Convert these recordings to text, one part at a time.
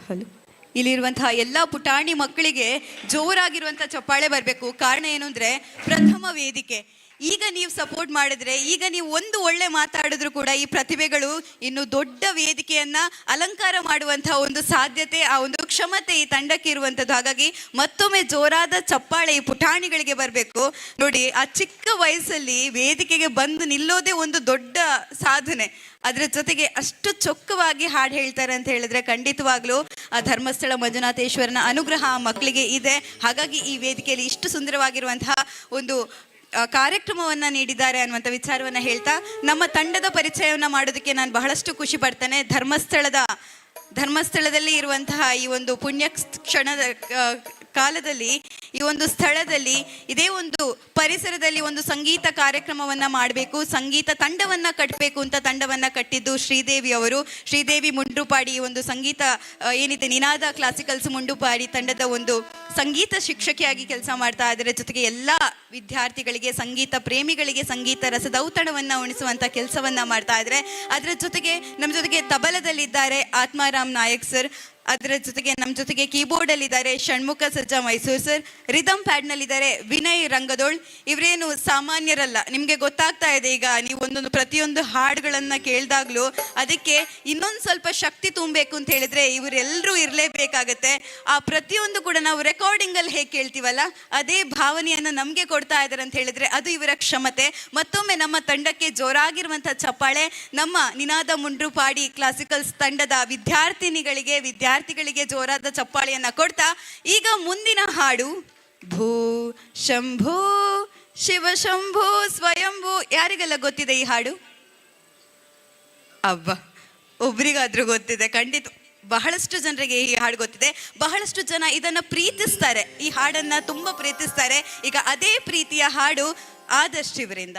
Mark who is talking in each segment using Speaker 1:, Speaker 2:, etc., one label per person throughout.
Speaker 1: Hello. ಇಲ್ಲಿರುವಂತಹ ಎಲ್ಲ ಪುಟಾಣಿ ಮಕ್ಕಳಿಗೆ ಜೋರಾಗಿರುವಂತಹ ಚಪ್ಪಾಳೆ ಬರಬೇಕು. ಕಾರಣ ಏನು ಅಂದರೆ, ಪ್ರಥಮ ವೇದಿಕೆ. ಈಗ ನೀವು ಸಪೋರ್ಟ್ ಮಾಡಿದ್ರೆ, ಈಗ ನೀವು ಒಂದು ಒಳ್ಳೆ ಮಾತಾಡಿದ್ರು ಕೂಡ ಈ ಪ್ರತಿಭೆಗಳು ಇನ್ನು ದೊಡ್ಡ ವೇದಿಕೆಯನ್ನ ಅಲಂಕಾರ ಮಾಡುವಂತಹ ಒಂದು ಸಾಧ್ಯತೆ, ಆ ಒಂದು ಕ್ಷಮತೆ ಈ ತಂಡಕ್ಕೆ ಇರುವಂಥದ್ದು. ಹಾಗಾಗಿ ಮತ್ತೊಮ್ಮೆ ಜೋರಾದ ಚಪ್ಪಾಳೆ ಈ ಪುಟಾಣಿಗಳಿಗೆ ಬರಬೇಕು. ನೋಡಿ, ಆ ಚಿಕ್ಕ ವಯಸ್ಸಲ್ಲಿ ವೇದಿಕೆಗೆ ಬಂದು ನಿಲ್ಲೋದೇ ಒಂದು ದೊಡ್ಡ ಸಾಧನೆ. ಅದರ ಜೊತೆಗೆ ಅಷ್ಟು ಚೊಕ್ಕವಾಗಿ ಹಾಡು ಹೇಳ್ತಾರೆ ಅಂತ ಹೇಳಿದ್ರೆ ಖಂಡಿತವಾಗ್ಲೂ ಆ ಧರ್ಮಸ್ಥಳ ಮಂಜುನಾಥೇಶ್ವರನ ಅನುಗ್ರಹ ಆ ಮಕ್ಕಳಿಗೆ ಇದೆ. ಹಾಗಾಗಿ ಈ ವೇದಿಕೆಯಲ್ಲಿ ಇಷ್ಟು ಸುಂದರವಾಗಿರುವಂತಹ ಒಂದು ಕಾರ್ಯಕ್ರಮವನ್ನು ನೀಡಿದ್ದಾರೆ ಅನ್ನುವಂಥ ವಿಚಾರವನ್ನು ಹೇಳ್ತಾ ನಮ್ಮ ತಂಡದ ಪರಿಚಯವನ್ನು ಮಾಡೋದಕ್ಕೆ ನಾನು ಬಹಳಷ್ಟು ಖುಷಿ ಪಡ್ತೇನೆ. ಧರ್ಮಸ್ಥಳದಲ್ಲಿ ಇರುವಂತಹ ಈ ಒಂದು ಪುಣ್ಯ ಕ್ಷಣದ ಕಾಲದಲ್ಲಿ, ಈ ಒಂದು ಸ್ಥಳದಲ್ಲಿ, ಇದೇ ಒಂದು ಪರಿಸರದಲ್ಲಿ ಒಂದು ಸಂಗೀತ ಕಾರ್ಯಕ್ರಮವನ್ನು ಮಾಡಬೇಕು, ಸಂಗೀತ ತಂಡವನ್ನು ಕಟ್ಟಬೇಕು ಅಂತ ತಂಡವನ್ನು ಕಟ್ಟಿದ್ದು ಶ್ರೀದೇವಿ ಅವರು. ಶ್ರೀದೇವಿ ಮುಂಡ್ರುಪಾಡಿ ಈ ಒಂದು ಸಂಗೀತ ಏನಿದೆ ನಿನಾದ ಕ್ಲಾಸಿಕಲ್ಸ್ ಮುಂಡುಪಾಡಿ ತಂಡದ ಒಂದು ಸಂಗೀತ ಶಿಕ್ಷಕಿಯಾಗಿ ಕೆಲಸ ಮಾಡ್ತಾ ಇದ್ದಾರೆ. ಜೊತೆಗೆ ಎಲ್ಲ ವಿದ್ಯಾರ್ಥಿಗಳಿಗೆ, ಸಂಗೀತ ಪ್ರೇಮಿಗಳಿಗೆ ಸಂಗೀತ ರಸದೌತಣವನ್ನು ಉಣಿಸುವಂಥ ಕೆಲಸವನ್ನು ಮಾಡ್ತಾ ಇದ್ದಾರೆ. ಅದರ ಜೊತೆಗೆ ನಮ್ಮ ಜೊತೆಗೆ ತಬಲದಲ್ಲಿದ್ದಾರೆ ಆತ್ಮಾರಾಮ್ ನಾಯಕ್ ಸರ್. ಅದರ ಜೊತೆಗೆ ನಮ್ಮ ಜೊತೆಗೆ ಕೀಬೋರ್ಡಲ್ಲಿದ್ದಾರೆ ಷಣ್ಮುಖ ಸಜ್ಜಾ ಮೈಸೂರು ಸರ್. ರಿದಮ್ ಪ್ಯಾಡ್ನಲ್ಲಿದ್ದಾರೆ ವಿನಯ್ ರಂಗದೋಳ್. ಇವರೇನು ಸಾಮಾನ್ಯರಲ್ಲ, ನಿಮಗೆ ಗೊತ್ತಾಗ್ತಾ ಇದೆ. ಈಗ ನೀವು ಒಂದೊಂದು ಪ್ರತಿಯೊಂದು ಹಾಡುಗಳನ್ನು ಕೇಳಿದಾಗಲೂ ಅದಕ್ಕೆ ಇನ್ನೊಂದು ಸ್ವಲ್ಪ ಶಕ್ತಿ ತುಂಬಬೇಕು ಅಂತ ಹೇಳಿದ್ರೆ ಇವರೆಲ್ಲರೂ ಇರಲೇಬೇಕಾಗತ್ತೆ. ಆ ಪ್ರತಿಯೊಂದು ಕೂಡ ನಾವು ರೆಕಾರ್ಡಿಂಗಲ್ಲಿ ಹೇಗೆ ಕೇಳ್ತೀವಲ್ಲ, ಅದೇ ಭಾವನೆಯನ್ನು ನಮಗೆ ಕೊಡ್ತಾ ಇದ್ದಾರೆ ಅಂತ ಹೇಳಿದ್ರೆ ಅದು ಇವರ ಕ್ಷಮತೆ. ಮತ್ತೊಮ್ಮೆ ನಮ್ಮ ತಂಡಕ್ಕೆ ಜೋರಾಗಿರುವಂಥ ಚಪ್ಪಾಳೆ ನಮ್ಮ ನಿನಾದ ಮುಂಡ್ರುಪಾಡಿ ಕ್ಲಾಸಿಕಲ್ಸ್ ತಂಡದ ವಿದ್ಯಾರ್ಥಿಗಳಿಗೆ ಜೋರಾದ ಚಪ್ಪಾಳೆಯನ್ನ ಕೊಡ್ತಾ, ಈಗ ಮುಂದಿನ ಹಾಡು ಭೂ ಶಂಭೋ ಶಿವ ಶಂಭೋ ಸ್ವಯಂಭೂ. ಯಾರಿಗೆಲ್ಲ ಗೊತ್ತಿದೆ ಈ ಹಾಡು? ಅಬ್ಬ, ಒಬ್ರಿಗಾದ್ರೂ ಗೊತ್ತಿದೆ. ಖಂಡಿತ ಬಹಳಷ್ಟು ಜನರಿಗೆ ಈ ಹಾಡು ಗೊತ್ತಿದೆ. ಬಹಳಷ್ಟು ಜನ ಇದನ್ನ ಪ್ರೀತಿಸ್ತಾರೆ, ಈ ಹಾಡನ್ನ ತುಂಬಾ ಪ್ರೀತಿಸ್ತಾರೆ. ಈಗ ಅದೇ ಪ್ರೀತಿಯ ಹಾಡು ಆದರ್ಶ್ ಇವರಿಂದ.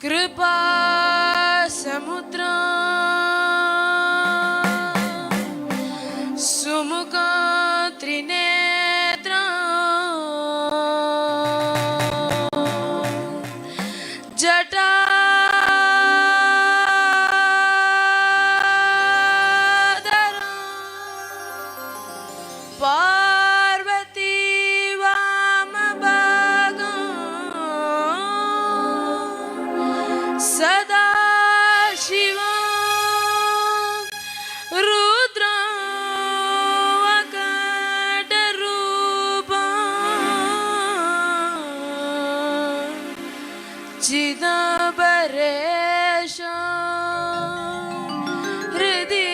Speaker 2: कृपा समुद्र सुमुख त्रिनेत्र जटा पार्वती वाम भाग सदा शिव रुद्र वकट रूप चिदंबरेश हृदय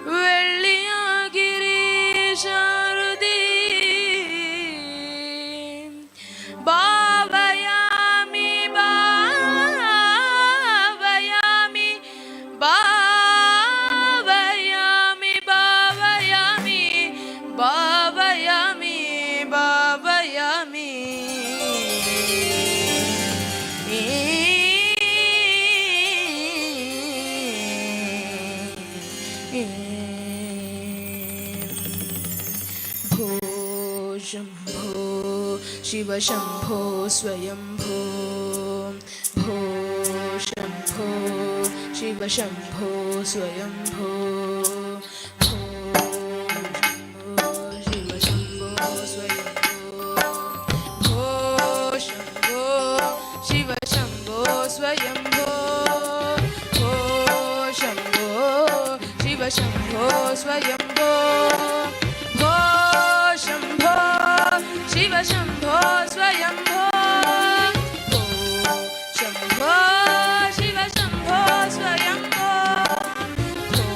Speaker 2: वेल्लिय गिरीश भावयामि भावयामि भावयामि भावयामि भावयामि भावयामि भो शंभो शिव शंभो स्वयंभो भो शंभो शिव शंभो स्वयंभो भो शिव शंभो स्वयंभो भो शंभो शिव शंभो स्वयंभो भो शंभो शिव शंभो स्वयंभो भो शंभो शिव शंभो स्वयंभो भो शंभो शिव शंभो स्वयंभो भो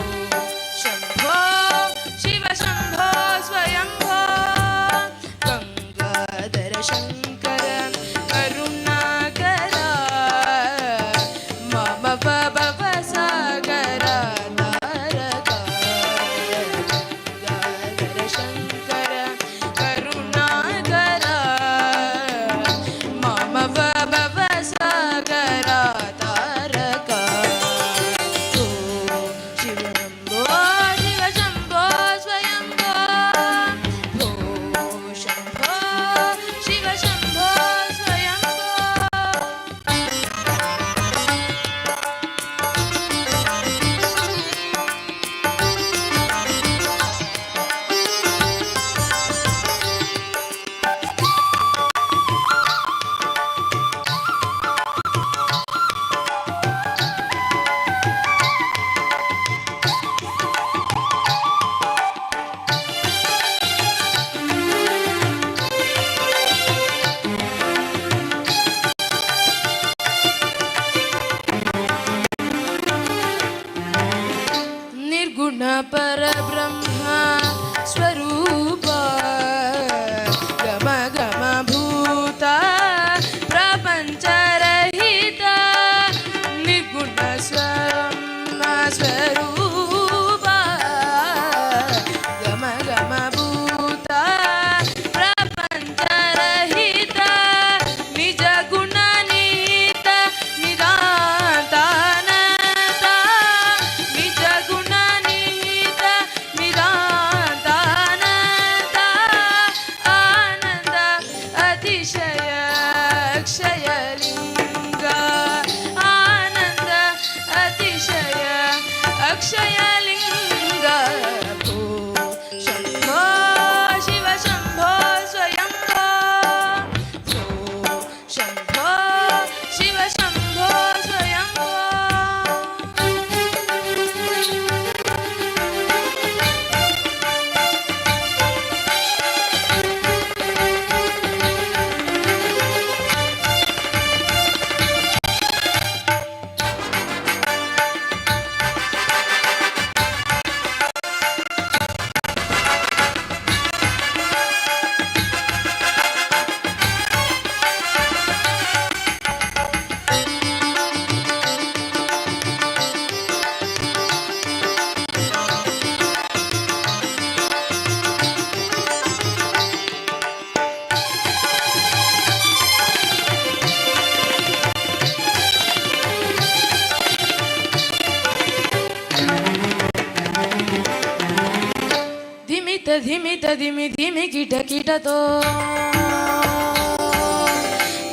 Speaker 2: ಧಿಮಿತ ಧಿಮಿತ ಧಿಮಿ ಧಿಮಿ ಕಿಟ ಕಿಟ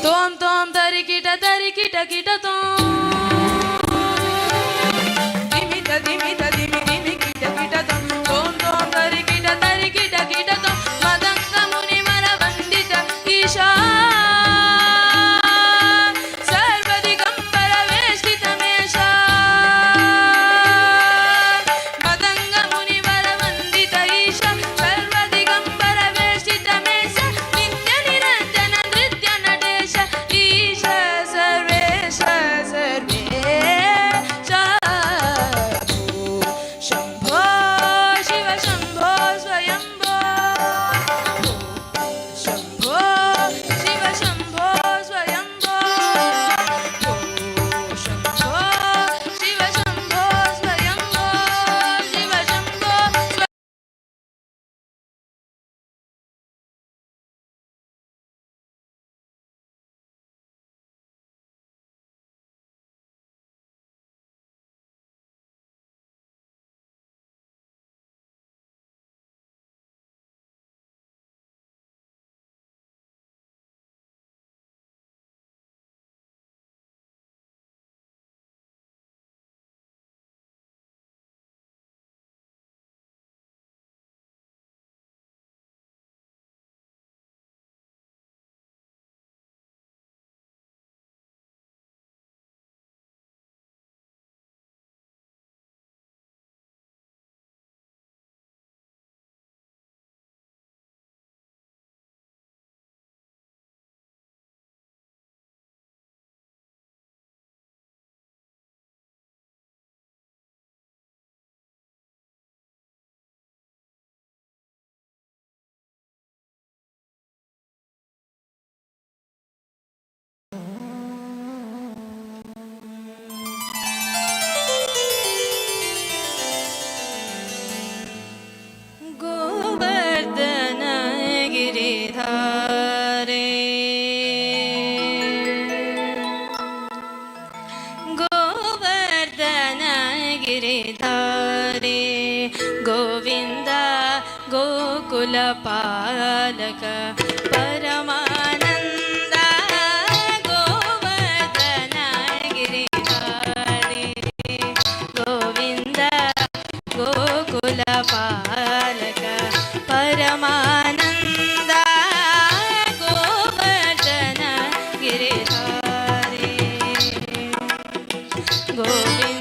Speaker 2: ತೋಂ ತೋಂ ತರಿ ಕಿಟ ಕಿಟ ಧಿಮಿತ ಧಿಮಿತ ಧಿಮಿ ಧಿಮಿ ಕಿಟ ಕಿಟ ತೋಂ ತೋಂ ತರಿ ಕಿಟ ಮದಂಗ ಮುನಿ ಮರ ವಂದಿತ ಈಶಾ
Speaker 3: ಕುಲಪಾಲಕ ಪರಮಾನಂದ ಗೋವರ್ಧನ ಗಿರಿಧಾರಿ ಗೋವಿಂದ ಗೋಕುಲಪಾಲಕ ಪರಮಾನಂದ ಗೋವರ್ಧನ ಗಿರಿಧಾರಿ ಗೋವಿಂದ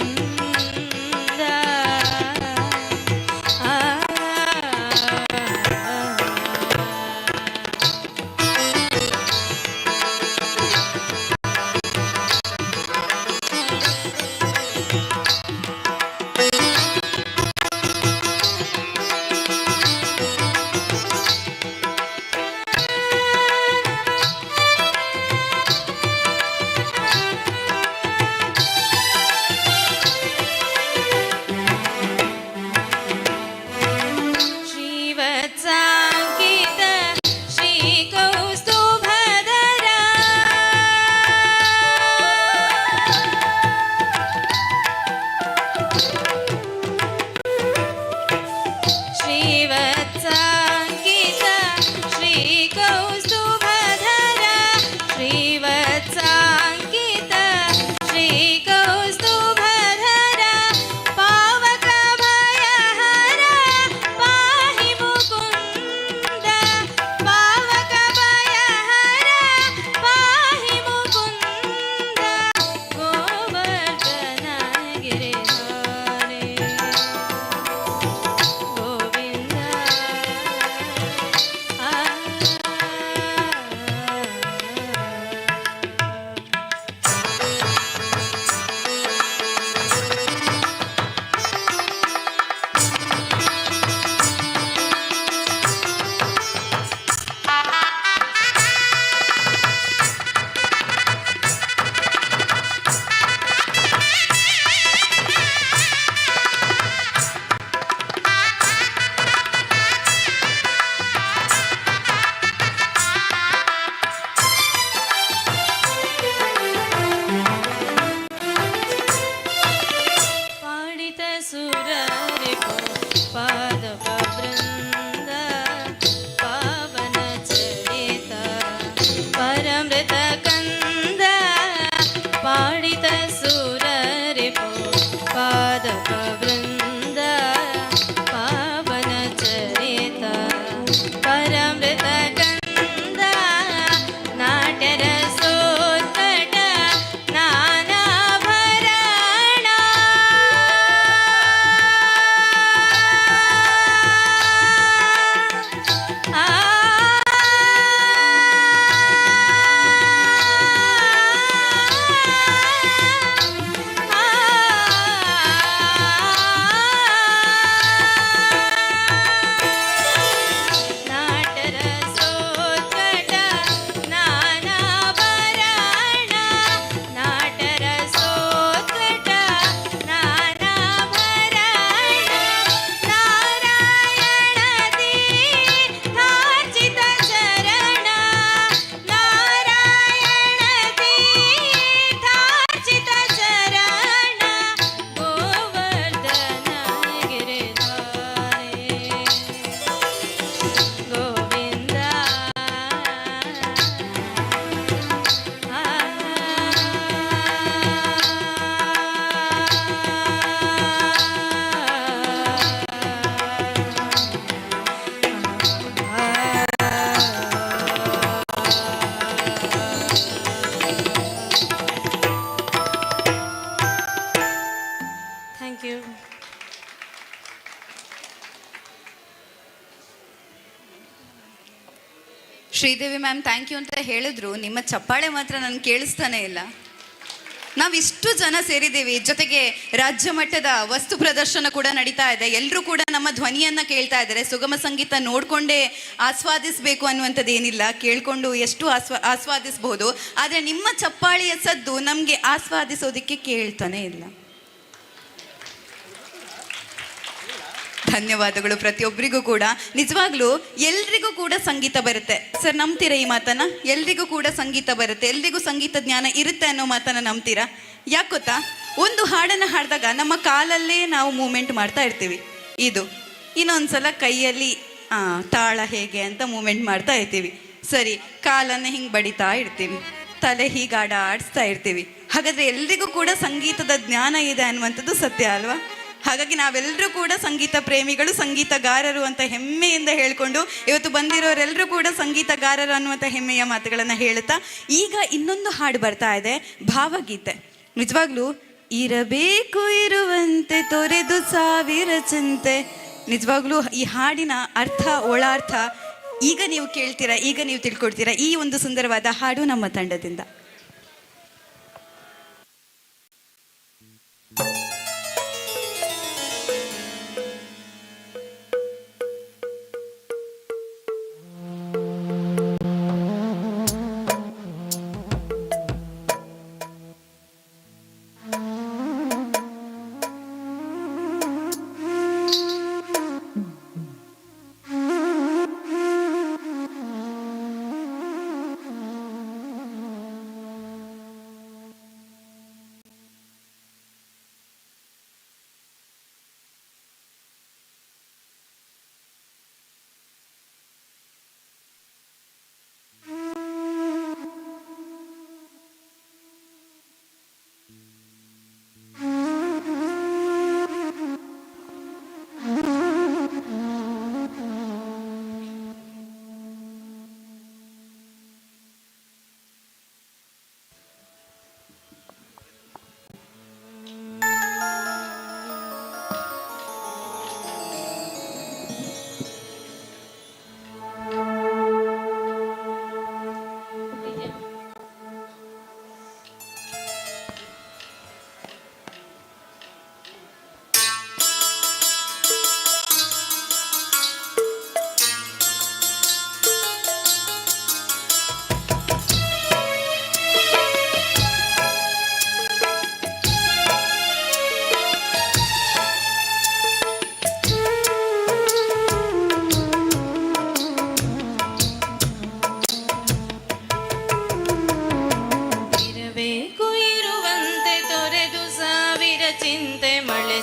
Speaker 3: ಪರಮೃತ ಕಂದ ನಾಟ್ಯರ ಸೋತ್ಕಟ ನಾನಾಭರಣ ಆ ನಾಟರ ಸೋತ್ಕಟ ನಾನಾಭರಣ ನಾಟರ ಸೋತ್ಕಟ ನಾನಾಭರಣ ನಾರಾಯಣದಿ ಧಾರ್ಜಿತ ಚರಣ ನಾರಾಯಣದಿ ಧಾರ್ಜಿತ ಚರಣ Govardhana Giridhari Govinda thank you.
Speaker 1: Sridevi ma'am thank you ಅಂತ ಹೇಳಿದ್ರು, ನಿಮ್ಮ ಚಪ್ಪಾಳೆ ಮಾತ್ರ ನನ್ಗೆ ಕೇಳಿಸ್ತಾನೆ ಇಲ್ಲ. ನಾವಿಷ್ಟು ಜನ ಸೇರಿದ್ದೀವಿ, ಜೊತೆಗೆ ರಾಜ್ಯ ಮಟ್ಟದ ವಸ್ತು ಪ್ರದರ್ಶನ ಕೂಡ ನಡೀತಾ ಇದೆ. ಎಲ್ಲರೂ ಕೂಡ ನಮ್ಮ ಧ್ವನಿಯನ್ನ ಕೇಳ್ತಾ ಇದ್ದಾರೆ. ಸುಗಮ ಸಂಗೀತ ನೋಡ್ಕೊಂಡೇ ಆಸ್ವಾದಿಸಬೇಕು ಅನ್ನುವಂಥದ್ದು ಏನಿಲ್ಲ, ಕೇಳ್ಕೊಂಡು ಎಷ್ಟು ಆಸ್ವಾದಿಸಬಹುದು. ಆದರೆ ನಿಮ್ಮ ಚಪ್ಪಾಳೆಯ ಸದ್ದು ನಮಗೆ ಆಸ್ವಾದಿಸೋದಕ್ಕೆ ಕೇಳ್ತಾನೆ ಇಲ್ಲ. ಧನ್ಯವಾದಗಳು ಪ್ರತಿಯೊಬ್ಬರಿಗೂ ಕೂಡ. ನಿಜವಾಗ್ಲೂ ಎಲ್ರಿಗೂ ಕೂಡ ಸಂಗೀತ ಬರುತ್ತೆ ಸರ್, ನಂಬ್ತೀರಾ ಈ ಮಾತನ್ನ? ಎಲ್ರಿಗೂ ಕೂಡ ಸಂಗೀತ ಬರುತ್ತೆ, ಎಲ್ರಿಗೂ ಸಂಗೀತ ಜ್ಞಾನ ಇರುತ್ತೆ ಅನ್ನೋ ಮಾತನ್ನ ನಂಬ್ತೀರಾ? ಯಾಕೆ ಗೊತ್ತಾ, ಒಂದು ಹಾಡನ್ನು ಹಾಡಿದಾಗ ನಮ್ಮ ಕಾಲಲ್ಲೇ ನಾವು ಮೂಮೆಂಟ್ ಮಾಡ್ತಾ ಇರ್ತೀವಿ. ಇದು ಇನ್ನೊಂದ್ಸಲ ಕೈಯಲ್ಲಿ ತಾಳ ಹೇಗೆ ಅಂತ ಮೂಮೆಂಟ್ ಮಾಡ್ತಾ ಇರ್ತೀವಿ. ಸರಿ, ಕಾಲನ್ನು ಹಿಂಗೆ ಬಡಿತಾ ಇರ್ತೀವಿ, ತಲೆ ಹೀಗೆ ಆಡಿಸ್ತಾ ಇರ್ತೀವಿ. ಹಾಗಾದ್ರೆ ಎಲ್ರಿಗೂ ಕೂಡ ಸಂಗೀತದ ಜ್ಞಾನ ಇದೆ ಅನ್ನುವಂಥದ್ದು ಸತ್ಯ ಅಲ್ವಾ? ಹಾಗಾಗಿ ನಾವೆಲ್ಲರೂ ಕೂಡ ಸಂಗೀತ ಪ್ರೇಮಿಗಳು, ಸಂಗೀತಗಾರರು ಅಂತ ಹೆಮ್ಮೆಯಿಂದ ಹೇಳ್ಕೊಂಡು ಇವತ್ತು ಬಂದಿರೋರೆಲ್ಲರೂ ಕೂಡ ಸಂಗೀತಗಾರರು ಅನ್ನುವಂಥ ಹೆಮ್ಮೆಯ ಮಾತುಗಳನ್ನು ಹೇಳುತ್ತಾ ಈಗ ಇನ್ನೊಂದು ಹಾಡು ಬರ್ತಾ ಇದೆ, ಭಾವಗೀತೆ. ನಿಜವಾಗ್ಲೂ ಇರಬೇಕು ಇರುವಂತೆ ತೊರೆದು ಸಾವಿರ ಚಿಂತೆ. ನಿಜವಾಗ್ಲೂ ಈ ಹಾಡಿನ ಅರ್ಥ, ಒಳಾರ್ಥ ಈಗ ನೀವು ಕೇಳ್ತೀರಾ, ಈಗ ನೀವು ತಿಳ್ಕೊಡ್ತೀರಾ. ಈ ಒಂದು ಸುಂದರವಾದ ಹಾಡು ನಮ್ಮ ತಂಡದಿಂದ.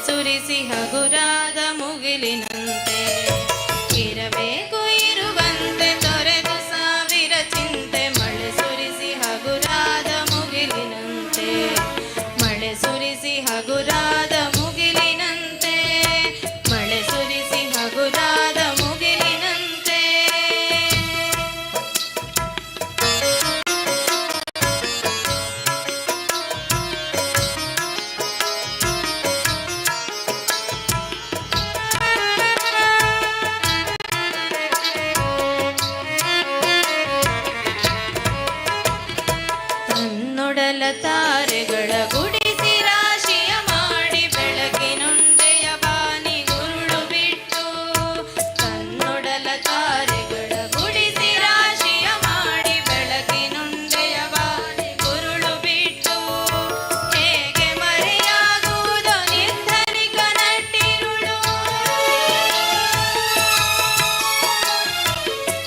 Speaker 3: ಸುರಿಸಿ ಹಗುರಾದ ಮುಗಿಲಿನಂತೆ ಇರಬೇಕು ಇರುವಂತೆ ತೊರೆದು ಸಾವಿರ ಚಿಂತೆ ಮಳೆ ಸುರಿಸಿ ಹಗುರಾದ ಮುಗಿಲಿನಂತೆ ಮಳೆ ಸುರಿಸಿ ಹಗುರಾದ ಮುಗಿಲಿನಂತೆ ಮಳೆ ಸುರಿಸಿ ಹಗುರಾದ ಮುಗಿಲಿನಂತೆ ತಾರೆಗಳ ಗುಡಿಸಿ ರಾಶಿಯ ಮಾಡಿ ಬೆಳಕಿನುಂಡೆಯ ಬಾನಿ ಗುರುಳು ಬಿಟ್ಟು ತನ್ನೊಡಲ ತಾರೆಗಳ ಗುಡಿಸಿ ರಾಶಿಯ ಮಾಡಿ ಬೆಳಕಿನುಂಡೆಯ ಬಾನಿ ಗುರುಳು ಬಿಟ್ಟು ಹೇಗೆ ಮರೆಯಾಗುವುದೋ ನಿರ್ಧನಿಕ ನಟ್ಟಿರುಳು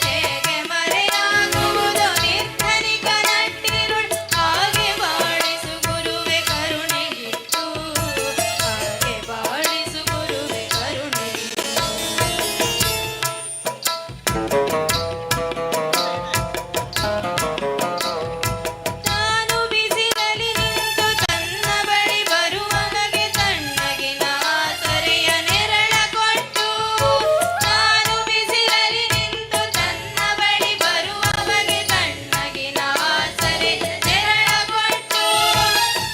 Speaker 3: ಹೇಗೆ ಮರೆಯಾಗುವುದೋ ನಿರ್ಧನಿಕ ನಟ್ಟಿರುಳು ಹಾಗೆ ಬಾಳಿಸು ಗುರುವೆ ಕರುಣೆಗಿತ್ತು ಹಾಗೆ ಬಾಳಿಸು ಗುರುವೆ ಕರುಣೆಗಿತ್ತು ತಾನು ಬಿಸಿಲಲ್ಲಿ ನಿಂತು ತನ್ನ ಬಳಿ ಬರುವವಗೆ ತಣ್ಣಗಿನ ಆಸರೆಯ ನೆರಳ ಕೊಟ್ಟು ತಾನು ಬಿಸಿಲಲ್ಲಿ ನಿಂತು ತನ್ನ ಬಳಿ ಬರುವವಗೆ ತಣ್ಣಗಿನ ಆಸರೆ ನೆರಳ ಕೊಟ್ಟು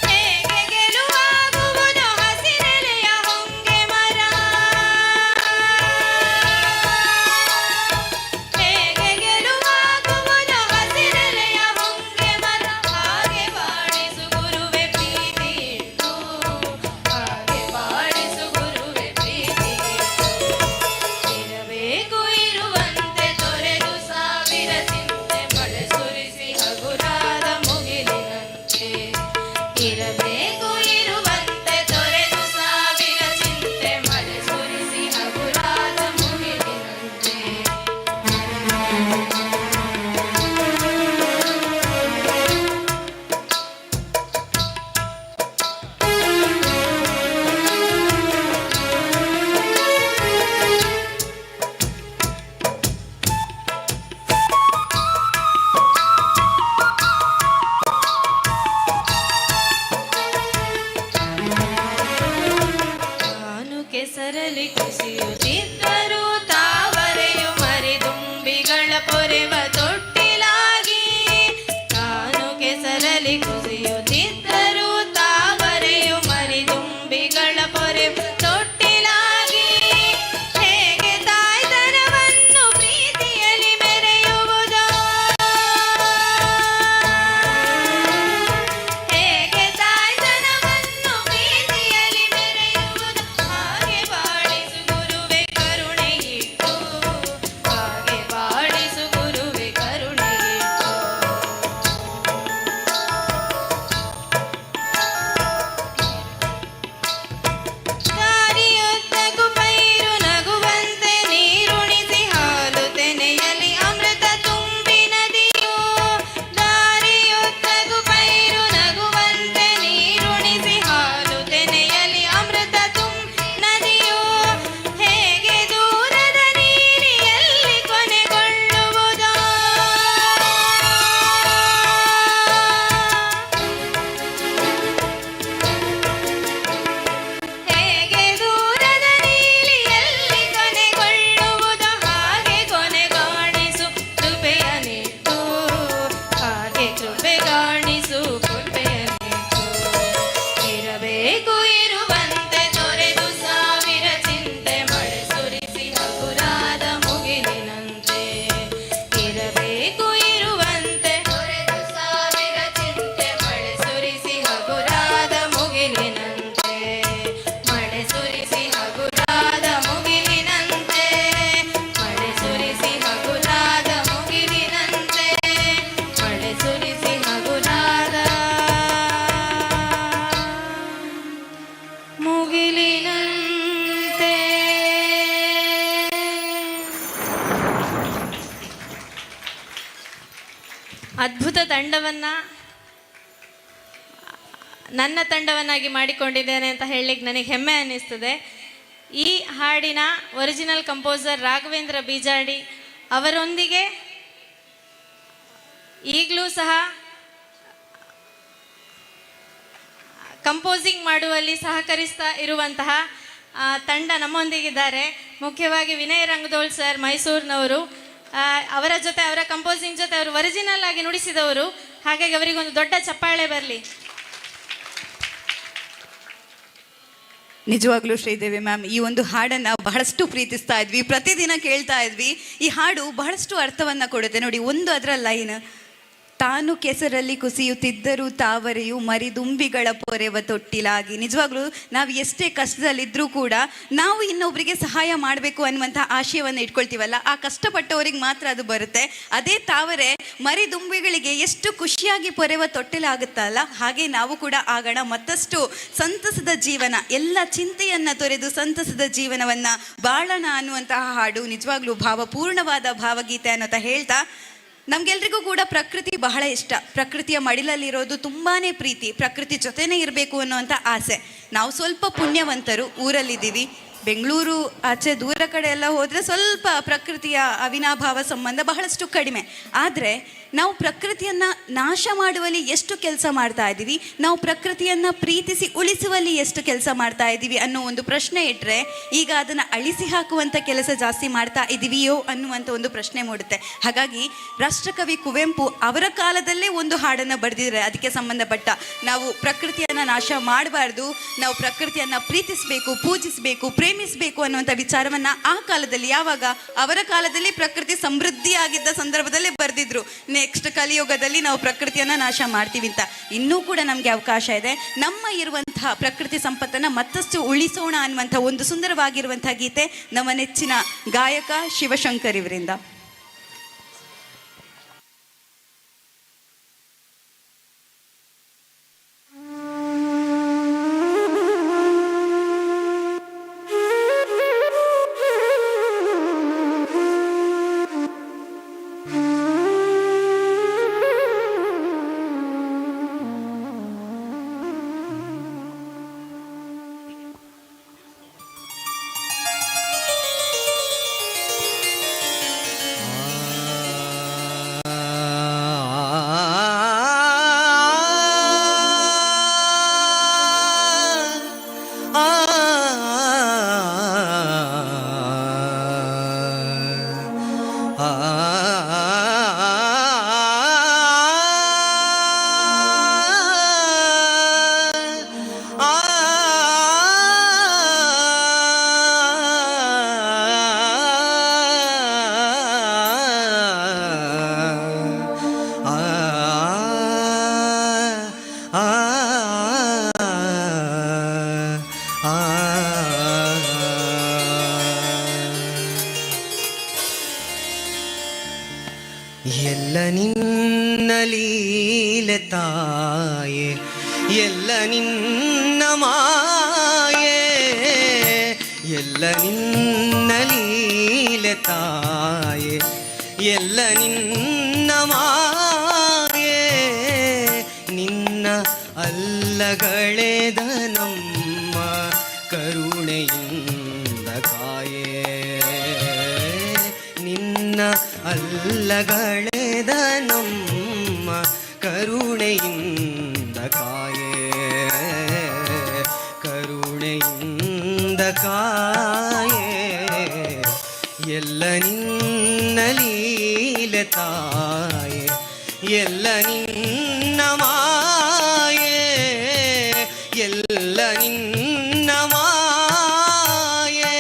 Speaker 3: ಹೇಗೆ ಗೆಲುವಾಗುವುದೋ ಹಸಿರೆಲೆಯ ಹೊಂಗೆ ಮರ ಹೇಗೆ ಗೆಲುವಾಗುವುದೋ ಹಸಿರೆಲೆಯ ಹೊಂಗೆ ಮರ ಹಾಗೆ ಬಾಳಿಸು ಗುರುವೆ ಪ್ರೀತಿ ಇಟ್ಟು ಹಾಗೆ ಬಾಳಿಸು ಗುರುವೆ ಪ್ರೀತಿ ಇರಬೇಕು ಇರುವಂತೆ ತೊರೆದು ಸಾವಿರ ಚಿಂತೆ ಮಳೆ ಸುರಿಸಿ ಹಗುರಾದ ಮುಗಿಲಿನಂತೆ ಇರಬೇಕು ಇರುವಂತೆ ತೊರೆದು ಸಾವಿರ ಚಿಂತೆ ಮಳೆ ಸುರಿಸಿ ಹಗುರಾದ ಮುಗಿಲಿನಂತೆ ತಾನು ಕೆಸರಲಿ ಕುಸಿಯುತ್ತಿದ್ದರೂ ತಾವರೆಯು ಮರಿದುಂಬಿಗಳ ಪೊರೆವ ತೊಟ್ಟಿಲಾಗಿ ತಾನು ಕೆಸರಲಿ ಕುಸಿಯುತ್ತಿದ್ದರೂ ತಾವರೆಯು ಮರಿದುಂಬಿಗಳ ಪೊರೆವ ತೊಟ್ಟಿಲಾಗಿ ಹೇಗೆ ತಾಯ್ತನವನ್ನು ಪ್ರೀತಿಯಲ್ಲಿ ಮೆರೆಯುವುದೋ ಹೇಗೆ ತಾಯ್ತನವನ್ನು ಪ್ರೀತಿಯಲ್ಲಿ ಮೆರೆಯುವುದು ಹಾಗೆ ಬಾಳಿಸು ಗುರುವೆ ಕರುಣೆಯಿಟ್ಟು ಹಾಗೆ ಬಾಳಿಸು ಗುರುವೆ ಕರುಣೆಯಿಟ್ಟು ದಾರಿಯುದ್ದಕ್ಕೂ ಪೈರು ನಗುವಂತೆ ನೀರುಣಿಸಿ ಹಾಲು ತೆನೆಯಲ್ಲಿ ಅಮೃತ ತುಂಬಿ ನದಿಯು ದಾರಿಯುದ್ದಕ್ಕೂ ಪೈರು ನಗುವಂತೆ ನೀರುಣಿಸಿ ಹಾಲು ತೆನೆಯಲ್ಲಿ ಅಮೃತ ತುಂಬಿ ನದಿಯು ಹೇಗೆ ದೂರದ ನೀರಿಯಲ್ಲಿ ಕೊನೆಗೊಳ್ಳುವುದೋ ಹೇಗೆ ದೂರದ ನೀಲಿಯಲ್ಲಿ ಕೊನೆಗೊಳ್ಳುವುದು ಹಾಗೆ ಕೊನೆಗಾಣಿಸು ಕೃಪೆಯ ನಿಟ್ಟು ಹಾಗೆ ಕೃಪೆಗಾಣಿಸು ಕೃಪೆಯ ನಿಟ್ಟು ಇರಬೇಕು ಇರುವಂತೆ ತೊರೆದು ಸಾವಿರ ಚಿಂತೆ ಮಳೆ ಸುರಿಸಿ ಹಗುರಾದ ಮುಗಿಲಿನಂತೆ ಇರಬೇಕು ಇರುವಂತೆ ತೊರೆದು ಸಾವಿರ ಚಿಂತೆ ಮಳೆ ಸುರಿಸಿ ಹಗುರಾದ ಮುಗಿಲಿನಂತೆ ಮಳೆ ಸುರಿಸಿ ಹಗುರಾದ ಮುಗಿಲಿನಂತೆ ಮಳೆ ಸುರಿಸಿ ಹಗುರಾದ ಮುಗಿಲಿನಂತೆ ಮಳೆ ಸುರಿಸಿ ಹಗುರಾದ ಮುಗಿಲಿನಂತೆ ಅದ್ಭುತ ತಂಡವನ್ನ ನನ್ನ ತಂಡವನ್ನಾಗಿ ಮಾಡಿಕೊಂಡಿದ್ದೇನೆ ಅಂತ ಹೇಳಲಿಕ್ಕೆ ನನಗೆ ಹೆಮ್ಮೆ ಅನ್ನಿಸ್ತದೆ. ಈ ಹಾಡಿನ ಒರಿಜಿನಲ್ ಕಂಪೋಸರ್ ರಾಘವೇಂದ್ರ ಬೀಜಾಡಿ ಅವರೊಂದಿಗೆ ಈಗಲೂ ಸಹ ಕಂಪೋಸಿಂಗ್ ಮಾಡುವಲ್ಲಿ ಸಹಕರಿಸ್ತಾ ಇರುವಂತಹ ತಂಡ ನಮ್ಮೊಂದಿಗಿದ್ದಾರೆ. ಮುಖ್ಯವಾಗಿ ವಿನಯ್ ರಂಗದೋಳ್ ಸರ್ ಮೈಸೂರಿನವರು, ಅವರ ಜೊತೆ ಅವರ ಕಂಪೋಸಿಂಗ್ ಜೊತೆ ಅವರು ಒರಿಜಿನಲ್ ಆಗಿ ನುಡಿಸಿದವರು. ಹಾಗಾಗಿ ಅವರಿಗೊಂದು ದೊಡ್ಡ ಚಪ್ಪಾಳೆ ಬರಲಿ.
Speaker 1: ನಿಜವಾಗ್ಲೂ ಶ್ರೀದೇವಿ ಮ್ಯಾಮ್, ಈ ಒಂದು ಹಾಡನ್ನು ಬಹಳಷ್ಟು ಪ್ರೀತಿಸ್ತಾ ಇದ್ವಿ, ಪ್ರತಿದಿನ ಕೇಳ್ತಾ ಇದ್ವಿ. ಈ ಹಾಡು ಬಹಳಷ್ಟು ಅರ್ಥವನ್ನು ಕೊಡುತ್ತೆ ನೋಡಿ. ಒಂದು ಅದರ ಲೈನ್ ತಾನು ಕೆಸರಲ್ಲಿ ಕುಸಿಯುತ್ತಿದ್ದರೂ ತಾವರೆಯು ಮರಿದುಂಬಿಗಳ ಪೊರೆವ ತೊಟ್ಟಿಲಾಗಿ. ನಿಜವಾಗ್ಲೂ ನಾವು ಎಷ್ಟೇ ಕಷ್ಟದಲ್ಲಿದ್ದರೂ ಕೂಡ ನಾವು ಇನ್ನೊಬ್ಬರಿಗೆ ಸಹಾಯ ಮಾಡಬೇಕು ಅನ್ನುವಂಥ ಆಶಯವನ್ನು ಇಟ್ಕೊಳ್ತೀವಲ್ಲ, ಆ ಕಷ್ಟಪಟ್ಟವರಿಗೆ ಮಾತ್ರ ಅದು ಬರುತ್ತೆ. ಅದೇ ತಾವರೆ ಮರಿದುಂಬಿಗಳಿಗೆ ಎಷ್ಟು ಖುಷಿಯಾಗಿ ಪೊರೆವ ತೊಟ್ಟಿಲಾಗುತ್ತಲ್ಲ, ಹಾಗೆ ನಾವು ಕೂಡ ಆಗೋಣ. ಮತ್ತಷ್ಟು ಸಂತಸದ ಜೀವನ, ಎಲ್ಲ ಚಿಂತೆಯನ್ನು ತೊರೆದು ಸಂತಸದ ಜೀವನವನ್ನು ಬಾಳೋಣ ಅನ್ನುವಂತಹ ಹಾಡು ನಿಜವಾಗ್ಲೂ ಭಾವಪೂರ್ಣವಾದ ಭಾವಗೀತೆ ಅನ್ನೋತ ಹೇಳ್ತಾ, ನಮಗೆಲ್ರಿಗೂ ಕೂಡ ಪ್ರಕೃತಿ ಬಹಳ ಇಷ್ಟ. ಪ್ರಕೃತಿಯ ಮಡಿಲಲ್ಲಿರೋದು ತುಂಬಾ ಪ್ರೀತಿ, ಪ್ರಕೃತಿ ಜೊತೆನೇ ಇರಬೇಕು ಅನ್ನೋವಂಥ ಆಸೆ. ನಾವು ಸ್ವಲ್ಪ ಪುಣ್ಯವಂತರು, ಊರಲ್ಲಿದ್ದೀವಿ. ಬೆಂಗಳೂರು ಆಚೆ ದೂರ ಕಡೆ ಎಲ್ಲ ಹೋದರೆ ಸ್ವಲ್ಪ ಪ್ರಕೃತಿಯ ಅವಿನಾಭಾವ ಸಂಬಂಧ ಬಹಳಷ್ಟು ಕಡಿಮೆ. ಆದರೆ ನಾವು ಪ್ರಕೃತಿಯನ್ನು ನಾಶ ಮಾಡುವಲ್ಲಿ ಎಷ್ಟು ಕೆಲಸ ಮಾಡ್ತಾ ಇದ್ದೀವಿ, ನಾವು ಪ್ರಕೃತಿಯನ್ನು ಪ್ರೀತಿಸಿ ಉಳಿಸುವಲ್ಲಿ ಎಷ್ಟು ಕೆಲಸ ಮಾಡ್ತಾ ಇದ್ದೀವಿ ಅನ್ನೋ ಒಂದು ಪ್ರಶ್ನೆ ಇಟ್ಟರೆ, ಈಗ ಅದನ್ನು ಅಳಿಸಿ ಹಾಕುವಂಥ ಕೆಲಸ ಜಾಸ್ತಿ ಮಾಡ್ತಾ ಇದ್ದೀವಿಯೋ ಅನ್ನುವಂಥ ಒಂದು ಪ್ರಶ್ನೆ ಮೂಡುತ್ತೆ. ಹಾಗಾಗಿ ರಾಷ್ಟ್ರಕವಿ ಕುವೆಂಪು ಅವರ ಕಾಲದಲ್ಲೇ ಒಂದು ಹಾಡನ್ನು ಬರೆದಿದ್ದಾರೆ ಅದಕ್ಕೆ ಸಂಬಂಧಪಟ್ಟ. ನಾವು ಪ್ರಕೃತಿಯನ್ನು ನಾಶ ಮಾಡಬಾರ್ದು, ನಾವು ಪ್ರಕೃತಿಯನ್ನು ಪ್ರೀತಿಸಬೇಕು, ಪೂಜಿಸಬೇಕು, ಪ್ರೇಮಿಸಬೇಕು ಅನ್ನುವಂಥ ವಿಚಾರವನ್ನು ಆ ಕಾಲದಲ್ಲಿ, ಯಾವಾಗ ಅವರ ಕಾಲದಲ್ಲಿ ಪ್ರಕೃತಿ ಸಮೃದ್ಧಿಯಾಗಿದ್ದ ಸಂದರ್ಭದಲ್ಲೇ ಬರೆದಿದ್ರು. ನೆಕ್ಸ್ಟ್ ಕಲಿಯುಗದಲ್ಲಿ ನಾವು ಪ್ರಕೃತಿಯನ್ನು ನಾಶ ಮಾಡ್ತೀವಿ ಅಂತ. ಇನ್ನೂ ಕೂಡ ನಮಗೆ ಅವಕಾಶ ಇದೆ. ನಮ್ಮ ಇರುವಂತಹ ಪ್ರಕೃತಿ ಸಂಪತ್ತನ್ನು ಮತ್ತಷ್ಟು ಉಳಿಸೋಣ ಅನ್ನುವಂಥ ಒಂದು ಸುಂದರವಾಗಿರುವಂಥ ಗೀತೆ ನಮ್ಮ ನೆಚ್ಚಿನ ಗಾಯಕ ಶಿವಶಂಕರ್ ಇವರಿಂದ.
Speaker 4: ಎಲ್ಲ ನಿನ್ನ ಲೀಲೆ ತಾಯೆ, ಎಲ್ಲ ನಿನ್ನ ಮಾಯೆ, ಎಲ್ಲ ನಿನ್ನ ಲೀಲೆ ತಾಯೆ, ಎಲ್ಲ ನಿನ್ನ ಮಾಯೆ, ನಿನ್ನ ಅಲ್ಲಗಳೆದ ನಮ್ಮ ಕರುಣೆಯಿಂದ ಕಾಯೆ, ನಿನ್ನ ಅಲ್ಲಗಳೆದ ನಮ್ಮ ಕರುಣೆಯಿಂದ ಕಾಯೆ, ಕರುಣೆಯಿಂದ ಕಾಯೆ, ಎಲ್ಲ ನಿನ್ನ ಲೀಲೆ ತಾಯೆ, ಎಲ್ಲ ನಿನ್ನ ಮಾಯೆ, ಎಲ್ಲ ನಿನ್ನ ಮಾಯೆ.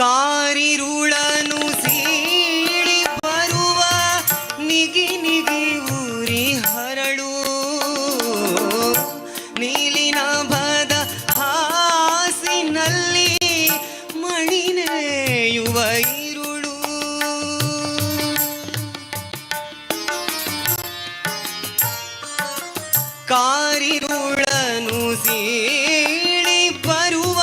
Speaker 4: ಕಾರಿರುಳನು ಸೀಳಿ ಬರುವ ನಿಗಿ ನಿಗಿ ಊರಿ ಹರಳು, ನೀಲಿನಾಭದ ಹಾಸಿನಲ್ಲಿ ಮಣಿನೆಯುವ ಇರುಳು, ಕಾರಿರುಳನು ಸೀಳಿ ಬರುವ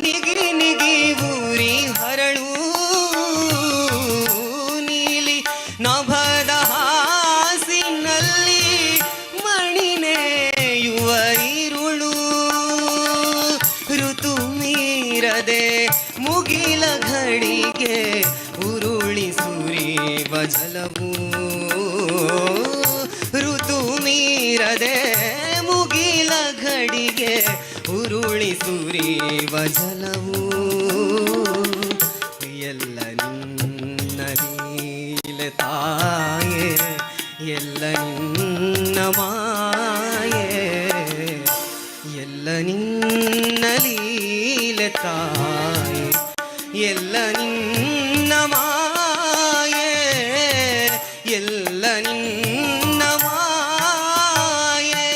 Speaker 4: ನಿಗಿ ನಿಗಿ ಊರಿ ಹರಳು, ನೀಲಿ ನಭದ ಹಾಸಿನಲ್ಲಿ ಮಣಿನೆಯುವ ಇರುಳು, ಋತು ಮೀರದೆ ಮುಗಿಲ ಘಳಿಗೆ ಉರುಳಿ ಸುರಿವ ಜಲವು ಋತು ಮೀರದೆ ಮುಗಿಲ ಘಡಿಗೆ ಉರುಳಿ ಸುರಿವ ಜಲವು ಎಲ್ಲ ನಿನ್ನ ಲೀಲೆ ತಾಯೇ ಎಲ್ಲ ನಿನ್ನ ಮಾಯೆ ಎಲ್ಲ ನಿನ್ನ ಲೀಲೆ ತಾಯೇ ಎಲ್ಲ ನಿನ್ನ ಮಾಯೆ ಎಲ್ಲ ನಿನ್ನ ಮಾಯೆ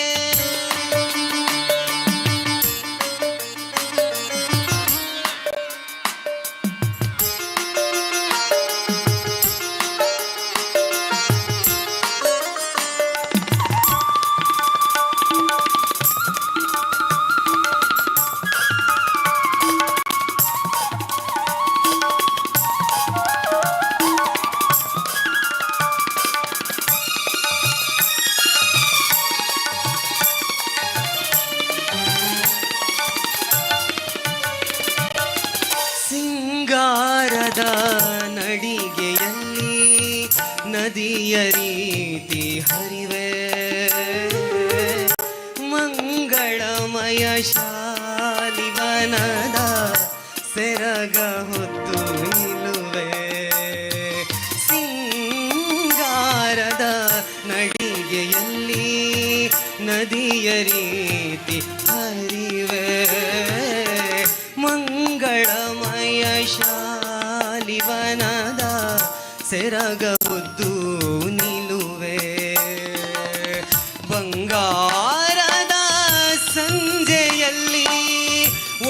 Speaker 4: ಸಿಂಗಾರದ ನಡಿಗೆಯಲ್ಲಿ ನದಿಯ ರೀತಿ ಹರಿವೆ ಮಂಗಳಮಯ ಶಾಲಿವನದ ಸೆರಗ ಹೊತ್ತು ನಿಲ್ಲುವೆ ಸಿಂಗಾರದ ನಡಿಗೆಯಲ್ಲಿ ನದಿಯ ರೀತಿ ಹರಿವೆ ಮಂಗಳಮಯ ಶಾಲಿವನದ ಸೆರಗ ಹೊದ್ದು ನಿಲ್ಲುವೆ ಬಂಗಾರದ ಸಂಜೆಯಲ್ಲಿ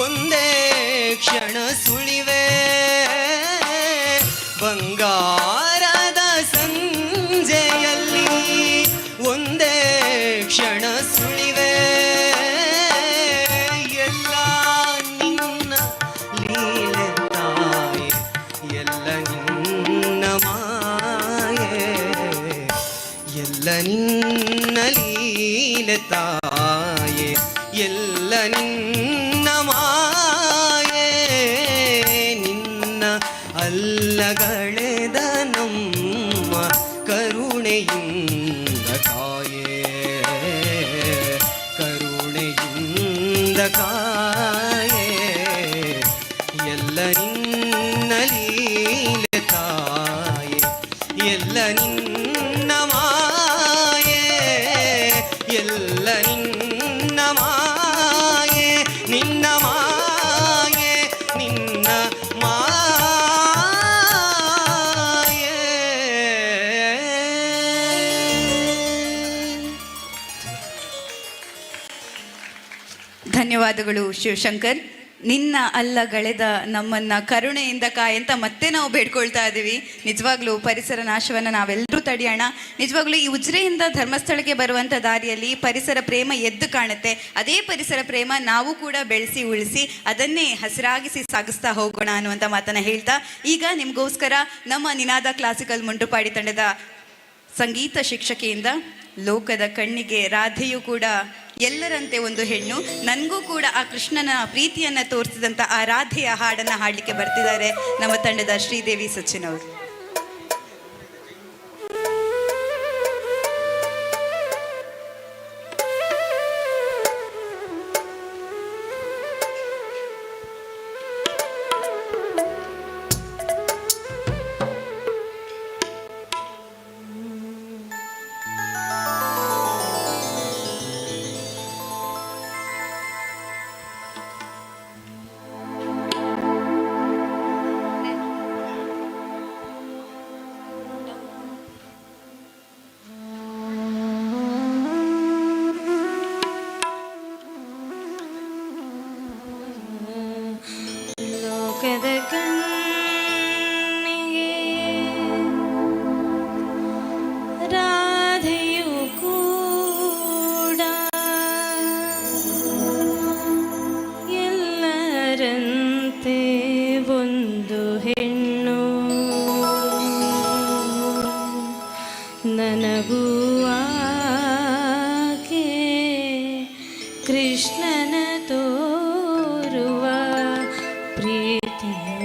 Speaker 4: ಒಂದೇ ಕ್ಷಣ ಸುಳಿವೆ ಬಂಗಾರದ ಸಂಜೆಯಲ್ಲಿ ಒಂದೇ ಕ್ಷಣ ಸುಳಿವೆ ಎಲ್ಲ ನಿನ್ನ ಲೀಲೆ ತಾಯೇ ಎಲ್ಲ ನಿನ್ನ ಮಾಯೆ ಎಲ್ಲ ನಿನ್ನ ಲೀಲೆ ತಾಯೇ ಎಲ್ಲ ನಿನ್ನ ಮಾಯೆ ನಿನ್ನ ಅಲ್ಲಗಳೆದ ನಮ್ಮ ಕರುಣೆಯಿಂದ ಕಾಯೆ ಕರುಣೆಯಿಂದ ಕಾಯೆ ಎಲ್ಲ ನಿನ್ನ ಲೀಲೆ ತಾಯೇ ಎಲ್ಲ ನಿನ್ನ ಮಾಯೆ ಎಲ್ಲ ನಿನ್ನ ಮಾಯೆ ನಿನ್ನ ಮಾಯೆ ನಿನ್ನ ಮಾಯೆ
Speaker 1: ಧನ್ಯವಾದಗಳು ಶಿವಶಂಕರ್. ನಿನ್ನ ಅಲ್ಲಗಳೆದ ನಮ್ಮನ್ನ ಕರುಣೆಯಿಂದ ಕಾಯಂತ ಮತ್ತೆ ನಾವು ಬೇಡ್ಕೊಳ್ತಾ ಇದ್ದೀವಿ. ನಿಜವಾಗ್ಲೂ ಪರಿಸರ ನಾಶವನ್ನು ನಾವೆಲ್ಲರೂ ತಡೆಯೋಣ. ನಿಜವಾಗ್ಲೂ ಈ ಉಜಿರೆಯಿಂದ ಧರ್ಮಸ್ಥಳಕ್ಕೆ ಬರುವಂಥ ದಾರಿಯಲ್ಲಿ ಪರಿಸರ ಪ್ರೇಮ ಎದ್ದು ಕಾಣುತ್ತೆ. ಅದೇ ಪರಿಸರ ಪ್ರೇಮ ನಾವು ಕೂಡ ಬೆಳೆಸಿ ಉಳಿಸಿ ಅದನ್ನೇ ಹಸಿರಾಗಿಸಿ ಸಾಗಿಸ್ತಾ ಹೋಗೋಣ ಅನ್ನುವಂಥ ಮಾತನ್ನು ಹೇಳ್ತಾ ಈಗ ನಿಮಗೋಸ್ಕರ ನಮ್ಮ ನಿನಾದ ಕ್ಲಾಸಿಕಲ್ ಮುಂಟುಪಾಡಿ ತಂಡದ ಸಂಗೀತ ಶಿಕ್ಷಕಿಯಿಂದ ಲೋಕದ ಕಣ್ಣಿಗೆ ರಾಧೆಯೂ ಕೂಡ ಎಲ್ಲರಂತೆ ಒಂದು ಹೆಣ್ಣು, ನನಗೂ ಕೂಡ ಆ ಕೃಷ್ಣನ ಪ್ರೀತಿಯನ್ನು ತೋರಿಸಿದಂಥ ಆ ರಾಧೆಯ ಹಾಡನ್ನು ಹಾಡಲಿಕ್ಕೆ ಬರ್ತಿದ್ದಾರೆ ನಮ್ಮ ತಂಡದ ಶ್ರೀದೇವಿ ಸಚಿನ್ ಅವರು.
Speaker 3: ಲೋಕದ ಕಣ್ಣಿಗೆ ರಾಧೆಯು ಕೂಡ ಎಲ್ಲರಂತೆ ಒಂದು ಹೆಣ್ಣು, ನನಗೂ ಆಕೆ ಕೃಷ್ಣನ ತೋರುವ ಪ್ರೀತಿಯ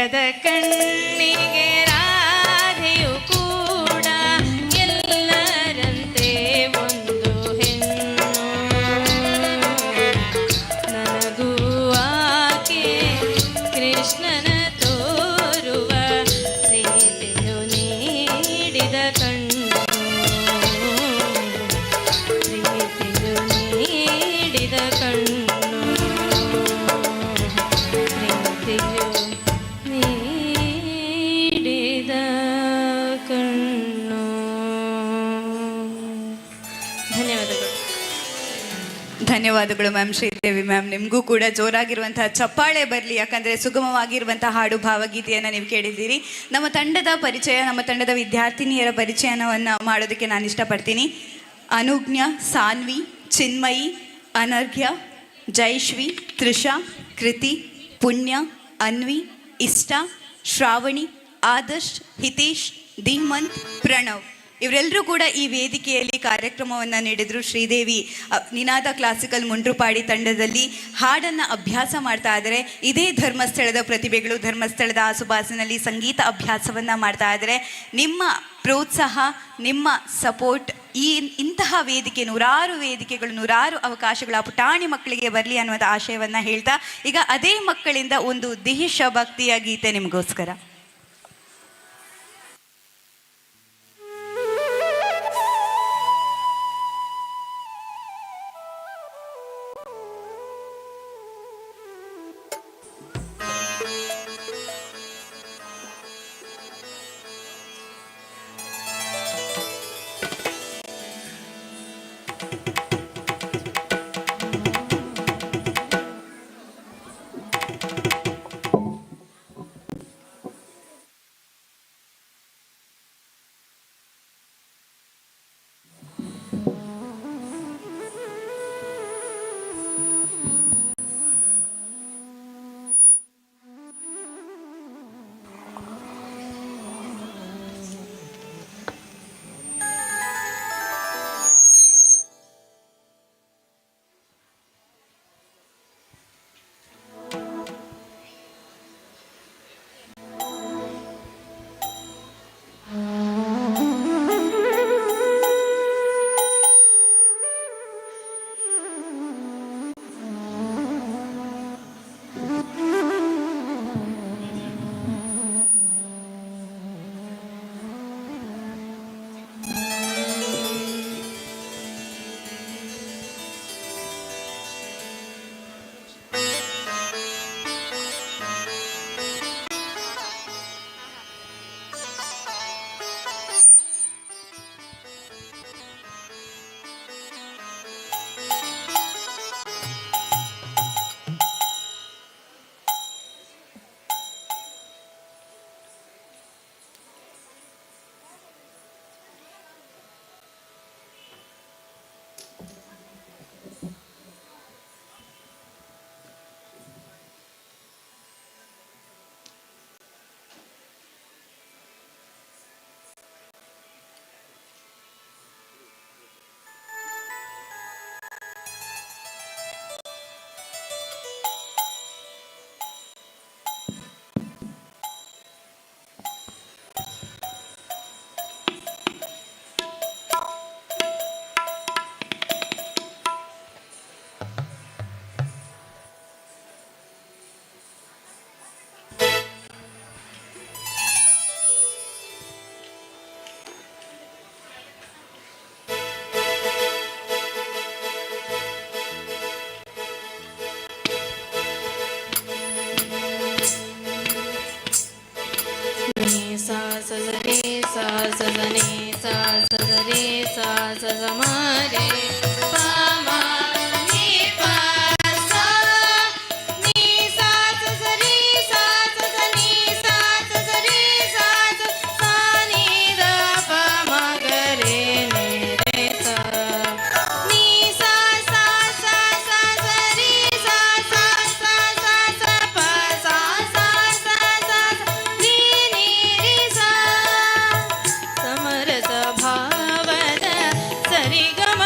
Speaker 3: ತೆರೆಯದ ಕಣ್ಣಿಗೆ ರಾಧೆಯು ಕೂಡ ಎಲ್ಲರಂತೆ ಒಂದು ಹೆಣ್ಣು. ನನಗೂ ಆಕೆ ಕೃಷ್ಣನ ತೋರುವ ಪ್ರೀತಿಯು ನೀಡಿದ ಕಣ್ಣು. ಪ್ರೀತಿಯು ನೀಡಿದ ಕಣ್ಣು. ಪ್ರೀತಿಯು ನೀಡಿದ ಕಣ್ಣು. ಧನ್ಯವಾದಗಳು.
Speaker 1: ಧನ್ಯವಾದಗಳು ಮ್ಯಾಮ್. ಶ್ರೀದೇವಿ ಮ್ಯಾಮ್, ನಿಮಗೂ ಕೂಡ ಜೋರಾಗಿರುವಂತಹ ಚಪ್ಪಾಳೆ ಬರಲಿ, ಯಾಕಂದರೆ ಸುಗಮವಾಗಿರುವಂತಹ ಹಾಡು ಭಾವಗೀತೆಯನ್ನು ನೀವು ಕೇಳಿದ್ದೀರಿ. ನಮ್ಮ ತಂಡದ ಪರಿಚಯ, ನಮ್ಮ ತಂಡದ ವಿದ್ಯಾರ್ಥಿನಿಯರ ಪರಿಚಯವನ್ನು ಮಾಡೋದಕ್ಕೆ ನಾನು ಇಷ್ಟಪಡ್ತೀನಿ. ಅನುಜ್ಞ, ಸಾನ್ವಿ, ಚಿನ್ಮಯಿ, ಅನರ್ಘ್ಯ, ಜೈಶ್ವಿ, ತ್ರಿಷಾ, ಕೃತಿ, ಪುಣ್ಯ, ಅನ್ವಿ, ಇಷ್ಟ, ಶ್ರಾವಣಿ, ಆದರ್ಶ್, ಹಿತೇಶ್, ಧೀಮಂತ್, ಪ್ರಣವ್ ಇವರೆಲ್ಲರೂ ಕೂಡ ಈ ವೇದಿಕೆಯಲ್ಲಿ ಕಾರ್ಯಕ್ರಮವನ್ನು ನೀಡಿದರು. ಶ್ರೀದೇವಿ ನಿನಾದ ಕ್ಲಾಸಿಕಲ್ ಮುಂಡ್ರುಪಾಡಿ ತಂಡದಲ್ಲಿ ಹಾಡನ್ನು ಅಭ್ಯಾಸ ಮಾಡ್ತಾ ಇದ್ದಾರೆ. ಇದೇ ಧರ್ಮಸ್ಥಳದ ಪ್ರತಿಭೆಗಳು ಧರ್ಮಸ್ಥಳದ ಆಸುಪಾಸಿನಲ್ಲಿ ಸಂಗೀತ ಅಭ್ಯಾಸವನ್ನು ಮಾಡ್ತಾ ಇದ್ದಾರೆ. ನಿಮ್ಮ ಪ್ರೋತ್ಸಾಹ, ನಿಮ್ಮ ಸಪೋರ್ಟ್, ಇಂತಹ ವೇದಿಕೆ, ನೂರಾರು ವೇದಿಕೆಗಳು, ನೂರಾರು ಅವಕಾಶಗಳು ಆ ಪುಟಾಣಿ ಮಕ್ಕಳಿಗೆ ಬರಲಿ ಅನ್ನುವಂಥ ಆಶಯವನ್ನು ಹೇಳ್ತಾ, ಈಗ ಅದೇ ಮಕ್ಕಳಿಂದ ಒಂದು ದೇಶಭಕ್ತಿಯ ಗೀತೆ ನಿಮಗೋಸ್ಕರ.
Speaker 3: ಸಮರಸ ಭಾವದ ಸರಿಗಮ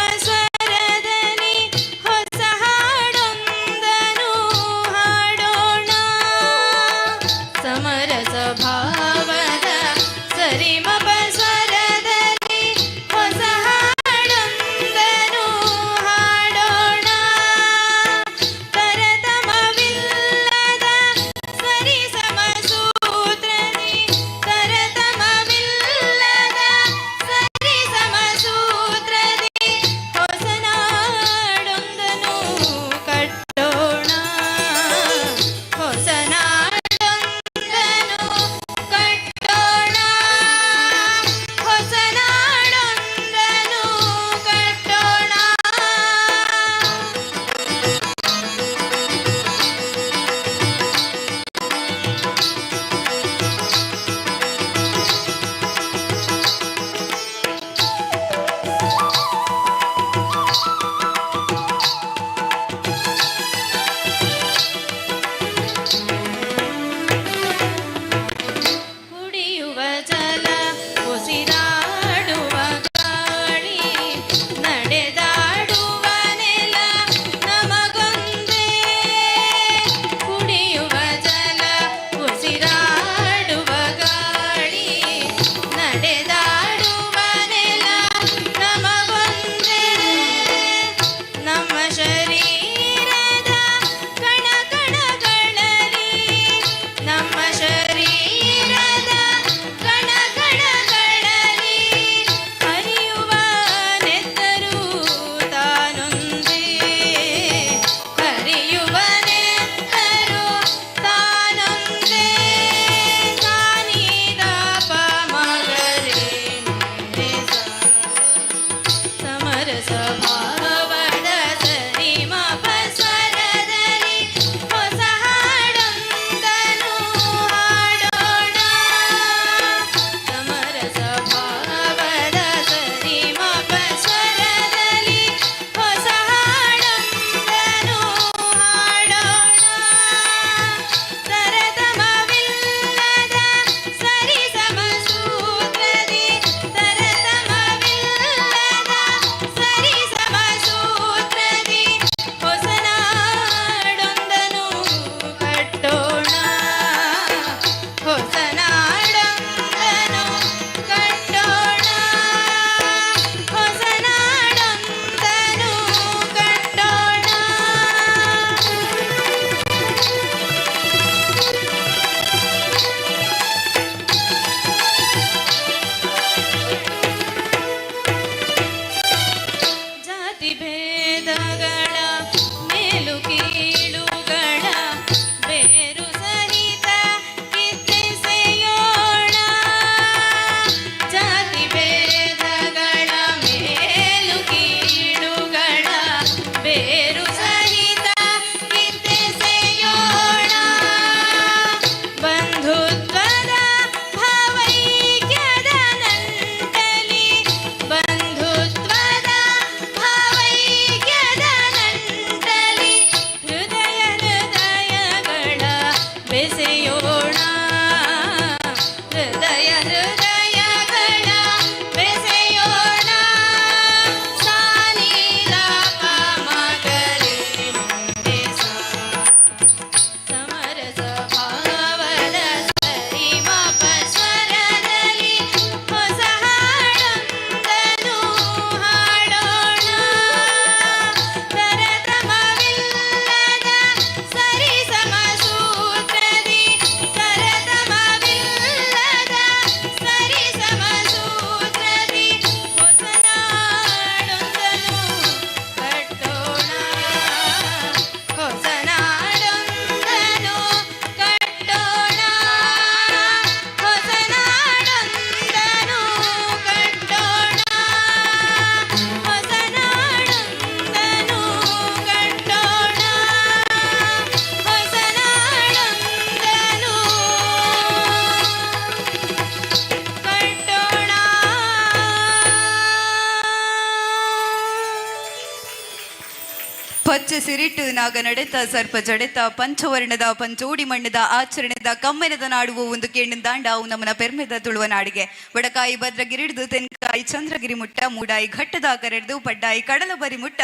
Speaker 1: ಸಿರಿಟ್ಟು ನಾಗ ನಡೆತ ಸರ್ಪ ಜಡೆತ ಪಂಚವರ್ಣದ ಪಂಚೋಡಿ ಮಣ್ಣದ ಆಚರಣೆದ ಕಮ್ಮೆನದ ನಾಡುವ ಒಂದು ಕೇಣಿನ ದಾಂಡ ಅವು ನಮ್ಮನ ಪೆರ್ಮೆದ ತುಳುವ ನಾಡಿಗೆ ಬಡಕಾಯಿ ಭದ್ರಗಿರಿಡ್ದು ತೆನ್ಕಾಯಿ ಚಂದ್ರಗಿರಿ ಮುಟ್ಟ ಮೂಡಾಯಿ ಘಟ್ಟದ ಕರೆಡ್ದು ಪಡ್ಡಾಯಿ ಕಡಲ ಬರಿ ಮುಟ್ಟ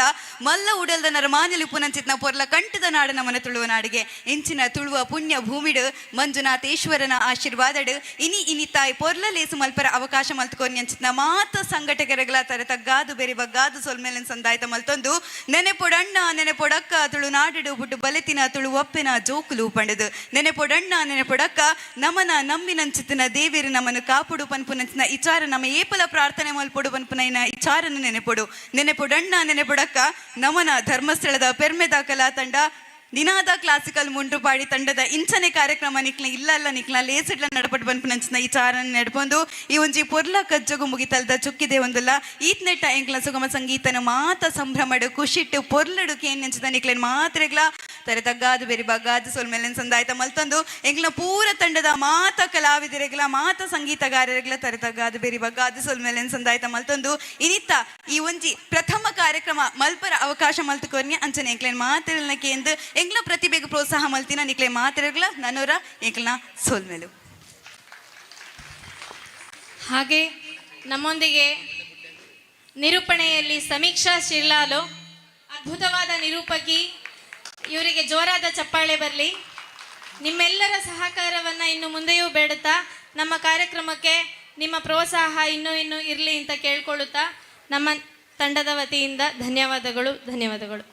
Speaker 1: ಮಲ್ಲ ಉಡಲ್ದ ನರಮಾನಿಲು ಪುನಂಚಿತ್ನ ಪೊರ್ಲ ಕಂಠದ ನಾಡ ನಮ್ಮನ ತುಳುವ ನಾಡಿಗೆ ಇಂಚಿನ ತುಳುವ ಪುಣ್ಯ ಭೂಮಿಡು ಮಂಜುನಾಥೇಶ್ವರನ ಆಶೀರ್ವಾದಡು ಇನಿ ತಾಯಿ ಪೊರ್ಲ ಲೇಸು ಮಲ್ಪರ ಅವಕಾಶ ಮಲ್ತ್ಕೊಂಡು ಅಂಚಿತ್ನ ಮಾತ ಸಂಘಟಕರೆಗಳ ತರ ತಗ್ಗಾದು ಬೇರೆ ಬಗ್ಗಾದು ಸೊಲ್ಮೇಲಿನ ಸಂದಾಯ್ತ ಮಲ್ತೊಂದು ನೆನೆಪೊಡಣ್ಣ ನೆನೆಪೊಡಕ್ಕ ತುಳುನಾಡಿಡು ಬುಟ್ಟು ಬಲೆತಿನ ತುಳು ಒಪ್ಪಿನ ಜೋಕುಲು ಪಂಡದು ನೆನೆಪೊಡಣ್ಣ ನೆನೆಪೊಡಕ್ಕ ನಮನ ನಂಬಿನಂಚಿತಿನ ದೇವಿರು ನಮ್ಮನ್ನು ಕಾಪುಡು ಪನ್ಪುನಂಚಿನ ಇಚಾರ ನಮ್ಮ ಏಪಲ ಪ್ರಾರ್ಥನೆ ಮಲ್ಪೊಡು ಪನ್ಪುನೈನ ಇಚಾರನು ನೆನೆಪೊಡಣ್ಣ ನೆನೆಪೊಡಕ್ಕ ನಮನ ಧರ್ಮಸ್ಥಳದ ಪೆರ್ಮೆದ ಕಲಾ ತಂಡ ನಿನಾದ ಕ್ಲಾಸಿಕಲ್ ಮುಂಡುಪಾಡಿ ತಂಡದ ಇಂಚನೆ ಕಾರ್ಯಕ್ರಮ ನಿಕ್ಲ ಇಲ್ಲ ನಿಕ್ಲ ಲೇಸಿಡ್ಲ ನಡಪಟ್ಟು ಬಂದ್ಪುನಂಚಿನ ಈ ಚಾರನ ನಡ್ಪೊಂದು ಈ ಒಂಜಿ ಪೊರ್ಲ ಕಜ್ಜಗು ಮುಗಿತಲ್ದ ಚುಕ್ಕಿದೆ ಒಂದುಲ್ಲ ಈತ್ನೆಟ್ಟ ಎಂಕ್ಲ ಸುಗಮ ಸಂಗೀತನ ಮಾತ ಸಂಭ್ರಮಡು ಖುಷಿಟ್ಟು ಪೊರ್ಲಡು ಕೇನ್ನೆಂಚಿದ ನಿಕ್ಲೇನ್ ಮಾತ್ರೆಗ್ಲ ತರ ತಗ್ಗಾದು ಬೇರೆ ಬಗ್ಗಾದು ಸೊಲ್ಮೇಲಿನ ಸಂದಾಯ್ತ ಮಲ್ತೊಂದು ಎಂಕ್ಲ ಪೂರ ತಂಡದ ಮಾತ ಕಲಾವಿದರೆಗ್ಲ ಮಾತ ಸಂಗೀತಗಾರರೆಗ್ಲ ತರ ತಗ್ಗಾದು ಬೇರೆ ಬಗ್ಗಾದು ಸೊಲ್ಮೇಲಿನ ಸಂದಾಯ್ತ ಮಲ್ತೊಂದು ಇನಿತ್ತ ಈ ಒಂಜಿ ಪ್ರಥಮ ಕಾರ್ಯಕ್ರಮ ಮಲ್ಪರ ಅವಕಾಶ ಮಲ್ತುಕೊರ್ನಿ ಅಂಚನೆ ಎಂಕ್ಲೇನ್ ಮಾತಿರಲ್ನ ಕೇಂದು ಎಂಗ್ಲ ಪ್ರತಿಭೆಗೆ ಪ್ರೋತ್ಸಾಹ ಮಲ್ತಿನ ನಿಕ್ಲೆ ಮಾತಿರಗ್ಲ ನನ್ನೂರ ಎಂಕ್ಲನ ಸೋಲ್ಮೇಲು.
Speaker 3: ಹಾಗೆ ನಮ್ಮೊಂದಿಗೆ ನಿರೂಪಣೆಯಲ್ಲಿ ಸಮೀಕ್ಷಾ ಶಿರ್ಲಾಲು, ಅದ್ಭುತವಾದ ನಿರೂಪಕಿ. ಇವರಿಗೆ ಜೋರಾದ ಚಪ್ಪಾಳೆ ಬರಲಿ. ನಿಮ್ಮೆಲ್ಲರ ಸಹಕಾರವನ್ನು ಇನ್ನು ಮುಂದೆಯೂ ಬೇಡುತ್ತಾ ನಮ್ಮ ಕಾರ್ಯಕ್ರಮಕ್ಕೆ ನಿಮ್ಮ ಪ್ರೋತ್ಸಾಹ ಇನ್ನೂ ಇರಲಿ ಅಂತ ಕೇಳ್ಕೊಳ್ಳುತ್ತಾ ನಮ್ಮ ತಂಡದ ವತಿಯಿಂದ ಧನ್ಯವಾದಗಳು.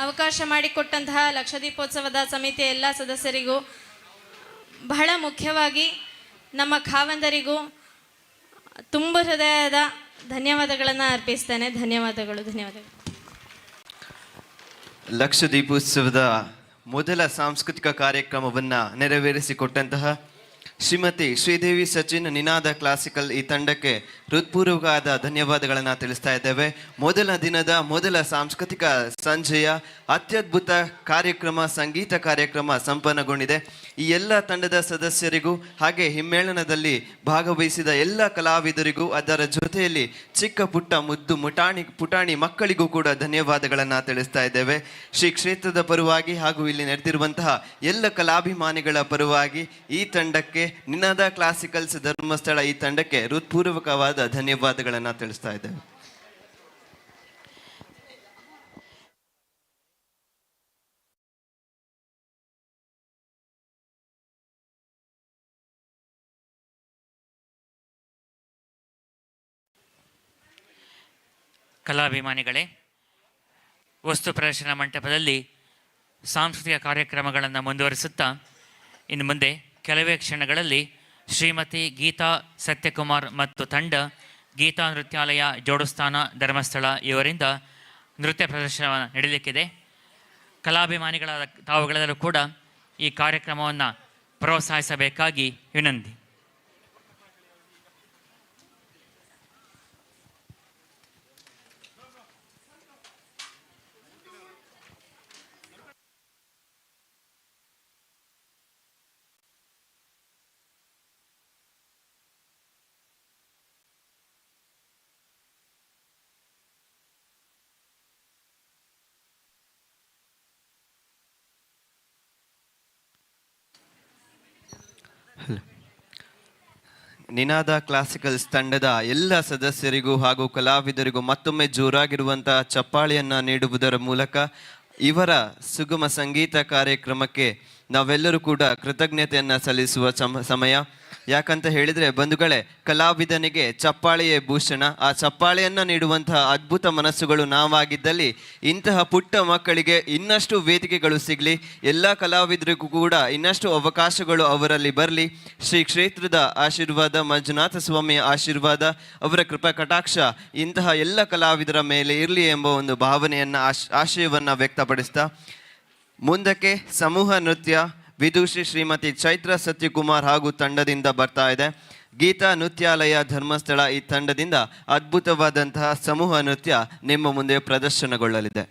Speaker 3: ಅವಕಾಶ ಮಾಡಿಕೊಟ್ಟಂತಹ ಲಕ್ಷದೀಪೋತ್ಸವದ ಸಮಿತಿಯ ಎಲ್ಲ ಸದಸ್ಯರಿಗೂ, ಬಹಳ ಮುಖ್ಯವಾಗಿ ನಮ್ಮ ಖಾವಂದರಿಗೂ ತುಂಬ ಹೃದಯದ ಧನ್ಯವಾದಗಳನ್ನು ಅರ್ಪಿಸ್ತೇನೆ. ಧನ್ಯವಾದಗಳು.
Speaker 4: ಲಕ್ಷದೀಪೋತ್ಸವದ ಮೊದಲ ಸಾಂಸ್ಕೃತಿಕ ಕಾರ್ಯಕ್ರಮವನ್ನು ನೆರವೇರಿಸಿಕೊಟ್ಟಂತಹ ಶ್ರೀಮತಿ ಶ್ರೀದೇವಿ ಸಚಿನ್ ನಿನಾದ ಕ್ಲಾಸಿಕಲ್ ಈ ತಂಡಕ್ಕೆ ಹೃತ್ಪೂರ್ವಕವಾದ ಧನ್ಯವಾದಗಳನ್ನು ತಿಳಿಸ್ತಾ ಇದ್ದೇವೆ. ಮೊದಲ ದಿನದ ಮೊದಲ ಸಾಂಸ್ಕೃತಿಕ ಸಂಜೆಯ ಅತ್ಯದ್ಭುತ ಕಾರ್ಯಕ್ರಮ, ಸಂಗೀತ ಕಾರ್ಯಕ್ರಮ ಸಂಪನ್ನಗೊಂಡಿದೆ. ಈ ಎಲ್ಲ ತಂಡದ ಸದಸ್ಯರಿಗೂ ಹಾಗೆ ಹಿಮ್ಮೇಳನದಲ್ಲಿ ಭಾಗವಹಿಸಿದ ಎಲ್ಲ ಕಲಾವಿದರಿಗೂ, ಅದರ ಜೊತೆಯಲ್ಲಿ ಚಿಕ್ಕ ಪುಟ್ಟ ಮುದ್ದು ಪುಟಾಣಿ ಮಕ್ಕಳಿಗೂ ಕೂಡ ಧನ್ಯವಾದಗಳನ್ನು ತಿಳಿಸ್ತಾ ಇದ್ದೇವೆ. ಶ್ರೀ ಕ್ಷೇತ್ರದ ಪರವಾಗಿ ಹಾಗೂ ಇಲ್ಲಿ ನಡೆದಿರುವಂತಹ ಎಲ್ಲ ಕಲಾಭಿಮಾನಿಗಳ ಪರವಾಗಿ ಈ ತಂಡಕ್ಕೆ, ನಿನಾದ ಕ್ಲಾಸಿಕಲ್ಸ್ ಧರ್ಮಸ್ಥಳ ಈ ತಂಡಕ್ಕೆ ಹೃತ್ಪೂರ್ವಕವಾದ ಧನ್ಯವಾದಗಳನ್ನು ತಿಳಿಸ್ತಾ ಇದ್ದೇವೆ.
Speaker 5: ಕಲಾಭಿಮಾನಿಗಳೇ, ವಸ್ತು ಪ್ರದರ್ಶನ ಮಂಟಪದಲ್ಲಿ ಸಾಂಸ್ಕೃತಿಕ ಕಾರ್ಯಕ್ರಮಗಳನ್ನು ಮುಂದುವರಿಸುತ್ತಾ ಇನ್ನು ಮುಂದೆ ಕೆಲವೇ ಕ್ಷಣಗಳಲ್ಲಿ ಶ್ರೀಮತಿ ಗೀತಾ ಸತ್ಯಕುಮಾರ್ ಮತ್ತು ತಂಡ ಗೀತಾ ನೃತ್ಯಾಲಯ ಜೋಡುಸ್ಥಾನ ಧರ್ಮಸ್ಥಳ ಇವರಿಂದ ನೃತ್ಯ ಪ್ರದರ್ಶನ ನಡೆಯಲಿಕ್ಕಿದೆ. ಕಲಾಭಿಮಾನಿಗಳಾದ ತಾವುಗಳೆಲ್ಲರೂ ಕೂಡ ಈ ಕಾರ್ಯಕ್ರಮವನ್ನು ಪ್ರೋತ್ಸಾಹಿಸಬೇಕಾಗಿ ವಿನಂತಿ.
Speaker 4: ನಿನಾದ ಕ್ಲಾಸಿಕಲ್ಸ್ ತಂಡದ ಎಲ್ಲ ಸದಸ್ಯರಿಗೂ ಹಾಗೂ ಕಲಾವಿದರಿಗೂ ಮತ್ತೊಮ್ಮೆ ಜೋರಾಗಿರುವಂತಹ ಚಪ್ಪಾಳೆಯನ್ನು ನೀಡುವುದರ ಮೂಲಕ ಇವರ ಸುಗಮ ಸಂಗೀತ ಕಾರ್ಯಕ್ರಮಕ್ಕೆ ನಾವೆಲ್ಲರೂ ಕೂಡ ಕೃತಜ್ಞತೆಯನ್ನು ಸಲ್ಲಿಸುವ ಸಮಯ. ಯಾಕಂತ ಹೇಳಿದರೆ ಬಂಧುಗಳೇ, ಕಲಾವಿದನಿಗೆ ಚಪ್ಪಾಳೆಯೇ ಭೂಷಣ. ಆ ಚಪ್ಪಾಳೆಯನ್ನು ನೀಡುವಂತಹ ಅದ್ಭುತ ಮನಸ್ಸುಗಳು ನಾವಾಗಿದ್ದಲ್ಲಿ ಇಂತಹ ಪುಟ್ಟ ಮಕ್ಕಳಿಗೆ ಇನ್ನಷ್ಟು ವೇದಿಕೆಗಳು ಸಿಗಲಿ, ಎಲ್ಲ ಕಲಾವಿದರಿಗೂ ಕೂಡ ಇನ್ನಷ್ಟು ಅವಕಾಶಗಳು ಅವರಲ್ಲಿ ಬರಲಿ. ಶ್ರೀ ಕ್ಷೇತ್ರದ ಆಶೀರ್ವಾದ, ಮಂಜುನಾಥ ಸ್ವಾಮಿಯ ಆಶೀರ್ವಾದ, ಅವರ ಕೃಪಾ ಕಟಾಕ್ಷ ಇಂತಹ ಎಲ್ಲ ಕಲಾವಿದರ ಮೇಲೆ ಇರಲಿ ಎಂಬ ಒಂದು ಭಾವನೆಯನ್ನು, ಆಶಯವನ್ನು ವ್ಯಕ್ತಪಡಿಸ್ತಾ ಮುಂದಕ್ಕೆ ಸಮೂಹ ನೃತ್ಯ ವಿದುಷಿ ಶ್ರೀಮತಿ ಚೈತ್ರ ಸತ್ಯಕುಮಾರ್ ಹಾಗೂ ತಂಡದಿಂದ ಬರ್ತಾ ಇದೆ. ಗೀತಾ ನೃತ್ಯಾಲಯ ಧರ್ಮಸ್ಥಳ ಈ ತಂಡದಿಂದ ಅದ್ಭುತವಾದಂತಹ ಸಮೂಹ ನೃತ್ಯ ನಿಮ್ಮ ಮುಂದೆ ಪ್ರದರ್ಶನಗೊಳ್ಳಲಿದೆ.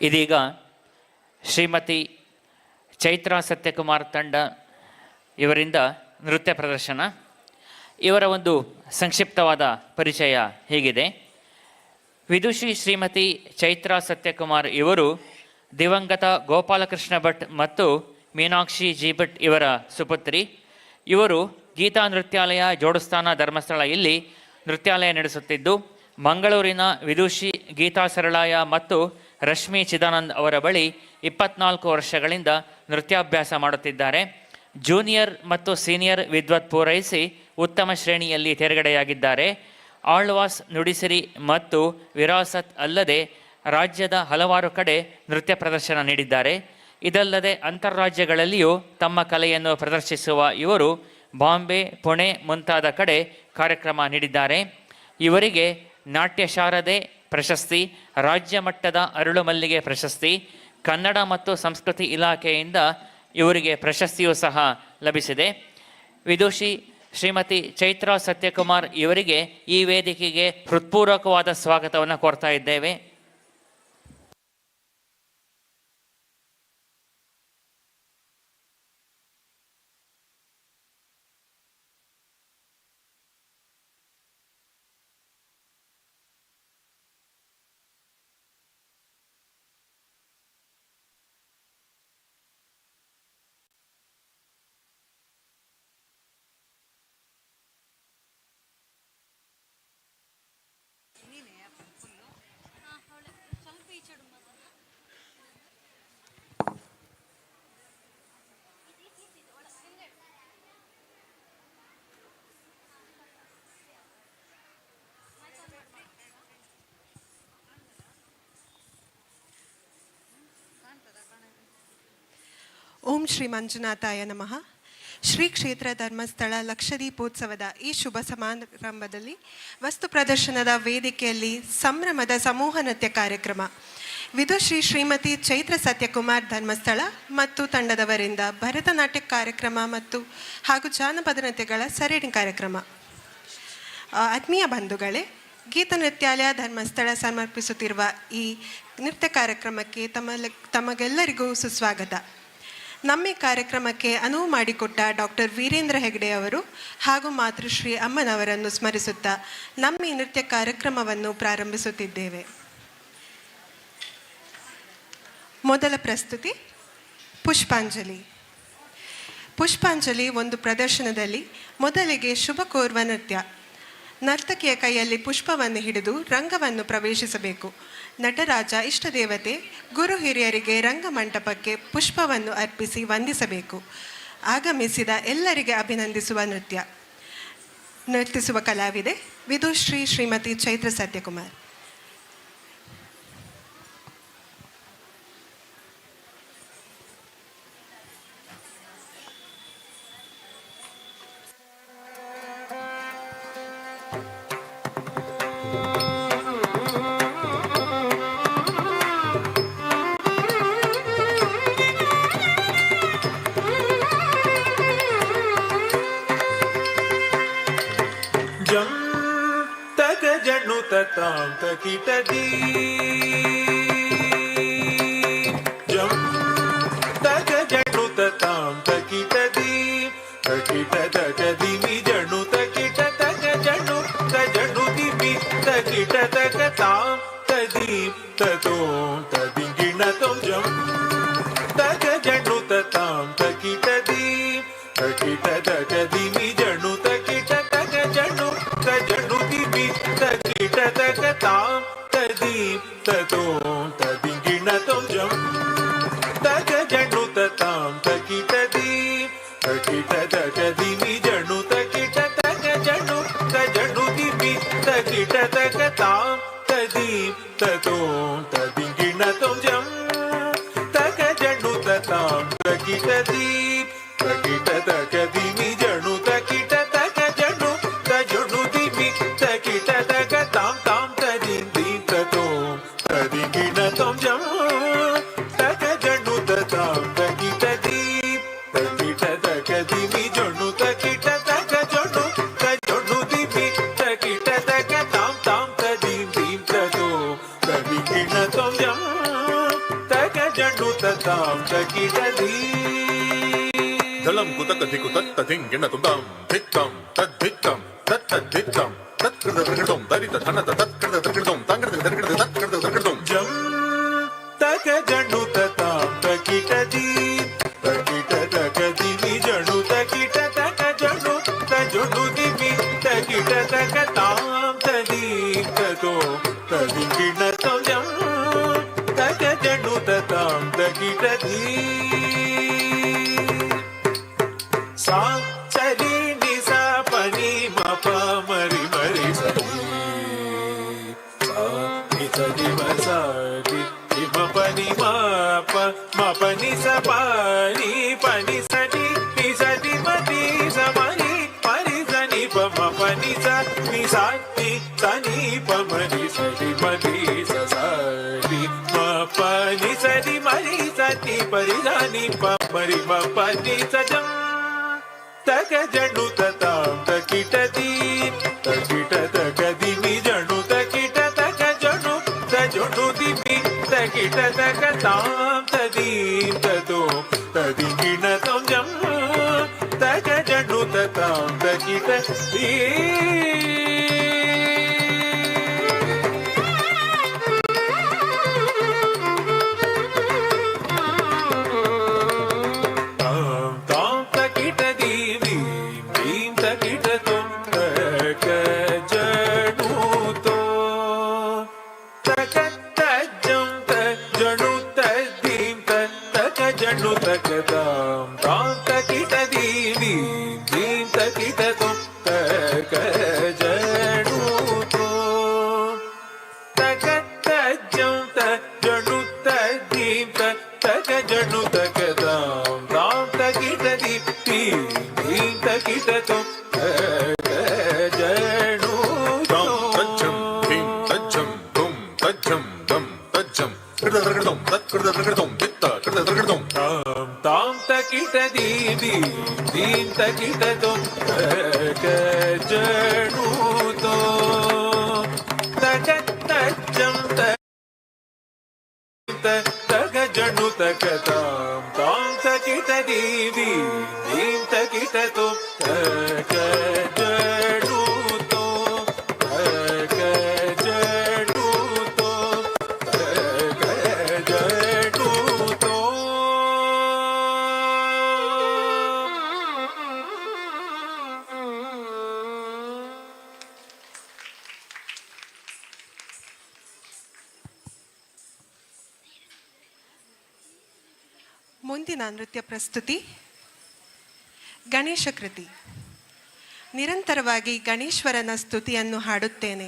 Speaker 5: ಇದೀಗ ಶ್ರೀಮತಿ ಚೈತ್ರಾ ಸತ್ಯಕುಮಾರ್ ತಂಡ ಇವರಿಂದ ನೃತ್ಯ ಪ್ರದರ್ಶನ. ಇವರ ಒಂದು ಸಂಕ್ಷಿಪ್ತವಾದ ಪರಿಚಯ ಹೀಗಿದೆ. ವಿದುಷಿ ಶ್ರೀಮತಿ ಚೈತ್ರಾ ಸತ್ಯಕುಮಾರ್ ಇವರು ದಿವಂಗತ ಗೋಪಾಲಕೃಷ್ಣ ಭಟ್ ಮತ್ತು ಮೀನಾಕ್ಷಿ ಜಿ ಭಟ್ ಇವರ ಸುಪುತ್ರಿ. ಇವರು ಗೀತಾ ನೃತ್ಯಾಲಯ ಜೋಡುಸ್ಥಾನ ಧರ್ಮಸ್ಥಳ ಇಲ್ಲಿ ನೃತ್ಯಾಲಯ ನಡೆಸುತ್ತಿದ್ದು, ಮಂಗಳೂರಿನ ವಿದುಷಿ ಗೀತಾ ಸರಳಾಯ ಮತ್ತು ರಶ್ಮಿ ಚಿದಾನಂದ್ ಅವರ ಬಳಿ 24 ವರ್ಷಗಳಿಂದ ನೃತ್ಯಾಭ್ಯಾಸ ಮಾಡುತ್ತಿದ್ದಾರೆ. ಜೂನಿಯರ್ ಮತ್ತು ಸೀನಿಯರ್ ವಿದ್ವತ್ ಪೂರೈಸಿ ಉತ್ತಮ ಶ್ರೇಣಿಯಲ್ಲಿ ತೇರ್ಗಡೆಯಾಗಿದ್ದಾರೆ. ಆಳ್ವಾಸ್, ನುಡಿಸಿರಿ ಮತ್ತು ವಿರಾಸತ್ ಅಲ್ಲದೆ ರಾಜ್ಯದ ಹಲವಾರು ಕಡೆ ನೃತ್ಯ ಪ್ರದರ್ಶನ ನೀಡಿದ್ದಾರೆ. ಇದಲ್ಲದೆ ಅಂತಾರಾಜ್ಯಗಳಲ್ಲಿಯೂ ತಮ್ಮ ಕಲೆಯನ್ನು ಪ್ರದರ್ಶಿಸುವ ಇವರು ಬಾಂಬೆ, ಪುಣೆ ಮುಂತಾದ ಕಡೆ ಕಾರ್ಯಕ್ರಮ ನೀಡಿದ್ದಾರೆ. ಇವರಿಗೆ ನಾಟ್ಯ ಶಾರದೆ ಪ್ರಶಸ್ತಿ, ರಾಜ್ಯ ಮಟ್ಟದ ಅರಳು ಮಲ್ಲಿಗೆ ಪ್ರಶಸ್ತಿ, ಕನ್ನಡ ಮತ್ತು ಸಂಸ್ಕೃತಿ ಇಲಾಖೆಯಿಂದ ಇವರಿಗೆ ಪ್ರಶಸ್ತಿಯೂ ಸಹ ಲಭಿಸಿದೆ. ವಿದುಷಿ ಶ್ರೀಮತಿ ಚೈತ್ರಾ ಸತ್ಯಕುಮಾರ್ ಇವರಿಗೆ ಈ ವೇದಿಕೆಗೆ ಹೃತ್ಪೂರ್ವಕವಾದ ಸ್ವಾಗತವನ್ನು ಕೋರ್ತಾ ಇದ್ದೇವೆ.
Speaker 6: ಓಂ ಶ್ರೀ ಮಂಜುನಾಥಾಯ ನಮಃ. ಶ್ರೀ ಕ್ಷೇತ್ರ ಧರ್ಮಸ್ಥಳ ಲಕ್ಷದೀಪೋತ್ಸವದ ಈ ಶುಭ ಸಮಾರಂಭದಲ್ಲಿ ವಸ್ತು ಪ್ರದರ್ಶನದ ವೇದಿಕೆಯಲ್ಲಿ ಸಂಭ್ರಮದ ಸಮೂಹ ನೃತ್ಯ ಕಾರ್ಯಕ್ರಮ. ವಿದುಶ್ರೀ ಶ್ರೀಮತಿ ಚೈತ್ರ ಸತ್ಯಕುಮಾರ್ ಧರ್ಮಸ್ಥಳ ಮತ್ತು ತಂಡದವರಿಂದ ಭರತನಾಟ್ಯ ಕಾರ್ಯಕ್ರಮ ಹಾಗೂ ಜಾನಪದ ನೃತ್ಯಗಳ ಸರಣಿ ಕಾರ್ಯಕ್ರಮ. ಆತ್ಮೀಯ ಬಂಧುಗಳೇ, ಗೀತ ನೃತ್ಯಾಲಯ ಧರ್ಮಸ್ಥಳ ಸಮರ್ಪಿಸುತ್ತಿರುವ ಈ ನೃತ್ಯ ಕಾರ್ಯಕ್ರಮಕ್ಕೆ ತಮಗೆಲ್ಲರಿಗೂ ಸುಸ್ವಾಗತ. ನಮ್ಮ ಈ ಕಾರ್ಯಕ್ರಮಕ್ಕೆ ಅನುವು ಮಾಡಿಕೊಟ್ಟ ಡಾಕ್ಟರ್ ವೀರೇಂದ್ರ ಹೆಗ್ಡೆ ಅವರು ಹಾಗೂ ಮಾತೃಶ್ರೀ ಅಮ್ಮನವರನ್ನು ಸ್ಮರಿಸುತ್ತಾ ನಮ್ಮ ಈ ನೃತ್ಯ ಕಾರ್ಯಕ್ರಮವನ್ನು ಪ್ರಾರಂಭಿಸುತ್ತಿದ್ದೇವೆ. ಮೊದಲ ಪ್ರಸ್ತುತಿ ಪುಷ್ಪಾಂಜಲಿ. ಪುಷ್ಪಾಂಜಲಿ ಒಂದು ಪ್ರದರ್ಶನದಲ್ಲಿ ಮೊದಲಿಗೆ ಶುಭ ಕೋರುವ ನೃತ್ಯ. ನರ್ತಕಿಯ ಕೈಯಲ್ಲಿ ಪುಷ್ಪವನ್ನು ಹಿಡಿದು ರಂಗವನ್ನು ಪ್ರವೇಶಿಸಬೇಕು. ನಟರಾಜ, ಇಷ್ಟದೇವತೆ, ಗುರು ಹಿರಿಯರಿಗೆ ರಂಗಮಂಟಪಕ್ಕೆ ಪುಷ್ಪವನ್ನು ಅರ್ಪಿಸಿ ವಂದಿಸಬೇಕು. ಆಗಮಿಸಿದ ಎಲ್ಲರಿಗೆ ಅಭಿನಂದಿಸುವ ನೃತ್ಯ. ನರ್ತಿಸುವ ಕಲಾವಿದೆ ವಿದುಶ್ರೀ ಶ್ರೀಮತಿ ಚೈತ್ರ ಸತ್ಯಕುಮಾರ್.
Speaker 7: ತಾಂ ತಕಿಟದಿ ಜಂ ತಗ ಜಣುತ ತಾಂ ತಕಿಟದಿ ತಕಿಟ ತಗದಿ ಮಿ ಜಣು ತಕಿಟ ತಗ ಜಣು ತ ಜಣು ದಿಮಿ ತ ತದೀಂ ತತೋಂ ತದಿಂಗಿಣತೋಂ ಜಂ ತಗ ಜಣು ತತಾಂ ತಕಿಟದೀಂ ತಕಿಟ ತಗದಿಮಿ ಜಣು ತಕಿಟ ತಗ ಜಣು ತಜಣು ದಿಮಿ ತಕಿಟ ತಗತಾಂ ತದೀಂ ತತೋಂ ತದಿಂಗಿಣತೋಂ ಜಂ ತಗ ಜಣು ತತಾಂ ತಕಿಟದೀಂ ತಕಿಟ ತಗದಿಮಿ ಜಣು ತಕಿಟ ತಗ ಜಣು ತಜಣು ದಿಮಿ ತಕಿಟ ತಗತಾಂ ತದೀಂ ತತೋಂ ತದಿಂಗಿಣತೋಂ ಜಂ ತಗ ಜಣು ತತಾಂ ತಕಿಟದೀಂ ತಕಿಟ ತಗದಿಮಿ ಜಣು ತಕಿಟ ತಗ ಜಣು ತಜಣು ದಿಮಿ ತಕಿಟ ತಗತಾಂ ತಾಂ ತದೀಂ ದೀಂ ತತೋಂ ತದಿಂಗಿಣತೋಂ ಜಂ ತಗ ಜಣು ತತಾಂ ತಕಿಟದೀಂ ತಕಿಟ ತಗದಿಮಿ ಜಣು ತಕಿಟ ತಗ ಜಣು ತಜಣು ದಿಮಿ ತಕಿಟ ತಗತಾಂ ತಾಂ ತದೀಂ ದೀಂ ತತೋಂ ತದಿಂಗಿಣತೋಂ ಜಂ ತಗ ಜಣು ತತಾಂ ತಕಿಟದೀಂ
Speaker 8: ಧಲಂ ಕುತಕ ದಿಕ್ಕು ತತ್ತ ಧಿಂಗಿಣ ತುಂದಾಂ ಧಿಕ್ಕಂ ತದ್ಧಿಕ್ಕಂ ತತ್ತದ್ಧಿಕ್ಕಂ ತತ್ಕೃತ ದೃಗಡೋಂ ದರಿತ ಧನತ ತತ್ಕೃತ ದೃಗಡೋಂ ತಂಗೃತ ದೃಗಡ ತತ್ಕೃತ ದೃಗಡೋಂ
Speaker 7: ಜಂ ತಗ ಜಣು ತತಾಂ ತಕಿಟದೀಂ ತಕಿಟ ತಗದಿಮಿ ಜಣು ತಕಿಟ ತಗ ಜಣು ತಜಣು ದಿಮಿ ತಕಿಟ ತಗತಾಂ ತದೀಂ ತತೋಂ ತದಿಂಗಿಣತೋಂ ಜಂ ತಗ ಜಣು ತತಾಂ ತಕಿಟದೀಂ ಸಾ ಸರಿ ನಿ ಸ ಪನಿ ಮ ಪ ಮರಿ ಮರಿ ಸರಿ ಸಾ ನಿ ಸ ನಿ ಮ ಸ ರಿ ನಿ ಮ ಪ ನಿ ಮ ಪ ನಿ ಸ ಪ ನಿ ಸ ನಿ ಸ ನಿ ಮ ನಿ ಸ ಮ ನಿ ಸ ನಿ ಪ ಮ ಪ ನಿ ಸ ನಿ ಪ ಮ ನಿ ಸ ನಿ ಮ ನಿ ಸ ಸ ನಿ ಮ ಪ ನಿ ಸ ನಿ ಮ ನಿ ಸ ನಿ ಪ ರಿ ಸ ನಿ ಪ ಮ ರಿ ಮ ಪ ನಿ ಸ ಜಂ ತಗ ಜಣು ತತಾಂ ತಕಿಟದೀಂ ತಕಿಟ ತಗದಿಮಿ ಜಣು ತಕಿಟ ತಗ ಜಣು ತಜಣು ದಿಮಿ ತಕಿಟ ತಗತಾಂ ತದೀಂ ತತೋಂ ತದಿಂಗಿಣತೋಂ ಜಂ ತಗ ಜಣು ತತಾಂ ತಕಿಟದೀಂ ತಾಂ ತಾಂ ತಕಿಟದೀಂ ದೀಂ ತಕಿಟತೋಂ ತಗ ಜಣು ತೋಂ ತಗ ತಜ್ಜಂ ತಜಣು ತದ್ದೀಂ ತಗ ಜಣು ತಗತಾಂ ತಾಂ ತಕಿಟದೀಂ ದೀಂ ತಕಿಟತೋಂ ತಗ ಜಣು ತೋಂ ತಗ ತಜ್ಜಂ ತಜಣು ತದ್ದೀಂ ತಗ ಜಣು ತಗತಾಂ ತಾಂ ತಕಿಟದೀಂ ದೀಂ ತಕಿಟತೋಂ ತಗ ಜಣು
Speaker 8: ತಾಂ ತಜ್ಜಂ ಧಿಂ ತಜ್ಜಂ ಧುಂ ತಜ್ಜಂ ಧಂ ತಜ್ಜಂ ಕೃತ ದೃಗಡೋಂ ತತ್ಕೃತ ದೃಗಡೋಂ ದಿತ್ತ ಕೃತ ದೃಗಡೋಂ
Speaker 7: ತಾಂ ತಾಂ ತಕಿಟದೀಂ ದೀಂ ತಕಿಟತೋಂ ತಗ ಜಣು ತೋಂ ತಗ ತಜ್ಜಂ ತಗ ಜಣು ತಗತಾಂ ತಾಂ ತಕಿಟದೀಂ ದೀಂ ತಕಿಟತೋಂ ತಗ ಜಣು ತೋಂ ತಗ ಜಣು ತೋಂ ತಗ ಜಣು ತೋಂ
Speaker 6: ಮುಂದಿನ ನೃತ್ಯ ಪ್ರಸ್ತುತಿ ಗಣೇಶ ಕೃತಿ. ನಿರಂತರವಾಗಿ ಗಣೇಶ್ವರನ ಸ್ತುತಿಯನ್ನು ಹಾಡುತ್ತೇನೆ.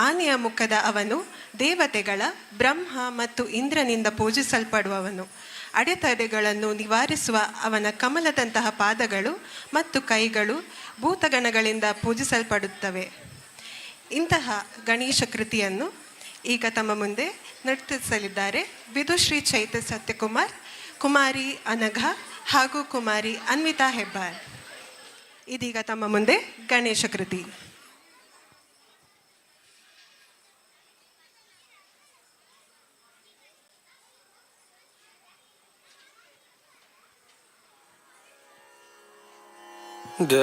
Speaker 6: ಆನೆಯ ಮುಖದ ಅವನು ದೇವತೆಗಳ ಬ್ರಹ್ಮ ಮತ್ತು ಇಂದ್ರನಿಂದ ಪೂಜಿಸಲ್ಪಡುವವನು. ಅಡೆತಡೆಗಳನ್ನು ನಿವಾರಿಸುವ ಅವನ ಕಮಲದಂತಹ ಪಾದಗಳು ಮತ್ತು ಕೈಗಳು ಭೂತಗಣಗಳಿಂದ ಪೂಜಿಸಲ್ಪಡುತ್ತವೆ. ಇಂತಹ ಗಣೇಶ ಕೃತಿಯನ್ನು ಈಗ ತಮ್ಮ ಮುಂದೆ ನರ್ತಿಸಲಿದ್ದಾರೆ ವಿದುಶ್ರೀ ಚೈತ್ರ ಸತ್ಯಕುಮಾರ್, ಕುಮಾರಿ ಅನಘ ಹಾಗೂ ಕುಮಾರಿ ಅನ್ವಿತಾ ಹೆಬ್ಬಾರ್. ಇದೀಗ ತಮ್ಮ ಮುಂದೆ ಗಣೇಶ ಕೃತಿ.
Speaker 9: ಗ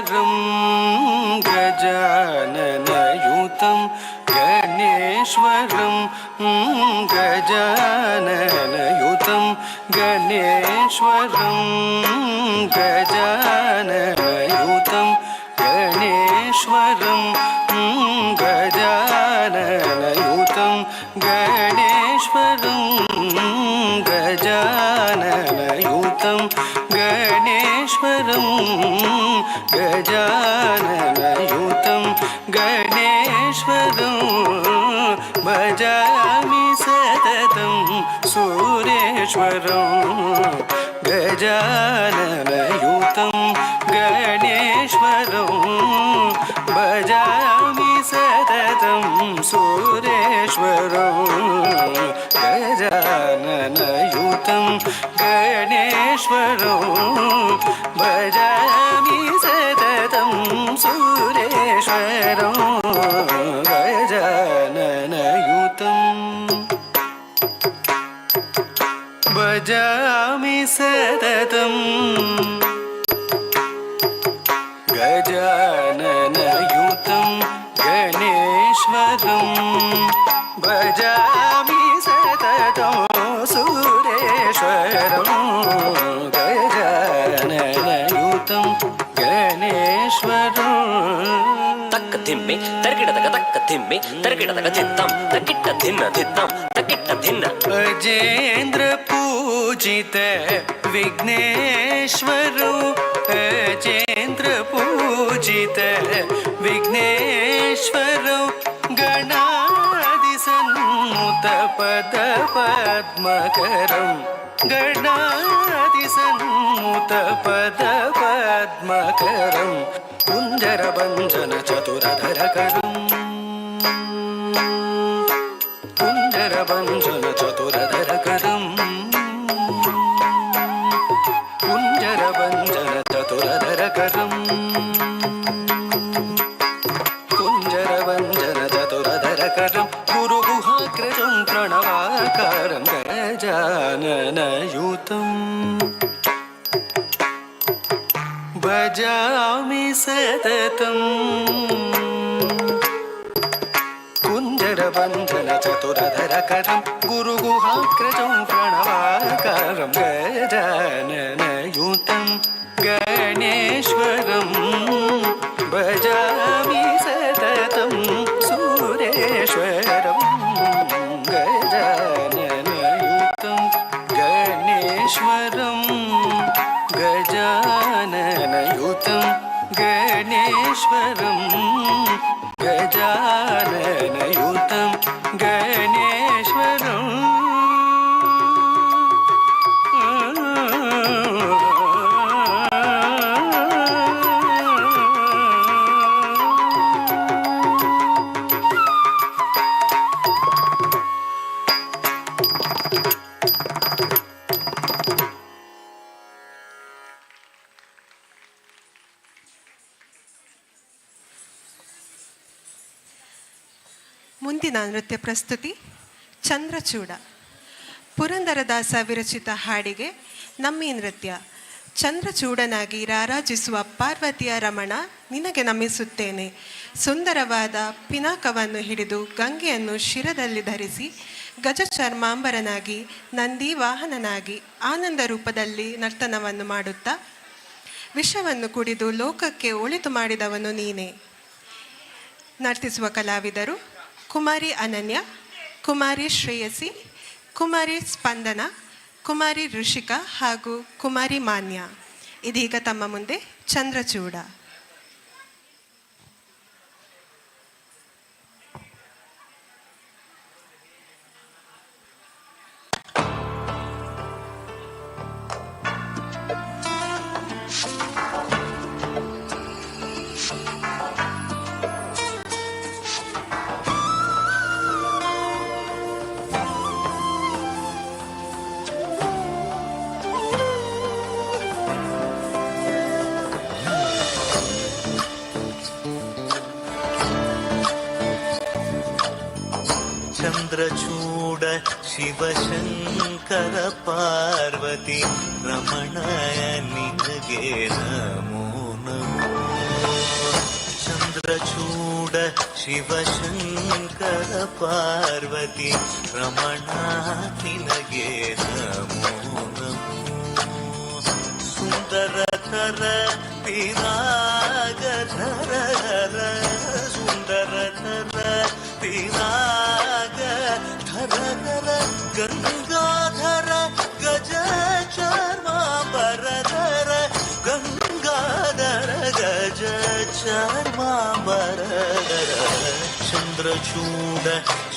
Speaker 9: गणेश्वरं गजाननयुतं गणेश्वरं गजाननयुतं गणेश्वरं गजाननयुतं गणेश्वरं गजाननयुतं गणेश्वरं गजाननयुतं गणेश्वरं गजाननयुतं गणेश्वरं भजामि सततं सुरेश्वरं गजाननयुतं गणेश्वरं भजामि सततं सुरेश्वरं गजाननयुतं गणेश्वरं भजामि सततं सुरेश्वरं गजाननयुतं भजामि सततं गजाननयुतं गणेश्वरं भजामि सततं सुरेश्वरं गजाननयुतं गणेश्वरं
Speaker 10: तक्क धिम्मे तर्किटतक तक्क धिम्मे तर्किटतक चित्तं तकिट्ट धिन्न धित्तं तकिट्ट धिन्न
Speaker 9: अजेन्द्र पूजित विघ्नेश्वरो अजेन्द्र पूजित विघ्नेश्वरो गणादिसन्मुत पद पद्मकरं गणादिसन्मुत पद पद्मकरं कुञ्जरभञ्जन चतुरधरकरं कुञ्जरभञ्जन चतुरधरकरं कुञ्जरभञ्जन चतुरधरकरं कुञ्जरभञ्जन चतुरधरकरं गुरुगुहाग्रजं प्रणवाकारं गजाननयुतं भजामि सततं कुञ्जरभञ्जन चतुरधरकरं गुरुगुहाग्रजं प्रणवाकारं गजाननयुतं गणेश्वरं भजामि सततं सुरेश्वरं गजाननयुतं गणेश्वरं गजाननयुतं गणेश्वरं गजाननयुतं गणेश्वरं
Speaker 6: ಮುಂದಿನ ನೃತ್ಯ ಪ್ರಸ್ತುತಿ ಚಂದ್ರಚೂಡ. ಪುರಂದರದಾಸ ವಿರಚಿತ ಹಾಡಿಗೆ ನಮ್ಮಿ ನೃತ್ಯ. ಚಂದ್ರಚೂಡನಾಗಿ ರಾರಾಜಿಸುವ ಪಾರ್ವತಿಯ ರಮಣ ನಿನಗೆ ನಮಿಸುತ್ತೇನೆ. ಸುಂದರವಾದ ಪಿನಾಕವನ್ನು ಹಿಡಿದು ಗಂಗೆಯನ್ನು ಶಿರದಲ್ಲಿ ಧರಿಸಿ ಗಜಚರ್ಮಾಂಬರನಾಗಿ ನಂದಿ ವಾಹನನಾಗಿ ಆನಂದ ರೂಪದಲ್ಲಿ ನರ್ತನವನ್ನು ಮಾಡುತ್ತಾ ವಿಷವನ್ನು ಕುಡಿದು ಲೋಕಕ್ಕೆ ಒಳಿತು ಮಾಡಿದವನು ನೀನೇ. ನರ್ತಿಸುವ ಕಲಾವಿದರು ಕುಮಾರಿ ಅನನ್ಯ, ಕುಮಾರಿ ಶ್ರೇಯಸಿ, ಕುಮಾರಿ ಸ್ಪಂದನ, ಕುಮಾರಿ ಋಷಿಕಾ ಹಾಗೂ ಕುಮಾರಿ ಮಾನ್ಯ. ಇದೀಗ ತಮ್ಮ ಮುಂದೆ ಚಂದ್ರಚೂಡ.
Speaker 11: ಚಂದ್ರಚೂಡ ಶಿವಶಂಕರ ಪಾರ್ವತಿ ರಮಣಯ ನಿನಗೆ ನಮೋ ನಮೋ.
Speaker 9: ಚಂದ್ರಚೂಡ ಶಿವಶಂಕರ ಪಾರ್ವತಿ ರಮಣ ನಿನಗೆ ನಮೋ ನಮೋ. ಸುಂದರತರ ಪಿರಾಗಧರ ಸುಂದರತರ ಪಿರಾಗಧರ ಗಂಗಾಧರ ಗಜ ಚರ್ಮಾಂಬರಧರ ಗಂಗಾಧರ ಗಜ ಚರ್ಮಾಂಬರಧರ ಚಂದ್ರಚೂಡ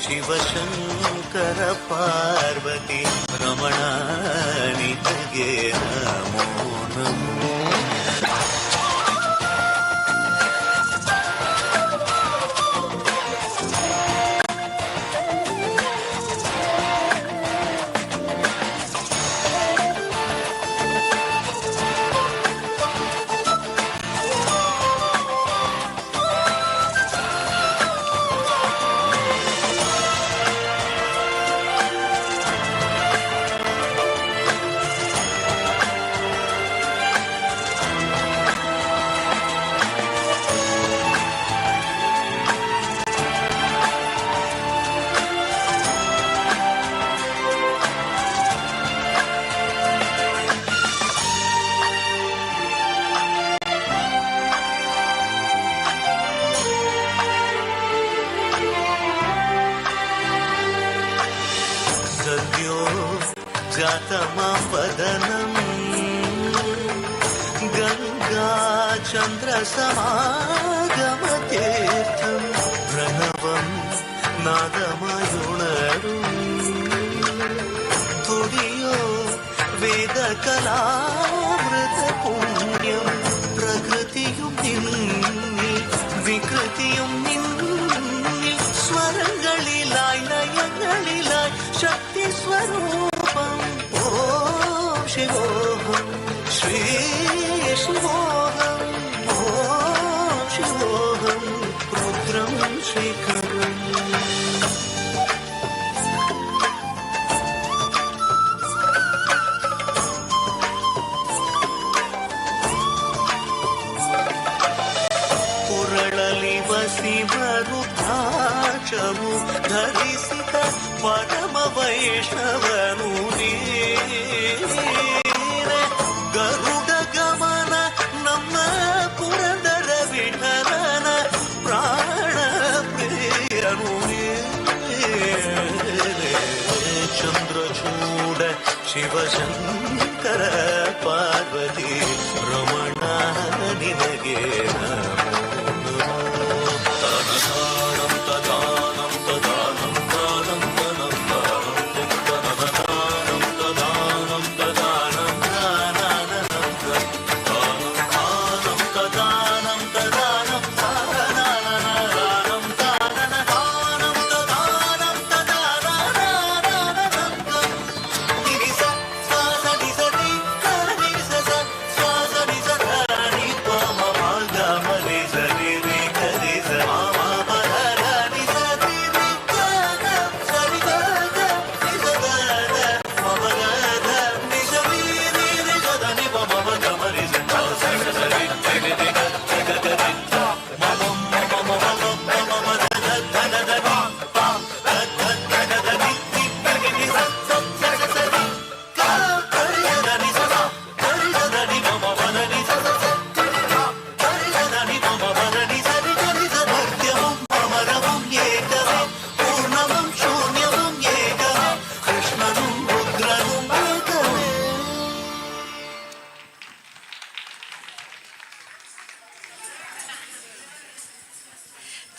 Speaker 9: ಶಿವಶಂಕರ ಪಾರ್ವತಿ ರಮಣ ನಿನಗೆ ನಮೋ ನಮೋ. ಸದ್ಯೋ ಜಾತಮಾಪದನಂ ಗಂಗಾ ಚಂದ್ರ ಸಮಾಗಮತೀರ್ಥಂ ಪ್ರಣವಂ ನಾದಮಯುಣರು ತುಡಿಯೋ ವೇದ ಕಲಾಮೃತ ಪುಣ್ಯಂ പ്രകൃതിയും നിന്നിൽ വികൃതിയും നിന്നിൽ സ്വരങ്ങളിലായി ലയങ്ങളിലായി ശക്തി സ്വരൂപം ഓം ശിവോഹം ശ്രീ ശിവോഹം ഓം ശിവോഹം രുദ്രം ശ്രീകരം. ಶಿವರುದ್ರಾಕ್ಷವು ಧರಿಸಿದ ಪರಮ ವೈಷ್ಣವನು ನೀನೆ. ಗರುಡ ಗಮನ ನಮ್ಮ ಪುರಂದರ ವಿಠಲನ ಪ್ರಾಣ ಪ್ರಿಯನು ನೀನೆ. ಚಂದ್ರಚೂಡ ಶಿವಶಂಕರ ಪಾರ್ವತಿ ರಮಣ ನಿನಗೆ ನಮೋ.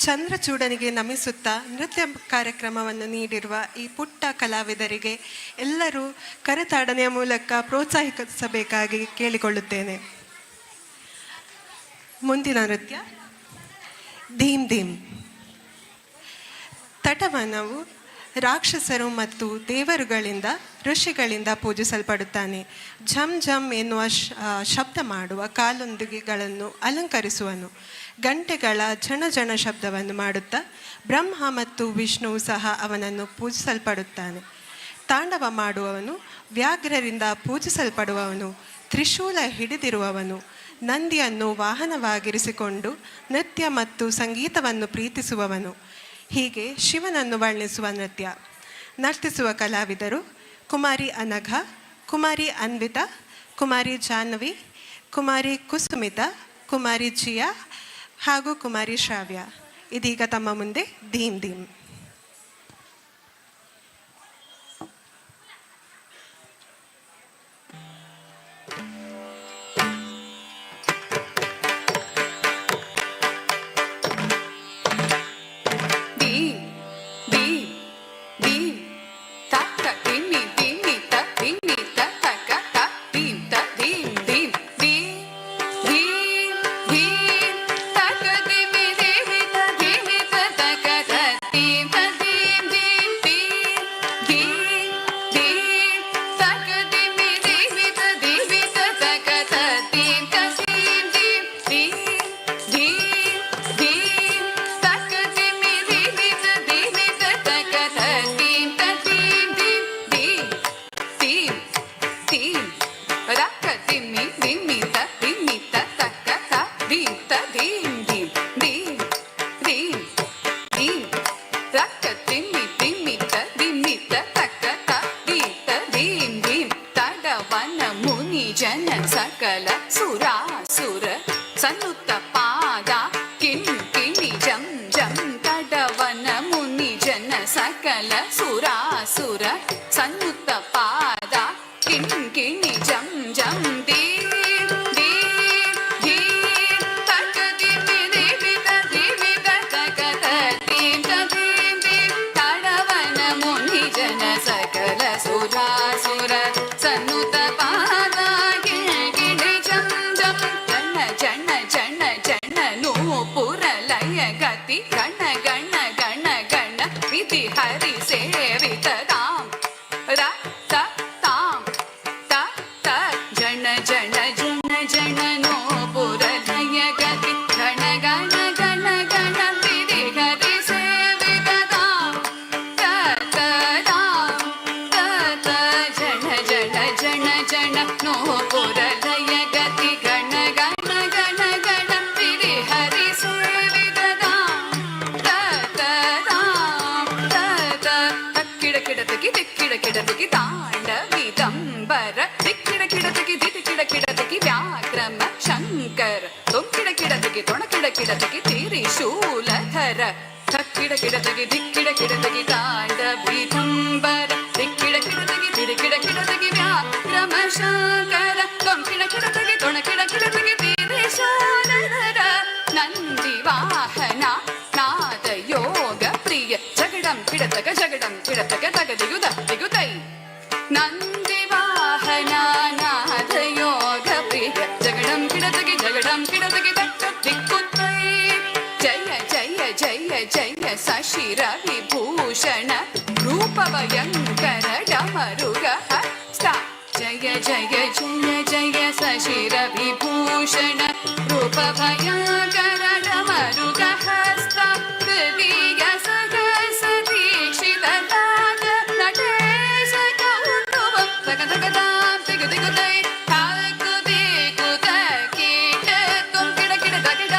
Speaker 6: ಚಂದ್ರಚೂಡನಿಗೆ ನಮಿಸುತ್ತಾ ನೃತ್ಯ ಕಾರ್ಯಕ್ರಮವನ್ನು ನೀಡಿರುವ ಈ ಪುಟ್ಟ ಕಲಾವಿದರಿಗೆ ಎಲ್ಲರೂ ಕರತಾಡನೆಯ ಮೂಲಕ ಪ್ರೋತ್ಸಾಹಿಸಬೇಕಾಗಿ ಕೇಳಿಕೊಳ್ಳುತ್ತೇನೆ. ಮುಂದಿನ ನೃತ್ಯ ಧೀಮ್ ಧೀಮ್. ತಟವನವು ರಾಕ್ಷಸರು ಮತ್ತು ದೇವರುಗಳಿಂದ ಋಷಿಗಳಿಂದ ಪೂಜಿಸಲ್ಪಡುತ್ತಾನೆ. ಝಮ್ ಝಮ್ ಎನ್ನುವ ಶಬ್ದ ಮಾಡುವ ಕಾಲೊಂದಿಗೆಗಳನ್ನು ಅಲಂಕರಿಸುವನು. ಗಂಟೆಗಳ ಝಣ ಝಣ ಶಬ್ದವನ್ನು ಮಾಡುತ್ತಾ ಬ್ರಹ್ಮ ಮತ್ತು ವಿಷ್ಣು ಸಹ ಅವನನ್ನು ಪೂಜಿಸಲ್ಪಡುತ್ತಾನೆ. ತಾಂಡವ ಮಾಡುವವನು ವ್ಯಾಘ್ರರಿಂದ ಪೂಜಿಸಲ್ಪಡುವವನು. ತ್ರಿಶೂಲ ಹಿಡಿದಿರುವವನು. ನಂದಿಯನ್ನು ವಾಹನವಾಗಿರಿಸಿಕೊಂಡು ನೃತ್ಯ ಮತ್ತು ಸಂಗೀತವನ್ನು ಪ್ರೀತಿಸುವವನು. ಹೀಗೆ ಶಿವನನ್ನು ವರ್ಣಿಸುವ ನೃತ್ಯ. ನರ್ತಿಸುವ ಕಲಾವಿದರು ಕುಮಾರಿ ಅನಘ, ಕುಮಾರಿ ಅನ್ವಿತಾ, ಕುಮಾರಿ ಜಾಹ್ನವಿ, ಕುಮಾರಿ ಕುಸುಮಿತಾ, ಕುಮಾರಿ ಜಿಯಾ ಹಾಗೂ ಕುಮಾರಿ ಶ್ರಾವ್ಯ. ಇದೀಗ ತಮ್ಮ ಮುಂದೆ ಧೀಮ್ ಧೀಮ್.
Speaker 11: ಸಕಲ ಸುರಾಸುರ ಸನ್ನುತ್ತ ಪಾದ ಕಿಣಿ ಕಿಣಿ ಜಂ ಜಂ ತಡವನ ಮುನಿ ಜನ ಸಕಲ ಸುರಾಸುರ ಸನ್ನುತ್ತ ಪಾದ ಕಿಣಿ ಕಿಣಿ ಜಂ ಜಂ ದೇ ಸಕಲ ಸುರಾಸುರ ಸನ್ನುತ ಪಾದ ಗಿಣಿ ಜಂ ಜಂ ಜನ ಜನ ಜನ ಜನ ನೂಪುರ ಲಯ ಗತಿ ಗಣ ಗಣ ಗಣ ಗಣ ವಿಧಿ ಹರಿ ಸೇವಿತ ತಾಂ ರ ತ ತಾಂ ತ ತ ಜನ ಜನ ಜನ ಜನ ನೂಪುರ ಲಯ ಗತಿ ಗಣ ಗಣ ಗಣ ಗಣ ವಿಧಿ ಹರಿ ಸೇವಿತ ತಾಂ ತ ತ ಜನ ಜನ ನೂಪುರ ಲಯ ಗತಿ ಗಣ ಗಣ ಗಣ ಗಣ ವಿಧಿ ಹರಿ ಸೇವಿತ ತಕ್ಕಿಡ ಕಿಡತಕಿ ದಿಕ್ಕಿಡ ಕಿಡತಕಿ ತಾಂಡವಿ ದಂಬರ ದಿಕ್ಕಿಡ ಕಿಡತಕಿ ದಿಕ್ಕಿಡ ಕಿಡತಕಿ ವ್ಯಾಕ್ರಮ ಶಂಕರ ತೊಂಕಿಡ ಕಿಡತಕಿ ತೊಣಕಿಡ ಕಿಡತಕಿ ತ್ರಿಶೂಲಧರ ತಕ್ಕಿಡ ಕಿಡತಕಿ ದಿಕ್ಕಿಡ ಕಿಡತಕಿ ತಾಂಡವಿ ದಂಬರ ದಿಕ್ಕಿಡ ಕಿಡತಕಿ ತಿರುಕಿಡ ಕಿಡತಕಿ ವ್ಯಾಕ್ರಮ ಶಂಕರ ತೊಂಕಿಡ ಕಿಡತಕಿ ತೊಣಕಿಡ ಕಿಡತಕಿ ತ್ರಿಶೂಲಧರ ನಂದಿ ವಾಹನ ನಾದ ಯೋಗ ಪ್ರಿಯ ಜಗಡಂ ಕಿಡತಕ ತಗದಿಗುದ ದಿಗುತೈ ನಂದಿ ವಾಹನ ನಾದ ಯೋಗ ಪ್ರಿಯ ಜಗಡಂ ಕಿಡತಗಿ ತಕ್ಕ ದಿಕ್ಕುತ್ತೈ ಜಯ ಜಯ ಜಯ ಜಯ ಶಶಿರ ವಿಭೂಷಣ ರೂಪ ಭಯಂಕರ ಡಮರುಗ ಹಸ್ತ ಜಯ ಜಯ ಜಯ ಜಯ ಶಶಿರ ವಿಭೂಷಣ ರೂಪ ಭಯಂಕರ ಡಮರುಗ ಹಸ್ತ ಹೃದಯ ಸಗಸ ದೀಕ್ಷಿತ ತಾಗ ನಟೇಶ ಕೌತುವ ತಗ ತಗ ತಾಂ ತಿಗ ದಿಗುತೈ ತಾಕು ದಿಗುತ ಕೀಟ ತುಂ ಕಿಡ ಕಿಡ ತಗಿಡ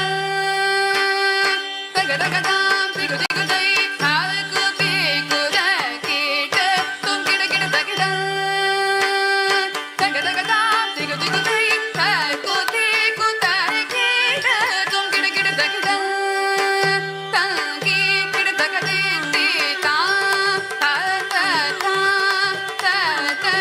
Speaker 11: ತಗ ತಗ ತಾಂ ತಿಗು ದಿಗುತೈ ತಾಕು ದಿಗುತ ಕೀಟ ತುಂ ಕಿಡ ಕಿಡ ತಗಿಡ ತಗ ತಗ ತಾಂ ತಿಗು ದಿಗುತೈ ತಾಕು ದಿಗುತ ಕೀಟ ತುಂ ಕಿಡ ಕಿಡ ತಗಿಡ ತಾಗಿ ಕಿಡ ತಗದಿ ತಾ ತಾ ತಾ ತಾ ತಾ ತಾ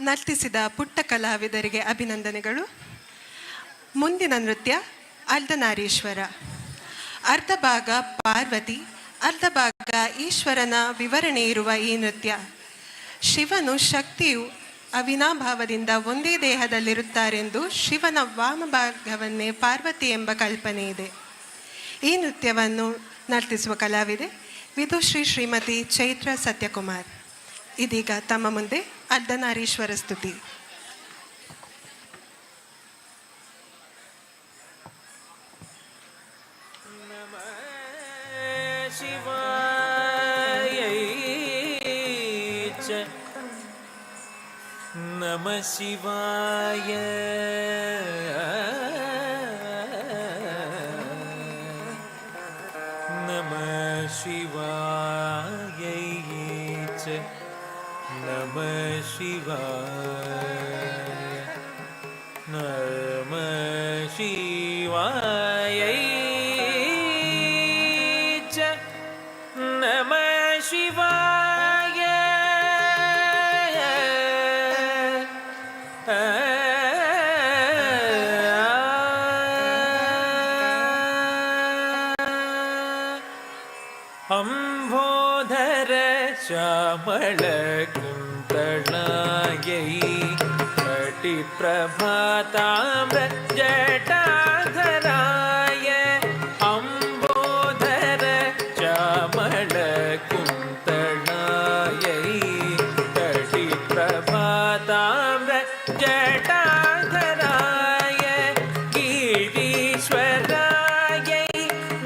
Speaker 6: ನರ್ತಿಸಿದ ಪುಟ್ಟ ಕಲಾವಿದರಿಗೆ ಅಭಿನಂದನೆಗಳು. ಮುಂದಿನ ನೃತ್ಯ ಅರ್ಧನಾರೀಶ್ವರ. ಅರ್ಧ ಭಾಗ ಪಾರ್ವತಿ, ಅರ್ಧ ಭಾಗ ಈಶ್ವರನ ವಿವರಣೆ ಇರುವ ಈ ನೃತ್ಯ. ಶಿವನು ಶಕ್ತಿಯು ಅವಿನಾಭಾವದಿಂದ ಒಂದೇ ದೇಹದಲ್ಲಿರುತ್ತಾರೆಂದು ಶಿವನ ವಾಮಭಾಗವನ್ನೇ ಪಾರ್ವತಿ ಎಂಬ ಕಲ್ಪನೆ ಇದೆ. ಈ ನೃತ್ಯವನ್ನು ನರ್ತಿಸುವ ಕಲಾವಿದೆ ವಿದುಶ್ರೀ ಶ್ರೀಮತಿ ಚೈತ್ರ ಸತ್ಯಕುಮಾರ್ ಇದೀಗ ತಮ್ಮ ಮುಂದೆ ಅರ್ಧನಾರೀಶ್ವರ ಸ್ತುತಿ.
Speaker 7: ನಮಃ ಶಿವಾಯ ನಮಃ ಶಿವಾಯ ನಮಃ ಶಿವಾಯ ನಮಃ ಶಿವಾಯ ನಮಃ ಶಿವಾಯ ಅಂಬೋಧರ ಶ್ಯಾಮಳ ಕುಂತಳಾಯೈ ಕಟಿ ಪ್ರಭಾತಾಮ್ರ ಜಟಾಧರಾಯ ಅಂಬೋಧರ ಶ್ಯಾಮಳ ಕುಂತಳಾಯೈ ಕಟಿ ಪ್ರಭಾತಾಮ್ರ ಜಟಾಧರಾಯ ಗಿರೀಶ್ವರಾಯ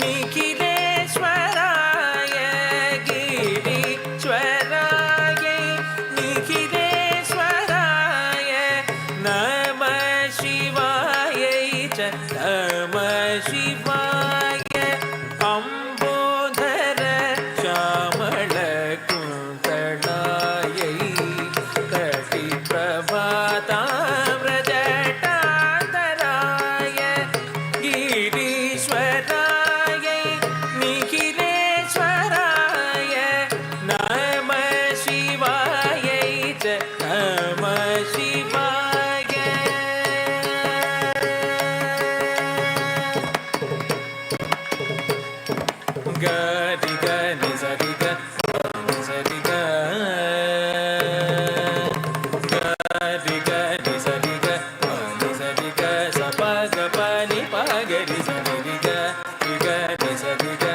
Speaker 7: ನಿಖಿಲೇಶ್ವರಾಯ ಗಿರೀಶ್ವರಾಯ ನಿಖಿಲೇಶ್ವರಾಯ ನಮಃ ಶಿವಾಯ ಚ ನಮಃ ಶಿವಾಯ ಅಂಬೋಧರ ಶ್ಯಾಮಳ ಕುಂತಳಾಯೈ ಕಟಿ ಪ್ರಭಾತಾಮ್ರ ಜಟಾಧರಾಯ ಗಿರೀಶ್ವರಾಯ ನಿಖಿಲೇಶ್ವರಾಯ ನಮಃ ಶಿವಾಯ ಚ ನಮಃ ಶಿವಾಯ ಗರಿ ಗನಿ ಸರಿ ಗ ಸರಿ ಗ ಗರಿ ಗನಿ ಸರಿ ಗ ಸರಿ ಗ ಸಪ ಗ ಪ ನಿ ಪ ಗರಿ ಸರಿ ಗ ನಿ ಸರಿ ಗ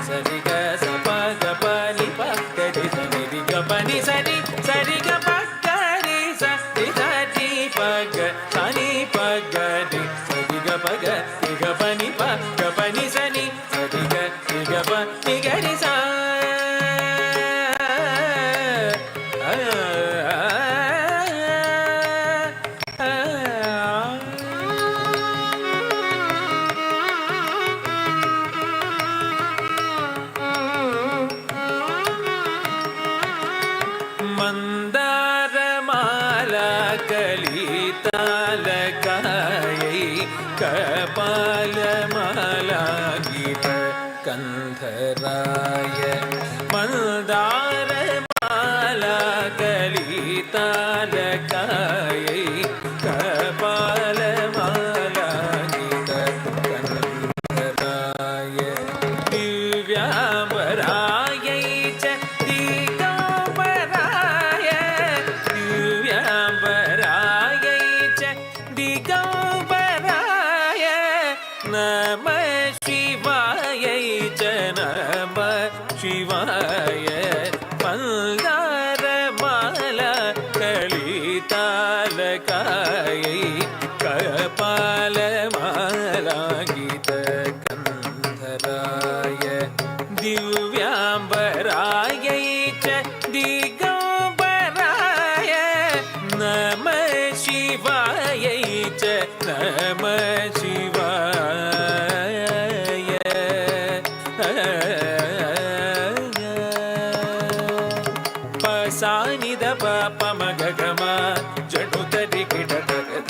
Speaker 7: ಸರಿ ಗ ಸಪ ಗ ಪ ನಿ ಪ ಗರಿ ಸರಿ ಗ ಪ ನಿ ಸರಿ ಸರಿ ಗ ಪ ಗರಿ ಸರಿ ಸರಿ ಪ ಗ ಸನಿ ಪ ಗರಿ ಸರಿ ಗ ಪ ಗ ಪ ನಿ ಪ ಗ ಪ ನಿ ಸನಿ ಸರಿ ಗ ಪ ನಿ ಗರಿ ಸ ಮಂದಾರ ಮಾಲಾ ಕಲಿತಾಲಕಾಯೈ ಕಪಾಲ ಮಾಲಾ ಗೀತ ಕಂಧರಾಯ ಮಂದಾರ ಮಾಲಾ ಕಲಿತಾಲಕಾಯೈ ಕಪಾಲ ಮಾಲಾ ಗೀತ ಕಂಧರಾಯ ದಿವ್ಯಾಂಬರಾಯೈ ಚ ದಿಗಂಬರಾಯ ದಿವ್ಯಾಂಬರಾಯೈ ಚ ದಿಗಂಬರಾಯ ನಮಃ ಶಿವಾಯ ಚ ನಮಃ ಶಿವಾಯ ಮಂದಾರ ಮಾಲಾ ಕಲಿತಾಲಕಾಯೈ ಕಪಾಲ ಮಾಲಾ ಗೀತ ಕಂಧರಾಯ ದಿವ್ಯಾಂಬರಾಯೈ ಚ ದಿಗಂಬರಾಯ ನಮಃ ಶಿವಾಯ ಚ ನಮಃ ಶಿವಾಯ ಪಸಾನಿದ ಪಾಪ ಮಗ ಗಮ ಜಣುತ ಟಿಕಿಟ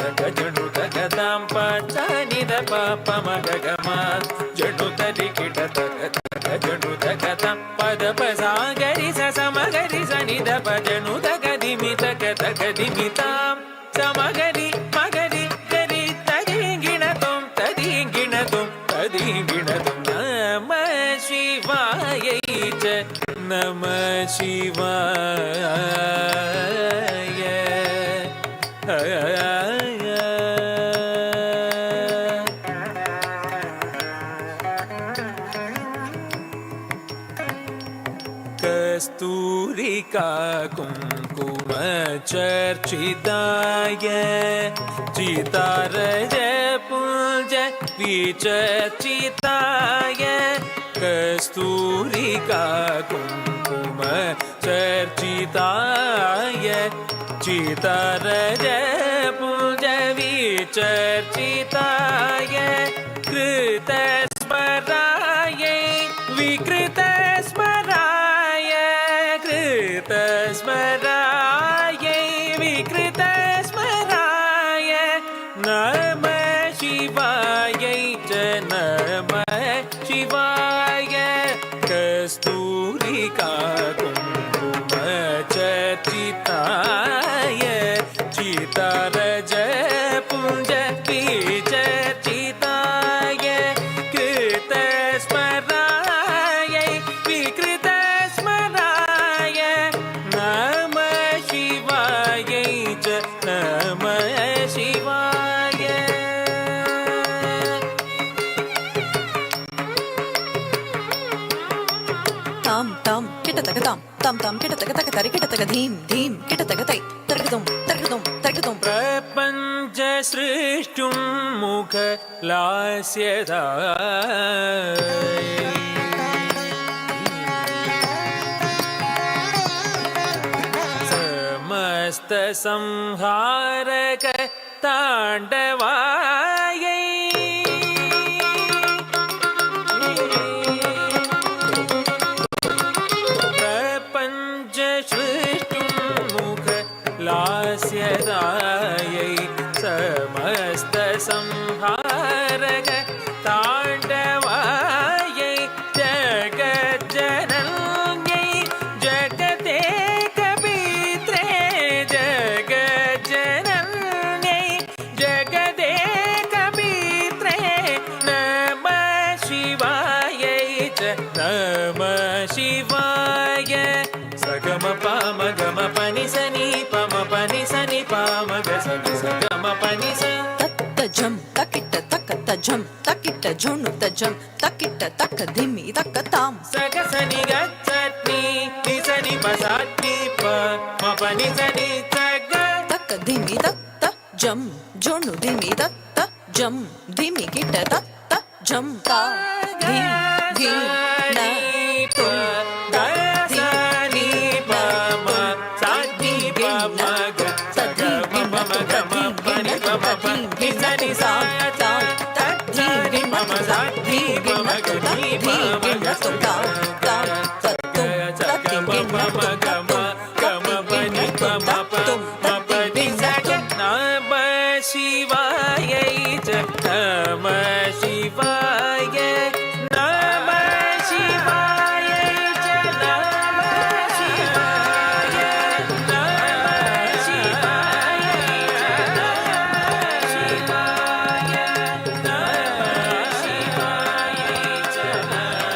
Speaker 7: ತಗ ಜಣುತ ಗದಾಂ ಪಸಾನಿದ ಪಾಪ ಮಗ ಗಮ ಜಣುತ ಟಿಕಿಟ ತಗ ಜಣುತ ಗದಾಂ ಪದ ಪಸಾಗರಿ ಸ ಸಮಗರಿ ಸನಿದ ಪ ಜಣುತ ಗದಿಮಿತ ಗದ ಗದಿಮಿತಾಂ ಸಮಗರಿ ಮಗರಿ ಗರಿ ತದಿಂಗಿಣತುಂ ತದಿಂಗಿಣತುಂ ತದಿಂಗಿಣತುಂ ನಮಃ ಶಿವಾಯ ಚ ನಮಃ ಶಿವಾಯ चर्चिताय चितारज पुञ्ज विचर्चिताय कस्तूरिका कुङ्कुम चर्चिताय चितारज पुञ्ज विचर्चिताय कृतस्मरायै विकृतस्मराय कृतस्मरायै विकृतस्मराय नमः शिवायै च नमः शिवाय कस्तूरिका कुङ्कुम चर्चिताय चितारज पुञ्ज विचर्चिताय कृतस्मरायै विकृतस्मराय नमः शिवायै च नमः शिवाय
Speaker 2: ताम ताम किटतक ताम ताम ताम किटतक तक तरि किटतक धीम धीम किटतक तै तर्कतुम तर्कतुम तर्कतुम
Speaker 7: प्रपञ्च सृष्टुं मुख लास्यदा समस्त संहारक ताण्डवायै प्रपञ्च सृष्टुं मुख लास्यदायै समस्त संहारक ताण्डवायै जगज्जनन्यै जगदेकपित्रे जगज्जनन्यै जगदेकपित्रे नमः शिवायै च नमः शिवाय सगम पाम गम पनि सनि पम पनि सनि पाम ग सनि सगम पनि स
Speaker 2: तत्त जम तकिट तक तजम तकिट झुनु तजम तकिट तक धिमि तक ताम
Speaker 7: सग सनि गच्छति नि सनि पसाति प म पनि सनि सग
Speaker 2: तक धिमि तत्त जम झुनु धिमि तत्त जम धिमि किट तत्त जम ता धीम धीम न तुम
Speaker 7: सनि प म साति प म ग सग म म ग म पनि प म प नि सनि सा ता तत्ति म म साति प म ग नि प म ग सग म प म ग म ग म पनि प म प म पनि सग नमः शिवायै च नमः शिवाय नमः शिवायै च नमः शिवाय नमः शिवायै च नमः शिवाय नमः शिवायै च नमः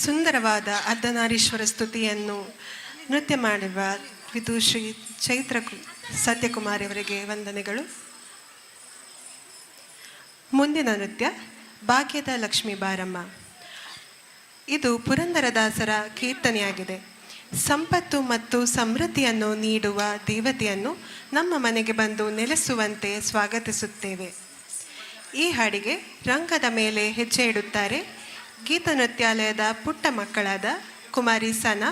Speaker 6: ಸುಂದರವಾದ ಅರ್ಧನಾರೀಶ್ವರ ಸ್ತುತಿಯನ್ನು ನೃತ್ಯ ಮಾಡಿರುವ ವಿದುಶ್ರೀ ಚೈತ್ರ ಸತ್ಯಕುಮಾರಿ ಅವರಿಗೆ ವಂದನೆಗಳು. ಮುಂದಿನ ನೃತ್ಯ ಭಾಗ್ಯದ ಲಕ್ಷ್ಮೀ ಬಾರಮ್ಮ. ಇದು ಪುರಂದರದಾಸರ ಕೀರ್ತನೆಯಾಗಿದೆ. ಸಂಪತ್ತು ಮತ್ತು ಸಮೃದ್ಧಿಯನ್ನು ನೀಡುವ ದೇವತೆಯನ್ನು ನಮ್ಮ ಮನೆಗೆ ಬಂದು ನೆಲೆಸುವಂತೆ ಸ್ವಾಗತಿಸುತ್ತೇವೆ. ಈ ಹಾಡಿಗೆ ರಂಗದ ಮೇಲೆ ಹೆಜ್ಜೆ ಇಡುತ್ತಾರೆ ಗೀತ ನೃತ್ಯಾಲಯದ ಪುಟ್ಟ ಮಕ್ಕಳಾದ ಕುಮಾರಿ ಸನಾ,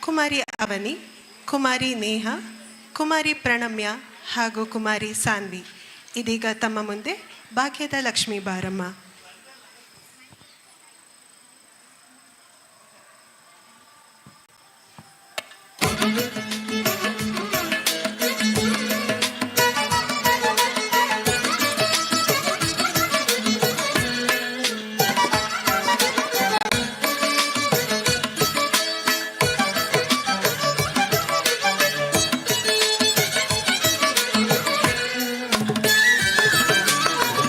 Speaker 6: ಕುಮಾರಿ ಅವನಿ, ಕುಮಾರಿ ನೇಹ, ಕುಮಾರಿ ಪ್ರಣಮ್ಯ ಹಾಗೂ ಕುಮಾರಿ ಸಾನ್ವಿ. ಇದೀಗ ತಮ್ಮ ಮುಂದೆ ಭಾಗ್ಯದ ಲಕ್ಷ್ಮೀ ಬಾರಮ್ಮ.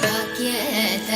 Speaker 11: ಭಾಗ್ಯದ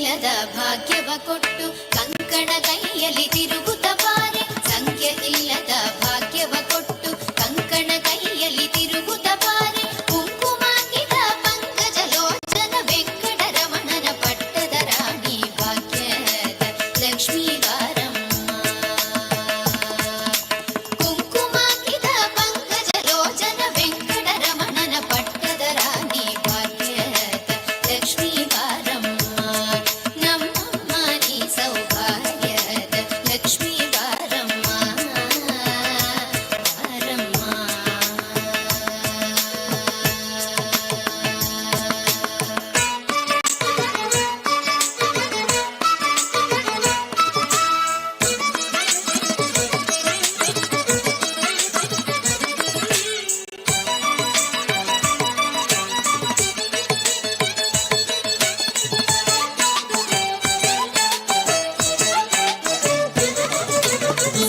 Speaker 12: ಇಲ್ಲದ ಭಾಗ್ಯವ ಕೊಟ್ಟು ಕಂಕಣ ಕೈಯಲ್ಲಿ ತಿರುಗುತ್ತ ಬಾರೆ ಸಂಖ್ಯೆ ಇಲ್ಲದ ಭಾಗ್ಯವ ಕೊಟ್ಟು ಕಂಕಣ ಕೈಯಲ್ಲಿ ತಿರುಗುತ್ತ ಬಾರೆ ಕುಂಕುಮಾಂಗಿದ ಪಂಕಜ ಲೋಚನ ವೆಂಕಟರಮಣನ ಪಟ್ಟದ ರಾಣಿ ಭಾಗ್ಯದ ಲಕ್ಷ್ಮೀ ಬಾರಮ್ಮ ಕುಂಕುಮಾಂಗಿದ ಪಂಕಜ ಲೋಚನ ವೆಂಕಟರಮಣನ ಪಟ್ಟದ ರಾಣಿ ಭಾಗ್ಯದ ಲಕ್ಷ್ಮೀ ಬಾರಮ್ಮ ನಮ್ಮಮ್ಮ ನೀ ಸೌಭಾಗ್ಯದ ಲಕ್ಷ್ಮೀ ಬಾರಮ್ಮ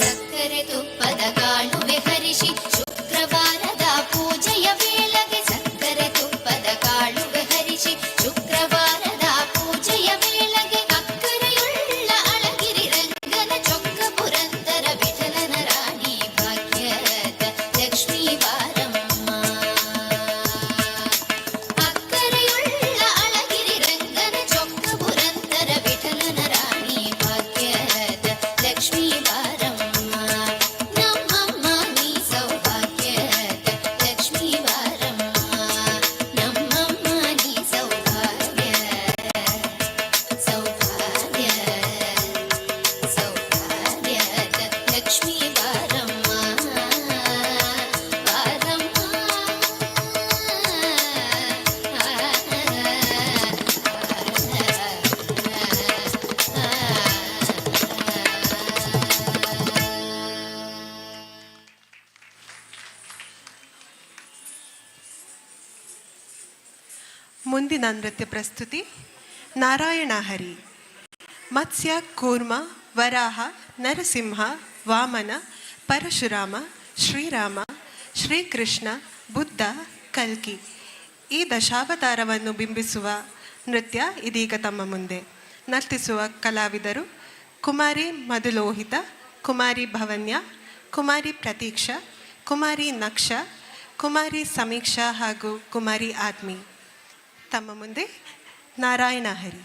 Speaker 12: ಸಕ್ಕರೆ ತುಪ್ಪದ ಕಾಳುವೆ ಹರಿಸಿ ಶುಕ್ರವಾರದ ಪೂಜೆಯ ವೇಳೆಗೆ ಸಕ್ಕರೆ ತುಪ್ಪದ ಕಾಳುವೆ ಹರಿಸಿ ಶುಕ್ರವಾರದ ಪೂಜೆಯ ವೇಳೆಗೆ ಅಕ್ಕರೆಯುಳ್ಳ ಅಳಗಿರಿ ರಂಗನ ಚೊಕ್ಕ ಪುರಂದರ ವಿಠಲನ ರಾಣಿ ಭಾಗ್ಯದ ಲಕ್ಷ್ಮೀ ಬಾರಮ್ಮ ಅಕ್ಕರೆಯುಳ್ಳ ಅಳಗಿರಿ ರಂಗನ ಚೊಕ್ಕ ಪುರಂದರ ವಿಠಲನ ರಾಣಿ ಭಾಗ್ಯದ ಲಕ್ಷ್ಮೀ ಬಾರಮ್ಮ ನಮ್ಮಮ್ಮ ನೀ ಸೌಭಾಗ್ಯದ ಲಕ್ಷ್ಮೀ ಬಾರಮ್ಮ ನಮ್ಮಮ್ಮ ನೀ ಸೌಭಾಗ್ಯ ಸೌಭಾಗ್ಯದ ಲಕ್ಷ್ಮೀ ಬಾರಮ್ಮ
Speaker 6: ಮುಂದಿನ ನೃತ್ಯ ಪ್ರಸ್ತುತಿ ನಾರಾಯಣ ಹರಿ. ಮತ್ಸ್ಯ, ಕೂರ್ಮ, ವರಾಹ, ನರಸಿಂಹ, ವಾಮನ, ಪರಶುರಾಮ, ಶ್ರೀರಾಮ, ಶ್ರೀಕೃಷ್ಣ, ಬುದ್ಧ, ಕಲ್ಕಿ ಈ ದಶಾವತಾರವನ್ನು ಬಿಂಬಿಸುವ ನೃತ್ಯ ಇದೀಗ ತಮ್ಮ ಮುಂದೆ. ನರ್ತಿಸುವ ಕಲಾವಿದರು ಕುಮಾರಿ ಮಧುಲೋಹಿತ, ಕುಮಾರಿ ಭವನ್ಯ, ಕುಮಾರಿ ಪ್ರತೀಕ್ಷಾ, ಕುಮಾರಿ ನಕ್ಷ, ಕುಮಾರಿ ಸಮೀಕ್ಷಾ ಹಾಗೂ ಕುಮಾರಿ ಆತ್ಮಿ. ತಮ್ಮ ಮುಂದೆ ನಾರಾಯಣ ಹರಿ.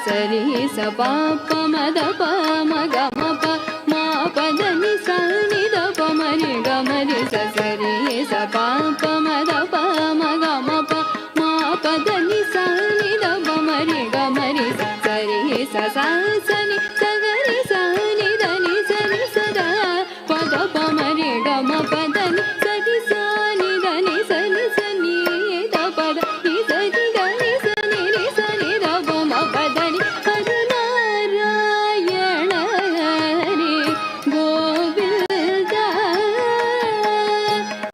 Speaker 2: ಸರಿ ಸ ಪ ಪ ಮದ ಪ ಮ ಗ ಮ ಪ ಮ ಪದ ನಿ ಸ ನಿ ದ ಪ ಮ ರಿ ಗ ಮ ರಿ ಸ ಸರಿ ಸ ಪ ಪ ಮದ ಪ ಮ ಗ ಮ ಪ ಮ ಪದ ನಿ ಸ ನಿ ದ ಪ ಮ ರಿ ಗ ಮ ರಿ ಸ ಸರಿ ಸ ಸ ಸ ನಿ ಸ ಗ ರಿ ಸ ನಿ ದ ನಿ ಸ ನಿ ಸ ದ ಪದ ಪ ಮ ರಿ ಗ ಮ ಪದ ನಿ ಸ ನಿ ಸ ನಿ ದ ನಿ ಸ ನಿ ಸ ನಿ ದ ಪದ ನಿ ಸ ನಿ ದ ನಿ ಸ ನಿ ನಿ ಸ ನಿ ದ ಪ ಮ ಪದ ನಿ ಪದ ನಾರಾಯಣ ಹರಿ ಗೋವಿಂದ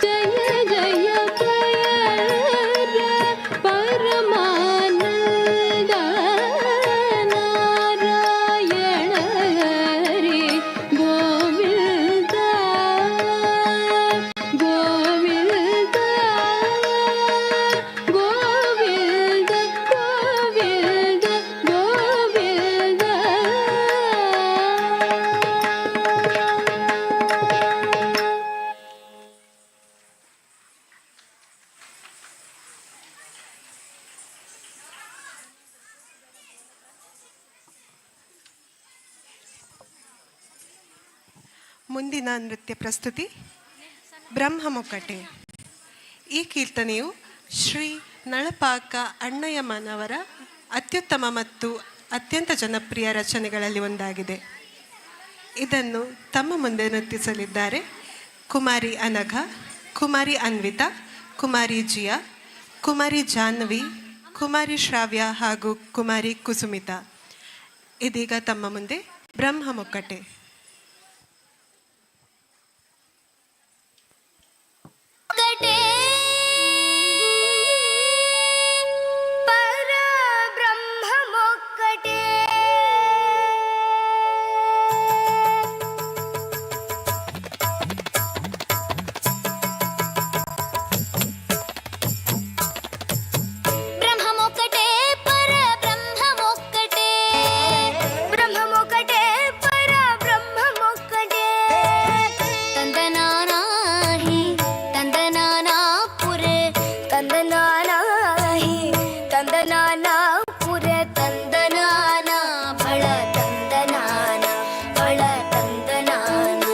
Speaker 2: ಜಯ ಜಯ ಪಯರ ಪರಮಾನಂದ ನಾರಾಯಣ ಹರಿ ಗೋವಿಂದ ಗೋವಿಂದ ಗೋವಿಂದ ಗೋವಿಂದ ಗೋವಿಂದ.
Speaker 6: ಮುಂದಿನ ನೃತ್ಯ ಪ್ರಸ್ತುತಿ ಬ್ರಹ್ಮಮುಕ್ಕಟೆ. ಈ ಕೀರ್ತನೆಯು ಶ್ರೀ ನಳಪಾಕ ಅಣ್ಣಯ್ಯಮ್ಮನವರ ಅತ್ಯುತ್ತಮ ಮತ್ತು ಅತ್ಯಂತ ಜನಪ್ರಿಯ ರಚನೆಗಳಲ್ಲಿ ಒಂದಾಗಿದೆ. ಇದನ್ನು ತಮ್ಮ ಮುಂದೆ ನೃತ್ಯಿಸಲಿದ್ದಾರೆ ಕುಮಾರಿ ಅನಘ, ಕುಮಾರಿ ಅನ್ವಿತಾ, ಕುಮಾರಿ ಜಿಯಾ, ಕುಮಾರಿ ಜಾಹ್ನವಿ, ಕುಮಾರಿ ಶ್ರಾವ್ಯ ಹಾಗೂ ಕುಮಾರಿ ಕುಸುಮಿತಾ. ಇದೀಗ ತಮ್ಮ ಮುಂದೆ ಬ್ರಹ್ಮಮುಕ್ಕಟೆ.
Speaker 12: ಕಟೆ ಪರ ಬ್ರಹ್ಮ ಮೊಕ್ಕಟೆ ಬ್ರಹ್ಮ ಮೊಕ್ಕಟೆ ಪರ ಬ್ರಹ್ಮ ಮೊಕ್ಕಟೆ ಬ್ರಹ್ಮ ಮೊಕ್ಕಟೆ ಪರ ಬ್ರಹ್ಮ ಮೊಕ್ಕಟೆ ತಂದನಾನಾಹಿ ತಂದನಾನಾ ಪುರೆ ತಂದನಾನಾಹಿ ತಂದನಾನಾ ಪುರೆ ತಂದನಾನ ಬಳ ತಂದನಾನ ಬಳ ತಂದನಾನ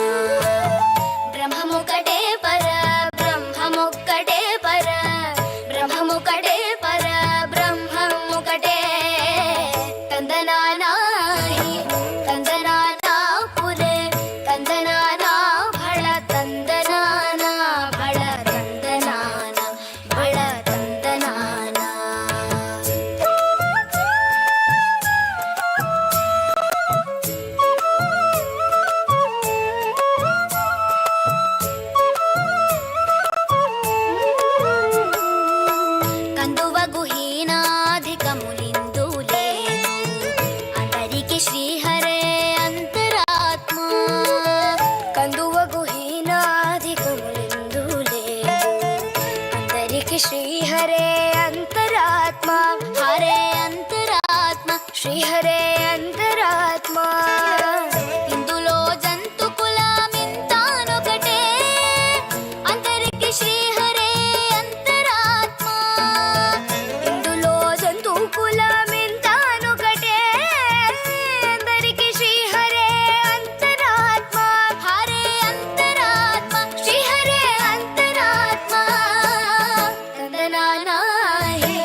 Speaker 12: ಬ್ರಹ್ಮ ಮೊಕ್ಕಟೆ ಪರ ಬ್ರಹ್ಮ ಮೊಕ್ಕಟೆ ಪರ ಬ್ರಹ್ಮ ಮೊಕ್ಕಟೆ ಪರ ಬ್ರಹ್ಮ ಮೊಕ್ಕಟೆ ತಂದನಾನಾಹಿ ತಂದನಾನಾ ಪುರೆ ತಂದನಾನಾ ಬಳ ತಂದನಾನ ಬಳ ತಂದನಾನ ಬಳ ತಂದನಾನ. కందువ గుహీనాధికములిందు లేదు అందరికి శ్రీహరే అంతరాత్మ కందువ గుహీనాధికములిందు లేదు అందరికి శ్రీహరే అంతరాత్మ హరే అంతరాత్మ శ్రీహరే అంతరాత్మ ఇందులో జంతు కులమింతానొకటే అందరికి శ్రీహరే అంతరాత్మ ఇందులో జంతు కులమింతానొకటే అందరికి శ్రీహరే అంతరాత్మ హరే అంతరాత్మ శ్రీహరే అంతరాత్మ ತಂದನಾನಾಹಿ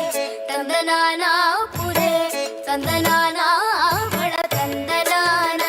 Speaker 12: ತಂದನಾನಾ ಪುರೆ ತಂದನಾನಾ ಬಳ ತಂದನಾನ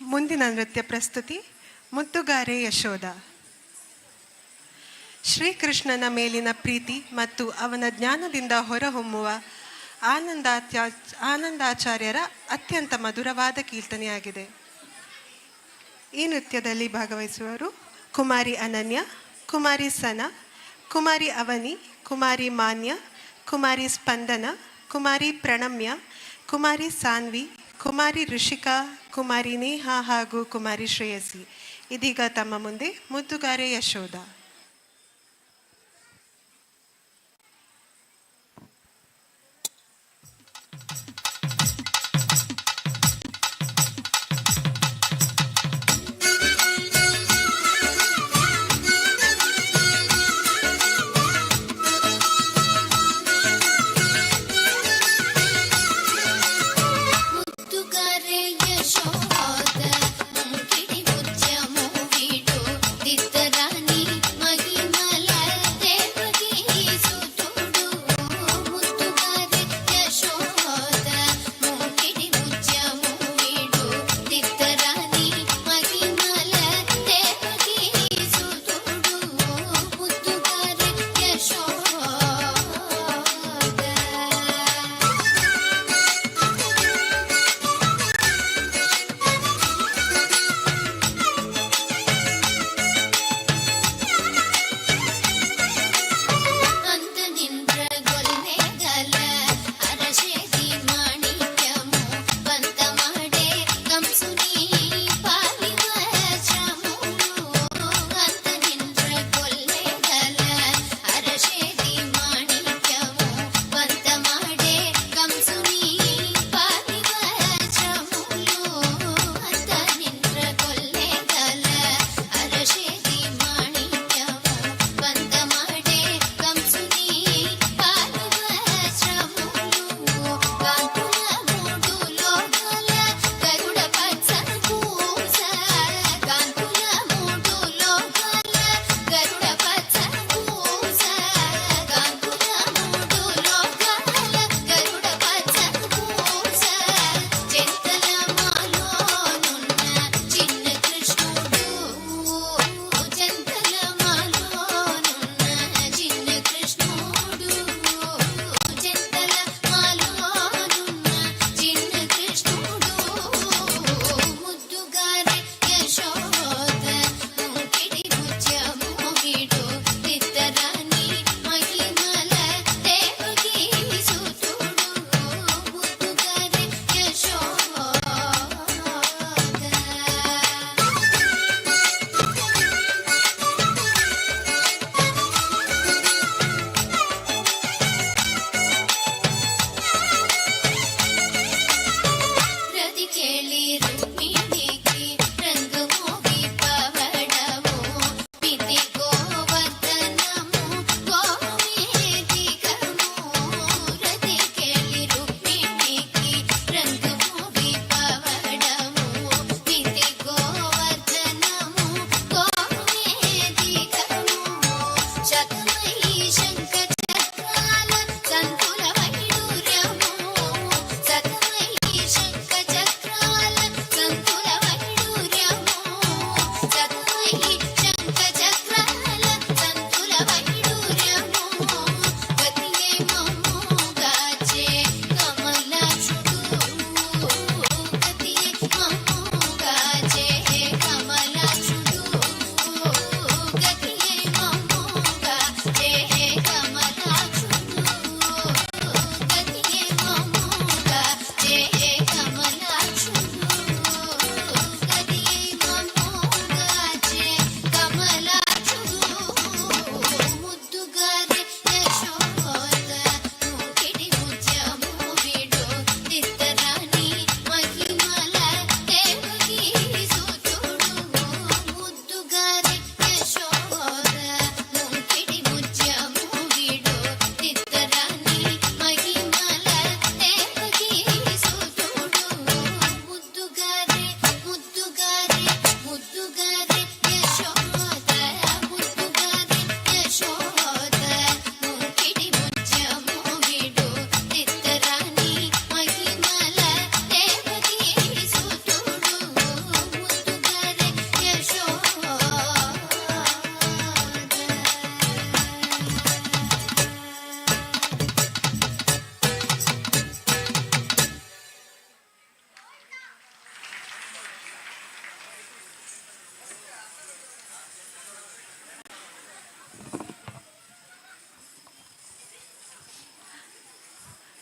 Speaker 6: ಮುಂದಿನ ನೃತ್ಯ ಪ್ರಸ್ತುತಿ ಮುತ್ತುಗಾರೆ ಯಶೋಧ. ಶ್ರೀಕೃಷ್ಣನ ಮೇಲಿನ ಪ್ರೀತಿ ಮತ್ತು ಅವನ ಜ್ಞಾನದಿಂದ ಹೊರಹೊಮ್ಮುವ ಆನಂದಾಚಾರ್ಯರ ಅತ್ಯಂತ ಮಧುರವಾದ ಕೀರ್ತನೆಯಾಗಿದೆ. ಈ ನೃತ್ಯದಲ್ಲಿ ಭಾಗವಹಿಸುವವರು ಕುಮಾರಿ ಅನನ್ಯ, ಕುಮಾರಿ ಸನ, ಕುಮಾರಿ ಅವನಿ, ಕುಮಾರಿ ಮಾನ್ಯ, ಕುಮಾರಿ ಸ್ಪಂದನ, ಕುಮಾರಿ ಪ್ರಣಮ್ಯ, ಕುಮಾರಿ ಸಾನ್ವಿ, ಕುಮಾರಿ ಋಷಿಕಾ, ಕುಮಾರಿ ನೇಹಾ ಹಾಗೂ ಕುಮಾರಿ ಶ್ರೇಯಸಿ. ಇದೀಗ ತಮ್ಮ ಮುಂದೆ ಮುದ್ದುಗಾರೆ ಯಶೋಧ.
Speaker 12: ಮುತ್ತುಗಾರೆ ಯಶೋಧ ಮುಂಕಿಡಿ ಮುತ್ಯ ಮೂವಿಡು ದಿತ್ತರಾಣಿ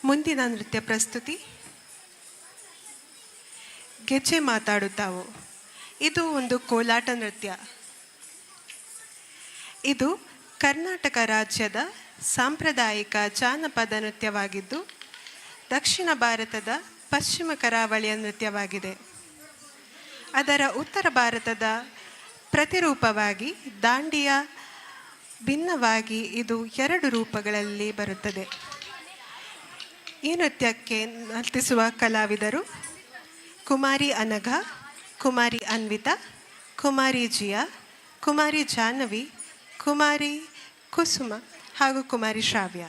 Speaker 6: ಮುಂದಿನ ನೃತ್ಯ ಪ್ರಸ್ತುತಿ ಗೆಜ್ಜೆ ಮಾತಾಡುತ್ತಾವು. ಇದು ಒಂದು ಕೋಲಾಟ ನೃತ್ಯ. ಇದು ಕರ್ನಾಟಕ ರಾಜ್ಯದ ಸಾಂಪ್ರದಾಯಿಕ ಜಾನಪದ ನೃತ್ಯವಾಗಿದ್ದು ದಕ್ಷಿಣ ಭಾರತದ ಪಶ್ಚಿಮ ಕರಾವಳಿಯ ನೃತ್ಯವಾಗಿದೆ. ಅದರ ಉತ್ತರ ಭಾರತದ ಪ್ರತಿರೂಪವಾಗಿ ದಾಂಡಿಯ ಭಿನ್ನವಾಗಿ ಇದು 2 ರೂಪಗಳಲ್ಲಿ ಬರುತ್ತದೆ. ಈ ನೃತ್ಯಕ್ಕೆ ನರ್ತಿಸುವ ಕಲಾವಿದರು ಕುಮಾರಿ ಅನಘ, ಕುಮಾರಿ ಅನ್ವಿತಾ, ಕುಮಾರಿ ಜಿಯಾ, ಕುಮಾರಿ ಜಾಹ್ನವಿ, ಕುಮಾರಿ ಕುಸುಮ ಹಾಗೂ ಕುಮಾರಿ ಶ್ರಾವ್ಯ.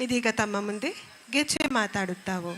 Speaker 6: ಇದೀಗ ತಮ್ಮ ಮುಂದೆ ಗೆಜ್ಜೆ ಮಾತಾಡುತ್ತಾವು.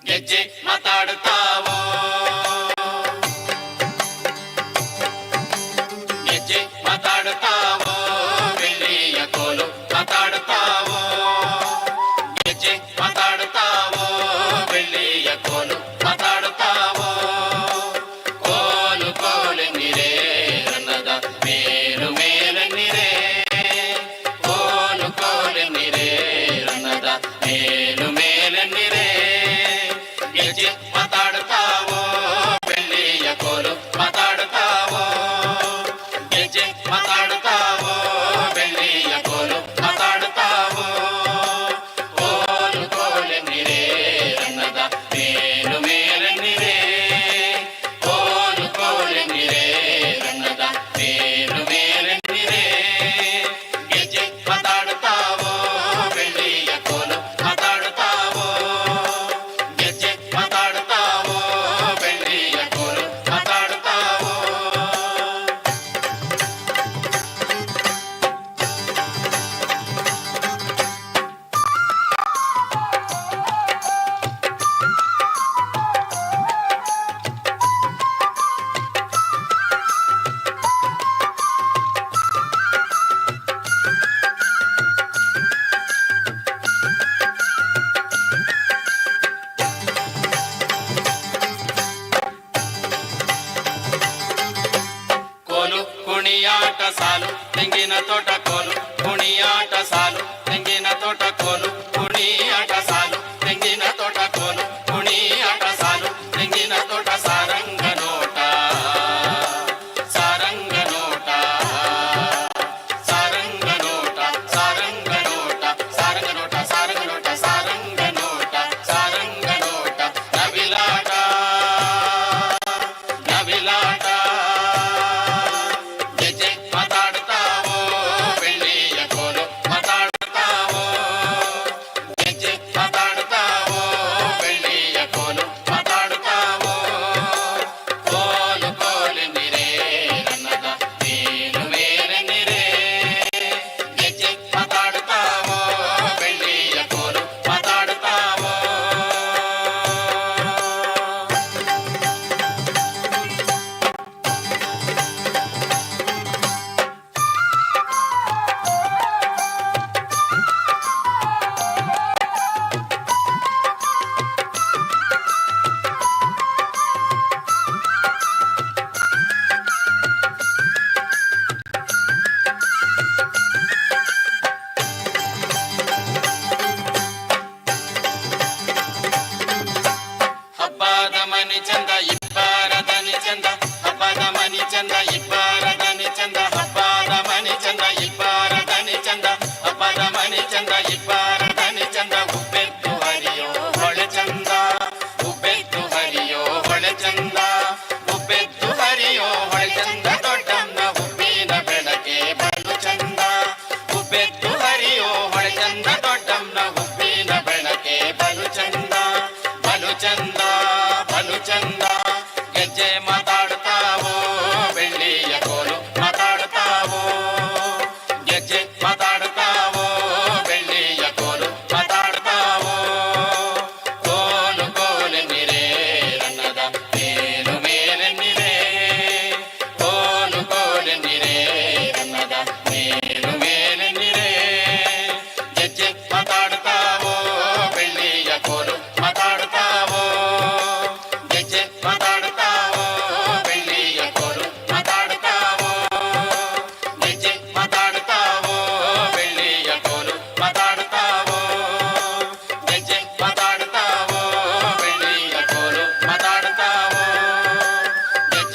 Speaker 9: ಗೆಜ್ಜೆ ಮಾತಾಡುತ್ತಾವೋ, ಗೆಜ್ಜೆ ಮಾತಾಡುತ್ತಾವೋ, ಬೆಳ್ಳಿಯ ಕೋಲು ಮಾತಾಡುತ್ತಾವೋ, ಗೆಜ್ಜೆ ಮಾತಾಡುತ್ತಾವೋ, ಬೆಳ್ಳಿಯ ಕೋಲು ಮಾತಾಡುತ್ತಾವೋ. ಕೋಲು ಕೋಲೆನ್ನಿರೆ ರನ್ನದ ಮೇಲು ಮೇಲೆನ್ನಿರೆ, ಕೋಲು ಕೋಲೆನ್ನಿರೆ ರನ್ನದ ಮೇಲು ಮೇಲೆನ್ನಿರೆ. ಗೆಜ್ಜೆ ಮಾತಾಡುತ್ತಾವೋ, ಬೆಳ್ಳಿಯ ಕೋಲು ಮಾತಾಡುತ್ತಾವೋ, ಗೆಜ್ಜೆ ಮಾತಾಡುತ್ತಾವೋ, ಬೆಳ್ಳಿಯ ಕೋಲು ಮಾತಾಡುತ್ತಾವೋ. ಕೋಲು ಕೋಲೆನ್ನಿರೆ ರನ್ನದ ಮೇಲು ಮೇಲೆನ್ನಿರೆ, ಕೋಲು ಕೋಲೆನ್ನಿರೆ ರನ್ನದ ಮೇಲು ಮೇಲೆನ್ನಿರೆ. ಗೆಜ್ಜೆ ಮಾತಾಡುತ್ತಾವೋ, ಬೆಳ್ಳಿಯ ಕೋಲು ಮಾತಾಡುತ್ತಾವೋ, ಗೆಜ್ಜೆ ಮಾತಾಡುತ್ತಾವೋ, ಬೆಳ್ಳಿಯ ಕೋಲು ಮಾತಾಡುತ್ತಾವೋ. ಕೋಲು ಕುಣಿಯಾಟ ಸಾಲು ತೆಂಗಿನ ತೋಟ ಕೋಲು ಕುಣಿಯಾಟ ಸಾಲು ತೆಂಗಿನ ತೋಟ ಕೋಲು ಕುಣಿಯಾಟ ಸಾಲು ತೆಂಗಿನ ತೋಟ ಕೋಲು ಕುಣಿಯಾಟ ಸಾಲು ತೆಂಗಿನ ತೋಟ. ಸಾರಂಗ ನೋಟ, ಸಾರಂಗ ನೋಟ, ಸಾರಂಗ ನೋಟ, ಸಾರಂಗ ನೋಟ, ಸಾರಂಗ ನೋಟ, ಸಾರಂಗ ನೋಟ, ಸಾರಂಗ ನೋಟ, ಸಾರಂಗ ನೋಟ. ನವಿಲಾಟ, ನವಿಲಾಟ. ಗೆಜ್ಜೆ ಮಾತಾಡುತ್ತಾವೋ, ಬೆಳ್ಳಿಯ ಕೋಲು ಮಾತಾಡುತ್ತಾವೋ, ಗೆಜ್ಜೆ ಮಾತಾಡುತ್ತಾವೋ, ಬೆಳ್ಳಿಯ ಕೋಲು ಮಾತಾಡುತ್ತಾವೋ. ಕೋಲು ಕೋಲೆನ್ನಿರೆ ರನ್ನದ ಮೇಲು ಮೇಲೆನ್ನಿರೆ, ಗೆಜ್ಜೆ ಮಾತಾಡುತ್ತಾವೋ, ಬೆಳ್ಳಿಯ ಕೋಲು ಮಾತಾಡುತ್ತಾವೋ. ಹಬ್ಬದ ಮನೆ ಚಂದ ಇಬ್ಬಾರದನಿ ಚಂದ, ಹಬ್ಬದ ಮನೆ ಚಂದ ಇಬ್ಬಾರದನಿ ಚಂದ, ಹಬ್ಬದ ಮನೆ ಚಂದ ಇಬ್ಬಾರದನಿ ಚಂದ, ಹಬ್ಬದ ಮನೆ ಚಂದ ಇಬ್ಬಾರದನಿ ಚಂದ. ಉಬ್ಬೆದ್ದು ಹರಿಯೋ ಹೊಳೆ ಚಂದ, ಉಬ್ಬೆದ್ದು ಹರಿಯೋ ಹೊಳೆ ಚಂದ, ಉಬ್ಬೆದ್ದು ಹರಿಯೋ ಹೊಳೆ ಚಂದ. ದೊಡ್ಡಮ್ಮ ಹುಬ್ಬಿನ ಬೆಳಕೆ ಬಲು ಚಂದ, ಉಬ್ಬೆದ್ದು ಹರಿಯೋ ಹೊಳೆ ಚಂದ. ದೊಡ್ಡಮ್ಮ ಹುಬ್ಬಿನ ಬೆಳಕೆ ಬಲು ಚಂದ, ಬಲು ಚಂದ, ಬಲು ಚಂದ. ಗೆಜ್ಜೆ ಮಾತಾಡುತ್ತಾ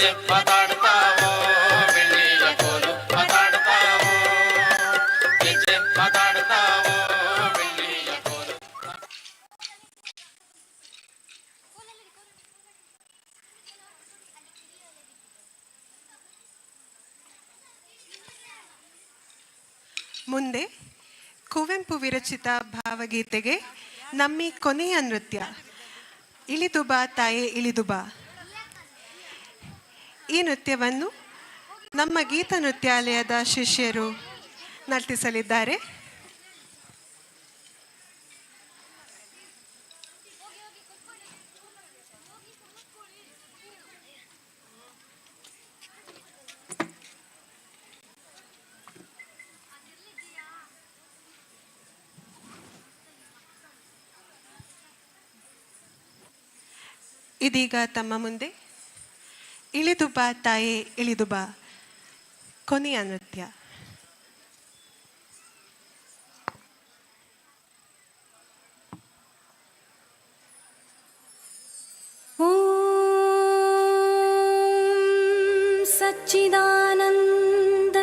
Speaker 9: ಗೆಜ್ಜೆ ಮಾತಾಡ್ತಾವೋ ಬೆಳ್ಳಿಯ ಕೋಲು ಮಾತಾಡ್ತಾವೋ ಗೆಜ್ಜೆ ಮಾತಾಡ್ತಾವೋ ಬೆಳ್ಳಿಯ ಕೋಲು.
Speaker 6: ಮುಂದೆ ಕುವೆಂಪು ವಿರಚಿತ ಭಾವಗೀತೆಗೆ ನಮ್ಮಿ ಕೊನೆಯ ನೃತ್ಯ ಇಳಿದು ಬಾ ತಾಯೆ ಇಳಿದು ಬಾ. ಈ ನೃತ್ಯವನ್ನು ನಮ್ಮ ಗೀತ ನೃತ್ಯಾಲಯದ ಶಿಷ್ಯರು ನರ್ತಿಸಲಿದ್ದಾರೆ. ಇದೀಗ ತಮ್ಮ ಮುಂದೆ ಇಳಿದು ಬಾ ತಾಯೆ ಇಳಿದು ಬಾ ಕೊನೆಯ ನೃತ್ಯ.
Speaker 2: ಸಚ್ಚಿದಾನಂದ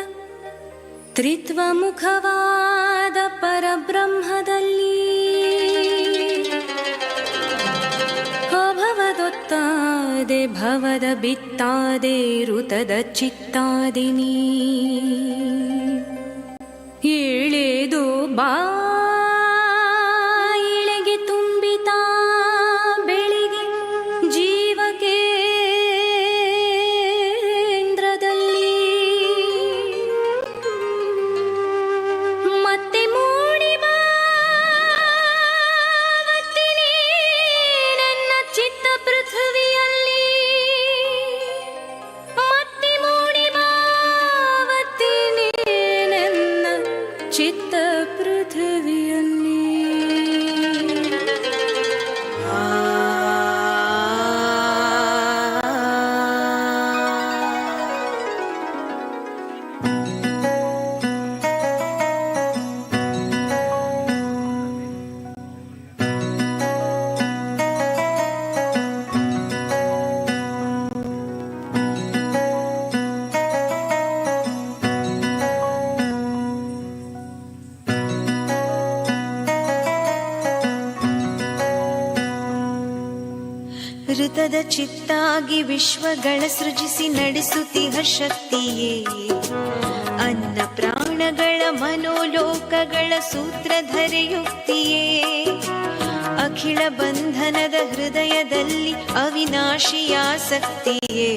Speaker 2: ತ್ರಿತ್ವಮುಖವಾದ ಪರಬ್ರಹ್ಮದಲ್ಲಿ ಅಭವದೊತ್ತಾದೆ ಭವದ ಬಿತ್ತಾದೆ ಋತದ ಚಿತ್ತಾದಿನಿ ಇಳೆದು ಬಾ ಇಳೆಗೆ ತುಂಬಿತಾ ಬೆಳಿಗ್ಗೆ ಜೀವಕೇಂದ್ರದಲ್ಲಿ ಮತ್ತೆ ಮೂಡಿ ಬಾ ನನ್ನ ಚಿತ್ತ ಪೃಥ್ವಿಯಲ್ಲಿ ಮತ್ತೆ ಮೂಡಿ ಬಾವತ್ತಿನಿ ನನ್ನ ಚಿತ್ತ ಪೃಥ್ವಿಯಲ್ಲಿ.
Speaker 12: ಋತದ ಚಿತ್ತಾಗಿ ವಿಶ್ವಗಳ ಸೃಜಿಸಿ ನಡೆಸುತ್ತಿಹ ಶಕ್ತಿಯೇ ಅನ್ನ ಪ್ರಾಣಗಳ ಮನೋಲೋಕಗಳ ಸೂತ್ರಧರೆಯುಕ್ತಿಯೇ ಅಖಿಳ ಬಂಧನದ ಹೃದಯದಲ್ಲಿ ಅವಿನಾಶಿಯಾಸಕ್ತಿಯೇ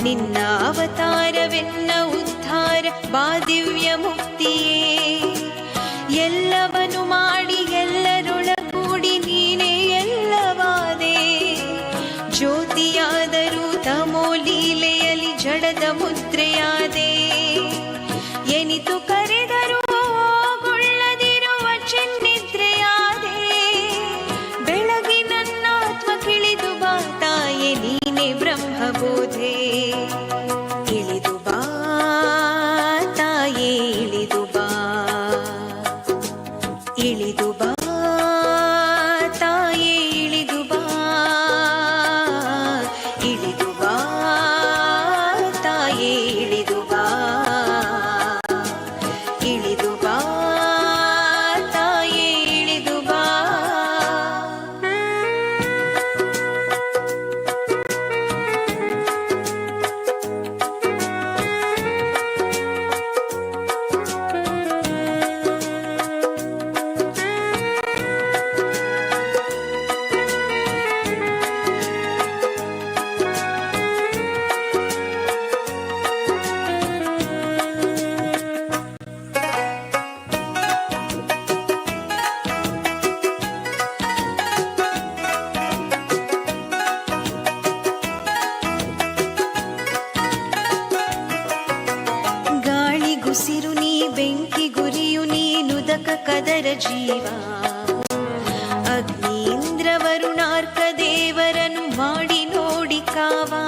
Speaker 12: ನಿನ್ನ ಅವತಾರವೆನ್ನ ಉದ್ಧಾರ ಬಾದಿವ್ಯ ಮುಕ್ತಿಯೇ ಎಲ್ಲವನು ಮಾಡಿ ಎಲ್ಲರೊಳಗೂಡಿ ನೀನೇ ಎಲ್ಲವಾದೆ ಜ್ಯೋತಿಯಾದರೂ ತಮೋ ಲೀಲೆಯಲ್ಲಿ ಜಡದ ಮುದ್ರೆಯಾದೆ ಎನಿತು ಕರೆದರೂ ಗೊಳ್ಳದಿರುವ ಚಿನ್ನಿದ್ರೆಯಾದೆ ಬೆಳಗಿನ ಆತ್ಮ ಕಿಳಿದು ಬಾ ತಾಯೆ ನೀನೆ ಬ್ರಹ್ಮಬೋಧೆ ಇಳಿದು ಬಾ ತಾಯೆ ಇಳಿದು ಬಾ ಇಳಿದು ಬಾ ತಾಯೆ ಇಳಿದು ಬಾ ಇಳಿದು ಬಾ ತಾಯೆ ಇಳಿದು ಬಾ ಇಳಿದು ಬಾ ತಾಯೆ ಇಳಿದು ಬಾ. ಗಾಳಿಗುಸಿರು ನೀ ಬೆಂಕಿ ಗುರಿಯು ನೀನುದಕ ಕದರ ಜೀವ ಅಗ್ನಿ ಇಂದ್ರ ವರುಣಾರ್ಕ ದೇವರನು ಮಾಡಿ ನೋಡಿ ಕಾವಾ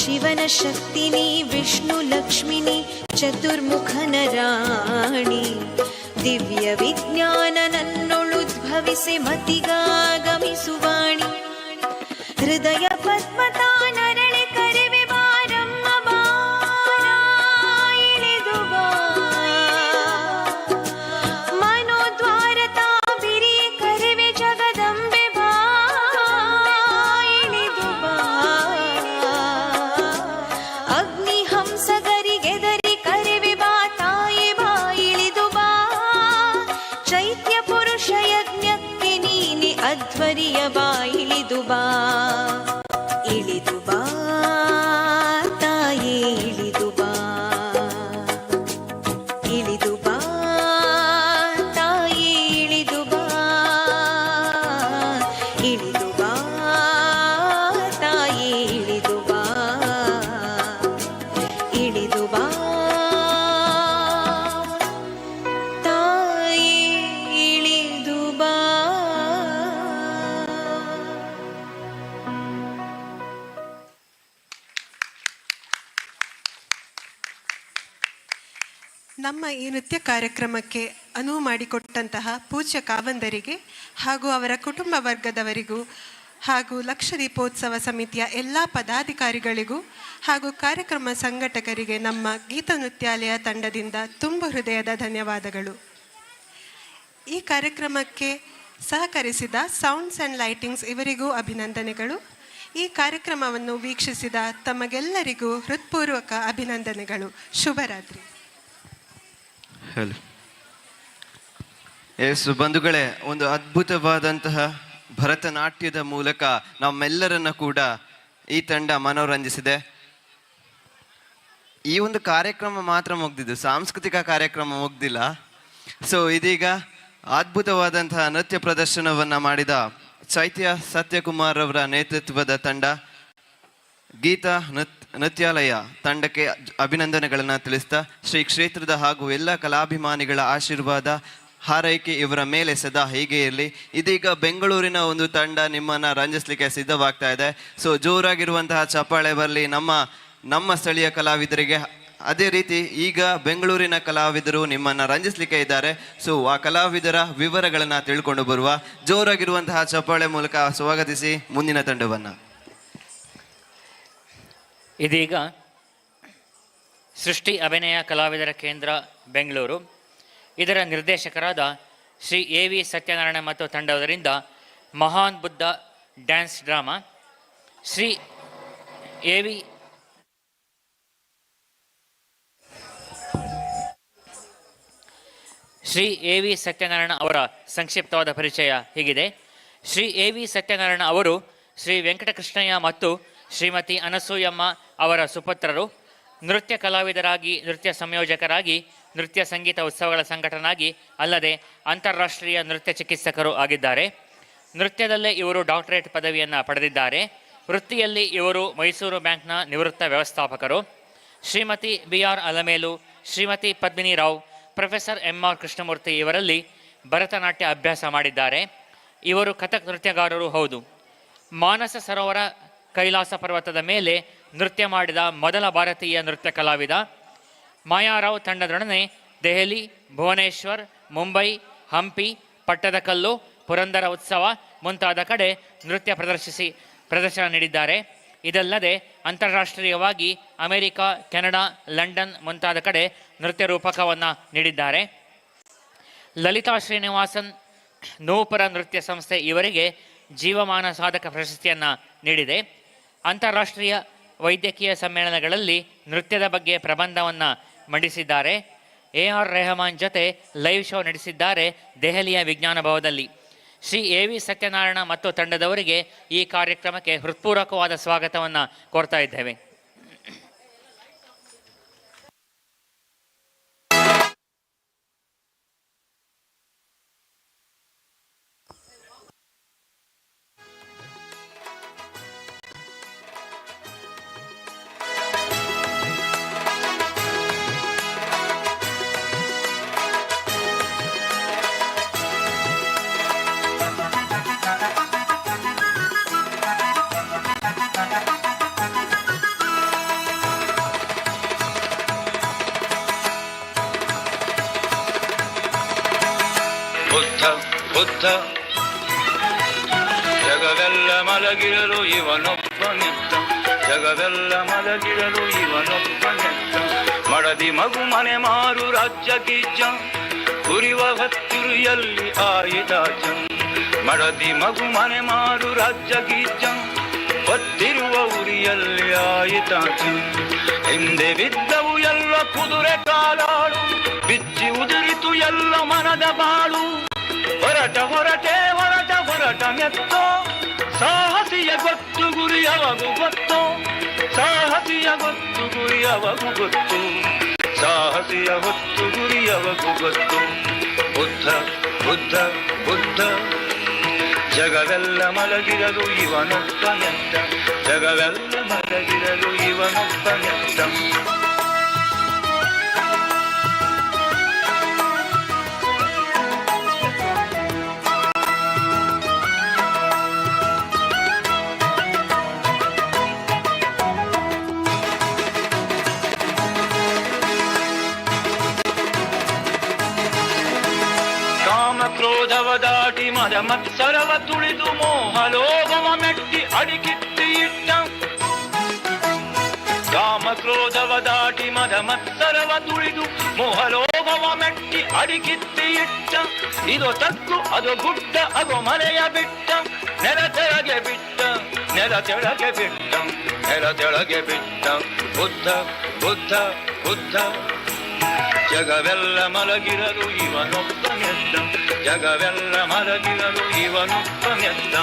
Speaker 12: ಶಿವನ ಶಕ್ತಿ ನೀ ವಿಷ್ಣು ಲಕ್ಷ್ಮಿನಿ ಚತುರ್ಮುಖನ ರಾಣಿ ದಿವ್ಯ ವಿಜ್ಞಾನ ನನ್ನೊಳುದ್ಭವಿಸಿ ಮತಿಗಾಗಮಿಸುವಾಣಿ ಹೃದಯ ಪದ್ಮತಾ ನರಳೆ
Speaker 6: ನಮ್ಮ ಈ ನೃತ್ಯ ಕಾರ್ಯಕ್ರಮಕ್ಕೆ ಅನುವು ಮಾಡಿಕೊಟ್ಟಂತಹ ಪೂಜ್ಯ ಕಾವಂದರಿಗೆ ಹಾಗೂ ಅವರ ಕುಟುಂಬ ವರ್ಗದವರಿಗೂ ಹಾಗೂ ಲಕ್ಷ ದೀಪೋತ್ಸವ ಸಮಿತಿಯ ಎಲ್ಲ ಪದಾಧಿಕಾರಿಗಳಿಗೂ ಹಾಗೂ ಕಾರ್ಯಕ್ರಮ ಸಂಘಟಕರಿಗೆ ನಮ್ಮ ಗೀತ ನೃತ್ಯಾಲಯ ತಂಡದಿಂದ ತುಂಬ ಹೃದಯದ ಧನ್ಯವಾದಗಳು. ಈ ಕಾರ್ಯಕ್ರಮಕ್ಕೆ ಸಹಕರಿಸಿದ ಸೌಂಡ್ಸ್ ಆ್ಯಂಡ್ ಲೈಟಿಂಗ್ಸ್ ಇವರಿಗೂ ಅಭಿನಂದನೆಗಳು. ಈ ಕಾರ್ಯಕ್ರಮವನ್ನು ವೀಕ್ಷಿಸಿದ ತಮಗೆಲ್ಲರಿಗೂ ಹೃತ್ಪೂರ್ವಕ ಅಭಿನಂದನೆಗಳು. ಶುಭರಾತ್ರಿ.
Speaker 4: ಹಲೋ ಎಸ್ ಬಂಧುಗಳೇ, ಒಂದು ಅದ್ಭುತವಾದಂತಹ ಭರತನಾಟ್ಯದ ಮೂಲಕ ನಮ್ಮೆಲ್ಲರನ್ನ ಕೂಡ ಈ ತಂಡ ಮನೋರಂಜಿಸಿದೆ. ಈ ಒಂದು ಕಾರ್ಯಕ್ರಮ ಮಾತ್ರ ಮುಗ್ದಿದ್ದು, ಸಾಂಸ್ಕೃತಿಕ ಕಾರ್ಯಕ್ರಮ ಮುಗ್ದಿಲ್ಲ. ಸೊ ಇದೀಗ ಅದ್ಭುತವಾದಂತಹ ನೃತ್ಯ ಪ್ರದರ್ಶನವನ್ನ ಮಾಡಿದ ಚೈತ್ಯ ಸತ್ಯಕುಮಾರ್ ಅವರ ನೇತೃತ್ವದ ತಂಡ ಗೀತಾ ನೃತ್ಯಾಲಯ ತಂಡಕ್ಕೆ ಅಭಿನಂದನೆಗಳನ್ನು ತಿಳಿಸ್ತಾ ಶ್ರೀ ಕ್ಷೇತ್ರದ ಹಾಗೂ ಎಲ್ಲ ಕಲಾಭಿಮಾನಿಗಳ ಆಶೀರ್ವಾದ ಹಾರೈಕೆ ಇವರ ಮೇಲೆ ಸದಾ ಹೀಗೆ ಇರಲಿ. ಇದೀಗ ಬೆಂಗಳೂರಿನ ಒಂದು ತಂಡ ನಿಮ್ಮನ್ನು ರಂಜಿಸಲಿಕ್ಕೆ ಸಿದ್ಧವಾಗ್ತಾ ಇದೆ. ಸೊ ಜೋರಾಗಿರುವಂತಹ ಚಪ್ಪಾಳೆ ಬರಲಿ ನಮ್ಮ ಸ್ಥಳೀಯ ಕಲಾವಿದರಿಗೆ. ಅದೇ ರೀತಿ ಈಗ ಬೆಂಗಳೂರಿನ ಕಲಾವಿದರು ನಿಮ್ಮನ್ನು ರಂಜಿಸಲಿಕ್ಕೆ ಇದ್ದಾರೆ. ಸೊ ಆ ಕಲಾವಿದರ ವಿವರಗಳನ್ನು ತಿಳ್ಕೊಂಡು ಬರುವ. ಜೋರಾಗಿರುವಂತಹ ಚಪ್ಪಾಳೆ ಮೂಲಕ ಸ್ವಾಗತಿಸಿ ಮುಂದಿನ ತಂಡವನ್ನು.
Speaker 5: ಇದೀಗ ಸೃಷ್ಟಿ ಅಭಿನಯ ಕಲಾವಿದರ ಕೇಂದ್ರ ಬೆಂಗಳೂರು ಇದರ ನಿರ್ದೇಶಕರಾದ ಶ್ರೀ ಎ ವಿ ಸತ್ಯನಾರಾಯಣ ಮತ್ತು ತಂಡವರಿಂದ Mahan Buddha dance drama Shri A V Satyanarayana ಅವರ ಸಂಕ್ಷಿಪ್ತವಾದ ಪರಿಚಯ ಹೀಗಿದೆ. ಶ್ರೀ ಎ ವಿ ಸತ್ಯನಾರಾಯಣ ಅವರು ಶ್ರೀ ವೆಂಕಟಕೃಷ್ಣಯ್ಯ ಮತ್ತು ಶ್ರೀಮತಿ ಅನಸೂಯಮ್ಮ ಅವರ ಸುಪುತ್ರರು. ನೃತ್ಯ ಕಲಾವಿದರಾಗಿ, ನೃತ್ಯ ಸಂಯೋಜಕರಾಗಿ, ನೃತ್ಯ ಸಂಗೀತ ಉತ್ಸವಗಳ ಸಂಘಟನಾಗಿ, ಅಲ್ಲದೆ ಅಂತಾರಾಷ್ಟ್ರೀಯ ನೃತ್ಯ ಚಿಕಿತ್ಸಕರು ಆಗಿದ್ದಾರೆ. ನೃತ್ಯದಲ್ಲೇ ಇವರು ಡಾಕ್ಟರೇಟ್ ಪದವಿಯನ್ನು ಪಡೆದಿದ್ದಾರೆ. ವೃತ್ತಿಯಲ್ಲಿ ಇವರು ಮೈಸೂರು ಬ್ಯಾಂಕ್ನ ನಿವೃತ್ತ ವ್ಯವಸ್ಥಾಪಕರು. Shrimati B R Alamelu, Shrimati Padmini Rao, professor M R Krishnamurthy ಇವರಲ್ಲಿ ಭರತನಾಟ್ಯ ಅಭ್ಯಾಸ ಮಾಡಿದ್ದಾರೆ. ಇವರು ಕಥಕ್ ನೃತ್ಯಗಾರರು ಹೌದು. ಮಾನಸ ಸರೋವರ ಕೈಲಾಸ ಪರ್ವತದ ಮೇಲೆ ನೃತ್ಯ ಮಾಡಿದ ಮೊದಲ ಭಾರತೀಯ ನೃತ್ಯ ಕಲಾವಿದ. ಮಾಯಾರಾವ್ ತಂಡದೊಡನೆ ದೆಹಲಿ, ಭುವನೇಶ್ವರ್, ಮುಂಬೈ, ಹಂಪಿ, ಪಟ್ಟದಕಲ್ಲು, ಪುರಂದರ ಉತ್ಸವ ಮುಂತಾದ ಕಡೆ ನೃತ್ಯ ಪ್ರದರ್ಶನ ನೀಡಿದ್ದಾರೆ. ಇದಲ್ಲದೆ ಅಂತಾರಾಷ್ಟ್ರೀಯವಾಗಿ ಅಮೆರಿಕ, ಕೆನಡಾ, ಲಂಡನ್ ಮುಂತಾದ ಕಡೆ ನೃತ್ಯ ರೂಪಕವನ್ನು ನೀಡಿದ್ದಾರೆ. ಲಲಿತಾ ಶ್ರೀನಿವಾಸನ್ ನೂಪುರ ನೃತ್ಯ ಸಂಸ್ಥೆ ಇವರಿಗೆ ಜೀವಮಾನ ಸಾಧಕ ಪ್ರಶಸ್ತಿಯನ್ನು ನೀಡಿದೆ. ಅಂತಾರಾಷ್ಟ್ರೀಯ ವೈದ್ಯಕೀಯ ಸಮ್ಮೇಳನಗಳಲ್ಲಿ ನೃತ್ಯದ ಬಗ್ಗೆ ಪ್ರಬಂಧವನ್ನು ಮಂಡಿಸಿದ್ದಾರೆ. ಎ ಆರ್ ರೆಹಮಾನ್ ಜೊತೆ ಲೈವ್ ಶೋ ನಡೆಸಿದ್ದಾರೆ ದೆಹಲಿಯ ವಿಜ್ಞಾನ ಭವನದಲ್ಲಿ. ಶ್ರೀ ಎ ವಿ ಸತ್ಯನಾರಾಯಣ ಮತ್ತು ತಂಡದವರಿಗೆ ಈ ಕಾರ್ಯಕ್ರಮಕ್ಕೆ ಹೃತ್ಪೂರ್ವಕವಾದ ಸ್ವಾಗತವನ್ನು ಕೋರ್ತಾ ಇದ್ದೇವೆ.
Speaker 9: ಬುದ್ಧ ಜಗವೆಲ್ಲ ಮಲಗಿರಲು ಇವನೊಬ್ಬನೆತ್ತ, ಜಗವೆಲ್ಲ ಮಲಗಿರಲು ಇವನೊಬ್ಬನೆತ್ತ. ಮಡದಿ ಮಗು ಮನೆ ಮಾರು ರಾಜ್ಯ ಗೀಜ, ಉರಿವ ಹತ್ತಿರುಯಲ್ಲಿ ಆಯಿತಾಚ. ಮಡದಿ ಮಗು ಮನೆ ಮಾರು ರಾಜ್ಯ ಗೀಜ, ಹೊತ್ತಿರುವ ಉರಿಯಲ್ಲಿ ಆಯಿತಾಚ. ಹಿಂದೆ ಬಿದ್ದವು ಎಲ್ಲ ಕುದುರೆ ಕಾಲಾಳು, ಬಿಚ್ಚಿ ಉದುರಿತು ಎಲ್ಲ ಮನದ ಬಾಳು. ಹೊರಟ ಹೊರಟೆ ಹೊರಟ ಹೊರಟ ಮೆತ್ತೋ, ಸಾಹಸಿಯ ಗೊತ್ತು ಗುರಿಯವಗೂ ಗೊತ್ತು, ಸಾಹಸಿಯ ಗೊತ್ತು ಗುರಿಯವಗೂ ಗೊತ್ತು, ಸಾಹಸಿಯ ಹೊತ್ತು ಗುರಿಯವಗೂ ಗೊತ್ತು. ಬುದ್ಧ ಬುದ್ಧ ಬುದ್ಧ ಜಗವೆಲ್ಲ ಮಲಗಿರಲು ಇವನೊಬ್ಬನೆತ್ತ, ಜಗವೆಲ್ಲ ಮಲಗಿರಲು ಇವನೊಬ್ಬನೆತ್ತ. ದಾಟಿ ಮದ ಮತ್ಸರವ ತುಳಿದು ಮೋಹಲೋಭವ ಮೆಟ್ಟಿ ಅಡಿಕಿತ್ತಿ ಇಟ್ಟ ಕಾಮ ಕ್ರೋಧವ ದಾಟಿ ಮದ ಮತ್ಸರವ ತುಳಿದು ಮೋಹಲೋಭವ ಮೆಟ್ಟಿ ಅಡಿಕಿತ್ತಿ ಇಟ್ಟ ಇದು ತಗ್ಗು ಅದು ಗುಡ್ಡ ಅದು ಮನೆಯ ಬಿಟ್ಟ ನೆಲ ತೆಳಗೆ ಬಿಟ್ಟ ನೆಲ ತೆಳಗೆ ಬಿಟ್ಟ ನೆಲ ತೆಳಗೆ ಬಿಟ್ಟ ಬುದ್ಧ ಬುದ್ಧ ಬುದ್ಧ ಜಗವೆಲ್ಲ ಮಲಗಿರಲು ಇವನೊಬ್ಬ ಮೆದ್ದ ಜಗವೆಲ್ಲ ಮಲಗಿರಲು ಇವನೊಬ್ಬ ಮೆದ್ದ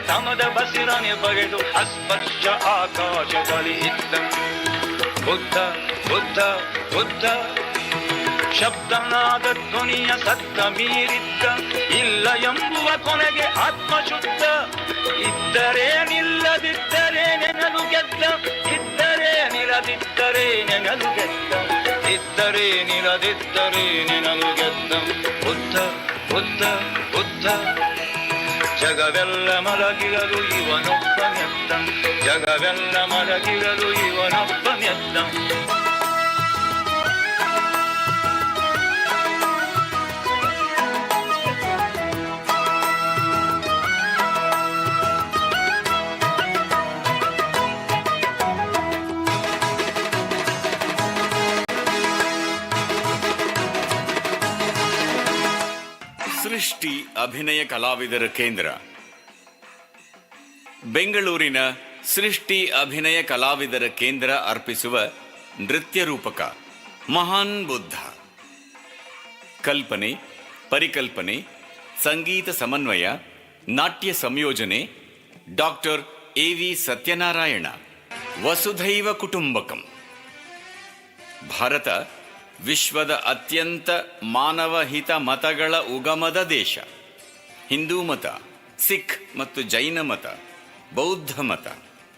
Speaker 9: ತಮದ ಬಸಿರನೆ ಬಗೆದು ಅಸ್ಪರ್ಶ ಆಕಾಶದಲ್ಲಿ ಇದ್ದ ಬುದ್ಧ ಬುದ್ಧ ಬುದ್ಧ ಶಬ್ದನಾದ ಧ್ವನಿಯ ಸತ್ತ ಮೀರಿದ್ದ ಇಲ್ಲ ಎಂಬುವ ಕೊನೆಗೆ ಆತ್ಮಶುದ್ಧ ಇದ್ದರೆ ನಿಲ್ಲದಿದ್ದರೆ ನೆನಲು ಗೆದ್ದ ಇದ್ದರೆ ನಿಲ್ಲದಿದ್ದರೆ ನೆನಲು ಗೆದ್ದ ಇದ್ದರೆ ನಿಲ್ಲದಿದ್ದರೆ ನೆನಲು ಗೆದ್ದ ಬುದ್ಧ ಬುದ್ಧ ಬುದ್ಧ ಜಗವೆಲ್ಲ ಮಲಗಿರಲು ಇವನೊಬ್ಬ ಮೆತ್ತ ಜಗವೆಲ್ಲ ಮಲಗಿರಲು ಇವನೊಬ್ಬ ಮೆತ್ತ
Speaker 13: ಸೃಷ್ಟಿ ಅಭಿನಯ ಕಲಾವಿದರ ಕೇಂದ್ರ ಬೆಂಗಳೂರಿನ ಸೃಷ್ಟಿ ಅಭಿನಯ ಕಲಾವಿದರ ಕೇಂದ್ರ ಅರ್ಪಿಸುವ ನೃತ್ಯ ರೂಪಕ ಮಹಾನ್ ಬುದ್ಧ. ಕಲ್ಪನೆ, ಪರಿಕಲ್ಪನೆ, ಸಂಗೀತ ಸಮನ್ವಯ, ನಾಟ್ಯ ಸಂಯೋಜನೆ ಡಾಕ್ಟರ್ ಎ.ವಿ. ಸತ್ಯನಾರಾಯಣ. ವಸುಧೈವ ಕುಟುಂಬಕಂ. ಭಾರತ ವಿಶ್ವದ ಅತ್ಯಂತ ಮಾನವಹಿತ ಮತಗಳ ಉಗಮದ ದೇಶ. ಹಿಂದೂ ಮತ, ಸಿಖ್ ಮತ್ತು ಜೈನ ಮತ, ಬೌದ್ಧ ಮತ.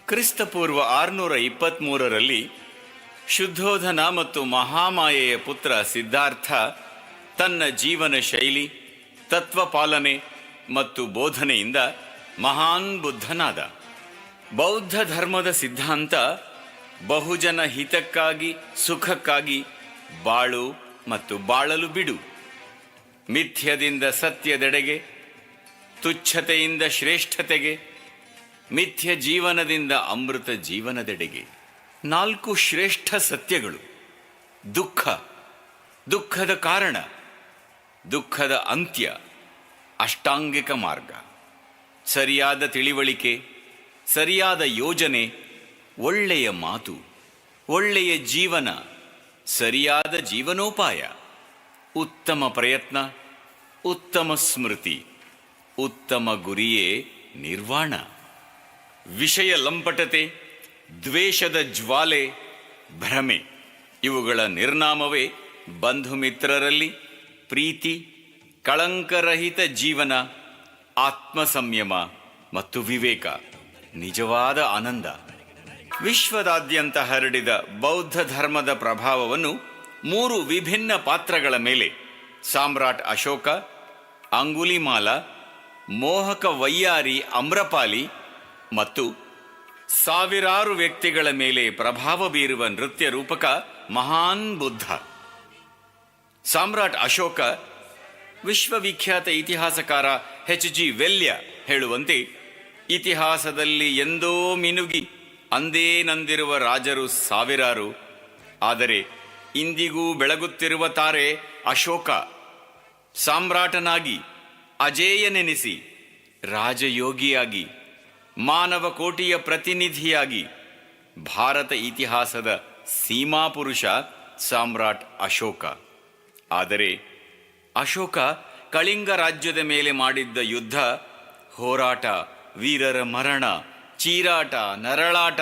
Speaker 13: ಕ್ರಿಸ್ತಪೂರ್ವ 623ರಲ್ಲಿ ಶುದ್ಧೋಧನ ಮತ್ತು ಮಹಾಮಾಯೆಯ ಪುತ್ರ ಸಿದ್ಧಾರ್ಥ ತನ್ನ ಜೀವನ ಶೈಲಿ, ತತ್ವಪಾಲನೆ ಮತ್ತು ಬೋಧನೆಯಿಂದ ಮಹಾನ್ ಬುದ್ಧನಾದ. ಬೌದ್ಧ ಧರ್ಮದ ಸಿದ್ಧಾಂತ ಬಹುಜನ ಹಿತಕ್ಕಾಗಿ, ಸುಖಕ್ಕಾಗಿ ಬಾಳು ಮತ್ತು ಬಾಳಲು ಬಿಡು. ಮಿಥ್ಯದಿಂದ ಸತ್ಯದೆಡೆಗೆ, ತುಚ್ಛತೆಯಿಂದ ಶ್ರೇಷ್ಠತೆಗೆ, ಮಿಥ್ಯ ಜೀವನದಿಂದ ಅಮೃತ ಜೀವನದೆಡೆಗೆ. 4 ಶ್ರೇಷ್ಠ ಸತ್ಯಗಳು: ದುಃಖ, ದುಃಖದ ಕಾರಣ, ದುಃಖದ ಅಂತ್ಯ, ಅಷ್ಟಾಂಗಿಕ ಮಾರ್ಗ, ಸರಿಯಾದ ತಿಳಿವಳಿಕೆ, ಸರಿಯಾದ ಯೋಜನೆ, ಒಳ್ಳೆಯ ಮಾತು, ಒಳ್ಳೆಯ ಜೀವನ, ಸರಿಯಾದ ಜೀವನೋಪಾಯ, ಉತ್ತಮ ಪ್ರಯತ್ನ, ಉತ್ತಮ ಸ್ಮೃತಿ, ಉತ್ತಮ ಗುರಿಯೇ ನಿರ್ವಾಣ. ವಿಷಯ ಲಂಪಟತೆ, ದ್ವೇಷದ ಜ್ವಾಲೆ, ಭ್ರಮೆ ಇವುಗಳ ನಿರ್ನಾಮವೇ ಬಂಧು ಮಿತ್ರರಲ್ಲಿ ಪ್ರೀತಿ, ಕಳಂಕರಹಿತ ಜೀವನ, ಆತ್ಮ ಸಂಯಮ ಮತ್ತು ವಿವೇಕ, ನಿಜವಾದ ಆನಂದ. ವಿಶ್ವದಾದ್ಯಂತ ಹರಡಿದ ಬೌದ್ಧ ಧರ್ಮದ ಪ್ರಭಾವವನ್ನು 3 ವಿಭಿನ್ನ ಪಾತ್ರಗಳ ಮೇಲೆ ಸಾಮ್ರಾಟ್ ಅಶೋಕ, ಅಂಗುಲಿಮಾಲ, ಮೋಹಕ ವೈಯಾರಿ ಅಮ್ರಪಾಲಿ ಮತ್ತು ಸಾವಿರಾರು ವ್ಯಕ್ತಿಗಳ ಮೇಲೆ ಪ್ರಭಾವ ಬೀರುವ ನೃತ್ಯ ರೂಪಕ ಮಹಾನ್ ಬುದ್ಧ. ಸಾಮ್ರಾಟ್ ಅಶೋಕ, ವಿಶ್ವವಿಖ್ಯಾತ ಇತಿಹಾಸಕಾರ H.G. ವೆಲ್ಯ ಹೇಳುವಂತೆ, ಇತಿಹಾಸದಲ್ಲಿ ಎಂದೋ ಮಿನುಗಿ ಅಂದೇ ನಂದಿರುವ ರಾಜರು ಸಾವಿರಾರು, ಆದರೆ ಇಂದಿಗೂ ಬೆಳಗುತ್ತಿರುವ ತಾರೆ ಅಶೋಕ. ಸಾಮ್ರಾಟನಾಗಿ, ಅಜೇಯನೆನಿಸಿ, ರಾಜಯೋಗಿಯಾಗಿ, ಮಾನವ ಕೋಟಿಯ ಪ್ರತಿನಿಧಿಯಾಗಿ ಭಾರತ ಇತಿಹಾಸದ ಸೀಮಾಪುರುಷ ಸಾಮ್ರಾಟ್ ಅಶೋಕ. ಆದರೆ ಅಶೋಕ ಕಳಿಂಗ ರಾಜ್ಯದ ಮೇಲೆ ಮಾಡಿದ್ದ ಯುದ್ಧ, ಹೋರಾಟ, ವೀರರ ಮರಣ, ಚೀರಾಟ, ನರಳಾಟ,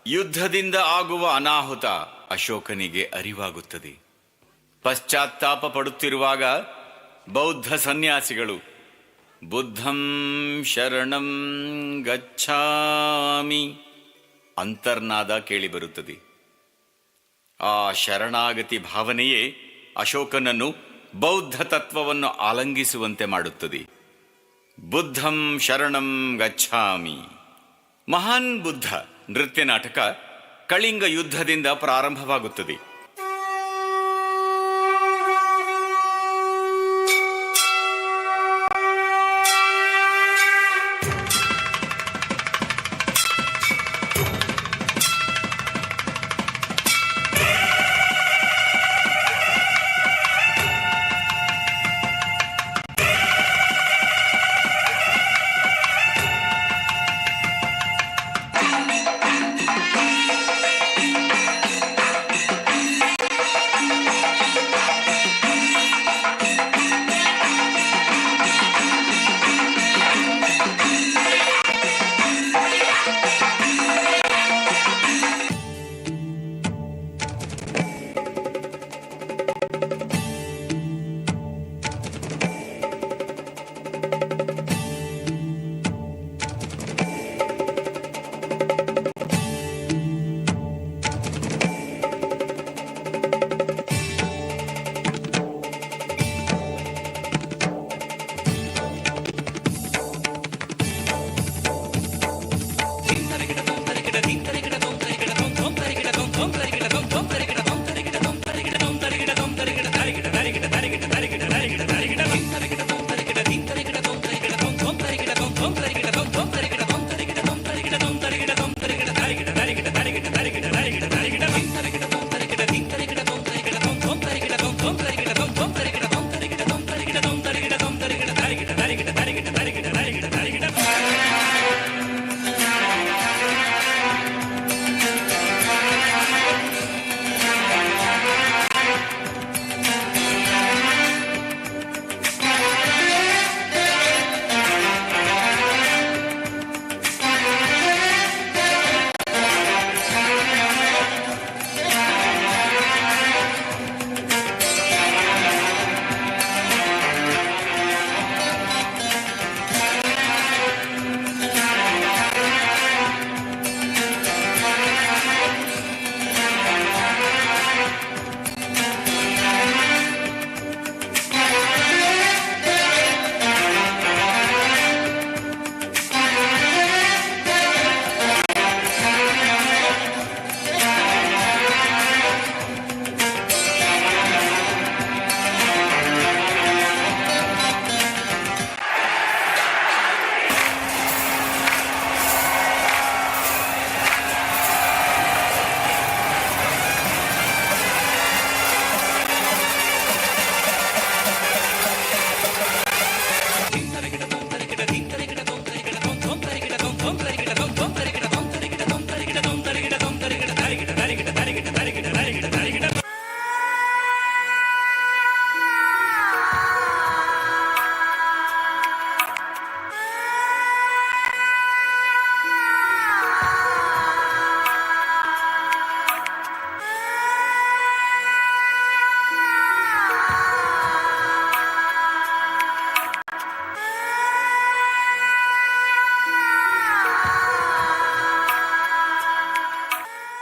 Speaker 13: ಯುದ್ಧದಿಂದ ಆಗುವ ಅನಾಹುತ ಅಶೋಕನಿಗೆ ಅರಿವಾಗುತ್ತದೆ. ಪಶ್ಚಾತ್ತಾಪ ಪಡುತ್ತಿರುವಾಗ ಬೌದ್ಧ ಸನ್ಯಾಸಿಗಳು ಬುದ್ಧಂ ಶರಣಂ ಗಚ್ಛಾಮಿ ಅಂತರ್ನಾದ ಕೇಳಿಬರುತ್ತದೆ. ಆ ಶರಣಾಗತಿ ಭಾವನೆಯೇ ಅಶೋಕನನ್ನು ಬೌದ್ಧ ತತ್ವವನ್ನು ಆಲಂಗಿಸುವಂತೆ ಮಾಡುತ್ತದೆ. ಬುದ್ಧಂ ಶರಣಂ ಗಚ್ಛಾಮಿ. ಮಹಾನ್ ಬುದ್ಧ ನೃತ್ಯ ನಾಟಕ ಕಳಿಂಗ ಯುದ್ಧದಿಂದ ಪ್ರಾರಂಭವಾಗುತ್ತದೆ.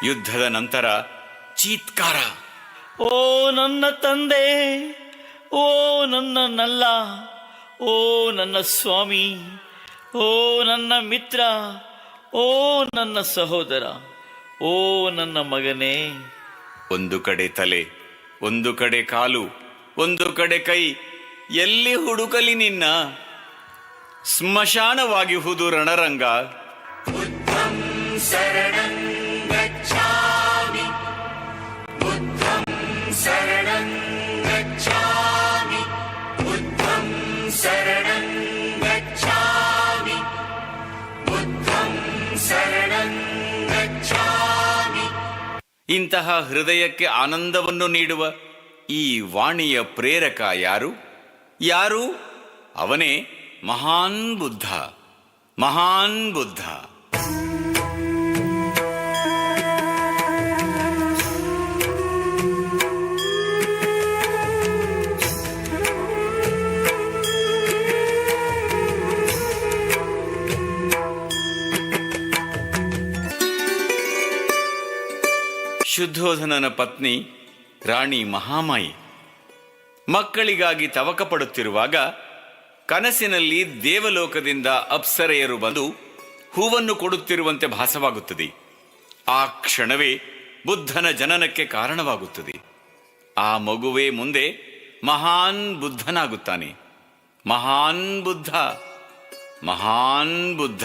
Speaker 13: ಯುದ್ಧದ ನಂತರ ಚೀತ್ಕಾರ.
Speaker 14: ಓ ನನ್ನ ತಂದೆ, ಓ ನನ್ನ ನಲ್ಲ, ಓ ನನ್ನ ಸ್ವಾಮಿ, ಓ ನನ್ನ ಮಿತ್ರ, ಓ ನನ್ನ ಸಹೋದರ, ಓ ನನ್ನ ಮಗನೇ.
Speaker 13: ಒಂದು ಕಡೆ ತಲೆ, ಒಂದು ಕಡೆ ಕಾಲು, ಒಂದು ಕಡೆ ಕೈ, ಎಲ್ಲಿ ಹುಡುಕಲಿ ನಿನ್ನ? ಸ್ಮಶಾನವಾಗಿ ಹುದು ರಣರಂಗ.
Speaker 9: ಬುದ್ಧಂ ಶರಣಂ ಗಚ್ಛಾಮಿ, ಬುದ್ಧಂ ಶರಣಂ ಗಚ್ಛಾಮಿ, ಬುದ್ಧಂ ಶರಣಂ ಗಚ್ಛಾಮಿ, ಬುದ್ಧಂ ಶರಣಂ ಗಚ್ಛಾಮಿ.
Speaker 13: ಇಂತಹ ಹೃದಯಕ್ಕೆ ಆನಂದವನ್ನು ನೀಡುವ ಈ ವಾಣಿಯ ಪ್ರೇರಕ ಯಾರು? ಯಾರು? ಅವನೇ ಮಹಾನ್ ಬುದ್ಧ. ಮಹಾನ್ ಬುದ್ಧ. ಶುದ್ಧೋಧನನ ಪತ್ನಿ ರಾಣಿ ಮಹಾಮಾಯಿ ಮಕ್ಕಳಿಗಾಗಿ ತವಕ ಪಡುತ್ತಿರುವಾಗ ಕನಸಿನಲ್ಲಿ ದೇವಲೋಕದಿಂದ ಅಪ್ಸರೆಯರು ಬಂದು ಹೂವನ್ನು ಕೊಡುತ್ತಿರುವಂತೆ ಭಾಸವಾಗುತ್ತದೆ. ಆ ಕ್ಷಣವೇ ಬುದ್ಧನ ಜನನಕ್ಕೆ ಕಾರಣವಾಗುತ್ತದೆ. ಆ ಮಗುವೇ ಮುಂದೆ ಮಹಾನ್ ಬುದ್ಧನಾಗುತ್ತಾನೆ. ಮಹಾನ್ ಬುದ್ಧ, ಮಹಾನ್ ಬುದ್ಧ.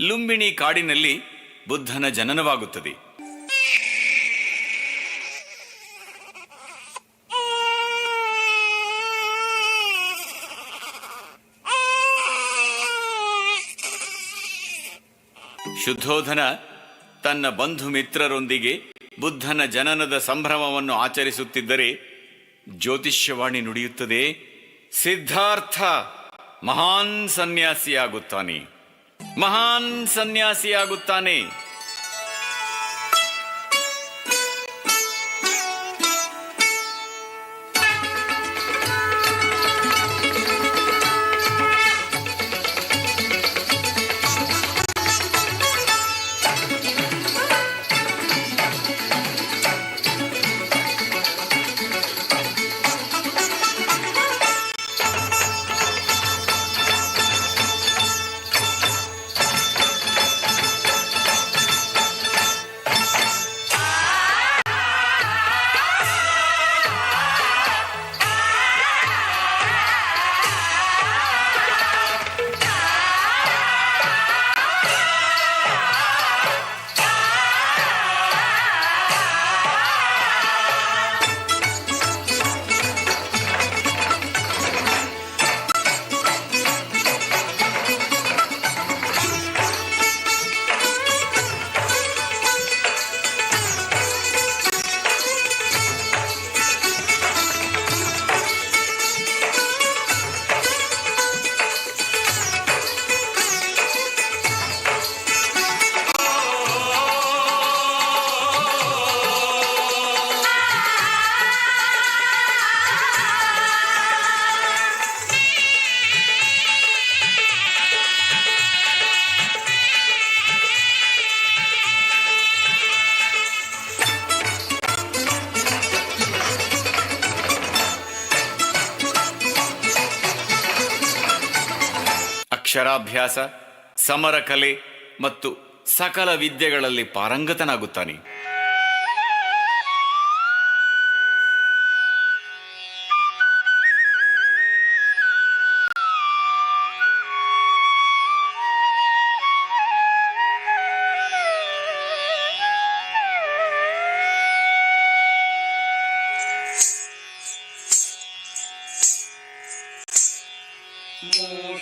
Speaker 13: ಲುಂಬಿನಿ ಕಾಡಿನಲ್ಲಿ ಬುದ್ಧನ ಜನನವಾಗುತ್ತದೆ. ಶುದ್ಧೋಧನ ತನ್ನ ಬಂಧು ಮಿತ್ರರೊಂದಿಗೆ ಬುದ್ಧನ ಜನನದ ಸಂಭ್ರಮವನ್ನು ಆಚರಿಸುತ್ತಿದ್ದರೆ ಜ್ಯೋತಿಷ್ಯವಾಣಿ ನುಡಿಯುತ್ತದೆ, ಸಿದ್ಧಾರ್ಥ ಮಹಾನ್ ಸನ್ಯಾಸಿಯಾಗುತ್ತಾನೆ, ಮಹಾನ್ ಸನ್ಯಾಸಿಯಾಗುತ್ತಾನೆ. ಅಕ್ಷರಾಭ್ಯಾಸ, ಸಮರ ಕಲೆ ಮತ್ತು ಸಕಲ ವಿದ್ಯೆಗಳಲ್ಲಿ ಪಾರಂಗತನಾಗುತ್ತಾನೆ.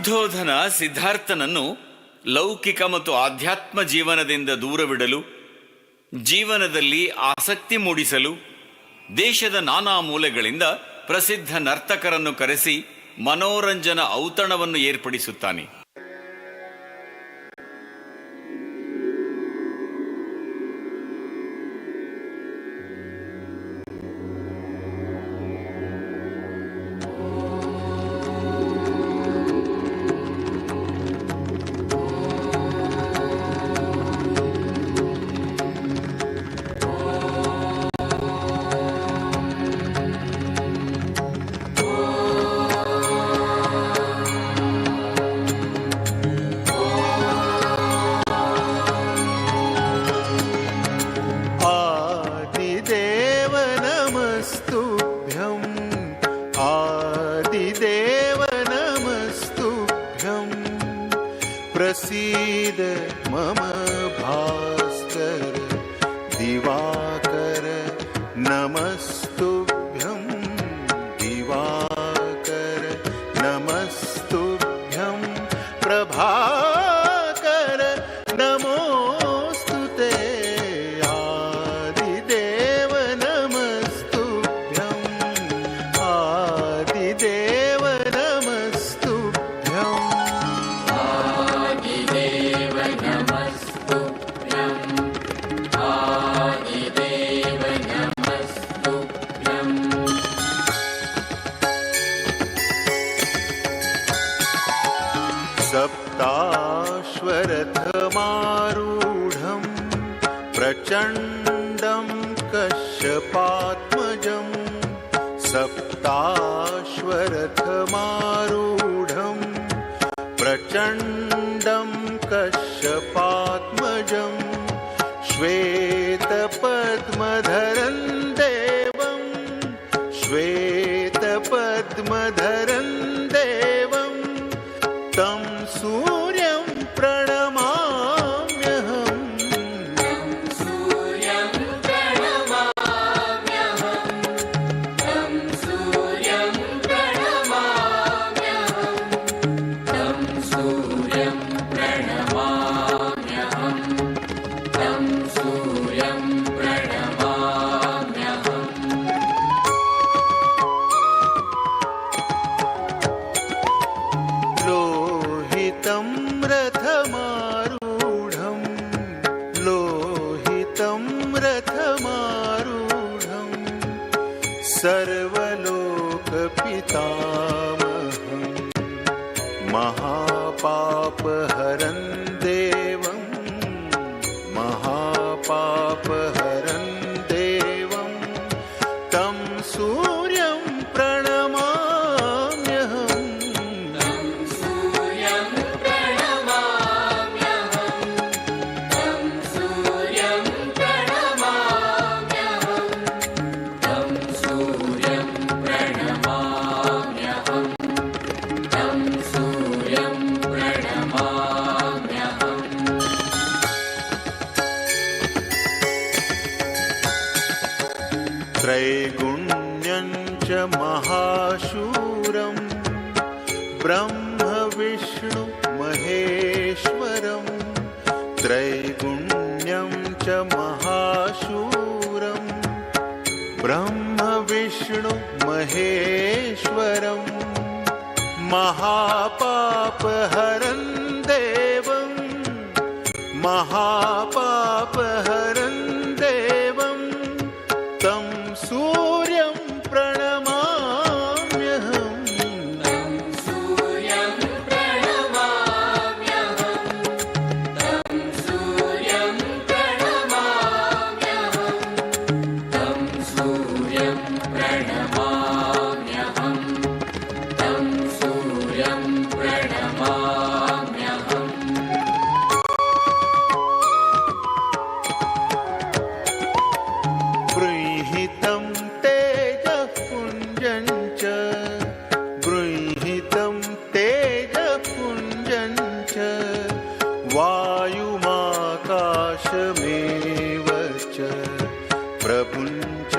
Speaker 13: ಶುದ್ಧೋಧನ ಸಿದ್ಧಾರ್ಥನನ್ನು ಲೌಕಿಕ ಮತ್ತು ಆಧ್ಯಾತ್ಮ ಜೀವನದಿಂದ ದೂರವಿಡಲು, ಜೀವನದಲ್ಲಿ ಆಸಕ್ತಿ ಮೂಡಿಸಲು ದೇಶದ ನಾನಾ ಮೂಲೆಗಳಿಂದ ಪ್ರಸಿದ್ಧ ನರ್ತಕರನ್ನು ಕರೆಸಿ ಮನೋರಂಜನಾ ಔತಣವನ್ನು ಏರ್ಪಡಿಸುತ್ತಾನೆ.
Speaker 7: प्रसीद मम भास्कर दिवाकर नमस्तुभ्यं दिवाकर नमस्तुभ्यं प्रभाकर नमोस्तुते आदिदेव नमस्तुभ्यं आदिदेव नमस्तुभ्यं सप्ताश्वरथमारूढं प्रचण्डं कश्यपात्मजं सप्ताश्वरथमारूढं प्रचण्डं कश्यपात्मजं श्वेतपद्मधरं देवं श्वेतपद्मधरं देवं तं सूर्यं प्रणमाम्यहम् लोहितं रथमारूढं लोहितं रथमारूढं सर्वलोकपितामहं महापापहरं देवं महापापहरं देवं तं सूर्यं प्रणमाम्यहम् त्रैगुण्यं च महाशूरं ब्रह्म विष्णु महेश्वरं त्रैगुण्यं च महाशूरं ब्रह्म विष्णु महेश्वरं महापापहरं देवं महापापहरं देवं तं सूर्यं प्रणमाम्यहम् गृहीतं तेजःपुञ्जं च गृहीतं तेजःपुञ्जं च वायुमाकाशमेव च प्रभुं च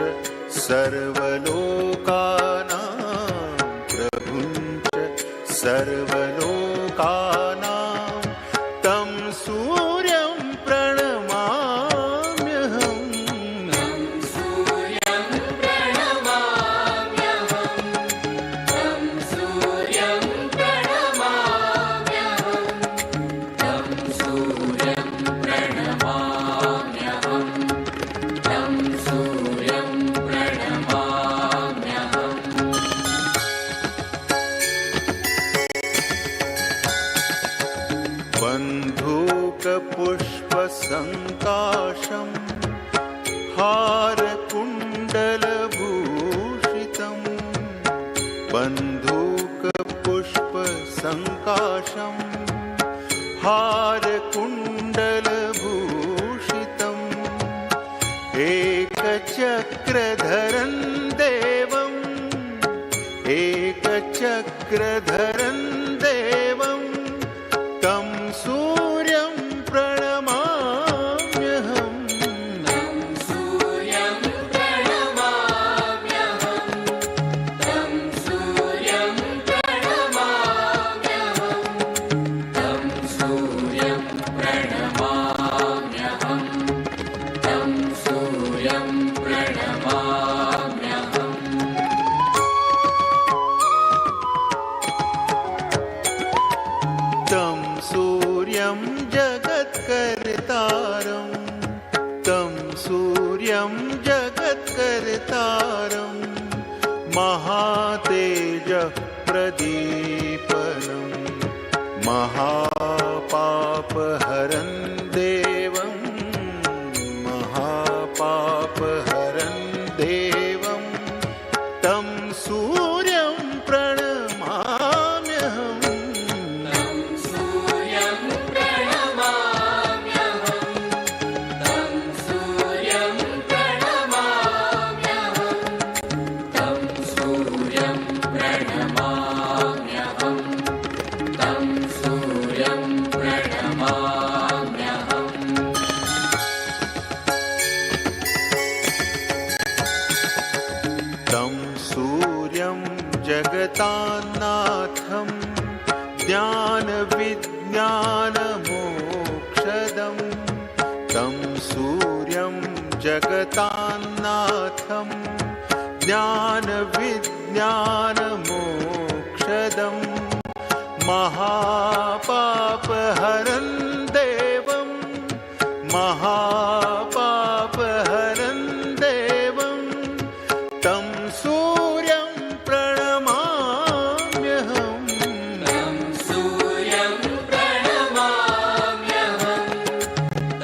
Speaker 7: सर्वलोकानां प्रभुं च सर्वलोकानां बन्धूकपुष्पसङ्काशं हारकुण्डलभूषितं बन्धूकपुष्पसङ्काशं हारकुण्डलभूषितम् एकचक्रधरं देवम् एकचक्रधरं देवं तं सूर्यं प्रणमाम्यहम् तं सूर्यं प्रणमाम्यहम् तं सूर्यं प्रणमाम्यहम् तं सूर्यं प्रणमाम्यहम् तं सूर्यं प्रणमाम्यहम् तं सूर्यं जगत्कर्तारं तं सूर्यं जगत्कर्तारं महातेजः प्रदीपनं महापापहरं देवं महापापहरं देवं तं सूर्यं प्रणमाम्यहम् तं सूर्यं प्रणमाम्यहम् तं सूर्यं प्रणमाम्यहम् तं सूर्यं प्रणमाम्यहम् तं सूर्यं प्रणमाम्यहम् तं सूर्यं जगतान्नाथं ज्ञानविज्ञानमोक्षदं तं सूर्यं जगतान्नाथं ज्ञानविज्ञानमोक्षदं महापापहरं देवं महापापहरं देवं तं सूर्यं प्रणमाम्यहम् तं सूर्यं प्रणमाम्यहम्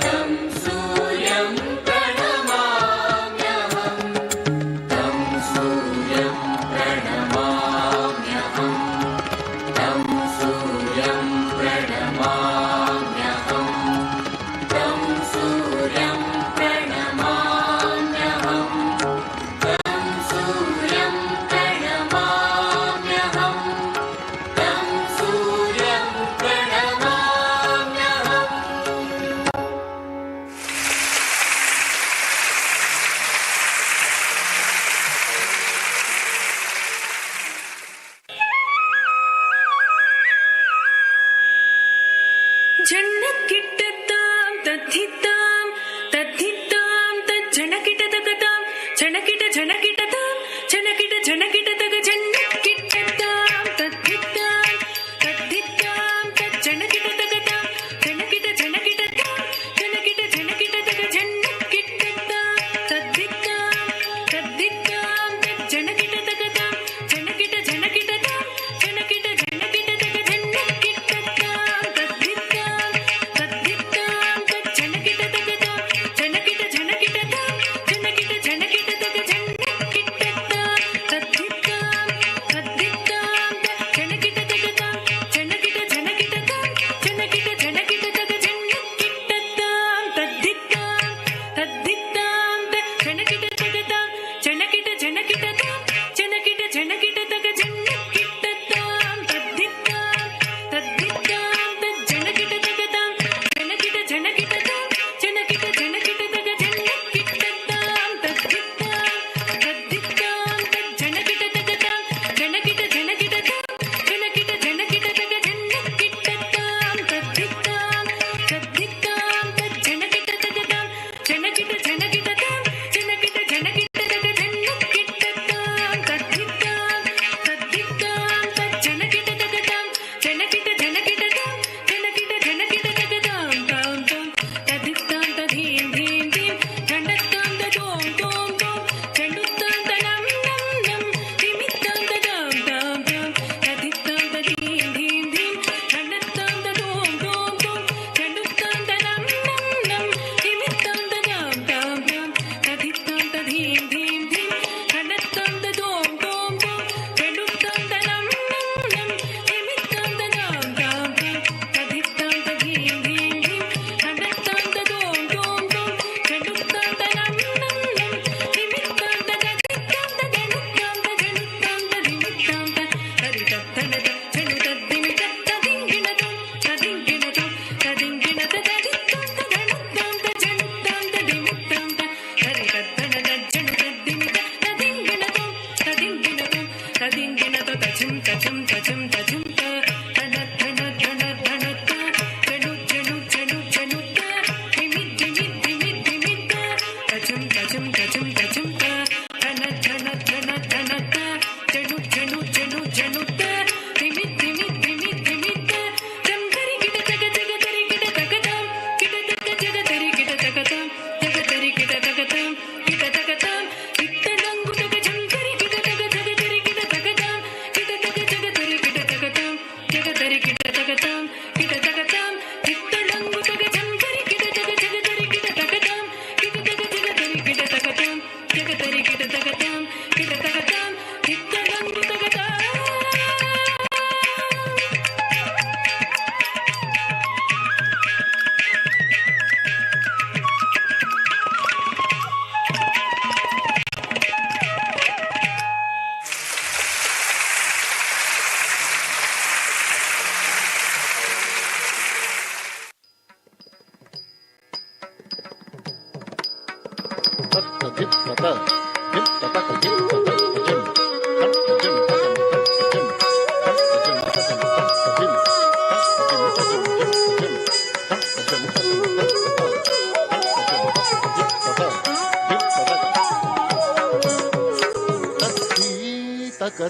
Speaker 7: तं सूर्यं प्रणमाम्यहम् तं सूर्यं प्रणमाम्यहम् तं सूर्यं प्रणमाम्यहम् तं सूर्यं प्रणमाम्यहम् तं सूर्यं प्रणमाम्यहम् तं सूर्यं
Speaker 14: झण्डकिट्टतां तद्धित्तां तद्धित्तां तज्झणकिटतकतां झणकिट झणकिटतां झणकिट झणकिटतक झण्डकिट्टतां तद्धित्तां तद्धित्तां तज्झणकिटतकतां झणकिट झणकिटतां झणकिट झणकिटतक झण्डकिट्टतां तद्धित्तां तद्धित्तां तज्झणकिटतकतां झणकिट झणकिटतां झणकिट झणकिटतक झण्डकिट्टतां तद्धित्तां तद्धित्तां तज्झणकिटतक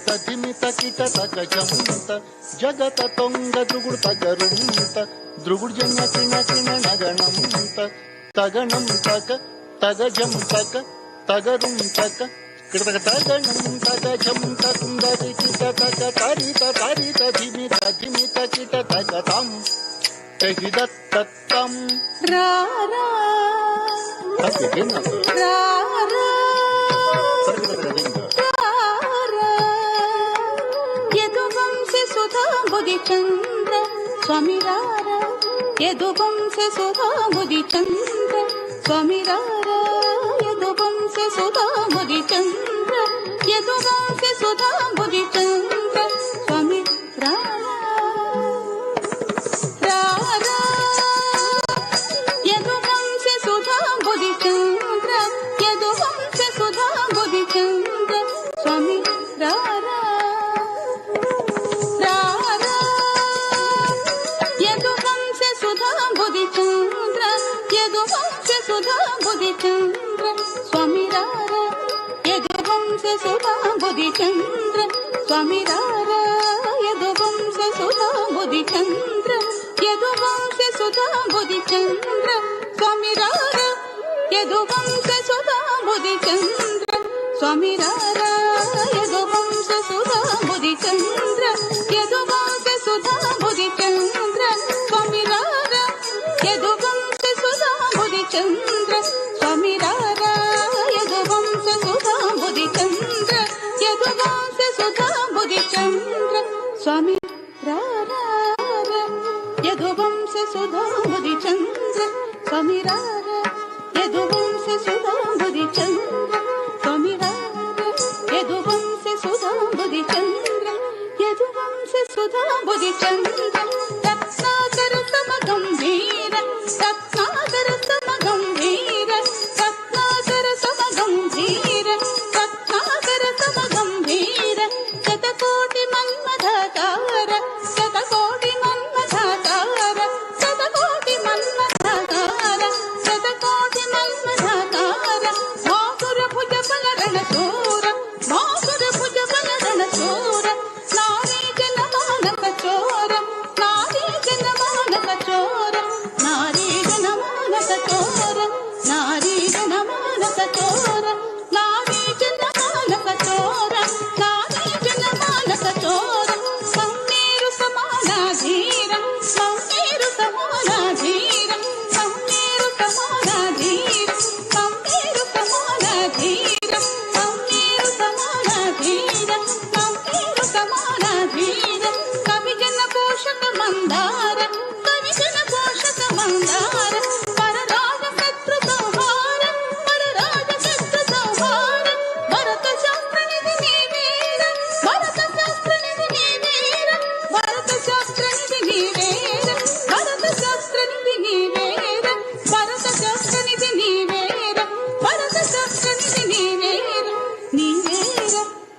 Speaker 15: ತದಿಮಿ ತಕಿಟ ತಕ ಜಮುಂತ ಜಗತ ತೊಂಗ ದ್ರುಗುಡ್ ತಗರುಂತ ದ್ರುಗುಡ್ ಜನ್ಯ ಕಿಣ ಕಿಣ ನಗಣಂತ ತಗಣಂ ತಕ ತಗ ಜಂ ತಕ ತಗರುಂ ತಕ ಕಿಡತಕ ತಗಣಂ ತಗ ಜಂ ತಕುಂದ ಕಿಟ ತಕ ತಾರಿತ ತಾರಿತ ಧಿಮಿ ತಕಿಟ ತಕ ತಂ ತಹಿದ ತತ್ತಂ
Speaker 2: ರಾರಾ ರಾರಾ ಯದುವಂಶೆ ಸುಧಾ ಬುಧಿಚಂದ್ರ ಸ್ವಾಮಿರಾರ ಯದುವಂಶೆ ಸುಧಾ ಬುಧಿಚಂದ್ರ ಸ್ವಾಮಿರಾರ ಯದುವಂಶೆ ಸುಧಾ ಬುಧಿಚಂದ್ರ ಯದುವಂಶೆ ಸುಧಾ ಬುಧಿಚಂದ್ರ ಸ್ವಾಮಿರಾರ ರಾರ ಯದುವಂಶೆ ಸುಧಾ ಬುಧಿಚಂದ್ರ ಯದುವಂಶೆ ಸುಧಾ ಬುಧಿಚಂದ್ರ ಸ್ವಾಮಿ ರಾರ ಯದುವಂಶೆ ಸುಧಾ ಬುಧಿಚಂದ್ರ ಯದುವಂಶೆ ಸುಧಾ ಬುಧಿಚಂದ್ರ ಸ್ವಾಮಿ ರಾರ ಯದುವಂಶೆ ಸುಧಾ ಬುಧಿಚಂದ್ರ ಸ್ವಾಮಿ ರಾರ ಯದುವಂಶೆ ಸುಧಾ ಬುಧಿಚಂದ್ರ ಯದುವಂಶೆ ಸುಧಾ ಬುಧಿಚಂದ್ರ ಸ್ವಾಮಿ ರಾರ ಯದುವಂಶೆ ಸುಧಾ ಬುಧಿಚಂದ್ರ ಸ್ವಾಮಿ ರಾರ ಯದುವಂಶೆ ಸುಧಾ ಬುಧಿಚಂದ್ರ ಯದುವಂಶೆ ಸುಧಾ ಬುಧಿಚಂದ್ರ ಸ್ವಾಮಿ ರಾರ ಯದುವಂಶೆ ಸುಧಾ ಬುಧಿಚಂದ್ರ ಸ್ವಾಮಿ ರಾರ ಯದುವಂಶೆ ಸುಧಾ ಬುಧಿಚಂದ್ರ ಯದುವಂಶೆ ಸುಧಾ ಬುಧಿಚಂದ್ರ ಸ್ವಾಮಿ ರಾರ ಯದುವಂಶೆ ಸುಧಾ ಬುಧಿಚಂದ್ರ ಸ್ವಾಮಿ ರಾರ ಯದುವಂಶೆ ಸುಧಾ ಬುಧಿಚಂದ್ರ ಸ್ವಾಮಿ ರಾರ ಯದುವಂಶೆ ಸುಧಾ ಬುಧಿಚಂದ್ರ ಯದುವಂಶೆ ಸುಧಾ ಬುಧಿಚಂದ್ರ ರತ್ನಾಕರ ಸಮ ಗಂಭೀರ ರತ್ನಾಕರ ಸಮ ಗಂಭೀರ ರತ್ನಾಕರ ಸಮ ಗಂಭೀರ ರತ್ನಾಕರ ಸಮ ಗಂಭೀರ ಶತಕೋಟಿ ಮನ್ಮಥಾಕಾರ ಶತಕೋಟಿ ಮನ್ಮಥಾಕಾರ ಶತಕೋಟಿ ಮನ್ಮಥಾಕಾರ ಶತಕೋಟಿ ಮನ್ಮಥಾಕಾರ ಮಾಸುರ ಭುಜ ಬಲರಣ ಚೋರ ಮಾಸುರ ಭುಜ ಬಲರಣ ಚೋರ ನಾರಿ ಜನ ಮಾನಕ ಚೋರ ನಾರಿ ಜನ ಮಾನಕ ಚೋರ ನಾರಿ ಜನ ಮಾನಕ ಚೋರ ನಾರಿ ಜನ ಮಾನಕ ಚೋರ ನಾರಿ ಜನ ಮಾನಕ ಚೋರ ನಾರಿ ಜನ ಮಾನಕ ಚೋರ ಸೌನೇರು ಸಮಾನಾಧೀರ ಸೌನೇರು ಸಮಾನಾಧೀರ ಸೌನೇರು ಸಮಾನಾಧೀರ ಸೌನೇರು ಸಮಾನಾಧೀರ ಸೌನೇರು ಸಮಾನಾಧೀರ ಸೌನೇರು ಸಮಾನಾಧೀರ ಕವಿಜನ ಪೋಷಕ ಮಂದಾರ ಕವಿಜನ ಪೋಷಕ ಮಂದಾರ ಪರರಾಜ ಶತ್ರು ಸಂಹಾರ ಪರರಾಜ ಶತ್ರು ಸಂಹಾರ ಭರತ ಶಾಸ್ತ್ರ ನಿಧಿ ನೀವೇರ ಭರತ ಶಾಸ್ತ್ರ ನಿಧಿ ನೀವೇರ ಭರತ ಶಾಸ್ತ್ರ ನಿಧಿ ನೀವೇರ ಭರತ ಶಾಸ್ತ್ರ ನಿಧಿ ನೀವೇರ ಭರತ ಶಾಸ್ತ್ರ ನಿಧಿ ನೀವೇರ ಭರತ ಶಾಸ್ತ್ರ ನಿಧಿ ನೀವೇರ ನೀವೇರ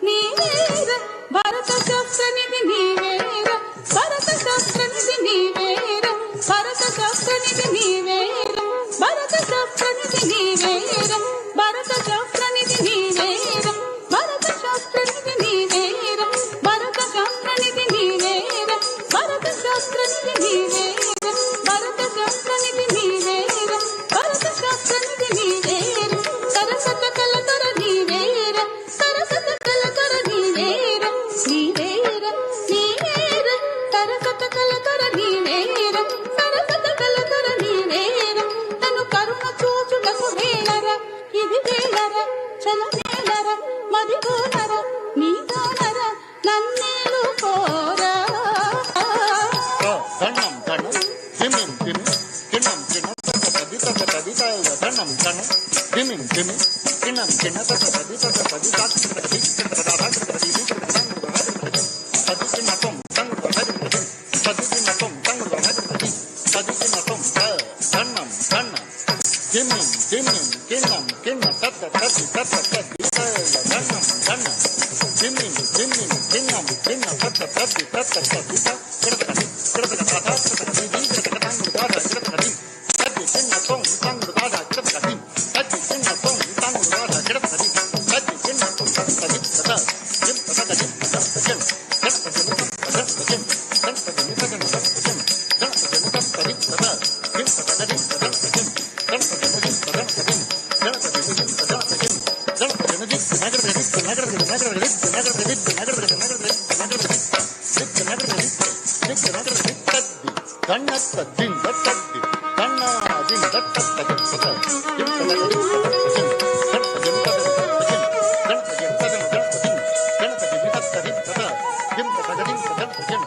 Speaker 2: ನೀವೇರ ಭರತ ಶಾಸ್ತ್ರ ನಿಧಿ ನೀವೇರ ಭರತ ಶಾಸ್ತ್ರ ನಿಧಿ ನೀವೇರ ಭರತ ಶಾಸ್ತ್ರ ನಿಧಿ ನೀವೇರ ಭರತ ಶಾಸ್ತ್ರ ನಿಧಿ ನೀವೇರ ಭರತ ಶಾಸ್ತ್ರ ನಿಧಿ ನೀವೇರ ಭರತ ಶಾಸ್ತ್ರ ನಿಧಿ ನೀವೇರ ಭರತ ಶಾಸ್ತ್ರ ನಿಧಿ ನೀವೇರ ಭರತ ಶಾಸ್ತ್ರ ನಿಧಿ ನೀವೇರ ಭರತ ಶಾಸ್ತ್ರ ನಿಧಿ ನೀವೇರ ಭರತ ಶಾಸ್ತ್ರ ನಿಧಿ ನೀವೇರ ಸರಸತ ಕಲಕರ ನೀವೇರ ಸರಸತ ಕಲಕರ ನೀವೇರ ನೀವೇರ ನೀವೇರ ಸರಸತ ಕಲಕರ ನೀವೇರ ಸರಸತ ಕಲಕರ ನೀವೇರ ತನು ಕರುಣ ಚೂಚುಟಕು ಬೇಳರ ఇది ಬೇಳರ ಚಲ ಬೇಳರ ಮದಿಗೋನರ ನೀದಾನರ ನನ್ನೇಲು ಕೋರ
Speaker 15: ಧಣ್ಣಂ ಧಣ ಧಿಮಿಂ ಧಿಮಿ ಕಿಣಂ ಕಿಣ ತಕ ತದಿ ತಕ ತದಿ ತಾಯ ಧಣ್ಣಂ ಧಣ ಧಿಮಿಂ ಧಿಮಿ ಕಿಣಂ ಕಿಣ ತಕ ತದಿ ತಕ ತದಿ ತಾಕ ತದಿ ತದಿ ತದಿ ಕಿಣ ತೊಂ ತಂಗ ತದಿ ತದಿ ಕಿಣ ತೊಂ ತಂಗ ತದಿ ತದಿ ಕಿಣ ತೊಂ ಧಣ್ಣಂ ಧಣ್ಣ ಧಿಮಿಂ ಧಿಮಿಂ ಕಿಣಂ ಕಿಣ ತಕ ತತ್ತಿ ತತ್ತ ತದ್ದಿ ಧನ್ನಂ ಧನ್ನ ಧಿನ್ನಿಂ ಧಿನ್ನಿಂ ಧಿನ್ನಂ ಭಿನ್ನ ತತ್ತ ತದ್ದಿ ತತ್ತ ತದ್ದಿ ಕಿಡತಕದಿ ಕಿಡತಕ ತಾತ ಕಿಡತಕದಿ ಕಿಡತಕ ತಂಗು ದಾದ ಕಿಡತಕದಿ ತದ್ದಿ ಕಿನ್ನ ತೊಂ ತಂಗು ದಾದ ಕಿಡತಕದಿ ತದ್ದಿ ಕಿನ್ನ ತೊಂ ತಂಗು ದಾದ ಕಿಡತಕದಿ ತದ್ದಿ ಕಿನ್ನ ತೊಂ ತದ್ದಿ ತದ ಜಿಂ ತದ ಜಿಂ ತದ ಜಿಂ ಗಣಪತಿ ತದ ಜಿಂ ಗಣಪತಿ ತದ ಜಿಂ ಗಣಪತಿ ತದ ತದ ಜಿಂ ತದ ಜಿಂ ತದ ಜಿಂ ಗಣಪತಿ ಜಿಂ ತದ ಜಿಂ ಗಣಪತಿ ಜಿಂ ತದ ಜಿಂ ಗಣಪತಿ ಜಿಂ ನಗರದಲ್ಲಿ ನಗರದಲ್ಲಿ ನಗರದಲ್ಲಿ ನಗರದಲ್ಲಿ ನಗರದಲ್ಲಿ ನಗರದಲ್ಲಿ ನಗರದಲ್ಲಿ ತದ್ದಿ ಗಣ್ಣ ತದ್ದಿಂ ತದ್ದಿ ಗಣ್ಣ ದಿಂ ತತ್ತ ತದ ಜಿಂ ತದ ಜಿಂ ಜಿಂ ಗಣಪತಿ ತದ ಜಿಂ ಗಣಪತಿ ತದ ಗಣಪತಿ ಗಣಪತಿ ತದ ಜಿಂ ತದ ಜಿಂ ತದ ಜಿಂ ತದ ಜಿಂ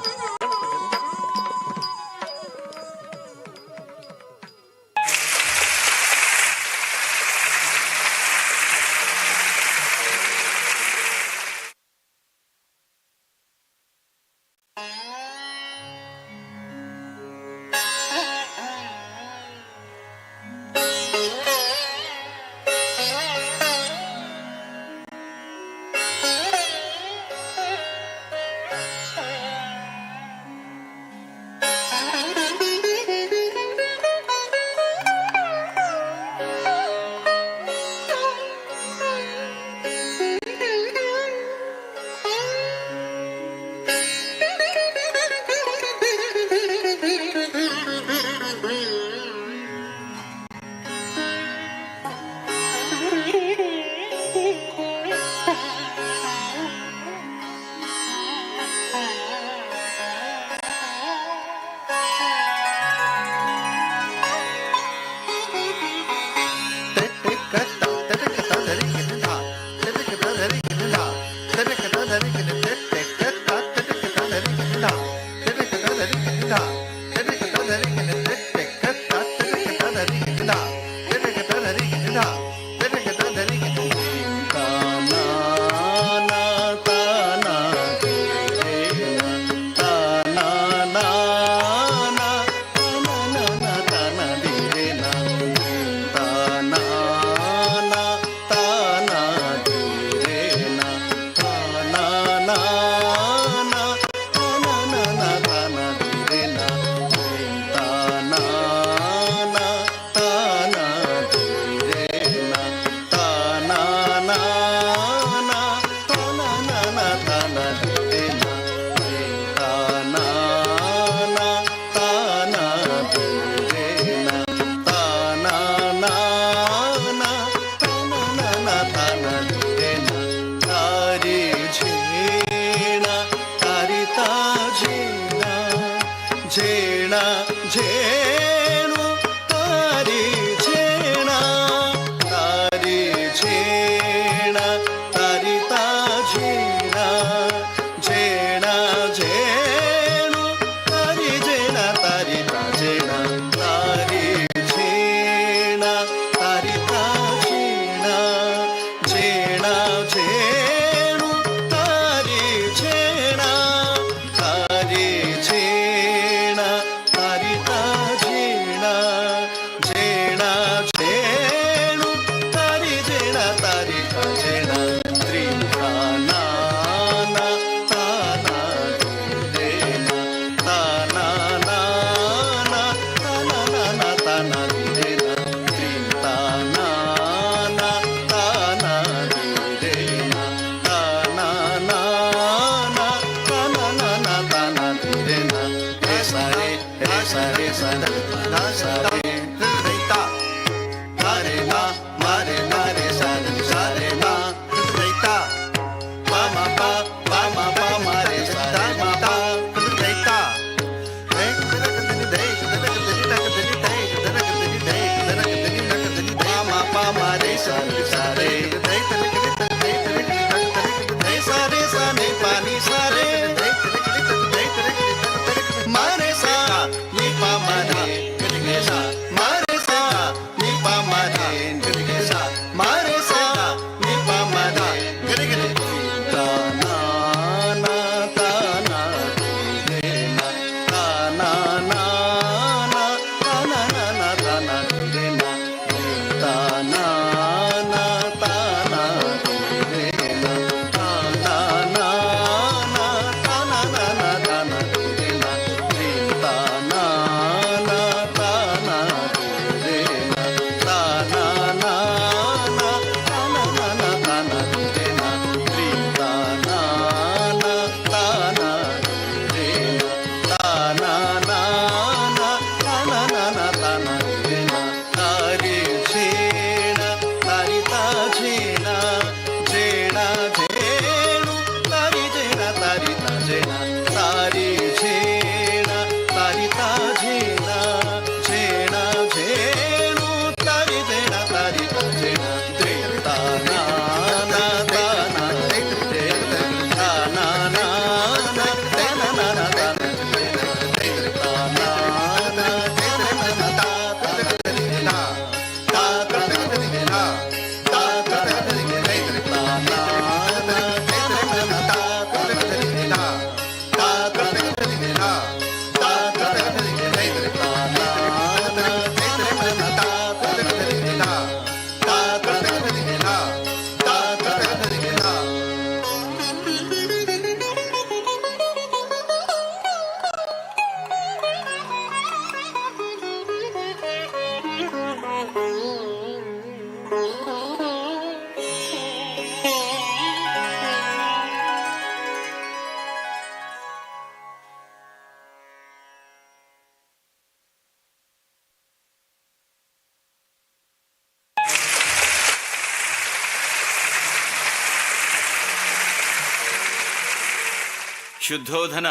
Speaker 13: ಶುದ್ಧೋಧನ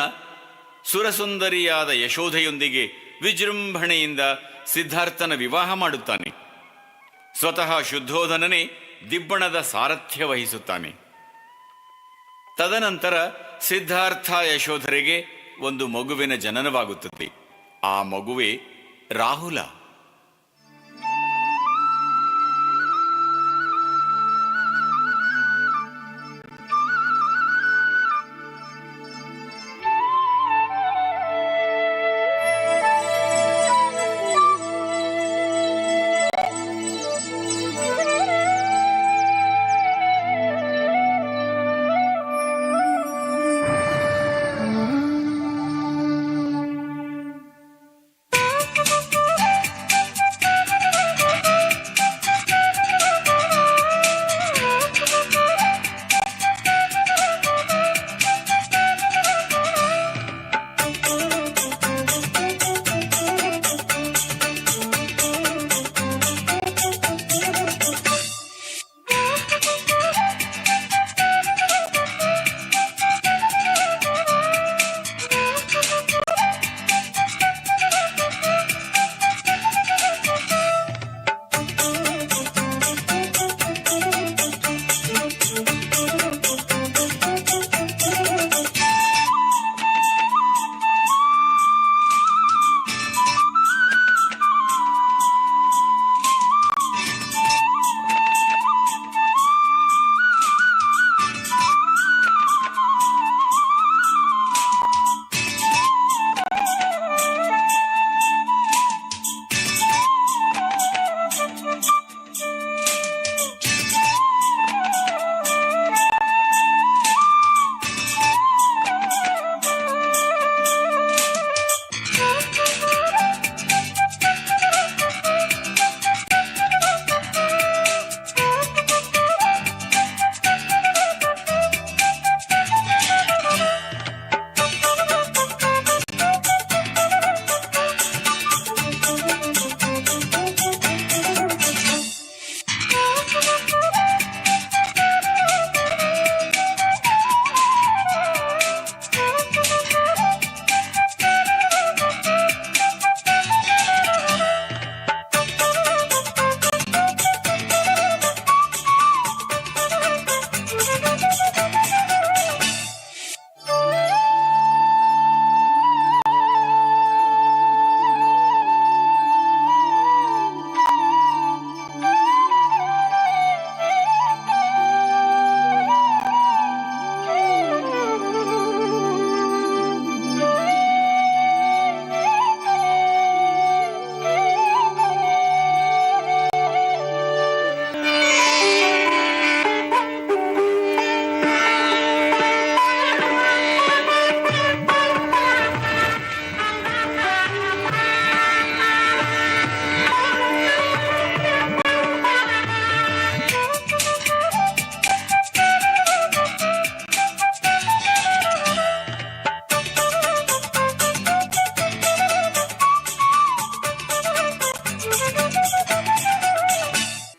Speaker 13: ಸುರಸುಂದರಿಯಾದ ಯಶೋಧೆಯೊಂದಿಗೆ ವಿಜೃಂಭಣೆಯಿಂದ ಸಿದ್ಧಾರ್ಥನ ವಿವಾಹ ಮಾಡುತ್ತಾನೆ. ಸ್ವತಃ ಶುದ್ಧೋಧನನೇ ದಿಬ್ಬಣದ ಸಾರಥ್ಯ ವಹಿಸುತ್ತಾನೆ. ತದನಂತರ ಸಿದ್ಧಾರ್ಥ ಯಶೋಧರೆಗೆ ಒಂದು ಮಗುವಿನ ಜನನವಾಗುತ್ತದೆ. ಆ ಮಗುವೇ ರಾಹುಲ.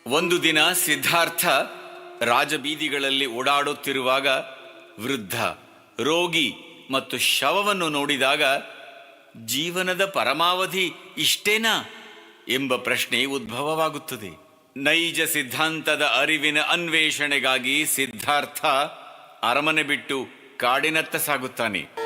Speaker 13: ಒಂದು ದಿನ ಸಿದ್ಧಾರ್ಥ ರಾಜಬೀದಿಗಳಲ್ಲಿ ಓಡಾಡುತ್ತಿರುವಾಗ ವೃದ್ಧ, ರೋಗಿ ಮತ್ತು ಶವವನ್ನು ನೋಡಿದಾಗ ಜೀವನದ ಪರಮಾವಧಿ ಇಷ್ಟೇನಾ ಎಂಬ ಪ್ರಶ್ನೆ ಉದ್ಭವವಾಗುತ್ತದೆ. ನೈಜ ಸಿದ್ಧಾಂತದ ಅರಿವಿನ ಅನ್ವೇಷಣೆಗಾಗಿ ಸಿದ್ಧಾರ್ಥ ಅರಮನೆ ಬಿಟ್ಟು ಕಾಡಿನತ್ತ ಸಾಗುತ್ತಾನೆ.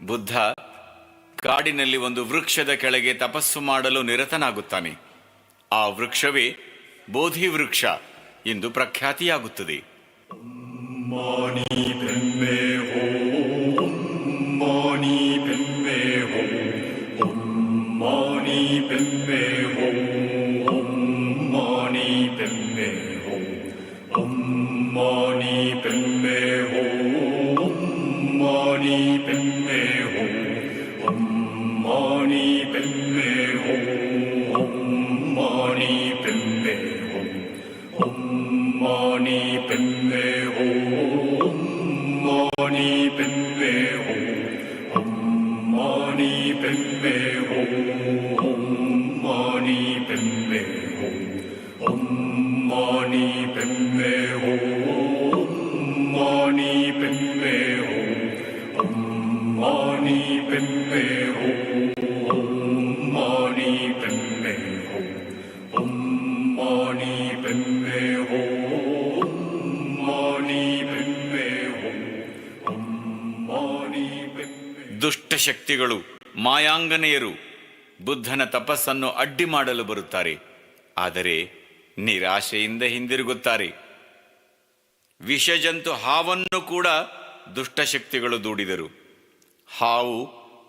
Speaker 13: ಬುದ್ಧ ಕಾಡಿನಲ್ಲಿ ಒಂದು ವೃಕ್ಷದ ಕೆಳಗೆ ತಪಸ್ಸು ಮಾಡಲು ನಿರತನಾಗುತ್ತಾನೆ. ಆ ವೃಕ್ಷವೇ ಬೋಧಿ ವೃಕ್ಷ ಎಂದು ಪ್ರಖ್ಯಾತಿಯಾಗುತ್ತದೆ. ಮಾನಿ ಪೆಮ್ಮೆ ಓಂ ಓಂ ಮಾನಿ ಪೆಮ್ಮೆ ಓಂ ಓಂ ಮಾನಿ ಪೆಮ್ಮೆ ಓಂ ಓಂ ಮಾನಿ ಪೆಮ್ಮೆ ಓಂ ಮಾನಿ ಪೆಮ್ಮೆ ಓಂ ಓಂ ಮಾನಿ ಪೆಮ್ಮೆ ಓಂ ಮಾನಿ ಪೆಮ್ಮೆ ಓಂ ಮಾನಿ ಪೆಮ್ಮೆ ಓಂ ಮಾನಿ ಪೆಮ್ಮೆ ಓಂ ಮಾನಿ ಪೆಮ್ಮೆ ಓಂ ಮಾನಿ ಪೆಮ್ಮೆ ಓಂ ಮಾನಿ ಪೆಮ್ಮೆ ಓಂ ಮಾನಿ ಪೆಮ್ಮೆ ಓಂ ಮಾನಿ ಪೆಮ್ಮೆ ಓಂ ಮಾನಿ ಪೆಮ್ಮೆ ಓಂ ಮಾನಿ ಪೆಮ್ಮೆ ಓಂ ಮಾನಿ ಪೆಮ್ಮೆ ಓಂ ಮಾನಿ ಪೆಮ್ಮೆ. ದುಷ್ಟಶಕ್ತಿಗಳು ಮಾಯಾಂಗನೆಯರು ಬುದ್ಧನ ತಪಸ್ಸನ್ನು ಅಡ್ಡಿ ಮಾಡಲು ಬರುತ್ತಾರೆ. ಆದರೆ ನಿರಾಶೆಯಿಂದ ಹಿಂದಿರುಗುತ್ತಾರೆ. ವಿಷಜಂತು ಹಾವನ್ನು ಕೂಡ ದುಷ್ಟಶಕ್ತಿಗಳು ದೂಡಿದರು. ಹಾವು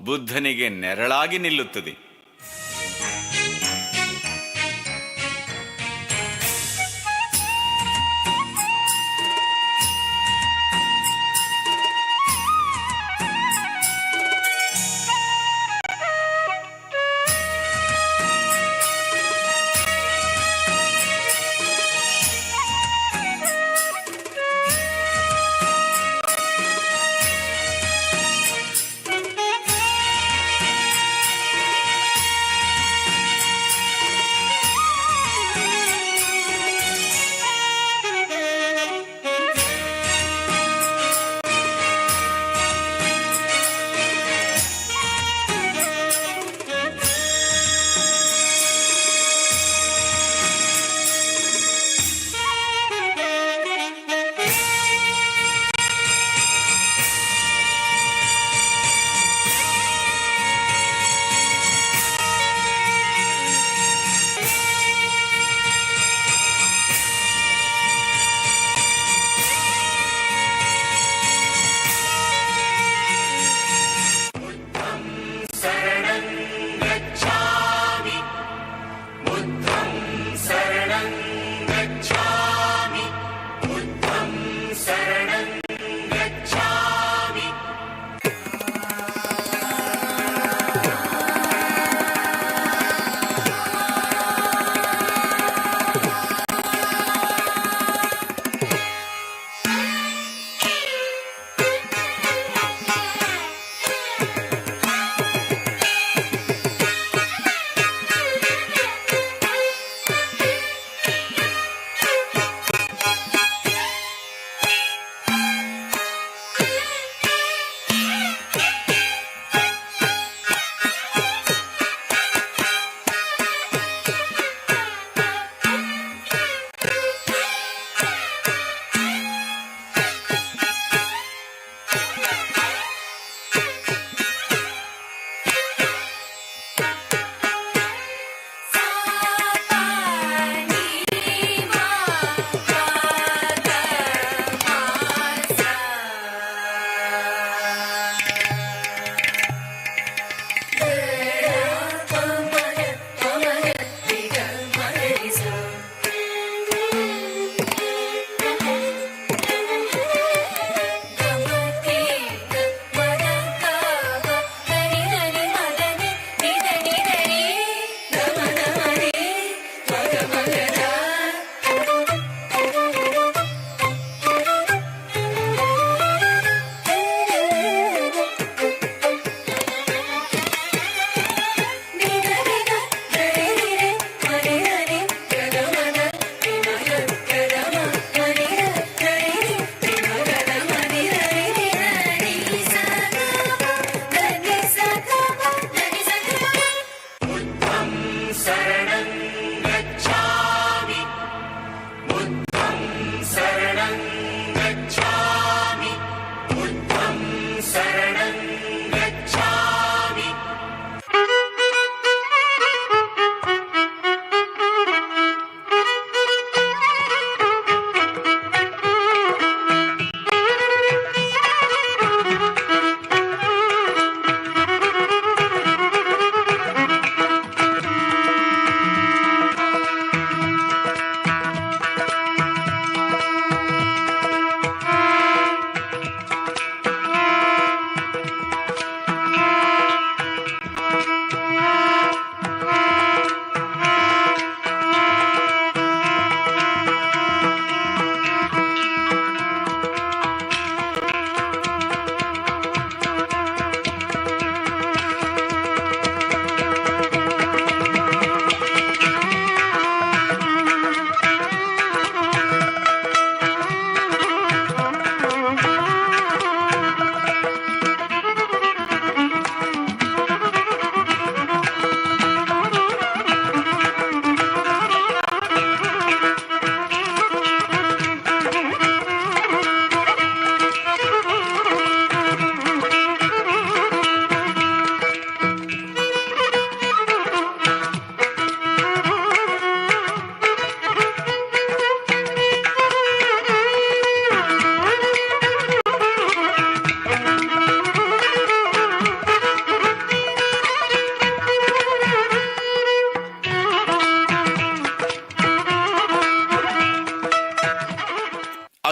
Speaker 13: ಬುದ್ಧನಿಗೆ ನೆರಳಾಗಿ ನಿಲ್ಲುತ್ತದೆ.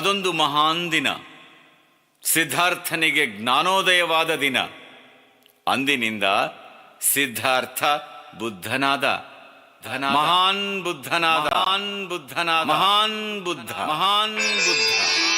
Speaker 13: ಅದೊಂದು ಮಹಾನ್ ದಿನ. ಸಿದ್ಧಾರ್ಥನಿಗೆ ಜ್ಞಾನೋದಯವಾದ ದಿನ. ಅಂದಿನಿಂದ ಸಿದ್ಧಾರ್ಥ ಬುದ್ಧನಾದ. ಮಹಾನ್ ಬುದ್ಧನಾದ. ಮಹಾನ್ ಬುದ್ಧನಾದ. ಮಹಾನ್ ಬುದ್ಧ. ಮಹಾನ್ ಬುದ್ಧ.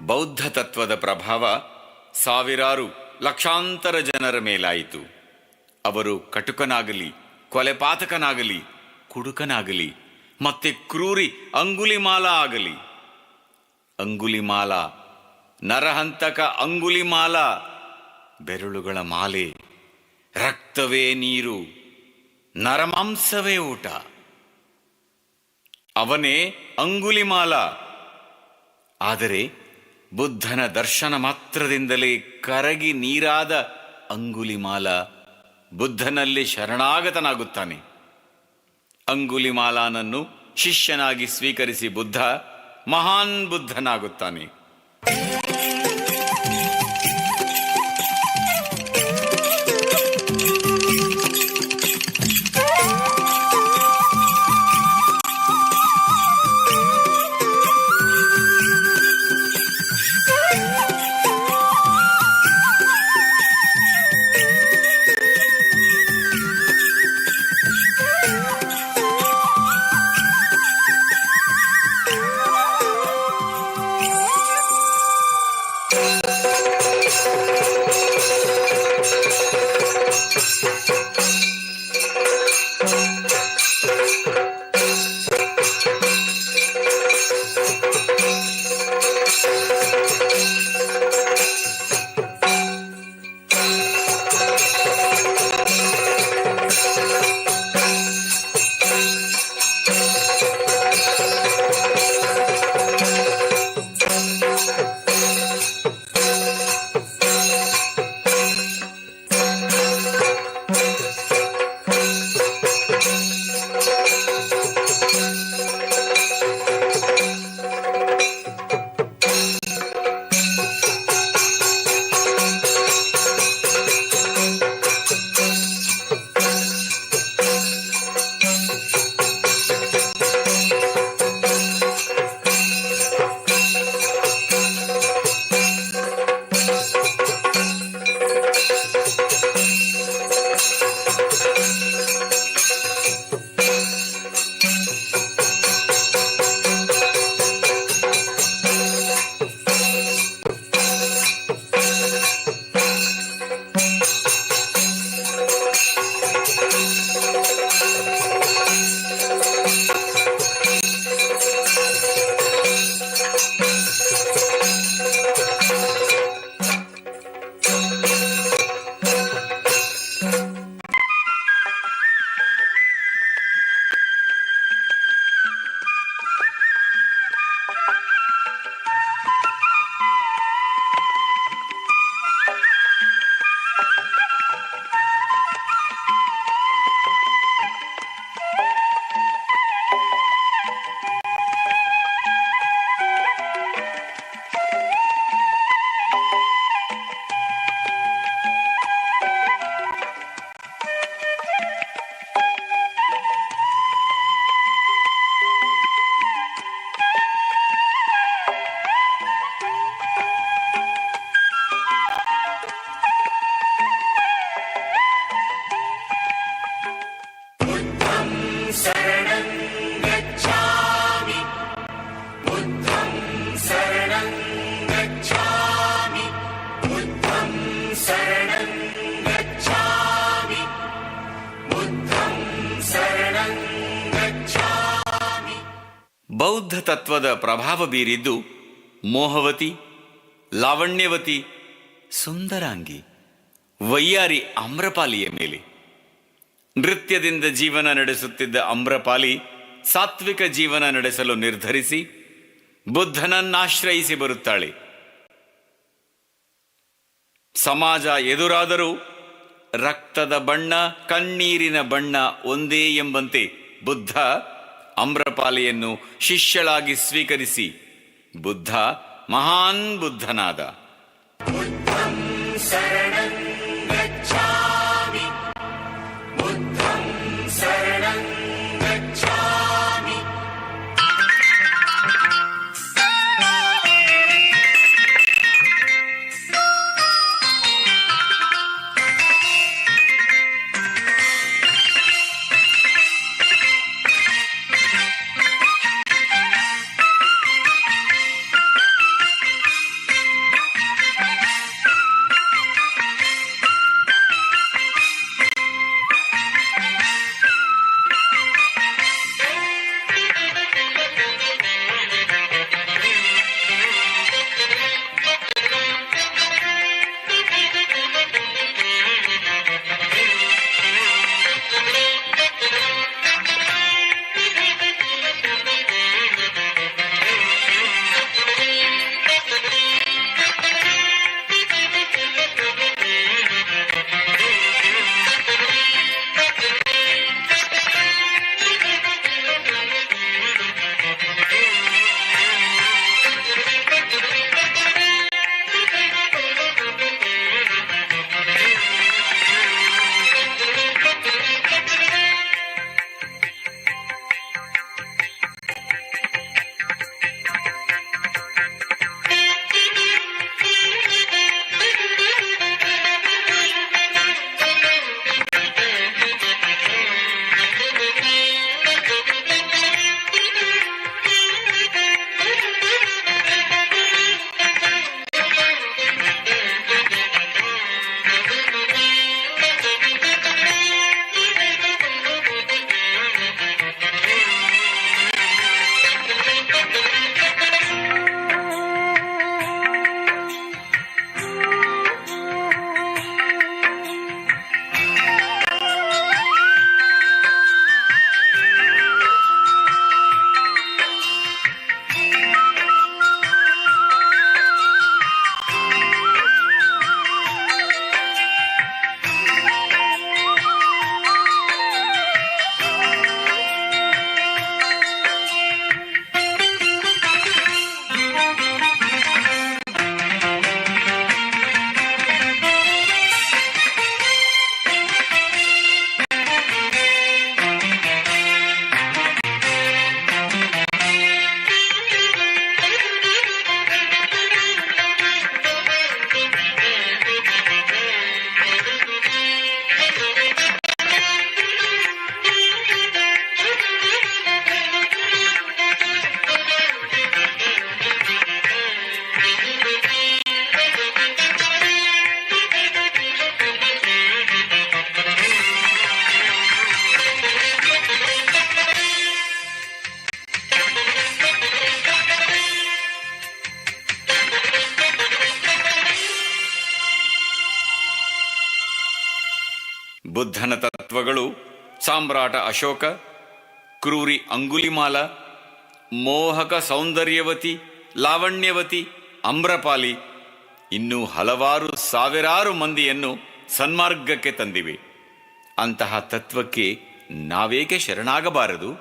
Speaker 13: ಬೌದ್ಧ ತತ್ವದ ಪ್ರಭಾವ ಸಾವಿರಾರು ಲಕ್ಷಾಂತರ ಜನರ ಮೇಲಾಯಿತು. ಅವರು ಕಟುಕನಾಗಲಿ, ಕೊಲೆಪಾತಕನಾಗಲಿ, ಕುಡುಕನಾಗಲಿ, ಮತ್ತೆ ಕ್ರೂರಿ ಅಂಗುಲಿಮಾಲ ಆಗಲಿ. ಅಂಗುಲಿಮಾಲ, ನರಹಂತಕ ಅಂಗುಲಿಮಾಲ, ಬೆರಳುಗಳ ಮಾಲೆ, ರಕ್ತವೇ ನೀರು, ನರಮಾಂಸವೇ ಊಟ. ಅವನೇ ಅಂಗುಲಿಮಾಲ. ಆದರೆ ಬುದ್ಧನ ದರ್ಶನ ಮಾತ್ರದಿಂದಲೇ ಕರಗಿ ನೀರಾದ ಅಂಗುಲಿಮಾಲ ಬುದ್ಧನಲ್ಲಿ ಶರಣಾಗತನಾಗುತ್ತಾನೆ. ಅಂಗುಲಿಮಾಲನನ್ನು ಶಿಷ್ಯನಾಗಿ ಸ್ವೀಕರಿಸಿ ಬುದ್ಧ ಮಹಾನ್ ಬುದ್ಧನಾಗುತ್ತಾನೆ. ಬೌದ್ಧ ತತ್ವದ ಪ್ರಭಾವ ಬೀರಿದ್ದು ಮೋಹವತಿ, ಲಾವಣ್ಯವತಿ, ಸುಂದರಾಂಗಿ, ವೈಯಾರಿ ಆಮ್ರಪಾಲಿಯ ಮೇಲೆ. ನೃತ್ಯದಿಂದ ಜೀವನ ನಡೆಸುತ್ತಿದ್ದ ಆಮ್ರಪಾಲಿ ಸಾತ್ವಿಕ ಜೀವನ ನಡೆಸಲು ನಿರ್ಧರಿಸಿ ಬುದ್ಧನನ್ನಾಶ್ರಯಿಸಿ ಬರುತ್ತಾಳೆ. ಸಮಾಜ ಎದುರಾದರೂ ರಕ್ತದ ಬಣ್ಣ, ಕಣ್ಣೀರಿನ ಬಣ್ಣ ಒಂದೇ ಎಂಬಂತೆ ಬುದ್ಧ ಆಮ್ರಪಾಲಿಯನ್ನು ಶಿಷ್ಯಳಾಗಿ ಸ್ವೀಕರಿಸಿ ಬುದ್ಧ ಮಹಾನ್ ಬುದ್ಧನಾದ. ಬುದ್ಧನ ತತ್ವಗಳು ಸಾಮ್ರಾಟ ಅಶೋಕ, ಕ್ರೂರಿ ಅಂಗುಲಿಮಾಲ, ಮೋಹಕ ಸೌಂದರ್ಯವತಿ, ಲಾವಣ್ಯವತಿ, ಆಮ್ರಪಾಲಿ ಇನ್ನೂ ಹಲವಾರು ಸಾವಿರಾರು ಮಂದಿಯನ್ನು ಸನ್ಮಾರ್ಗಕ್ಕೆ ತಂದಿವೆ. ಅಂತಹ ತತ್ವಕ್ಕೆ ನಾವೇಕೆ ಶರಣಾಗಬಾರದು?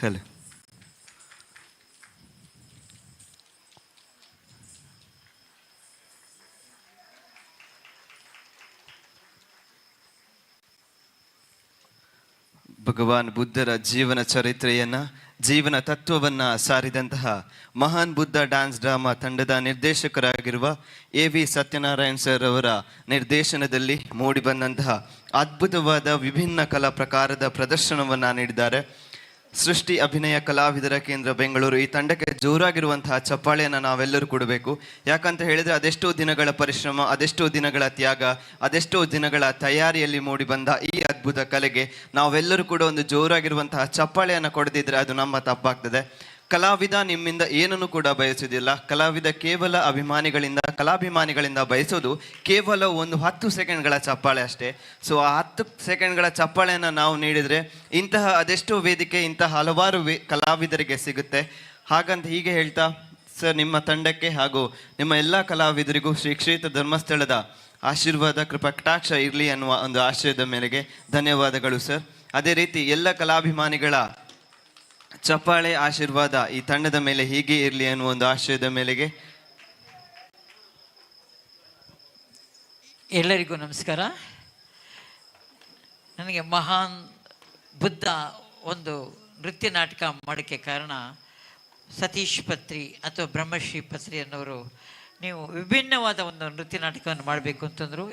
Speaker 4: ಕಲೆ. ಭಗವಾನ್ ಬುದ್ಧರ ಜೀವನ ಚರಿತ್ರೆಯನ್ನ, ಜೀವನ ತತ್ವವನ್ನ ಸಾರಿದಂತಹ ಮಹಾನ್ ಬುದ್ಧ ಡ್ಯಾನ್ಸ್ ಡ್ರಾಮಾ ತಂಡದ ನಿರ್ದೇಶಕರಾಗಿರುವ AV ಸತ್ಯನಾರಾಯಣ್ ಸರ್ ಅವರ ನಿರ್ದೇಶನದಲ್ಲಿ ಮೂಡಿಬಂದಂತಹ ಅದ್ಭುತವಾದ ವಿಭಿನ್ನ ಕಲಾ ಪ್ರಕಾರದ ಪ್ರದರ್ಶನವನ್ನ ನೀಡಿದ್ದಾರೆ. ಸೃಷ್ಟಿ ಅಭಿನಯ ಕಲಾವಿದರ ಕೇಂದ್ರ ಬೆಂಗಳೂರು. ಈ ತಂಡಕ್ಕೆ ಜೋರಾಗಿರುವಂತಹ ಚಪ್ಪಾಳೆಯನ್ನು ನಾವೆಲ್ಲರೂ ಕೊಡಬೇಕು. ಯಾಕಂತ ಹೇಳಿದರೆ ಅದೆಷ್ಟೋ ದಿನಗಳ ಪರಿಶ್ರಮ, ಅದೆಷ್ಟೋ ದಿನಗಳ ತ್ಯಾಗ, ಅದೆಷ್ಟೋ ದಿನಗಳ ತಯಾರಿಯಲ್ಲಿ ಮೂಡಿ ಬಂದ ಈ ಅದ್ಭುತ ಕಲೆಗೆ ನಾವೆಲ್ಲರೂ ಕೂಡ ಒಂದು ಜೋರಾಗಿರುವಂತಹ ಚಪ್ಪಾಳೆಯನ್ನು ಕೊಡದಿದ್ರೆ ಅದು ನಮ್ಮ ತಪ್ಪಾಗ್ತದೆ. ಕಲಾವಿದ ನಿಮ್ಮಿಂದ ಏನನ್ನು ಕೂಡ ಬಯಸುವುದಿಲ್ಲ. ಕಲಾವಿದ ಕೇವಲ ಕಲಾಭಿಮಾನಿಗಳಿಂದ ಬಯಸೋದು ಕೇವಲ ಒಂದು 10 ಸೆಕೆಂಡ್ಗಳ ಚಪ್ಪಾಳೆ ಅಷ್ಟೇ. ಸೊ ಆ 10 ಸೆಕೆಂಡ್ಗಳ ಚಪ್ಪಾಳೆಯನ್ನು ನಾವು ನೀಡಿದರೆ ಇಂತಹ ಅದೆಷ್ಟೋ ವೇದಿಕೆ ಇಂತಹ ಹಲವಾರು ಕಲಾವಿದರಿಗೆ ಸಿಗುತ್ತೆ. ಹಾಗಂತ ಹೀಗೆ ಹೇಳ್ತಾ ಸರ್, ನಿಮ್ಮ ತಂಡಕ್ಕೆ ಹಾಗೂ ನಿಮ್ಮ ಎಲ್ಲ ಕಲಾವಿದರಿಗೂ ಶ್ರೀ ಕ್ಷೇತ್ರ ಧರ್ಮಸ್ಥಳದ ಆಶೀರ್ವಾದ ಕೃಪಕಟಾಕ್ಷ ಇರಲಿ ಅನ್ನುವ ಒಂದು ಆಶಯದ ಮೇರೆಗೆ ಧನ್ಯವಾದಗಳು ಸರ್. ಅದೇ ರೀತಿ ಎಲ್ಲ ಕಲಾಭಿಮಾನಿಗಳ ಚಪ್ಪಾಳೆ ಆಶೀರ್ವಾದ ಈ ತಂಡದ ಮೇಲೆ ಹೀಗೆ ಇರಲಿ ಅನ್ನುವ ಒಂದು ಆಶಯದ ಮೇಲೆಗೆ
Speaker 16: ಎಲ್ಲರಿಗೂ ನಮಸ್ಕಾರ. ನನಗೆ ಮಹಾನ್ ಬುದ್ಧ ಒಂದು ನೃತ್ಯ ನಾಟಕ ಮಾಡೋಕ್ಕೆ ಕಾರಣ ಸತೀಶ್ ಪತ್ರಿ ಅಥವಾ ಬ್ರಹ್ಮಶ್ರೀ ಪತ್ರಿ ಅನ್ನೋರು ನೀವು ವಿಭಿನ್ನವಾದ ಒಂದು ನೃತ್ಯ ನಾಟಕವನ್ನು ಮಾಡಬೇಕು ಅಂತಂದರು.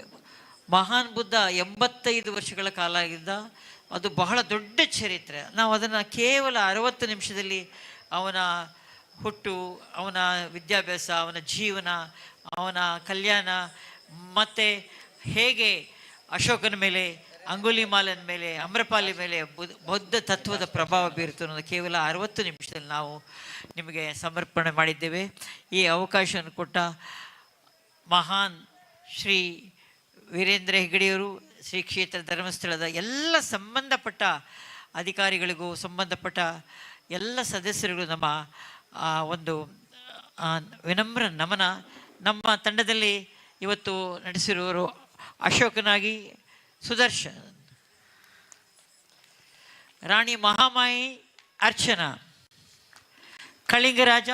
Speaker 16: ಮಹಾನ್ ಬುದ್ಧ 85 ವರ್ಷಗಳ ಕಾಲ ಆಗಿದ್ದ. ಅದು ಬಹಳ ದೊಡ್ಡ ಚರಿತ್ರೆ. ನಾವು ಅದನ್ನು ಕೇವಲ 60 ನಿಮಿಷದಲ್ಲಿ ಅವನ ಹುಟ್ಟು, ಅವನ ವಿದ್ಯಾಭ್ಯಾಸ, ಅವನ ಜೀವನ, ಅವನ ಕಲ್ಯಾಣ, ಮತ್ತು ಹೇಗೆ ಅಶೋಕನ ಮೇಲೆ, ಅಂಗುಲಿಮಾಲನ ಮೇಲೆ, ಅಮ್ರಪಾಲಿ ಮೇಲೆ ಬೌದ್ಧ ತತ್ವದ ಪ್ರಭಾವ ಬೀರುತ್ತು ಅನ್ನೋದು ಕೇವಲ 60 ನಿಮಿಷದಲ್ಲಿ ನಾವು ನಿಮಗೆ ಸಮರ್ಪಣೆ ಮಾಡಿದ್ದೇವೆ. ಈ ಅವಕಾಶವನ್ನು ಕೊಟ್ಟ ಮಹಾನ್ ಶ್ರೀ ವೀರೇಂದ್ರ ಹೆಗಡೆಯವರು, ಶ್ರೀ ಕ್ಷೇತ್ರ ಧರ್ಮಸ್ಥಳದ ಎಲ್ಲ ಸಂಬಂಧಪಟ್ಟ ಅಧಿಕಾರಿಗಳಿಗೂ, ಸಂಬಂಧಪಟ್ಟ ಎಲ್ಲ ಸದಸ್ಯರಿಗೂ ನಮ್ಮ ಒಂದು ವಿನಮ್ರ ನಮನ. ನಮ್ಮ ತಂಡದಲ್ಲಿ ಇವತ್ತು ನಡೆಸಿರುವವರು ಅಶೋಕನಾಗಿ ಸುದರ್ಶನ್, ರಾಣಿ ಮಹಾಮಾಯಿ ಅರ್ಚನಾ, ಕಳಿಂಗರಾಜ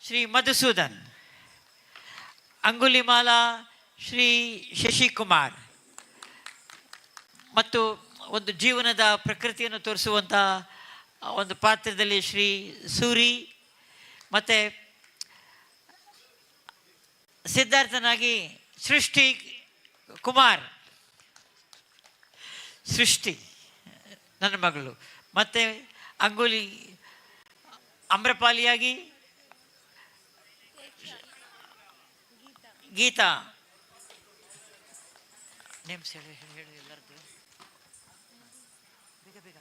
Speaker 16: ಶ್ರೀ ಮಧುಸೂದನ್, ಅಂಗುಲಿಮಾಲ ಶ್ರೀ ಶಶಿಕುಮಾರ್, ಮತ್ತು ಒಂದು ಜೀವನದ ಪ್ರಕೃತಿಯನ್ನು ತೋರಿಸುವಂಥ ಒಂದು ಪಾತ್ರದಲ್ಲಿ ಶ್ರೀ ಸೂರಿ, ಮತ್ತು ಸಿದ್ಧಾರ್ಥನಾಗಿ ಸೃಷ್ಟಿ ಕುಮಾರ್, ಸೃಷ್ಟಿ ನನ್ನ ಮಗಳು, ಮತ್ತು ಅಮ್ರಪಾಲಿಯಾಗಿ ಗೀತಾ. ನೇಮ್ಸ್ ಹೇಳಿ ಎಲ್ಲರದ್ದು ಬೇಗ ಬೇಗ.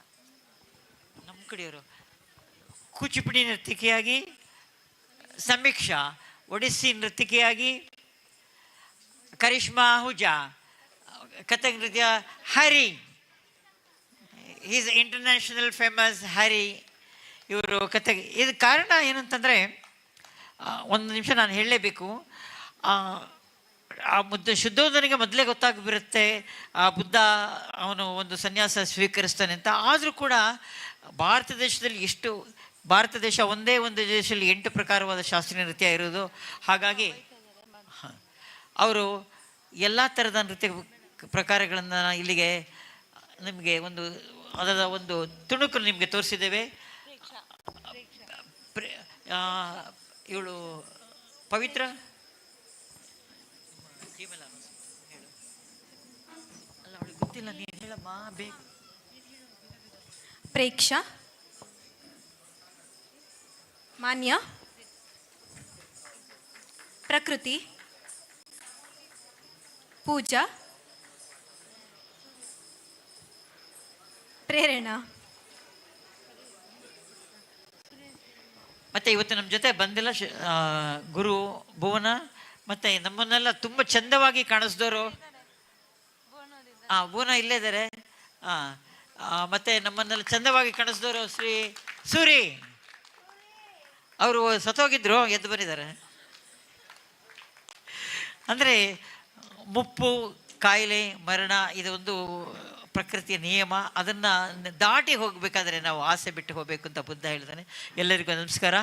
Speaker 16: ನಮ್ಮ ಕಡೆಯವರು ಕೂಚಿಪುಡಿ ನರ್ತಿಕೆಯಾಗಿ ಸಮೀಕ್ಷಾ, ಒಡಿಸ್ಸಿ ನೃತ್ಯಕಿಯಾಗಿ ಕರಿಷ್ಮಾ ಹುಜಾ, ಕಥಕ್ ನೃತ್ಯ ಹರಿ, ಈಸ್ ಇಂಟರ್ನ್ಯಾಷನಲ್ ಫೇಮಸ್ ಹರಿ. ಇವರು ಕಥಕ್. ಇದು ಕಾರಣ ಏನಂತಂದರೆ, ಒಂದು ನಿಮಿಷ ನಾನು ಹೇಳಲೇಬೇಕು. ಆ ಶುದ್ಧೋಧನಿಗೆ ಮೊದಲೇ ಗೊತ್ತಾಗ್ಬಿರುತ್ತೆ ಆ ಬುದ್ಧ ಅವನು ಒಂದು ಸನ್ಯಾಸ ಸ್ವೀಕರಿಸ್ತಾನೆ ಅಂತ. ಆದರೂ ಕೂಡ ಭಾರತ ದೇಶ ಒಂದೇ ಒಂದು ದೇಶದಲ್ಲಿ 8 ಪ್ರಕಾರವಾದ ಶಾಸ್ತ್ರೀಯ ನೃತ್ಯ ಇರೋದು. ಹಾಗಾಗಿ ಅವರು ಎಲ್ಲ ಥರದ ನೃತ್ಯ ಪ್ರಕಾರಗಳನ್ನು ಇಲ್ಲಿಗೆ ನಿಮಗೆ ಅದರ ಒಂದು ತುಣುಕು ನಿಮಗೆ ತೋರಿಸಿದ್ದೇವೆ. ಇವಳು ಪವಿತ್ರ, ಅಲ್ಲ ಅವಳಿಗೆ ಗೊತ್ತಿಲ್ಲ, ನೀನು ಹೇಳಮ್ಮ ಬೇಕು.
Speaker 17: ಪ್ರೇಕ್ಷಾ, ಮಾನ್ಯ, ಪ್ರಕೃತಿ, ಪೂಜಾ, ಪ್ರೇರಣಾ.
Speaker 16: ಮತ್ತು ಇವತ್ತು ನಮ್ಮ ಜೊತೆ ಬಂದಿಲ್ಲ ಗುರು ಭುವನ, ಮತ್ತು ನಮ್ಮನ್ನೆಲ್ಲ ತುಂಬ ಚಂದವಾಗಿ ಕಾಣಿಸ್ದವರು ಭುವನ ಇಲ್ಲೇ ಇದ್ದಾರೆ. ಮತ್ತು ನಮ್ಮನ್ನೆಲ್ಲ ಚಂದವಾಗಿ ಕಾಣಿಸ್ದವರು ಶ್ರೀ ಸೂರಿ. ಅವರು ಸತ್ತೋಗಿದ್ರು, ಎದ್ದು ಬಂದಿದ್ದಾರೆ. ಅಂದರೆ ಮುಪ್ಪು, ಕಾಯಿಲೆ, ಮರಣ ಇದೊಂದು ಪ್ರಕೃತಿಯ ನಿಯಮ, ಅದನ್ನು ದಾಟಿ ಹೋಗಬೇಕಾದ್ರೆ ನಾವು ಆಸೆ ಬಿಟ್ಟು ಹೋಗಬೇಕು ಅಂತ ಬುದ್ಧ ಹೇಳಿದ್ದಾನೆ. ಎಲ್ಲರಿಗೂ ನಮಸ್ಕಾರ.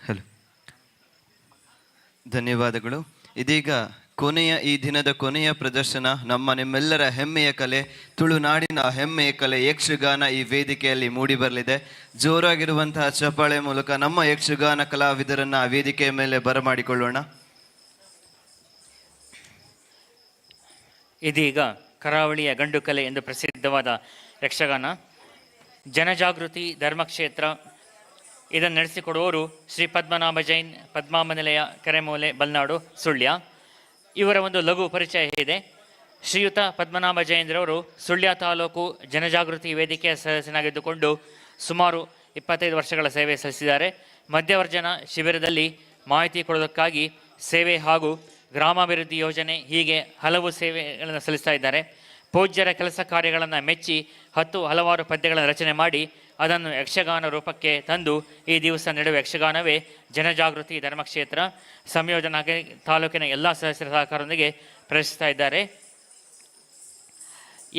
Speaker 4: ಹಲೋ, ಧನ್ಯವಾದಗಳು. ಇದೀಗ ಈ ದಿನದ ಕೊನೆಯ ಪ್ರದರ್ಶನ ನಿಮ್ಮೆಲ್ಲರ ಹೆಮ್ಮೆಯ ಕಲೆ, ತುಳುನಾಡಿನ ಹೆಮ್ಮೆಯ ಕಲೆ ಯಕ್ಷಗಾನ ಈ ವೇದಿಕೆಯಲ್ಲಿ ಮೂಡಿ ಬರಲಿದೆ. ಜೋರಾಗಿರುವಂತಹ ಚಪ್ಪಾಳೆ ಮೂಲಕ ನಮ್ಮ ಯಕ್ಷಗಾನ ಕಲಾವಿದರನ್ನ ಆ ವೇದಿಕೆಯ ಮೇಲೆ ಬರಮಾಡಿಕೊಳ್ಳೋಣ.
Speaker 5: ಇದೀಗ ಕರಾವಳಿಯ ಗಂಡು ಕಲೆ ಎಂದು ಪ್ರಸಿದ್ಧವಾದ ಯಕ್ಷಗಾನ ಜನಜಾಗೃತಿ ಧರ್ಮಕ್ಷೇತ್ರ ಇದನ್ನು ನಡೆಸಿಕೊಡುವವರು ಶ್ರೀ ಪದ್ಮನಾಭ ಜೈನ್, ಪದ್ಮಾಮ ನಿಲಯ, ಕೆರೆಮೂಲೆ, ಬಲ್ನಾಡು, ಸುಳ್ಯ. ಇವರ ಒಂದು ಲಘು ಪರಿಚಯ ಇದೆ. ಶ್ರೀಯುತ ಪದ್ಮನಾಭ ಜೈನ್ರವರು ಸುಳ್ಯ ತಾಲೂಕು ಜನಜಾಗೃತಿ ವೇದಿಕೆಯ ಸದಸ್ಯನಾಗಿದ್ದುಕೊಂಡು ಸುಮಾರು 25 ವರ್ಷಗಳ ಸೇವೆ ಸಲ್ಲಿಸಿದ್ದಾರೆ. ಮಧ್ಯವರ್ಜನ ಶಿಬಿರದಲ್ಲಿ ಮಾಹಿತಿ ಕೊಡೋದಕ್ಕಾಗಿ ಸೇವೆ ಹಾಗೂ ಗ್ರಾಮಾಭಿವೃದ್ಧಿ ಯೋಜನೆ ಹೀಗೆ ಹಲವು ಸೇವೆಗಳನ್ನು ಸಲ್ಲಿಸ್ತಾ ಇದ್ದಾರೆ. ಪೂಜ್ಯರ ಕೆಲಸ ಕಾರ್ಯಗಳನ್ನು ಮೆಚ್ಚಿ ಹಲವಾರು ಪದ್ಯಗಳನ್ನು ರಚನೆ ಮಾಡಿ ಅದನ್ನು ಯಕ್ಷಗಾನ ರೂಪಕ್ಕೆ ತಂದು ಈ ದಿವಸ ನಡೆಯುವ ಯಕ್ಷಗಾನವೇ ಜನಜಾಗೃತಿ ಧರ್ಮಕ್ಷೇತ್ರ. ಸಂಯೋಜನಾ ತಾಲೂಕಿನ ಎಲ್ಲ ಸದಸ್ಯರ ಸಹಕಾರದೊಂದಿಗೆ ಪ್ರದರ್ಶಿಸ್ತಾ ಇದ್ದಾರೆ.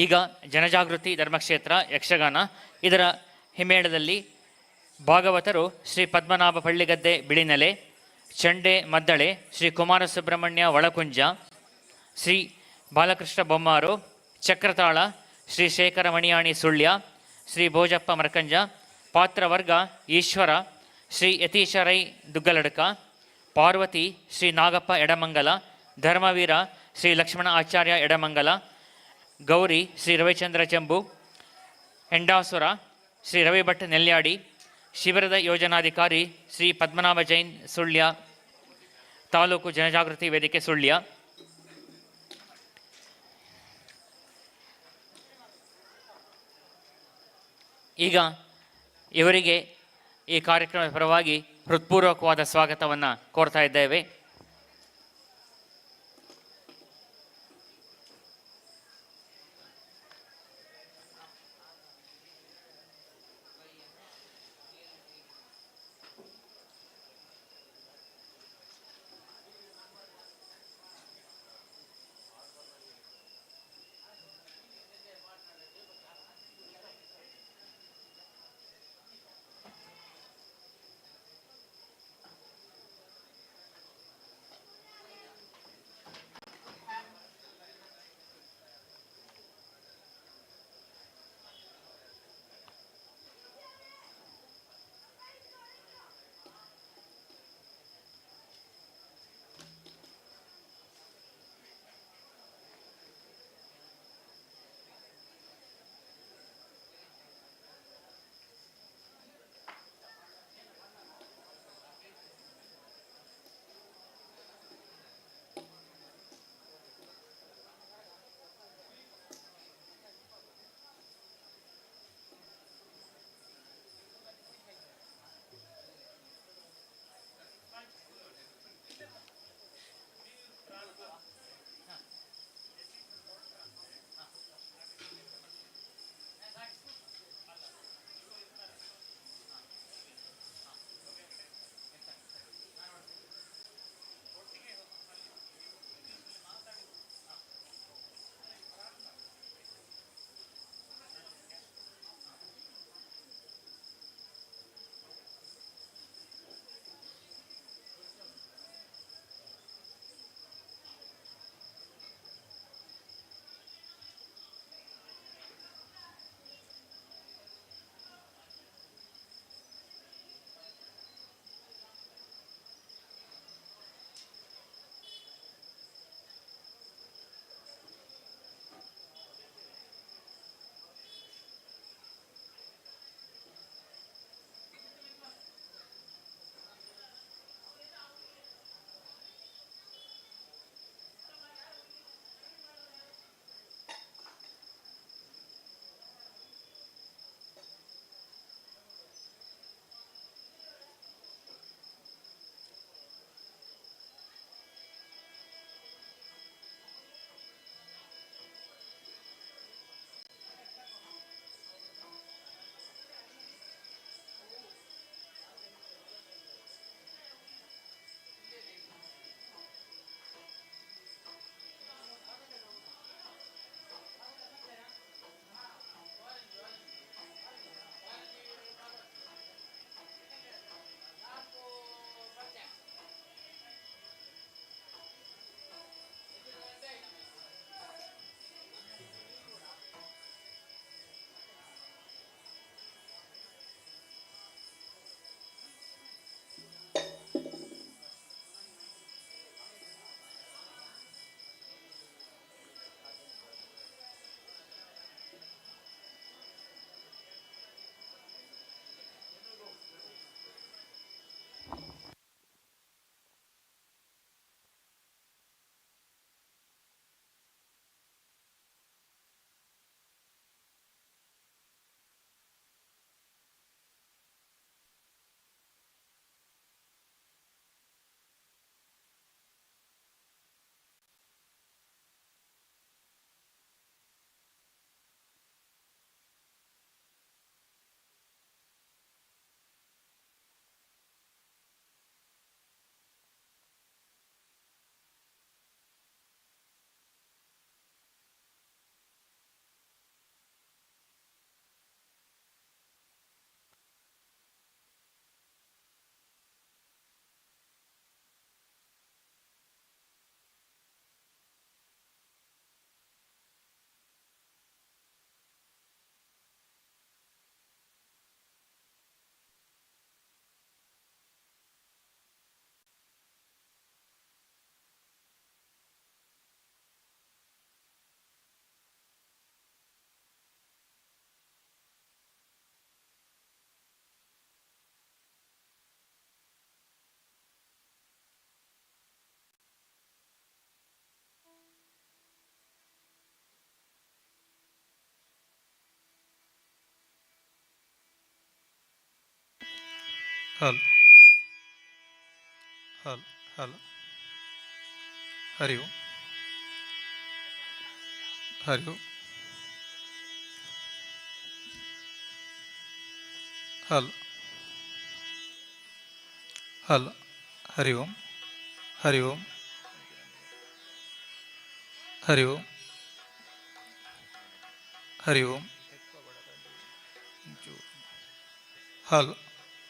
Speaker 5: ಈಗ ಜನಜಾಗೃತಿ ಧರ್ಮಕ್ಷೇತ್ರ ಯಕ್ಷಗಾನ ಇದರ ಹಿಮ್ಮೇಳದಲ್ಲಿ ಭಾಗವತರು ಶ್ರೀ ಪದ್ಮನಾಭ ಪಳ್ಳಿಗದ್ದೆ ಬಿಳಿನೆಲೆ, ಚಂಡೆ ಮದ್ದಳೆ, ಶ್ರೀ ಕುಮಾರ ಸುಬ್ರಹ್ಮಣ್ಯ ಒಳಕುಂಜ, ಶ್ರೀ ಬಾಲಕೃಷ್ಣ ಬೊಮ್ಮಾರು, ಚಕ್ರತಾಳ, ಶ್ರೀ ಶೇಖರ ಮಣಿಯಾಣಿ ಸುಳ್ಯ, ಶ್ರೀ ಭೋಜಪ್ಪ ಮರಕಂಜ. ಪಾತ್ರವರ್ಗ ಈಶ್ವರ, ಶ್ರೀ ಯತೀಶ ರೈ ದುಗ್ಗಲಡ್ಕ, ಪಾರ್ವತಿ ಶ್ರೀ ನಾಗಪ್ಪ ಎಡಮಂಗಲ, ಧರ್ಮವೀರ ಶ್ರೀ ಲಕ್ಷ್ಮಣ ಆಚಾರ್ಯ ಎಡಮಂಗಲ, ಗೌರಿ ಶ್ರೀ ರವಿಚಂದ್ರ ಚೆಂಬು, ಹೆಂಡಾಸುರ ಶ್ರೀ ರವಿ ಭಟ್ ನೆಲ್ಯಾಡಿ. ಶಿಬಿರದ ಯೋಜನಾಧಿಕಾರಿ ಶ್ರೀ ಪದ್ಮನಾಭ ಜೈನ್, ಸುಳ್ಯ ತಾಲೂಕು ಜನಜಾಗೃತಿ ವೇದಿಕೆ, ಸುಳ್ಯ. ಈಗ ಇವರಿಗೆ ಈ ಕಾರ್ಯಕ್ರಮದ ಪರವಾಗಿ ಹೃತ್ಪೂರ್ವಕವಾದ ಸ್ವಾಗತವನ್ನು ಕೋರ್ತಾ ಇದ್ದೇವೆ.
Speaker 18: ಹಲ್ ಹಲ್ ಹಲ್ ಹರಿ ಓಂ ಹರಿ ಓಂ ಹಲ್ ಹಲ್ ಹರಿ ಓಂ ಹರಿ ಓಂ ಹರಿ ಓಂ ಹರಿ ಓಂ ಹಲ್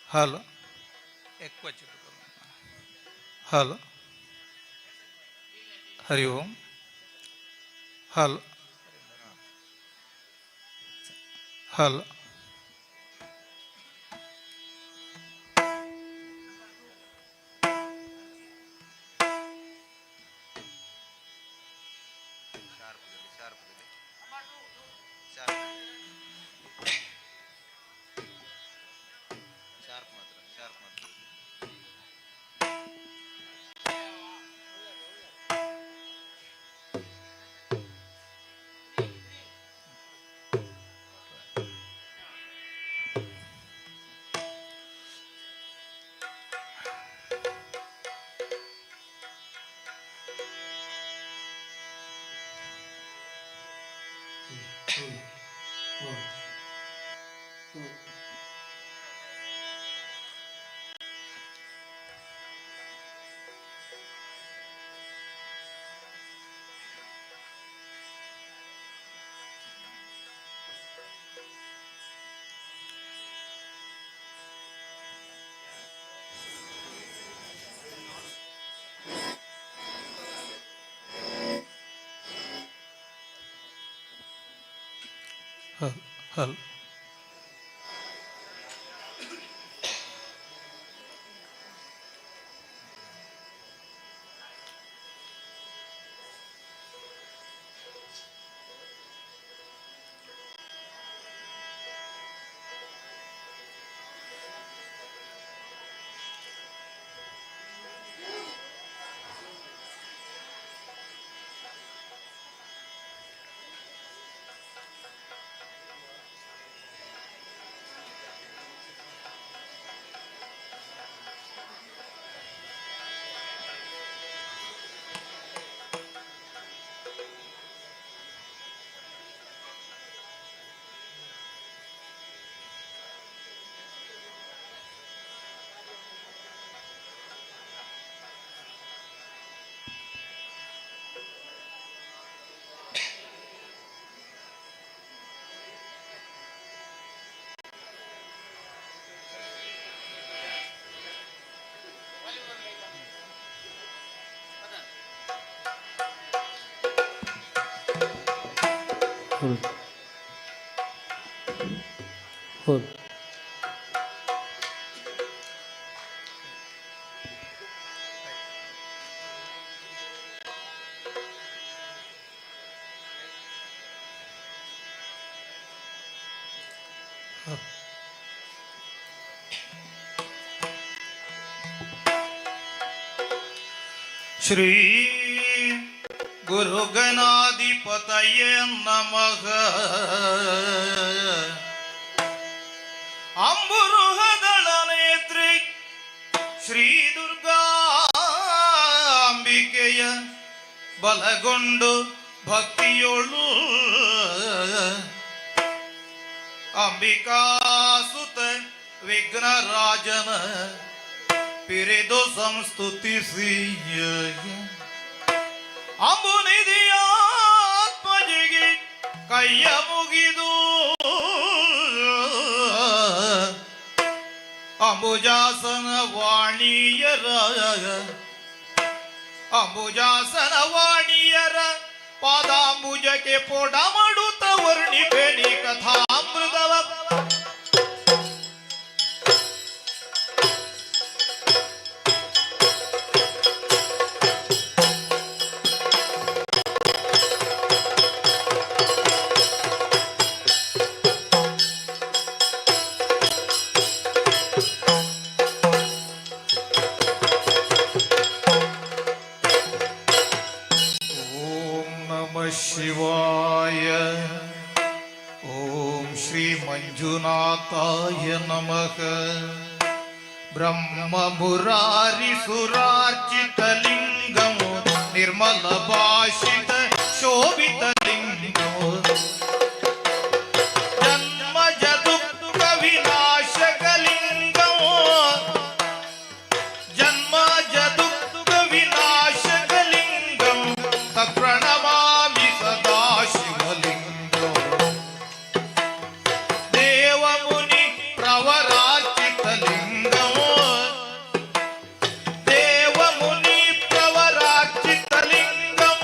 Speaker 18: ಹಲ್ ಹಲ್ ಹರಿ ಓಂ ಹಲ್ ಹಲ್ ಹಲ್ ಹಲ್
Speaker 19: ಶ್ರೀ ಗುರು ಗಣಾಧಿಪತಯೇ ನಮಃ ಅಂಬುರುಹದಳ ನೇತ್ರಿ ಶ್ರೀ ದುರ್ಗಾಂಬಿಕೆಯ ಬಲಗೊಂಡು ಭಕ್ತಿಯೊಳು ಅಂಬಿಕಾಸುತ ವಿಘ್ನರಾಜನ ಪಿರಿದು ಸಂಸ್ತುತಿಸಿ ಅಂಬುನಿಧಿಯಾತ್ಮಜಿಗೆ ಕೈಯ ಮುಗಿದು ಅಂಬುಜಾಸನ ವಾಣಿಯರ ಪಾದಾಂಬುಜಕ್ಕೆ ಪೋಡ ಮಾಡುತ್ತ ವರ್ಣಿಪೇಣಿ ಕಥಾಮೃತವ ಶಿವಾಯ ಓಂ ಶ್ರೀ ಮಂಜುನಾಥಾಯ ನಮಃ ಬ್ರಹ್ಮ ಮುರಾರಿ ಸುರಾರ್ಚಿತಲಿಂಗಮು ನಿರ್ಮಲ ಭಾಷಿತ ಶೋಭಿತಲಿಂಗಮು ಜನ್ಮಜ ದುಃಖ ವಿನಾಶಕಲಿಂಗಮು ಜನ್ಮಜ ದುಃಖ ವಿನಾಶಕಲಿಂಗಂ ತತ್ಪ್ರಣಮಾಮಿ ಸದಾ ಶಿವಲಿಂಗಂ ದೇವಮುನಿ ಪ್ರವರಾರ್ಚಿತಲಿಂಗಂ ದೇವಮುನಿ ಪ್ರವರಾರ್ಚಿತಲಿಂಗಂ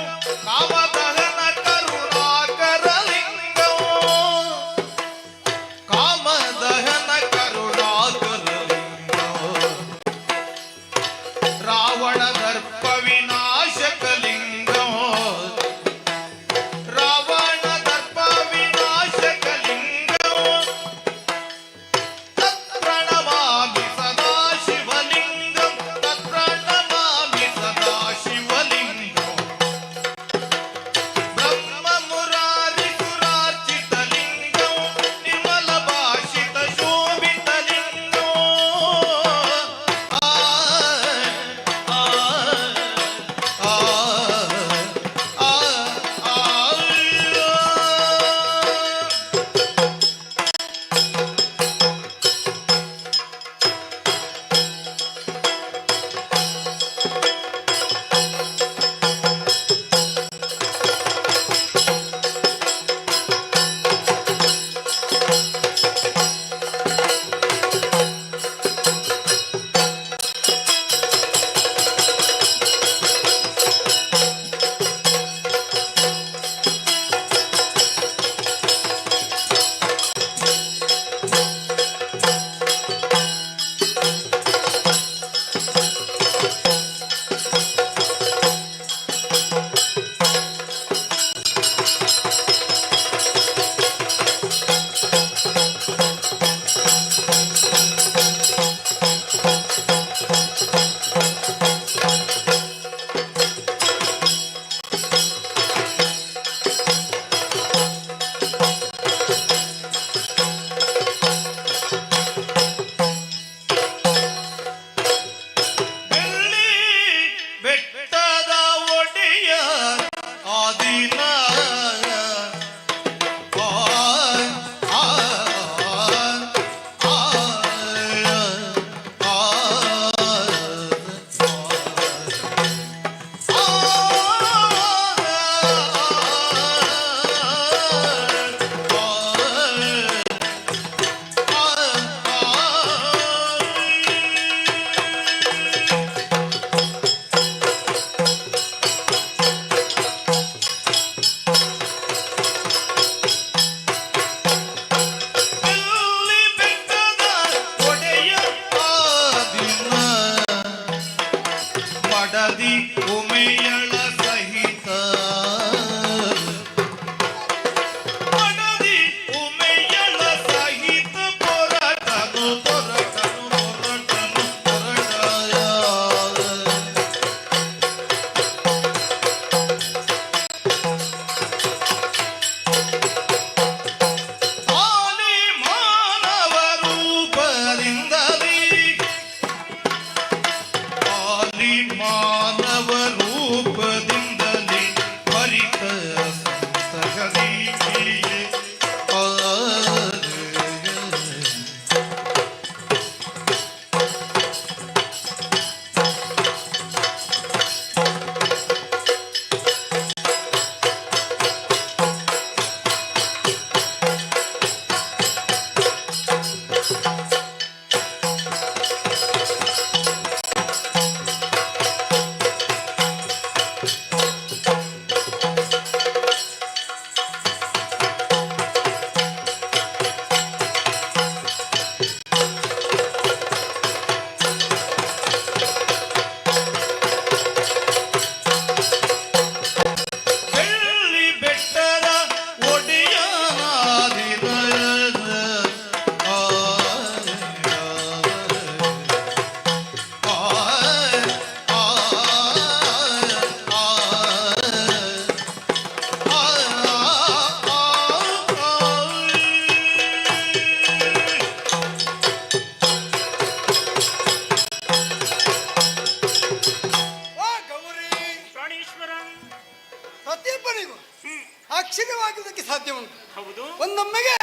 Speaker 20: ಹೇಳುವುದಕ್ಕೆ ಸಾಧ್ಯ ಉಂಟು.
Speaker 19: ಹೌದು.
Speaker 20: ಒಂದೊಮ್ಮೆಗೆ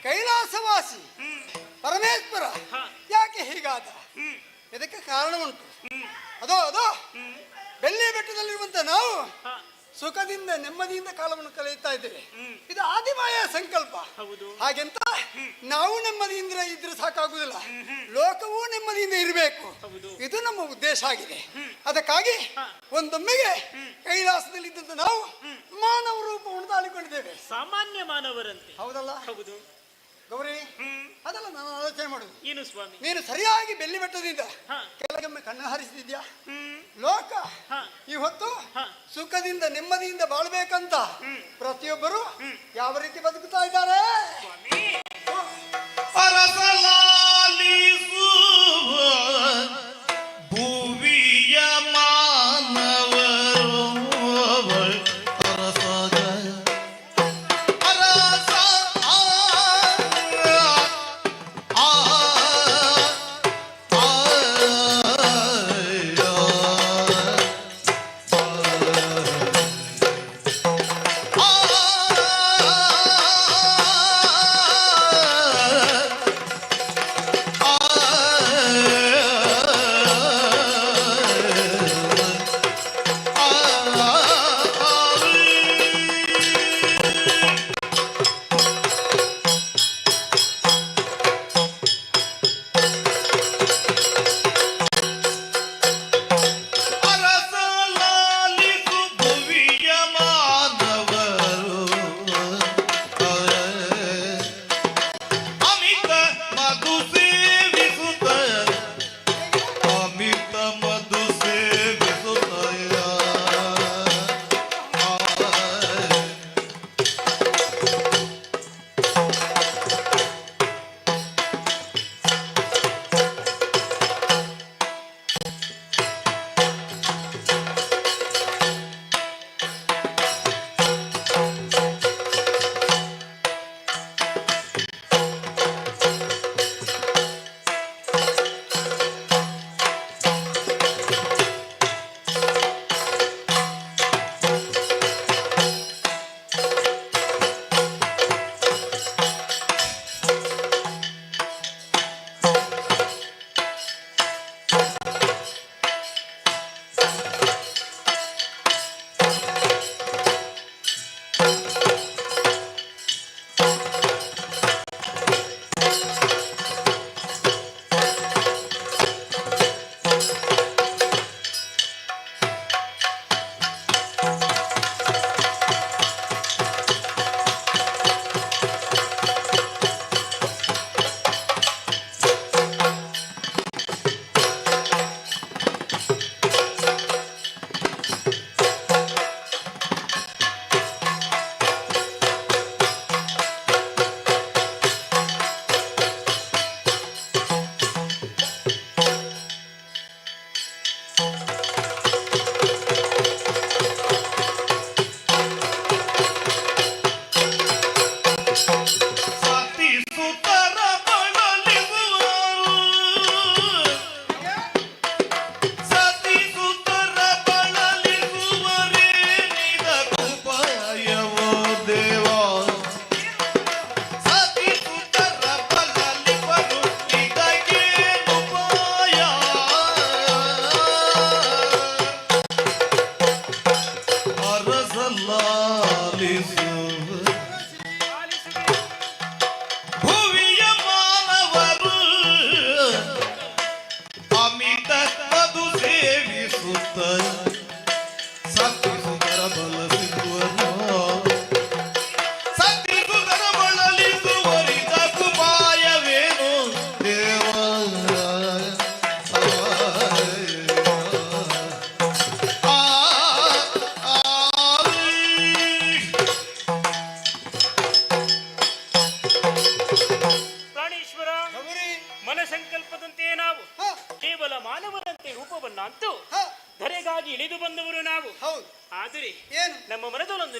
Speaker 20: ಕೈಲಾಸವಾಸಿ ಪರಮೇಶ್ವರ ಯಾಕೆ ಹೀಗಾದ, ಇದಕ್ಕೆ ಕಾರಣ ಉಂಟು. ಅದೋ ಅದೋ ಬೆಳ್ಳಿ ಬೆಟ್ಟದಲ್ಲಿರುವಂತ ನಾವು ಸುಖದಿಂದ ನೆಮ್ಮದಿಯಿಂದ ಕಾಲವನ್ನು ಕಳೆಯುತ್ತಾ ಇದ್ದೇವೆ. ಇದು ಆದಿಮಾಯ ಸಂಕಲ್ಪ. ಹಾಗೆಂತ ನಾವು ನೆಮ್ಮದಿಯಿಂದ ಇದ್ರೆ ಸಾಕಾಗುವುದಿಲ್ಲ, ಲೋಕವೂ ನೆಮ್ಮದಿಯಿಂದ ಇರಬೇಕು. ಇದು ನಮ್ಮ ಉದ್ದೇಶ ಆಗಿದೆ. ಅದಕ್ಕಾಗಿ ಒಂದೊಮ್ಮೆಗೆ ಕೈಲಾಸದಲ್ಲಿದ್ದಂತ ನಾವು ಮಾನವ ರೂಪವನ್ನು ತಾಳಿಕೊಂಡಿದ್ದೇವೆ.
Speaker 19: ಸಾಮಾನ್ಯ ಮಾನವರಂತೆ.
Speaker 20: ಹೌದಲ್ಲ?
Speaker 19: ಹೌದು.
Speaker 20: ಗೌರಿ, ಅದಲ್ಲ ನಾನು ಆಲೋಚನೆ ಮಾಡುದು.
Speaker 19: ಏನು ಸ್ವಾಮಿ?
Speaker 20: ನೀನು ಸರಿಯಾಗಿ ಬೆಳ್ಳಿ ಬೆಟ್ಟದಿಂದ ಕೆಳಗೊಮ್ಮೆ ಕಣ್ಣು ಹಾರಿಸಿದ್ಯಾ? ಲೋಕ ಈ ಹೊತ್ತು ಸುಖದಿಂದ ನೆಮ್ಮದಿಯಿಂದ ಬಾಳ್ಬೇಕಂತ ಪ್ರತಿಯೊಬ್ಬರು ಯಾವ ರೀತಿ ಬದುಕುತ್ತಾ ಇದ್ದಾರೆ?
Speaker 19: ಭುವಿಯ ಮಾನವರು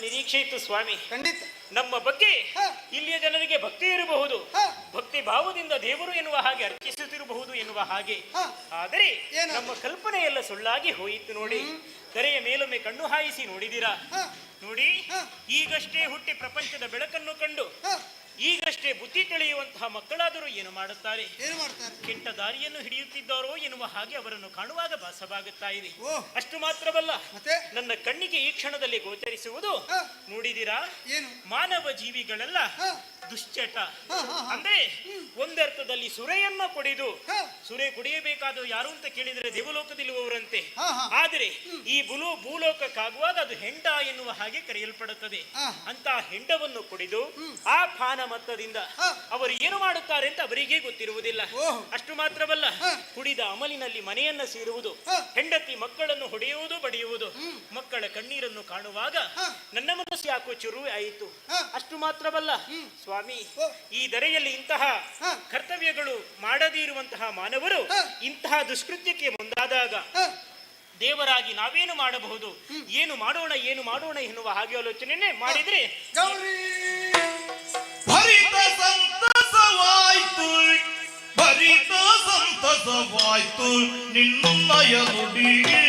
Speaker 19: ನಿರೀಕ್ಷೆ ಇತ್ತು ಸ್ವಾಮಿ.
Speaker 20: ಖಂಡಿತ
Speaker 19: ನಮ್ಮ ಬಗ್ಗೆ ಇಲ್ಲಿಯ ಜನರಿಗೆ ಭಕ್ತಿ ಇರಬಹುದು, ಭಕ್ತಿ ಭಾವದಿಂದ ದೇವರು ಎನ್ನುವ ಹಾಗೆ ಅರ್ಪಿಸುತ್ತಿರಬಹುದು ಎನ್ನುವ ಹಾಗೆ. ಆದರೆ ನಮ್ಮ ಕಲ್ಪನೆ ಎಲ್ಲ ಸುಳ್ಳಾಗಿ ಹೋಯಿತು ನೋಡಿ. ಕರೆಯ ಮೇಲೊಮ್ಮೆ ಕಣ್ಣು ಹಾಯಿಸಿ ನೋಡಿದಿರಾ? ನೋಡಿ, ಈಗಷ್ಟೇ ಹುಟ್ಟಿ ಪ್ರಪಂಚದ ಬೆಳಕನ್ನು ಕಂಡು ಈಗಷ್ಟೇ ಬುದ್ಧಿ ತಿಳಿಯುವಂತಹ ಮಕ್ಕಳಾದರೂ ಏನು ಮಾಡುತ್ತಾರೆ? ಕೆಟ್ಟ ದಾರಿಯನ್ನು ಹಿಡಿಯುತ್ತಿದ್ದಾರೋ ಎನ್ನುವ ಹಾಗೆ ಅವರನ್ನು ಕಾಣುವಾಗ ಭಾಸವಾಗುತ್ತಾ ಇದೆ. ಅಷ್ಟು ಮಾತ್ರವಲ್ಲ, ನನ್ನ ಕಣ್ಣಿಗೆ ಈ ಕ್ಷಣದಲ್ಲಿ ಗೋಚರಿಸುವುದು ನೋಡಿದಿರಾ, ಮಾನವ ಜೀವಿಗಳೆಲ್ಲ ದುಶ್ಚಟ. ಅಂದ್ರೆ ಒಂದರ್ಥದಲ್ಲಿ ಸುರೆಯನ್ನ ಕುಡಿದು, ಸುರೆ ಕುಡಿಯಬೇಕಾದ ಯಾರು ಅಂತ ಕೇಳಿದ್ರೆ ದೇವಲೋಕದಲ್ಲಿರುವವರಂತೆ. ಆದರೆ ಈ ಭೂಲೋಕಕ್ಕಾಗುವಾಗ ಅದು ಹೆಂಡ ಎನ್ನುವ ಹಾಗೆ ಕರೆಯಲ್ಪಡುತ್ತದೆ. ಅಂತ ಹೆಂಡವನ್ನು ಕುಡಿದು ಆ ಪಾನ ಮತ್ತದಿಂದ ಅವರು ಏನು ಮಾಡುತ್ತಾರೆ ಅಂತ ಅವರಿಗೆ ಗೊತ್ತಿರುವುದಿಲ್ಲ. ಅಷ್ಟು ಮಾತ್ರವಲ್ಲ, ಕುಡಿದ ಅಮಲಿನಲ್ಲಿ ಮನೆಯನ್ನ ಸೇರುವುದು, ಹೆಂಡತಿ ಮಕ್ಕಳನ್ನು ಹೊಡೆಯುವುದು, ಬಡಿಯುವುದು, ಮಕ್ಕಳ ಕಣ್ಣೀರನ್ನು ಕಾಣುವಾಗ ನನ್ನ ಮನಸ್ಸು ಯಾಕೋ ಚುರು ಆಯಿತು. ಅಷ್ಟು ಮಾತ್ರವಲ್ಲ ಸ್ವಾಮಿ, ಈ ಧರೆಯಲ್ಲಿ ಇಂತಹ ಕರ್ತವ್ಯಗಳು ಮಾಡದೇ ಇರುವಂತಹ ಮಾನವರು ಇಂತಹ ದುಷ್ಕೃತ್ಯಕ್ಕೆ ಮುಂದಾದಾಗ ದೇವರಾಗಿ ನಾವೇನು ಮಾಡಬಹುದು, ಏನು ಮಾಡೋಣ ಎನ್ನುವ ಹಾಗೆ ಆಲೋಚನೆ ಮಾಡಿದ್ರೆ
Speaker 7: ಭರಿತ ಸಂತಸವಾಯ್ತು, ಭರಿತ ಸಂತಸವಾಯ್ತು ನಿನ್ನಯ ನುಡಿಗೆ.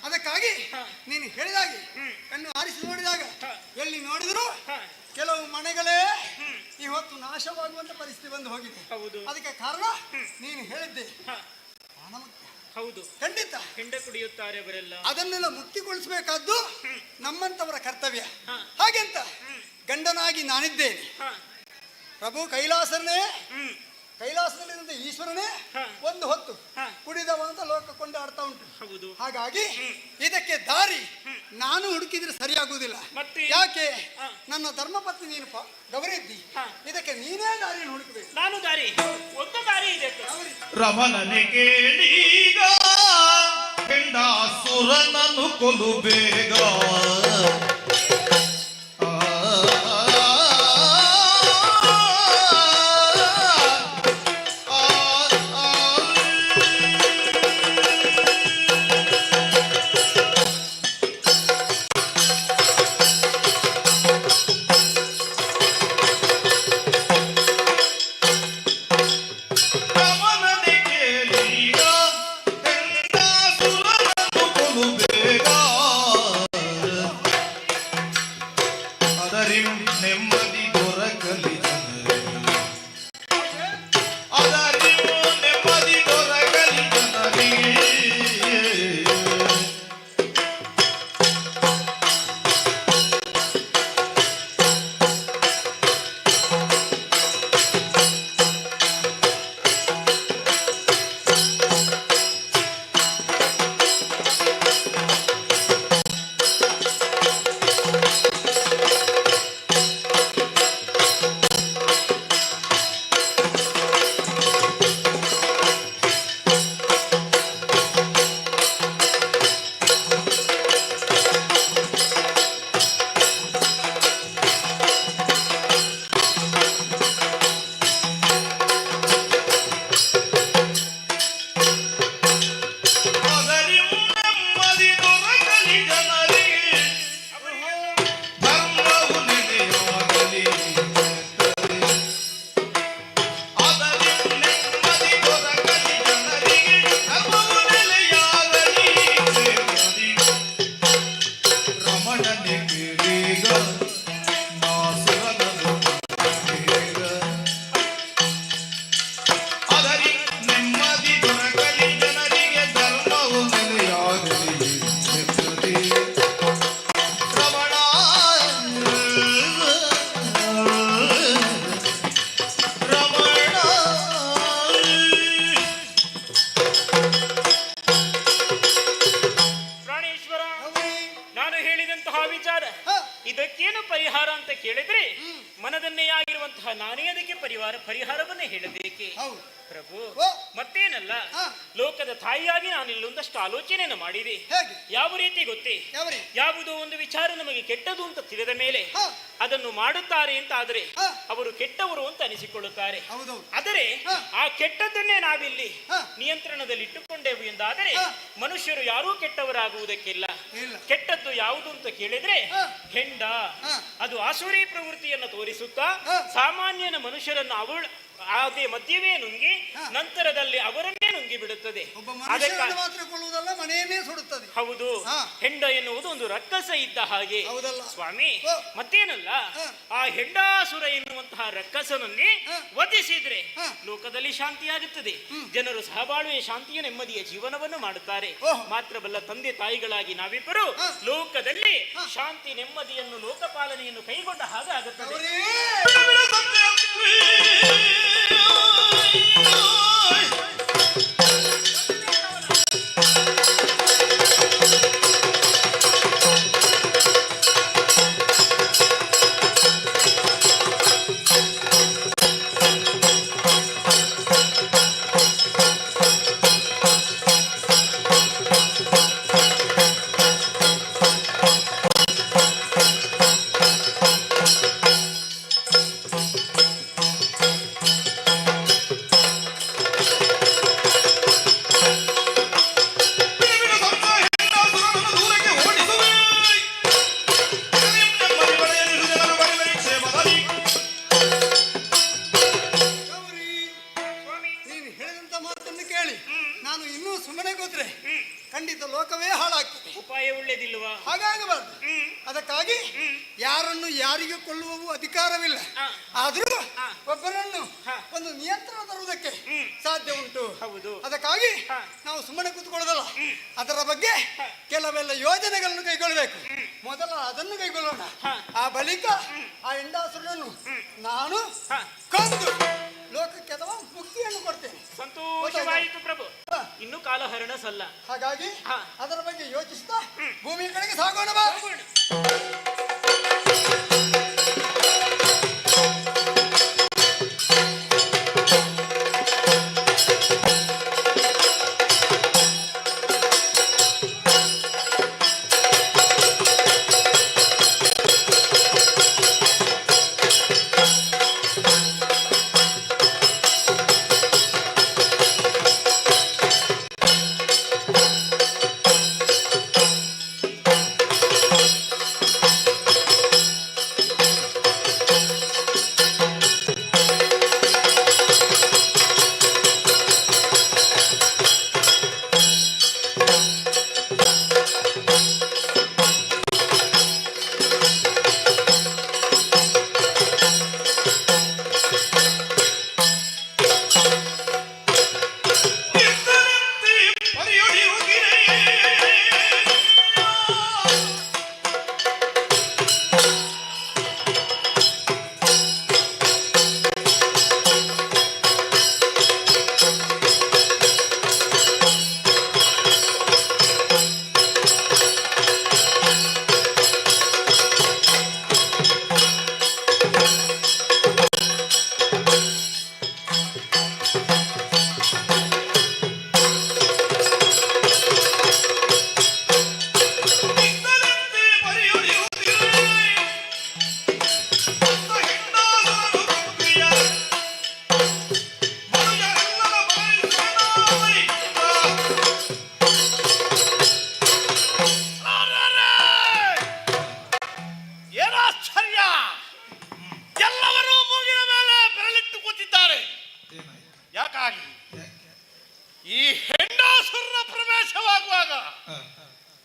Speaker 20: ಅದಕ್ಕಾಗಿ ನೀನು ಹೇಳಿದಾಗೆ ಕಣ್ಣು ಆರಿಸಿ ನೋಡಿದಾಗ ಎಲ್ಲಿ ನೋಡಿದ್ರು ಕೆಲವು ಮನೆಗಳೇ ಇವತ್ತು ನಾಶವಾಗುವಂತ ಪರಿಸ್ಥಿತಿ ಬಂದು ಹೋಗಿದೆ. ಅದಕ್ಕೆ ಕಾರಣ ನೀನು ಹೇಳಿದ್ದೆ
Speaker 19: ಹೌದು,
Speaker 20: ಖಂಡಿತ
Speaker 19: ಹೆಂಡ ಕುಡಿಯುತ್ತಾರೆ ಅವರೆಲ್ಲ.
Speaker 20: ಅದನ್ನೆಲ್ಲ ಮುಕ್ತಿಗೊಳಿಸಬೇಕಾದ್ದು ನಮ್ಮಂತವರ ಕರ್ತವ್ಯ. ಹಾಗೆಂತ ಗಂಡನಾಗಿ ನಾನಿದ್ದೇನೆ, ಪ್ರಭು ಕೈಲಾಸನೇ, ಕೈಲಾಸದಲ್ಲಿರುವಂತ ಈಶ್ವರನೇ ಒಂದು ಹೊತ್ತು ಕುಡಿದವ ಅಂತ ಲೋಕ ಕೊಂಡಾಡ್ತಾ ಉಂಟು. ಹಾಗಾಗಿ ಇದಕ್ಕೆ ದಾರಿ ನಾನು ಹುಡುಕಿದ್ರೆ ಸರಿಯಾಗುವುದಿಲ್ಲ. ಯಾಕೆ ನನ್ನ ಧರ್ಮಪತ್ನಿ ನೀನು ಗೌರಿದ್ದಿ, ಇದಕ್ಕೆ ನೀನೇ ದಾರಿಯನ್ನು ಹುಡುಕಬೇಕು.
Speaker 19: ನಾನು ದಾರಿ, ಒಂದು ದಾರಿ ಇದೆ.
Speaker 7: ರಮಣನೆ ಕೇಳೀಗ ಹೆಂಡಾಸುರನನ್ನು ಕೊಲು ಬೇಗ.
Speaker 19: ಹೇಳಬೇಕೆ
Speaker 20: ಹೌದು
Speaker 19: ಪ್ರಭು.
Speaker 20: ಓ.
Speaker 19: ಮತ್ತೇನಲ್ಲ, ಲೋಕದ ತಾಯಿಯಾಗಿ ನಾನು ಇಲ್ಲೊಂದಷ್ಟು ಆಲೋಚನೆಯನ್ನು ಮಾಡಿದೆ.
Speaker 20: ಹೇಗೆ?
Speaker 19: ಯಾವ ರೀತಿ ಗೊತ್ತೇ?
Speaker 20: ಯಾವ ರೀತಿ?
Speaker 19: ಯಾವುದೋ ಒಂದು ವಿಚಾರ ನಮಗೆ ಕೆಟ್ಟದು ಅಂತ ತಿಳಿದ ಮೇಲೆ ಅದನ್ನು ಮಾಡುತ್ತಾರೆ ಅಂತ ಆದರೆ ಅವರು ಕೆಟ್ಟವರು ಅಂತ ಅನಿಸಿಕೊಳ್ಳುತ್ತಾರೆ. ಆದರೆ ಆ ಕೆಟ್ಟದ್ದನ್ನೇ ನಾವಿಲ್ಲಿ ನಿಯಂತ್ರಣದಲ್ಲಿ ಇಟ್ಟುಕೊಂಡೆವು ಎಂದಾದರೆ ಮನುಷ್ಯರು ಯಾರೂ ಕೆಟ್ಟವರಾಗುವುದಕ್ಕಿಲ್ಲ. ಕೆಟ್ಟದ್ದು ಯಾವುದು ಅಂತ ಕೇಳಿದ್ರೆ ಹೆಂಡ, ಅದು ಆಸುರಿ ಪ್ರವೃತ್ತಿಯನ್ನು ತೋರಿಸುತ್ತಾ ಸಾಮಾನ್ಯನ ಮನುಷ್ಯರನ್ನು ಅದೇ ಮಧ್ಯವೇ ನುಂಗಿ ನಂತರದಲ್ಲಿ ಅವರನ್ನೇ ನುಂಗಿ ಬಿಡುತ್ತದೆ.
Speaker 20: ಮನೆಯನ್ನೇ ಸುಡುತ್ತದೆ.
Speaker 19: ಹೌದು, ಹೆಂಡ ಎನ್ನುವುದು ಒಂದು ರಕ್ಕಸ ಇದ್ದ ಹಾಗೆ ಸ್ವಾಮಿ. ಮತ್ತೇನಲ್ಲ, ಆ ಹೆಂಡಾಸುರ ಎನ್ನುವಂತಹ ರಕ್ಕಸನನ್ನೇ ವಧಿಸಿದ್ರೆ ಲೋಕದಲ್ಲಿ ಶಾಂತಿಯಾಗುತ್ತದೆ. ಜನರು ಸಹಬಾಳ್ವೆಯ ಶಾಂತಿಯ ನೆಮ್ಮದಿಯ ಜೀವನವನ್ನು ಮಾಡುತ್ತಾರೆ. ಮಾತ್ರವಲ್ಲ, ತಂದೆ ತಾಯಿಗಳಾಗಿ ನಾವಿಬ್ಬರು ಲೋಕದಲ್ಲಿ ಶಾಂತಿ ನೆಮ್ಮದಿಯನ್ನು ಲೋಕಪಾಲನೆಯನ್ನು ಕೈಗೊಂಡ ಹಾಗೆ ಆಗುತ್ತದೆ.
Speaker 20: ಖಂಡಿತ ಲೋಕವೇ ಹಾಳಾಗ್ತದೆ.
Speaker 19: ಉಪಾಯ ಒಳ್ಳೇದಿಲ್ವಾ?
Speaker 20: ಹಾಗಾಗಬಾರ್ದು. ಅದಕ್ಕಾಗಿ ಯಾರನ್ನು ಯಾರಿಗೂ ಕೊಲ್ಲುವ ಅಧಿಕಾರವಿಲ್ಲ. ಆದ್ರೂ ಒಬ್ಬರನ್ನು ಒಂದು ನಿಯಂತ್ರಣ ತರುವುದಕ್ಕೆ ಸಾಧ್ಯ ಉಂಟು. ಅದಕ್ಕಾಗಿ ನಾವು ಸುಮ್ಮನೆ ಕೂತ್ಕೊಳ್ಳೋದಲ್ಲ, ಅದರ ಬಗ್ಗೆ ಕೆಲವೆಲ್ಲ ಯೋಜನೆಗಳನ್ನು ಕೈಗೊಳ್ಳಬೇಕು. ಮೊದಲ ಅದನ್ನು ಕೈಗೊಳ್ಳೋಣ. ಆ ಬಳಿಕ ಆ ಹೆಂಡಾಸುರನನ್ನು ನಾನು ಕೊಂದು ಲೋಕಕ್ಕೆ ಅಥವಾ ಮುಕ್ತಿಯನ್ನು ಕೊಡ್ತೇನೆ.
Speaker 19: ಸಂತೋಷವಾಯಿತು ಪ್ರಭು. ಇನ್ನು ಕಾಲಹರಣ ಸಲ್ಲ.
Speaker 20: ಹಾಗಾಗಿ ಅದರ ಬಗ್ಗೆ ಯೋಚಿಸ್ತಾ ಭೂಮಿಯ ಕಡೆಗೆ ಸಾಗೋಣ ಬಾ.
Speaker 21: ಈ ಹೆಂಡಾಸುರನ ಪ್ರವೇಶವಾಗುವಾಗ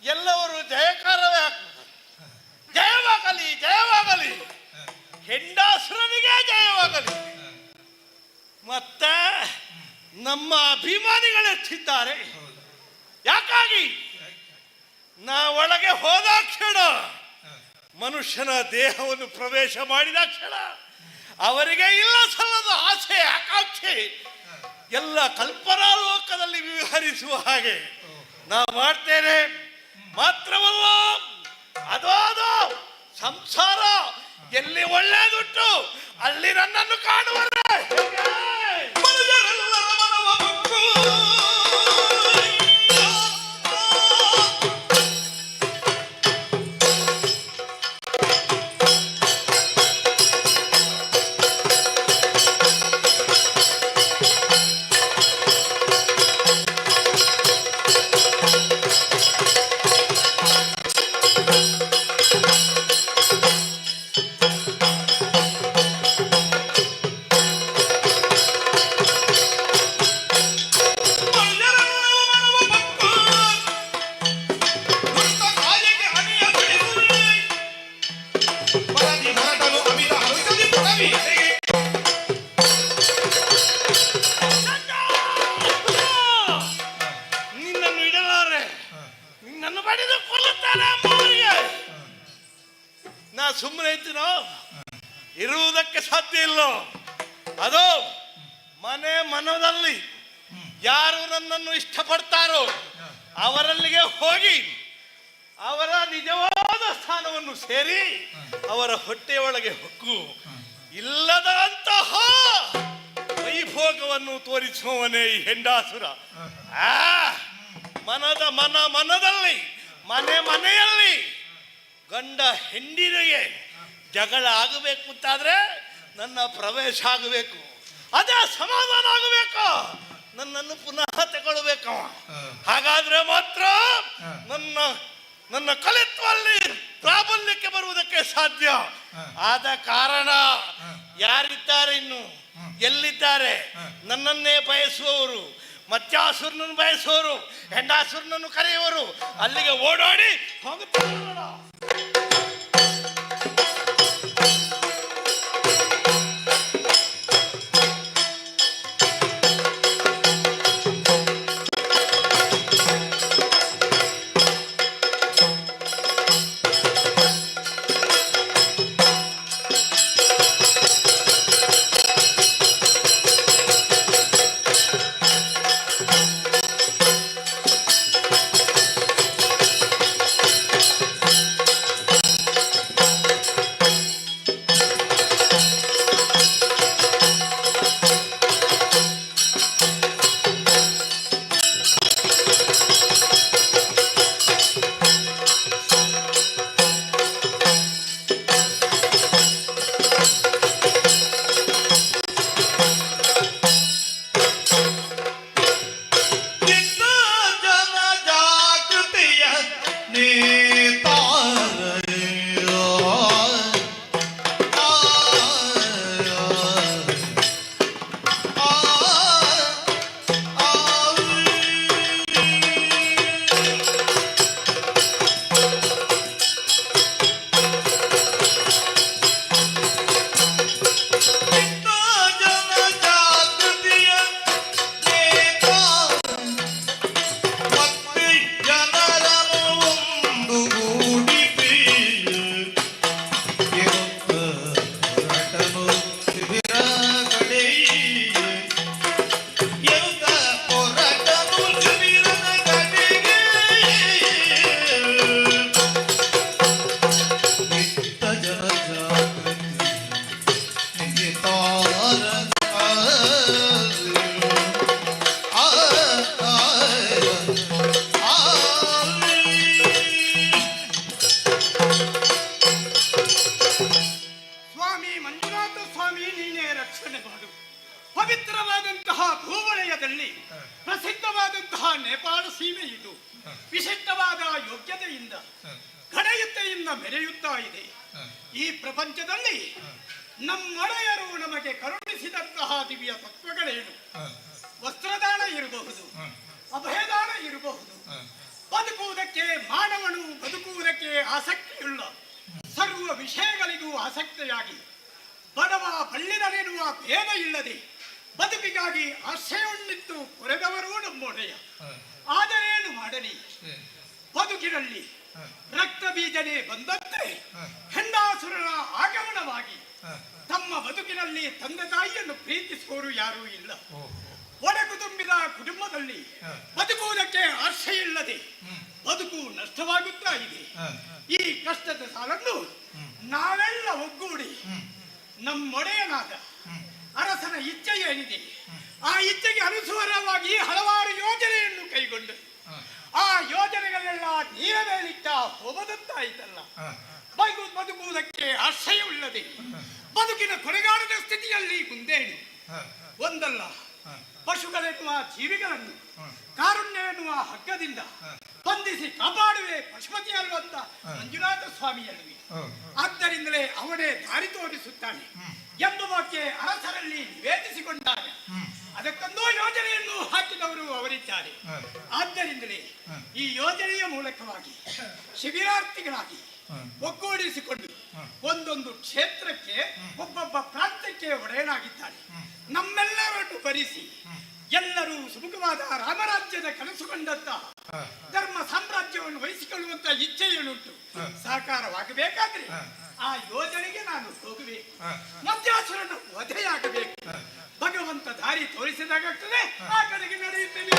Speaker 21: ಎಲ್ಲವರು ಜಯಕಾರವೇ ಹಾಕುವುದು. ಜಯವಾಗಲಿ, ಜಯವಾಗಲಿ, ಹೆಂಡಾಸುರನಿಗೆ ಜಯವಾಗಲಿ. ಮತ್ತೆ ನಮ್ಮ ಅಭಿಮಾನಿಗಳೆಷ್ಟಿದ್ದಾರೆ. ಯಾಕಾಗಿ ನಾ ಒಳಗೆ ಹೋದ ಕ್ಷಣ, ಮನುಷ್ಯನ ದೇಹವನ್ನು ಪ್ರವೇಶ ಮಾಡಿದ ಕ್ಷಣ ಅವರಿಗೆ ಇಲ್ಲ ಸಲ್ಲದ ಆಸೆ, ಆಕಾಂಕ್ಷೆ ಎಲ್ಲ ಕಲ್ಪನಾ ಲೋಕದಲ್ಲಿ ವಿಹರಿಸುವ ಹಾಗೆ ನಾ ಮಾಡ್ತೇನೆ. ಮಾತ್ರವಲ್ಲ, ಅದೋ ಸಂಸಾರ ಎಲ್ಲಿ ಒಳ್ಳೆದುಂಟು ಅಲ್ಲಿ ನನ್ನನ್ನು ಕಾಣುವರೆ. ಅದು ಮನೆ ಮನದಲ್ಲಿ ಯಾರು ನನ್ನನ್ನು ಇಷ್ಟಪಡ್ತಾರೋ ಅವರಲ್ಲಿಗೆ ಹೋಗಿ ಅವರ ನಿಜವಾದ ಸ್ಥಾನವನ್ನು ಸೇರಿ ಅವರ ಹೊಟ್ಟೆಯೊಳಗೆ ಹೊಕ್ಕು ಇಲ್ಲದಂತಹ ವೈಭೋಗವನ್ನು ತೋರಿಸುವವನೇ ಈ ಹೆಂಡಾಸುರ. ಮನದಲ್ಲಿ ಮನೆಯಲ್ಲಿ ಗಂಡ ಹೆಂಡಿರಿಗೆ ಜಗಳ ಆಗಬೇಕು ಅಂತಾದ್ರೆ ನನ್ನ ಪ್ರವೇಶ ಆಗಬೇಕು, ಅದೇ ಸಮಾಧಾನ ಆಗಬೇಕು, ನನ್ನನ್ನು ಪುನಃ ತಗೊಳ್ಬೇಕು. ಹಾಗಾದ್ರೆ ಮಾತ್ರ ನನ್ನ ಕಲಿತ್ವಲ್ಲಿ ಪ್ರಾಬಲ್ಯಕ್ಕೆ ಬರುವುದಕ್ಕೆ ಸಾಧ್ಯ. ಆದ ಕಾರಣ ಯಾರಿದ್ದಾರೆ, ಇನ್ನು ಎಲ್ಲಿದ್ದಾರೆ, ನನ್ನನ್ನೇ ಬಯಸುವವರು, ಮತ್ಸ್ಯಾಸುರನನ್ನು ಬಯಸುವವರು, ಹೆಂಡಾಸುರನನ್ನು ಕರೆಯುವರು, ಅಲ್ಲಿಗೆ ಓಡಾಡಿ ಹೋಗುತ್ತಾರೆ.
Speaker 20: ಪವಿತ್ರವಾದಂತಹ ಭೂವಲಯದಲ್ಲಿ ಪ್ರಸಿದ್ಧವಾದಂತಹ ನೇಪಾಳ ಸೀಮೆ ಇದು ವಿಶಿಷ್ಟವಾದ ಯೋಗ್ಯತೆಯಿಂದ ಘನಯುಕ್ತೆಯಿಂದ ಮೆರೆಯುತ್ತಾ ಇದೆ. ಈ ಪ್ರಪಂಚದಲ್ಲಿ ನಮ್ಮೊಡೆಯರು ನಮಗೆ ಕರುಣಿಸಿದಂತಹ ದಿವ್ಯ ತತ್ವಗಳೇನು? ವಸ್ತ್ರದಾನ ಇರಬಹುದು, ಅಭಯದಾನ ಇರಬಹುದು, ಬದುಕುವುದಕ್ಕೆ ಮಾನವನು ಬದುಕುವುದಕ್ಕೆ ಆಸಕ್ತಿಯುಳ್ಳ ಸರ್ವ ವಿಷಯಗಳಿಗೂ ಆಸಕ್ತಿಯಾಗಿ ಬಡವ ಬಳ್ಳಿನಲ್ಲಿರುವ ಭೇದ ಇಲ್ಲದೆ ಬದುಕಿಗಾಗಿ ಆಶೆಯುಳ್ಳಿತ್ತು ಕೊರೆದವರೂ ನಮ್ಮೊಡೆಯ. ಆದರೇನು ಮಾಡಲಿ, ಬದುಕಿನಲ್ಲಿ ರಕ್ತ ಬೀಜನೆ ಬಂದಂತೆ ಹೆಂಡಾಸುರನ ಆಗಮನವಾಗಿ ತಮ್ಮ ಬದುಕಿನಲ್ಲಿ ತಂದೆ ತಾಯಿಯನ್ನು ಪ್ರೀತಿಸುವವರು ಯಾರೂ ಇಲ್ಲ. ಒಡಕು ತುಂಬಿದ ಕುಟುಂಬದಲ್ಲಿ ಬದುಕುವುದಕ್ಕೆ ಆಶೆ ಇಲ್ಲದೆ ಬದುಕು ನಷ್ಟವಾಗುತ್ತಾ ಇದೆ. ಈ ಕಷ್ಟದ ಸಾಲನ್ನು ನಾವೆಲ್ಲ ಒಗ್ಗೂಡಿ ನಮ್ಮೊಡೆಯನಾದ ಅರಸನ ಇಚ್ಛೆ ಏನಿದೆ ಆ ಇಚ್ಛೆಗೆ ಅನುಸಾರವಾಗಿ ಹಲವಾರು ಯೋಜನೆಯನ್ನು ಕೈಗೊಂಡು ಆ ಯೋಜನೆಗಳೆಲ್ಲ ನೀರ ಮೇಲಿಟ್ಟ ಹೋಗದಂತಾಯಿತಲ್ಲ. ಬದುಕುವುದಕ್ಕೆ ಆಶಯವಿಲ್ಲದೆ ಬದುಕಿನ ಕೊನೆಗಾಲದ ಸ್ಥಿತಿಯಲ್ಲಿ ಮುಂದೇನು ಒಂದಲ್ಲ ಪಶುಗಳೆನ್ನುವ ಜೀವಿಗಳನ್ನು ಕಾರುಣ್ಯ ಎನ್ನುವ ಹಗ್ಗದಿಂದ ಬಂಧಿಸಿ ಕಾಪಾಡುವೆ ಪಶುಪತಿ ಅಲ್ವಂತ ಮಂಜುನಾಥ ಸ್ವಾಮಿಯಲ್ಲಿ. ಆದ್ದರಿಂದಲೇ ಅವನೇ ದಾರಿ ತೋರಿಸುತ್ತಾನೆ ಎಂಬುದಕ್ಕೆ ಅರಸರಲ್ಲಿ ನಿವೇದಿಸಿಕೊಂಡಾಗ ಅದಕ್ಕೊಂದು ಯೋಜನೆಯನ್ನು ಹಾಕಿದವರು ಅವರಿದ್ದಾರೆ. ಆದ್ದರಿಂದಲೇ ಈ ಯೋಜನೆಯ ಮೂಲಕವಾಗಿ ಶಿಬಿರಾರ್ಥಿಗಳಾಗಿ ಒಗ್ಗೂಡಿಸಿಕೊಂಡು ಒಂದೊಂದು ಕ್ಷೇತ್ರಕ್ಕೆ ಒಬ್ಬೊಬ್ಬ ಪ್ರಾಂತ್ಯಕ್ಕೆ ಒಡೆಯನಾಗಿದ್ದಾನೆ. ನಮ್ಮೆಲ್ಲರನ್ನು ಭರಿಸಿ ಎಲ್ಲರೂ ಸುಮುಖವಾದ ರಾಮರಾಜ್ಯದ ಕನಸು ಕಂಡಂತಹ ಧರ್ಮ ಸಾಮ್ರಾಜ್ಯವನ್ನು ವಹಿಸಿಕೊಳ್ಳುವಂತ ಇಚ್ಛೆ ಏನುಂಟು ಸಾಕಾರವಾಗಬೇಕಾದ್ರೆ ಆ ಯೋಜನೆಗೆ ನಾನು ಹೋಗಬೇಕು. ಮಧ್ಯಾಸುರನ ವಧೆಯಾಗಬೇಕು. ಭಗವಂತ ದಾರಿ ತೋರಿಸಿದಾಗ್ತದೆ, ಆ ಕಡೆಗೆ ನಡೆಯುತ್ತೇನೆ.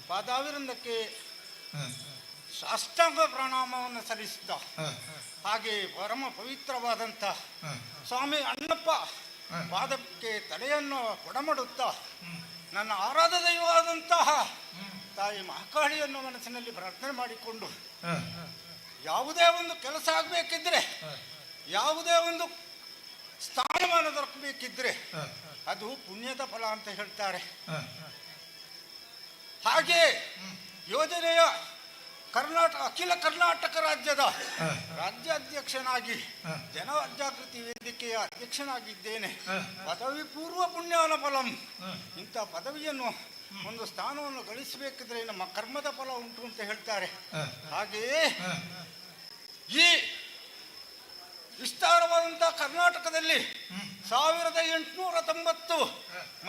Speaker 20: ಪಾದಾವಿರಂದಕ್ಕೆ ಸಾಷ್ಟಾಂಗ ಪ್ರಣಾಮವನ್ನು ಸಲ್ಲಿಸಿದ್ದ. ಹಾಗೆ ಪರಮ ಪವಿತ್ರವಾದಂಥ ಸ್ವಾಮಿ ಅಣ್ಣಪ್ಪ ಪಾದಕ್ಕೆ ತಲೆಯನ್ನು ಕೊಡಮಾಡುತ್ತಾ ನನ್ನ ಆರಾಧ ದೈವವಾದಂತಹ ತಾಯಿ ಮಹಾಕಾಳಿಯನ್ನು ಮನಸ್ಸಿನಲ್ಲಿ ಪ್ರಾರ್ಥನೆ ಮಾಡಿಕೊಂಡು ಯಾವುದೇ ಒಂದು ಕೆಲಸ ಆಗಬೇಕಿದ್ರೆ, ಯಾವುದೇ ಒಂದು ಸ್ಥಾನಮಾನ ದೊರಕಬೇಕಿದ್ರೆ ಅದು ಪುಣ್ಯದ ಫಲ ಅಂತ ಹೇಳ್ತಾರೆ. ಹಾಗೆ ಯೋಜನೆಯ ಅಖಿಲ ಕರ್ನಾಟಕ ರಾಜ್ಯದ ರಾಜ್ಯಾಧ್ಯಕ್ಷನಾಗಿ ಜನಜಾಗೃತಿ ವೇದಿಕೆಯ ಅಧ್ಯಕ್ಷನಾಗಿದ್ದೇನೆ. ಪದವಿ ಪೂರ್ವ ಪುಣ್ಯಾನ ಫಲಂ. ಇಂಥ ಪದವಿಯನ್ನು, ಒಂದು ಸ್ಥಾನವನ್ನು ಗಳಿಸಬೇಕಿದ್ರೆ ನಮ್ಮ ಕರ್ಮದ ಫಲ ಉಂಟು ಅಂತ ಹೇಳ್ತಾರೆ. ಹಾಗೆಯೇ ಈ ವಿಸ್ತಾರವಾದಂತಹ ಕರ್ನಾಟಕದಲ್ಲಿ 1890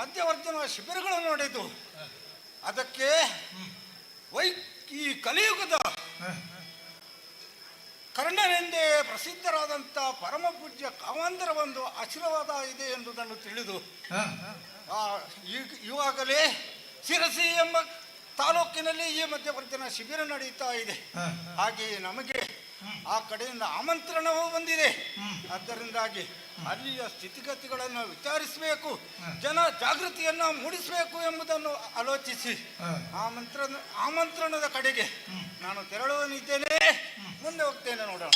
Speaker 20: ಮಧ್ಯವರ್ಜನ ಶಿಬಿರಗಳನ್ನು ನಡೆದು ಅದಕ್ಕೆ ಈ ಕಲಿಯುಗದ ಕರ್ಣನೆಂದೇ ಪ್ರಸಿದ್ಧರಾದಂಥ ಪರಮ ಪೂಜ್ಯ ಕಾವಂದರ ಒಂದು ಆಶೀರ್ವಾದ ಇದೆ ಎಂಬುದನ್ನು ತಿಳಿದು ಇವಾಗಲೇ ಶಿರಸಿ ಎಂಬ ತಾಲೂಕಿನಲ್ಲಿ ಈ ಮಧ್ಯವರ್ಜನ ಶಿಬಿರ ನಡೆಯುತ್ತಾ ಇದೆ. ಹಾಗೆಯೇ ನಮಗೆ ಆ ಕಡೆಯಿಂದ ಆಮಂತ್ರಣವೂ ಬಂದಿದೆ. ಆದ್ದರಿಂದಾಗಿ ಅಲ್ಲಿಯ ಸ್ಥಿತಿಗತಿಗಳನ್ನು ವಿಚಾರಿಸಬೇಕು, ಜನ ಜಾಗೃತಿಯನ್ನು ಮೂಡಿಸಬೇಕು ಎಂಬುದನ್ನು ಆಲೋಚಿಸಿ ಆಮಂತ್ರಣದ ಕಡೆಗೆ ನಾನು ತೆರಳುವನಿದ್ದೇನೆ. ಮುಂದೆ ಹೋಗ್ತೇನೆ, ನೋಡೋಣ.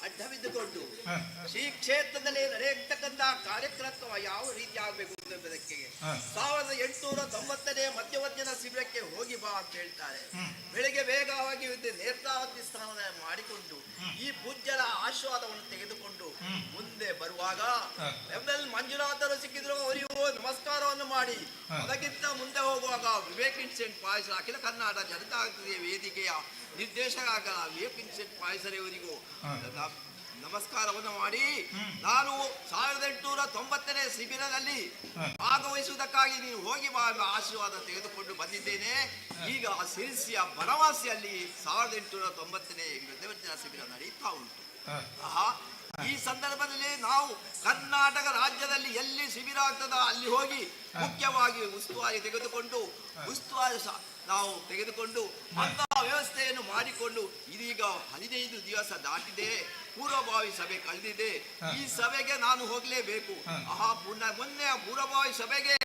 Speaker 1: ಅಡ್ಡಬಿದ್ದುಕೊಂಡು ಶ್ರೀ ಕ್ಷೇತ್ರದಲ್ಲಿ ನಡೆಯತಕ್ಕಂತಹ ಕಾರ್ಯಕ್ರಮ ಯಾವ ರೀತಿ ಆಗಬೇಕು ಎಂಬುದಕ್ಕೆ 1890 ಮಧ್ಯವರ್ಜನ ಶಿಬಿರಕ್ಕೆ ಹೋಗಿ ಬಾ ಅಂತ ಹೇಳ್ತಾರೆ. ಬೆಳಿಗ್ಗೆ ವೇಗವಾಗಿ ನೇತ್ರಾವತಿ ಸ್ನಾನ ಮಾಡಿಕೊಂಡು ಈ ಪೂಜ್ಯರ ಆಶೀರ್ವಾದವನ್ನು ತೆಗೆದುಕೊಂಡು ಮುಂದೆ ಬರುವಾಗ ಮಂಜುನಾಥರು ಸಿಕ್ಕಿದ್ರು, ಅವರಿಗೂ ನಮಸ್ಕಾರವನ್ನು ಮಾಡಿ ಅದಕ್ಕಿಂತ ಮುಂದೆ ಹೋಗುವಾಗ ವಿವೇಕ್ ಇನ್ಸ್ಟೆಂಟ್ ಪಾಯಸ ಅಖಿಲ ಕರ್ನಾಟಕ ಜನತಾಗೃತಿ ವೇದಿಕೆಯ ನಿರ್ದೇಶಕ ವಿವೇಕ್ ಇನ್ಸ್ಟೆಂಟ್ ಪಾಯಸರವರಿಗೂ ನಮಸ್ಕಾರವನ್ನು ಮಾಡಿ ನಾನು 1890 ಶಿಬಿರದಲ್ಲಿ ಭಾಗವಹಿಸುವುದಕ್ಕಾಗಿ ನೀವು ಹೋಗಿ ಬಾ ಎಂಬ ಆಶೀರ್ವಾದ ತೆಗೆದುಕೊಂಡು ಬಂದಿದ್ದೇನೆ. ಈಗ ಸಿರಿಸಿಯ ಬನವಾಸಿಯಲ್ಲಿ 1890 ಮಧ್ಯವರ್ಜನ ಶಿಬಿರ ನಡೀತಾ ಉಂಟು. ಈ ಸಂದರ್ಭದಲ್ಲಿ ನಾವು ಕರ್ನಾಟಕ ರಾಜ್ಯದಲ್ಲಿ ಎಲ್ಲಿ ಶಿಬಿರ ಆಗ್ತದ ಅಲ್ಲಿ ಹೋಗಿ ಮುಖ್ಯವಾಗಿ ಉಸ್ತುವಾರಿ ನಾವು ತೆಗೆದುಕೊಂಡು ಅಂತಹ ವ್ಯವಸ್ಥೆಯನ್ನು ಮಾಡಿಕೊಂಡು ಇದೀಗ 15 ದಿವಸ ದಾಟಿದೆ, ಪೂರ್ವಭಾವಿ ಸಭೆ ಕಳೆದಿದೆ. ಈ ಸಭೆಗೆ ನಾನು ಹೋಗ್ಲೇಬೇಕು. ಮೊನ್ನೆ ಪೂರ್ವಭಾವಿ ಸಭೆಗೆ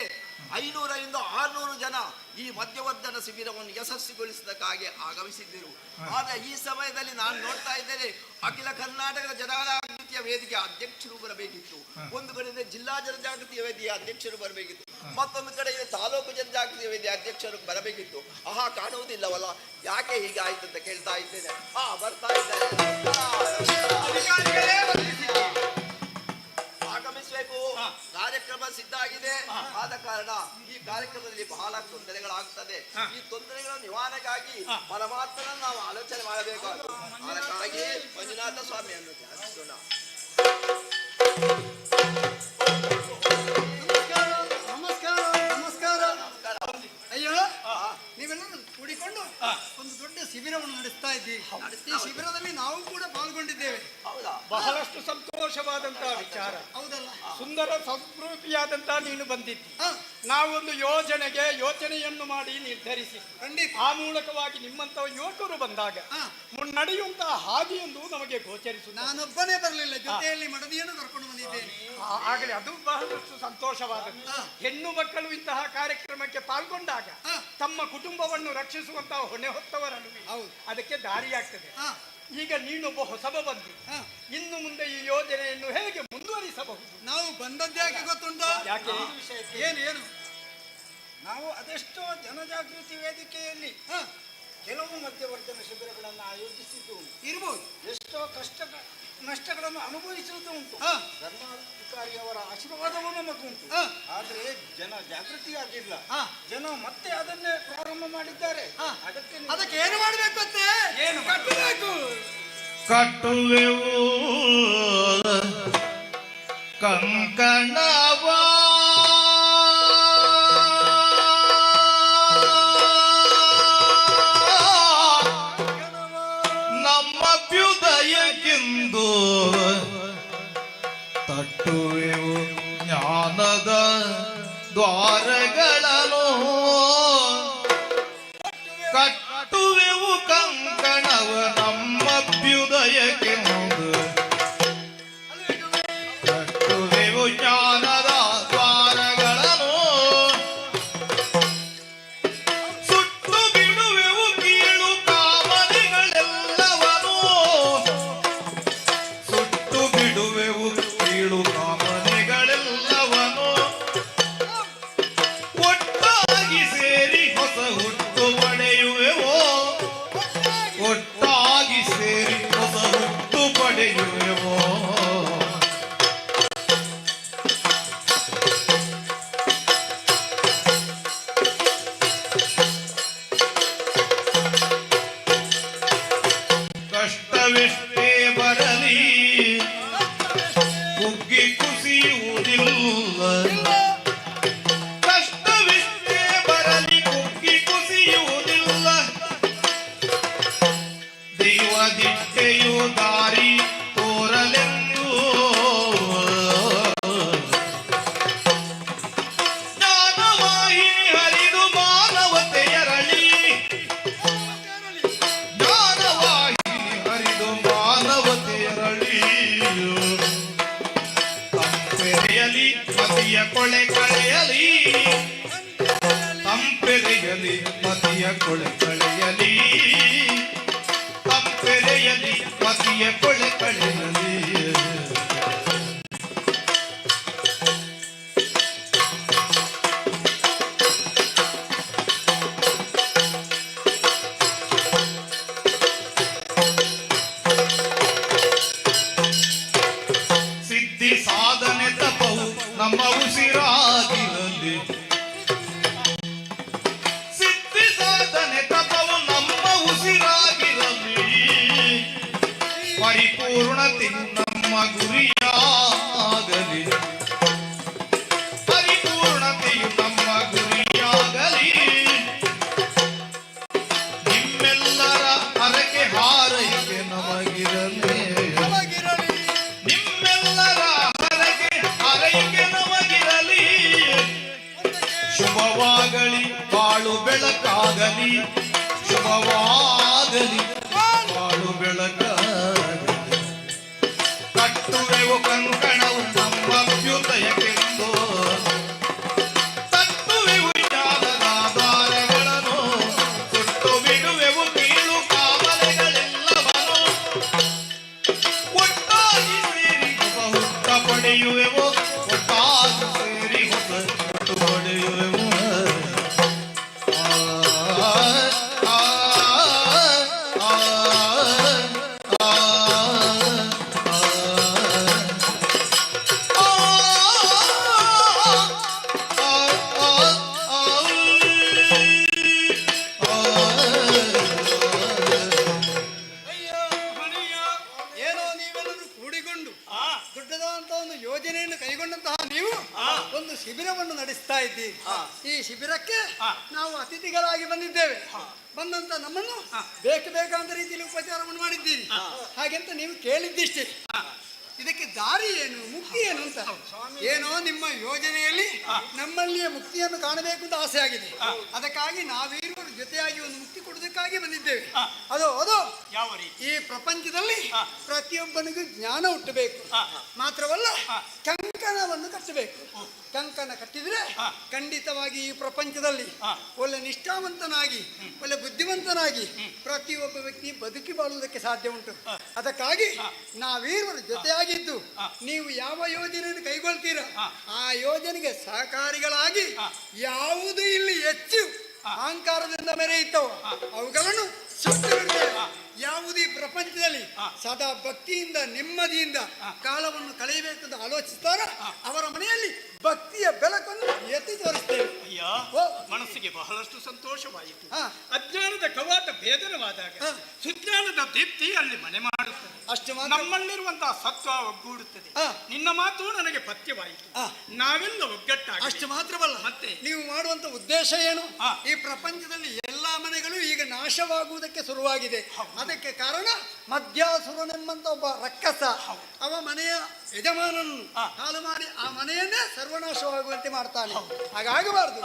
Speaker 1: 500ರಿಂದ 600 ಜನ ಈ ಮಧ್ಯವರ್ಧನ ಶಿಬಿರವನ್ನು ಯಶಸ್ವಿಗೊಳಿಸಿದ್ದಕ್ಕಾಗಿ ಆಗಮಿಸಿದ್ದರು. ಆದರೆ ಈ ಸಮಯದಲ್ಲಿ ನಾನು ನೋಡ್ತಾ ಇದ್ದೇನೆ, ಅಖಿಲ ಕರ್ನಾಟಕದ ಜನಜಾಗೃತಿಯ ವೇದಿಕೆ ಅಧ್ಯಕ್ಷರು ಬರಬೇಕಿತ್ತು, ಒಂದು ಕಡೆ ಜಿಲ್ಲಾ ಜನಜಾಗೃತಿಯ ವೇದಿಕೆಯ ಅಧ್ಯಕ್ಷರು ಬರಬೇಕಿತ್ತು, ಮತ್ತೊಂದು ಕಡೆ ತಾಲೂಕು ಜನಜಾಗೃತಿಯ ವೇದಿಕೆ ಅಧ್ಯಕ್ಷರು ಬರಬೇಕಿತ್ತು. ಕಾಣುವುದಿಲ್ಲವಲ್ಲ, ಯಾಕೆ ಹೀಗಾಯ್ತು ಅಂತ ಕೇಳ್ತಾ ಇದ್ದೇನೆ. ಬರ್ತಾ ಇದ್ದಾರೆ, ಆಗಮಿಸಬೇಕು. ಕಾರ್ಯಕ್ರಮ ಸಿದ್ಧ ಆಗಿದೆ. ಆದ ಕಾರಣ ಈ ಕಾರ್ಯಕ್ರಮದಲ್ಲಿ ಬಹಳ ತೊಂದರೆಗಳಾಗುತ್ತದೆ. ಈ ತೊಂದರೆಗಳ ನಿವಾರಣೆಗಾಗಿ ಪರಮಾತ್ಮನ ನಾವು ಆಲೋಚನೆ ಮಾಡಬೇಕು. ಅದಕ್ಕಾಗಿ ಮಂಜುನಾಥ ಸ್ವಾಮಿಯನ್ನು ಧ್ಯಾನಿಸೋಣ.
Speaker 20: ಅಯ್ಯೋ, ನೀವೆಲ್ಲರೂ ಕೂಡಿಕೊಂಡು ಒಂದು ದೊಡ್ಡ ಶಿಬಿರವನ್ನು ನಡೆಸ್ತಾ ಇದ್ದೀವಿ. ಈ ಶಿಬಿರದಲ್ಲಿ ನಾವು ಕೂಡ ಪಾಲ್ಗೊಂಡಿದ್ದೇವೆ.
Speaker 21: ಬಹಳಷ್ಟು ಸಂತೋಷವಾದಂತಹ ವಿಚಾರ.
Speaker 20: ಹೌದಲ್ಲ?
Speaker 21: ಸುಂದರ ಸಂಸ್ಕೃತಿಯಾದಂತಹ ನೀನು ಬಂದಿದ್ದಿ. ನಾವೊಂದು ಯೋಚನೆಯನ್ನು ಮಾಡಿ ನಿರ್ಧರಿಸಿ ಆ ಮೂಲಕವಾಗಿ ನಿಮ್ಮಂತ ಯುವಕರು ಬಂದಾಗ ಮುನ್ನಡೆಯುವಂತಹ ಹಾದಿಯೊಂದು ನಮಗೆ ಗೋಚರಿಸುತ್ತದೆ.
Speaker 20: ನಾನೊಬ್ಬನೇ ಬರಲಿಲ್ಲ, ಜೊತೆಯಲ್ಲಿ ಮಡದಿಯನ್ನು ಕರ್ಕೊಂಡು ಬಂದಿದ್ದೇನೆ.
Speaker 21: ಆಗಲಿ, ಅದು ಬಹಳಷ್ಟು ಸಂತೋಷವಾದದ್ದು. ಹೆಣ್ಣು ಮಕ್ಕಳು ಇಂತಹ ಕಾರ್ಯಕ್ರಮಕ್ಕೆ ಪಾಲ್ಗೊಂಡಾಗ ತಮ್ಮ ಕುಟುಂಬವನ್ನು ರಕ್ಷಿಸುವಂತಹ ಹೊಣೆ ಹೊತ್ತವರನ್ನು ಅದಕ್ಕೆ ದಾರಿಯಾಗ್ತದೆ. ಈಗ ನೀನೊಬ್ಬ ಹೊಸಬ ಬಂದಿ, ಇನ್ನು ಮುಂದೆ ಈ ಯೋಜನೆಯನ್ನು ಹೇಗೆ ಮುಂದುವರಿಸಬಹುದು?
Speaker 20: ನಾವು ಬಂದದ್ದೇ ಯಾಕೆ ಗೊತ್ತುಂಟು?
Speaker 21: ಯಾಕೆ?
Speaker 20: ಏನು ನಾವು ಅದೆಷ್ಟೋ ಜನಜಾಗೃತಿ ವೇದಿಕೆಯಲ್ಲಿ ಕೆಲವು ಮಧ್ಯವರ್ಧನ ಶಿಬಿರಗಳನ್ನು ಆಯೋಜಿಸಿದ್ದು ಇರಬಹುದು. ಎಷ್ಟೋ ನಷ್ಟಗಳನ್ನು ಅನುಭವಿಸುವುದು ಉಂಟು. ಧರ್ಮಾಧಿಕಾರಿಯವರ ಆಶೀರ್ವಾದವೂ ನಮಗುಂಟು. ಆದ್ರೆ ಜನ ಜಾಗೃತಿ ಆಗಿಲ್ಲ. ಜನ ಮತ್ತೆ ಅದನ್ನೇ ಪ್ರಾರಂಭ ಮಾಡಿದ್ದಾರೆ. ಅದಕ್ಕೆ ಏನು ಮಾಡಬೇಕು ಅಂತ ಏನು ಕಟ್ಟಬೇಕು?
Speaker 18: ಕಟ್ಟುವೆವು ಕಂಕಣವಾ ನಮ್ಮಭ್ಯುದಯಕ್ಕೆಂದು ತಟ್ಟುವೆವು ಜ್ಞಾನದ ದ್ವಾರಗಳನ್ನು, ಕಟ್ಟುವೆವು ಕಂಕಣವ ನಮ್ಮಭ್ಯುದಯಕ್ಕೆಂದು ಕಟ್ಟುವೆವು ಜ್ಞಾನದ ದ್ವಾರಗಳನ್ನು, ಸುಟ್ಟು ಬಿಡುವೆವು ಕೀಳು ಕಾಮನೆಗಳೆಲ್ಲವನು, ಸುಟ್ಟು ಬಿಡುವೆವು ಕೀಳು ಕಾಮನೆಗಳೆಲ್ಲವನು, ಒಟ್ಟಾಗಿ ಸೇರಿ ಹೊಸ ಹುಟ್ಟು ಪಡೆಯುವೆವೋ, ಒಟ್ಟಾಗಿ ಸೇರಿ ಹೊಸ ಹುಟ್ಟು ಪಡೆಯುವೆವೋ. ಕಷ್ಟವೆಷ್ಟೇ ಬರಲಿ ಕುಗ್ಗಿ ಕುಸಿಯುವುದಿಲ್ಲ, ಕಷ್ಟವೆಷ್ಟೇ ಬರಲಿ ಕುಗ್ಗಿ ಕುಸಿಯುವುದಿಲ್ಲ, ದೈವದಿಟ್ಟೆಯು ದಾರಿ ತೋರಲೆಂದು, ಜ್ಞಾನವಾಹಿನಿ ಹರಿದು ಮಾನವತೆಯರಳಿ, ಜ್ಞಾನವಾಹಿನಿ ಹರಿದು ಮಾನವತೆಯರಳಿ, ತಂಪೆರೆಯಲಿ ಮತಿಯ ಕೊಳೆ ಕಳೆಯಲಿ, ತಂಪೆರೆಯಲಿ ಮತಿಯ ಕೊಳೆ ಕಳೆಯಲಿ, ತಂಪೆರೆಯಲಿ ಮತಿಯ ಕೊಳೆ ಕಳೆಯಲಿ. ಸಿದ್ಧಿ ಸಾಧನೆ ತಪವು ನಮ್ಮ ಉಸಿರಾಗಿರಲಿ, ಸಿದ್ಧಿ ಸಾಧನೆ ತಪವು ನಮ್ಮ ಉಸಿರಾಗಿರಲಿ, ಪರಿಪೂರ್ಣತೆ ನಮ್ಮ ಗುರಿಯಾಗಲಿ, ಪರಿಪೂರ್ಣತೆಯು ನಮ್ಮ ಗುರಿಯಾಗಲಿ, ನಿಮ್ಮೆಲ್ಲರ ಹರಕೆ ಹಾರೈಕೆ ನಮಗಿರಲಿ, ನಿಮ್ಮೆಲ್ಲರ ಶುಭವಾಗಲಿ ಬಾಳು ಬೆಳಕಾಗಲಿ ಕಟ್ಟುವೆವು ಕಂಕಣವು ನಮ್ಮ ಅಭ್ಯುದಯಕ್ಕೆಂದು ತಟ್ಟುವೆವು ಜ್ಞಾನದಾಧಾರಗಳನ್ನು ಸುಟ್ಟು ಬಿಡುವೆವು ಕೀಳು ಕಾವಲೆಗಳೆಲ್ಲವನು ಒಟ್ಟಾಗಿ ಸೇರಿ ಹೊಸ ಹುಟ್ಟ ಪಡೆಯುವೆವು ಒಟ್ಟಾಗಿ ಸೇರಿ ಹೊಸ ಹುಟ್ಟು ಪಡೆಯುವೆವು
Speaker 20: ಏನೋ ನೀವೆಲ್ಲರೂ ಕೂಡಿಕೊಂಡು ದೊಡ್ಡದಾದಂತ ಒಂದು ಯೋಜನೆಯನ್ನು ಕೈಗೊಂಡಂತಹ ನೀವು ಒಂದು ಶಿಬಿರವನ್ನು ನಡೆಸ್ತಾ ಇದ್ದೀರಿ. ಈ ಶಿಬಿರಕ್ಕೆ ನಾವು ಅತಿಥಿಗಳಾಗಿ ಬಂದಿದ್ದೇವೆ. ಬಂದಂತ ನಮ್ಮನ್ನು ಬೇಕಾದ ರೀತಿಯಲ್ಲಿ ಉಪಚಾರವನ್ನು ಮಾಡಿದ್ದೀರಿ. ಹಾಗೆಂತ ನೀವು ಕೇಳಿದ್ದಿಷ್ಟೇ. ಇದಕ್ಕೆ ದಾರಿ ಏನು, ಮುಕ್ತಿ ಏನು ಅಂತ. ಏನೋ ನಿಮ್ಮ ಯೋಜನೆಯಲ್ಲಿ ನಮ್ಮಲ್ಲಿಯ ಮುಕ್ತಿಯನ್ನು ಕಾಣಬೇಕು ಅಂತ ಆಸೆ ಆಗಿದೆ. ಅದಕ್ಕಾಗಿ ನಾವಿರುವರು ಜೊತೆಯಾಗಿ ಒಂದು ಮುಕ್ತಿ ಕೊಡುವುದಕ್ಕಾಗಿ ಬಂದಿದ್ದೇವೆ. ಅದು
Speaker 21: ಯಾವ ರೀತಿ?
Speaker 20: ಈ ಪ್ರಪಂಚದಲ್ಲಿ ಪ್ರತಿಯೊಬ್ಬನಿಗೂ ಜ್ಞಾನ ಹುಟ್ಟಬೇಕು. ಮಾತ್ರವಲ್ಲ, ಕಂಕಣವನ್ನು ಕಟ್ಟಬೇಕು. ಕಂಕಣ ಕಟ್ಟಿದ್ರೆ ಖಂಡಿತವಾಗಿ ಈ ಪ್ರಪಂಚದಲ್ಲಿ ಒಳ್ಳೆ ನಿಷ್ಠಾವಂತನಾಗಿ ಒಳ್ಳೆ ಬುದ್ಧಿವಂತನಾಗಿ ಪ್ರತಿಯೊಬ್ಬ ವ್ಯಕ್ತಿ ಬದುಕಿ ಬಾಳುವುದಕ್ಕೆ ಸಾಧ್ಯ ಉಂಟು. ಅದಕ್ಕಾಗಿ ನಾವಿರುವರು ಜೊತೆಯಾಗಿದ್ದು ನೀವು ಯಾವ ಯೋಜನೆಯನ್ನು ಕೈಗೊಳ್ತೀರ ಆ ಯೋಜನೆಗೆ ಸಹಕಾರಿಗಳಾಗಿ ಯಾವುದು ಇಲ್ಲಿ ಹೆಚ್ಚು ಅಹಂಕಾರದಿಂದ ಮೆರೆಯುತ್ತವೋ ಅವುಗಳನ್ನು ಸುಟ್ಟು ಬಿಡ್ತೇವೆ. ಯಾವುದೇ ಪ್ರಪಂಚದಲ್ಲಿ ಸದಾ ಭಕ್ತಿಯಿಂದ ನೆಮ್ಮದಿಯಿಂದ ಕಾಲವನ್ನು ಕಳೆಯಬೇಕೆಂದು ಆಲೋಚಿಸ್ತಾರ ಅವರ ಮನೆಯಲ್ಲಿ ಭಕ್ತಿಯ ಬೆಳಕನ್ನು ಎತ್ತಿ ತೋರಿಸ್ತೇವೆ.
Speaker 21: ಅಯ್ಯ, ಮನಸ್ಸಿಗೆ ಬಹಳಷ್ಟು ಸಂತೋಷವಾಯಿತು. ಅಜ್ಞಾನದ ಕವಾಟ ಭೇದನವಾದಾಗ ಸುಜ್ಞಾನದ ದೀಪ್ತಿ ಅಲ್ಲಿ ಮನೆ ಮಾಡುತ್ತದೆ.
Speaker 20: ಅಷ್ಟು
Speaker 21: ನಮ್ಮಲ್ಲಿರುವಂತಹ ಸತ್ವ ಒಗ್ಗೂಡುತ್ತದೆ. ನಿನ್ನ ಮಾತು ನನಗೆ ಪಥ್ಯವಾಯಿತು. ನಾವೆಲ್ಲ ಒಗ್ಗಟ್ಟಾಗಿ.
Speaker 20: ಅಷ್ಟು ಮಾತ್ರವಲ್ಲ,
Speaker 21: ಮತ್ತೆ
Speaker 20: ನೀವು ಮಾಡುವಂತ ಉದ್ದೇಶ ಏನು? ಈ ಪ್ರಪಂಚದಲ್ಲಿ ಎಲ್ಲಾ ಮನೆಗಳು ಈಗ ನಾಶವಾಗುವುದಕ್ಕೆ ಶುರುವಾಗಿದೆ. ಅದಕ್ಕೆ ಕಾರಣ ಮಧ್ಯಾಸುರನೆಂಬಂತ ಒಬ್ಬ ರಕ್ಕಸ ಅವ ಮನೆಯ ಯಜಮಾನನ್ನು ಹಾಳು ಮಾಡಿ ಆ ಮನೆಯನ್ನೇ ಸರ್ವನಾಶವಾಗುವಂತೆ ಮಾಡ್ತಾನೆ. ಹಾಗಾಗಬಾರದು.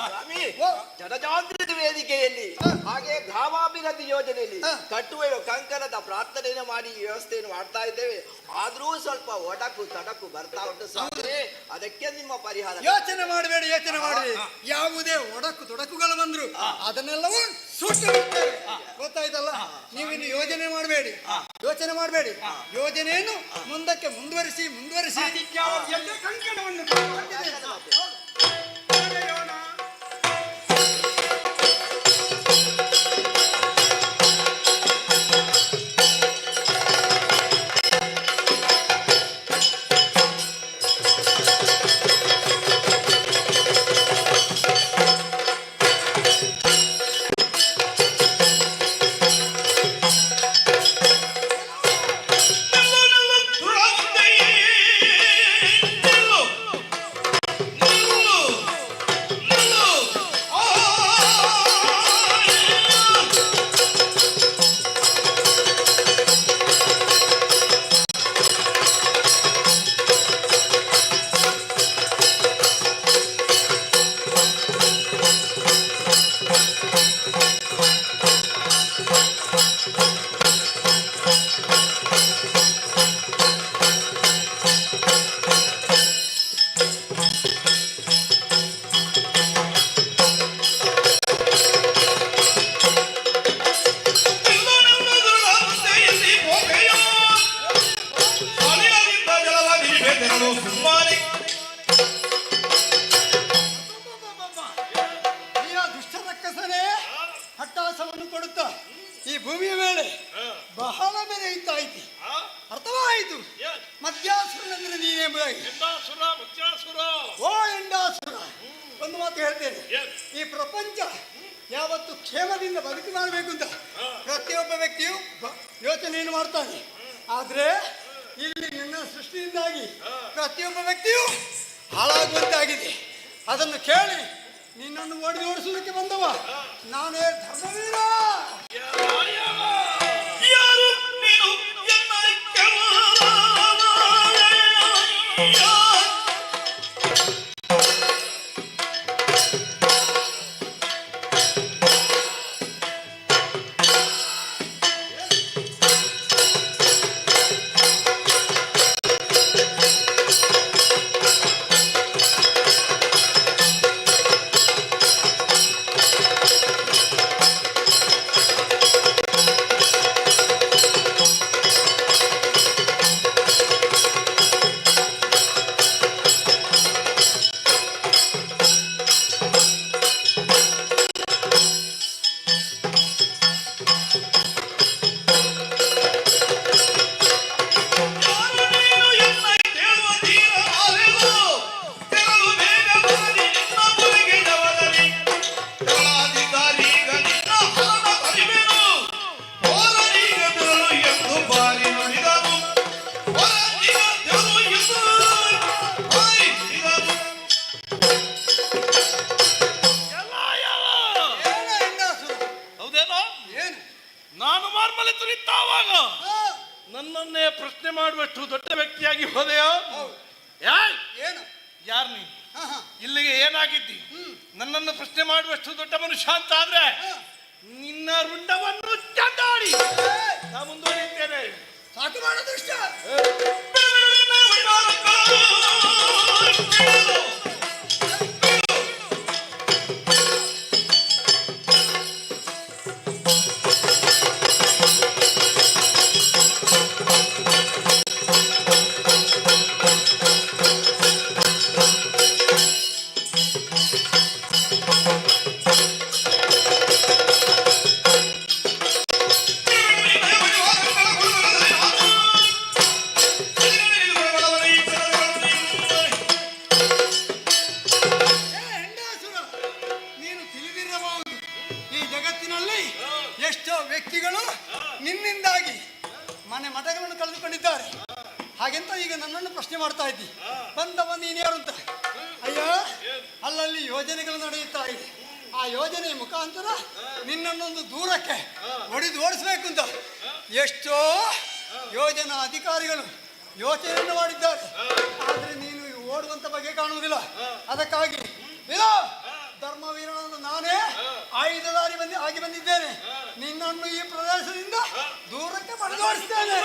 Speaker 1: ಜನಜಾಗೃತಿ ವೇದಿಕೆಯಲ್ಲಿ ಹಾಗೆ ಗ್ರಾಮಾಭಿವೃದ್ಧಿ ಯೋಜನೆಯಲ್ಲಿ ಕಟ್ಟುವ ಕಂಕಣದ ಪ್ರಾರ್ಥನೆಯನ್ನು ಮಾಡಿ ಈ ವ್ಯವಸ್ಥೆಯನ್ನು ಮಾಡ್ತಾ ಇದ್ದೇವೆ. ಆದ್ರೂ ಸ್ವಲ್ಪ ಒಡಕು ತಡಕು ಬರ್ತಾ ಉಂಟು ಸ್ವಾಮಿ. ಅದಕ್ಕೆ ನಿಮ್ಮ ಪರಿಹಾರ.
Speaker 20: ಯೋಚನೆ ಮಾಡಬೇಡಿ. ಯಾವುದೇ ಒಡಕು ತೊಡಕುಗಳು ಬಂದ್ರು ಅದನ್ನೆಲ್ಲವೂ ಸುಟ್ಟು ಬಿಡ್ತೇವೆ. ಗೊತ್ತಾಯ್ತಲ್ಲ? ನೀವಿನ್ನು ಯೋಚನೆ ಮಾಡಬೇಡಿ. ಯೋಜನೆಯನ್ನು ಮುಂದಕ್ಕೆ ಮುಂದುವರಿಸಿ
Speaker 21: ಕಂಕಣವನ್ನು
Speaker 20: ಹಟ್ಟಾಸವನ್ನು ಕೊಡುತ್ತಾ ಈ ಭೂಮಿಯ ಮೇಲೆ ಬಹಳ ಬೆಲೆ ಇತ್ತಾಯ್ತು. ಅರ್ಥವಾಯಿತು. ಮಧ್ಯಾಸುರನೆಂದ್ರೆ ನೀನೆಂಬುದಾಗಿ. ಓ ಎಂಡಾಸುರ, ಒಂದು ಮಾತು ಹೇಳ್ತೇನೆ. ಈ ಪ್ರಪಂಚ ಯಾವತ್ತು ಕ್ಷೇಮದಿಂದ ಬದುಕು ಮಾಡಬೇಕು ಅಂತ ಪ್ರತಿಯೊಬ್ಬ ವ್ಯಕ್ತಿಯು ಯೋಚನೆಯನ್ನು ಮಾಡ್ತಾನೆ. ಆದ್ರೆ ಇಲ್ಲಿ ನಿನ್ನ ಸೃಷ್ಟಿಯಿಂದಾಗಿ ಪ್ರತಿಯೊಬ್ಬ ವ್ಯಕ್ತಿಯು ಹಾಳಾಗುವಂತಾಗಿದೆ. ಅದನ್ನು ಕೇಳಿ ನಿನ್ನನ್ನು ಓಡಿಸುವುದಕ್ಕೆ ಬಂದವ ನಾನೇ ಧರ್ಮವೀರ.
Speaker 18: ಮನುಷ್ಯನಾಗಿದ್ದಿ, ನನ್ನನ್ನು ಪ್ರಶ್ನೆ ಮಾಡುವಷ್ಟು ದೊಡ್ಡ ಮನುಷ್ಯ ಅಂತ ಆದ್ರೆ ನಿನ್ನ ರುಂಡವನ್ನು ಚಂದಾಡಿ ನಾ ಮುಂದುವರಿಯುತ್ತೇನೆ.
Speaker 20: ಸಾಕು ಮಾಡ ದುಷ್ಟ. ಎಷ್ಟೋ ವ್ಯಕ್ತಿಗಳು ನಿನ್ನಿಂದಾಗಿ ಮನೆ ಮಠಗಳನ್ನು ಕಳೆದುಕೊಂಡಿದ್ದಾರೆ. ಹಾಗೆಂತ ಈಗ ನನ್ನನ್ನು ಪ್ರಶ್ನೆ ಮಾಡ್ತಾ ಇದ್ದಿ, ಬಂದವ ನೀನ್ಯಾರು ಅಂತ. ಅಯ್ಯ, ಅಲ್ಲಲ್ಲಿ ಯೋಜನೆಗಳು ನಡೆಯುತ್ತಾ ಇದೆ. ಆ ಯೋಜನೆಯ ಮುಖಾಂತರ ನಿನ್ನನ್ನೊಂದು ದೂರಕ್ಕೆ ಓಡಿಸಬೇಕು ಅಂತ ಎಷ್ಟೋ ಯೋಜನಾ ಅಧಿಕಾರಿಗಳು ಯೋಚನೆಯನ್ನು ಮಾಡಿದ್ದಾರೆ. ಆದರೆ ನೀನು ಓಡುವಂತ ಬಗ್ಗೆ ಕಾಣುವುದಿಲ್ಲ. ಅದಕ್ಕಾಗಿ ಧರ್ಮವೀರನನ್ನು ನಾನೇ ಆಯುಧಧಾರಿ ಆಗಿ ಬಂದಿದ್ದೇನೆ. ನಿನ್ನನ್ನು ಈ ಪ್ರದೇಶದಿಂದ ದೂರಕ್ಕೆ ಪಡೆದೋಡಿಸ್ತೇನೆ.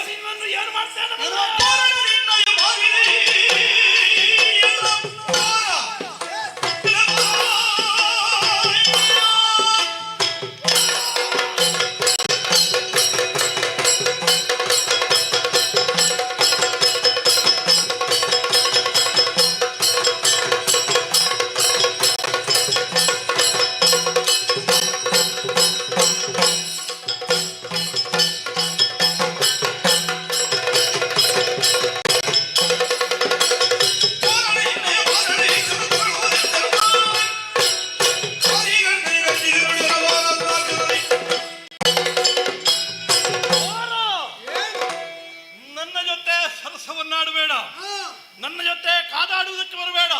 Speaker 18: ನನ್ನ ಜೊತೆ ಕಾದಾಡುವುದಕ್ಕೆ ಬರಬೇಡ.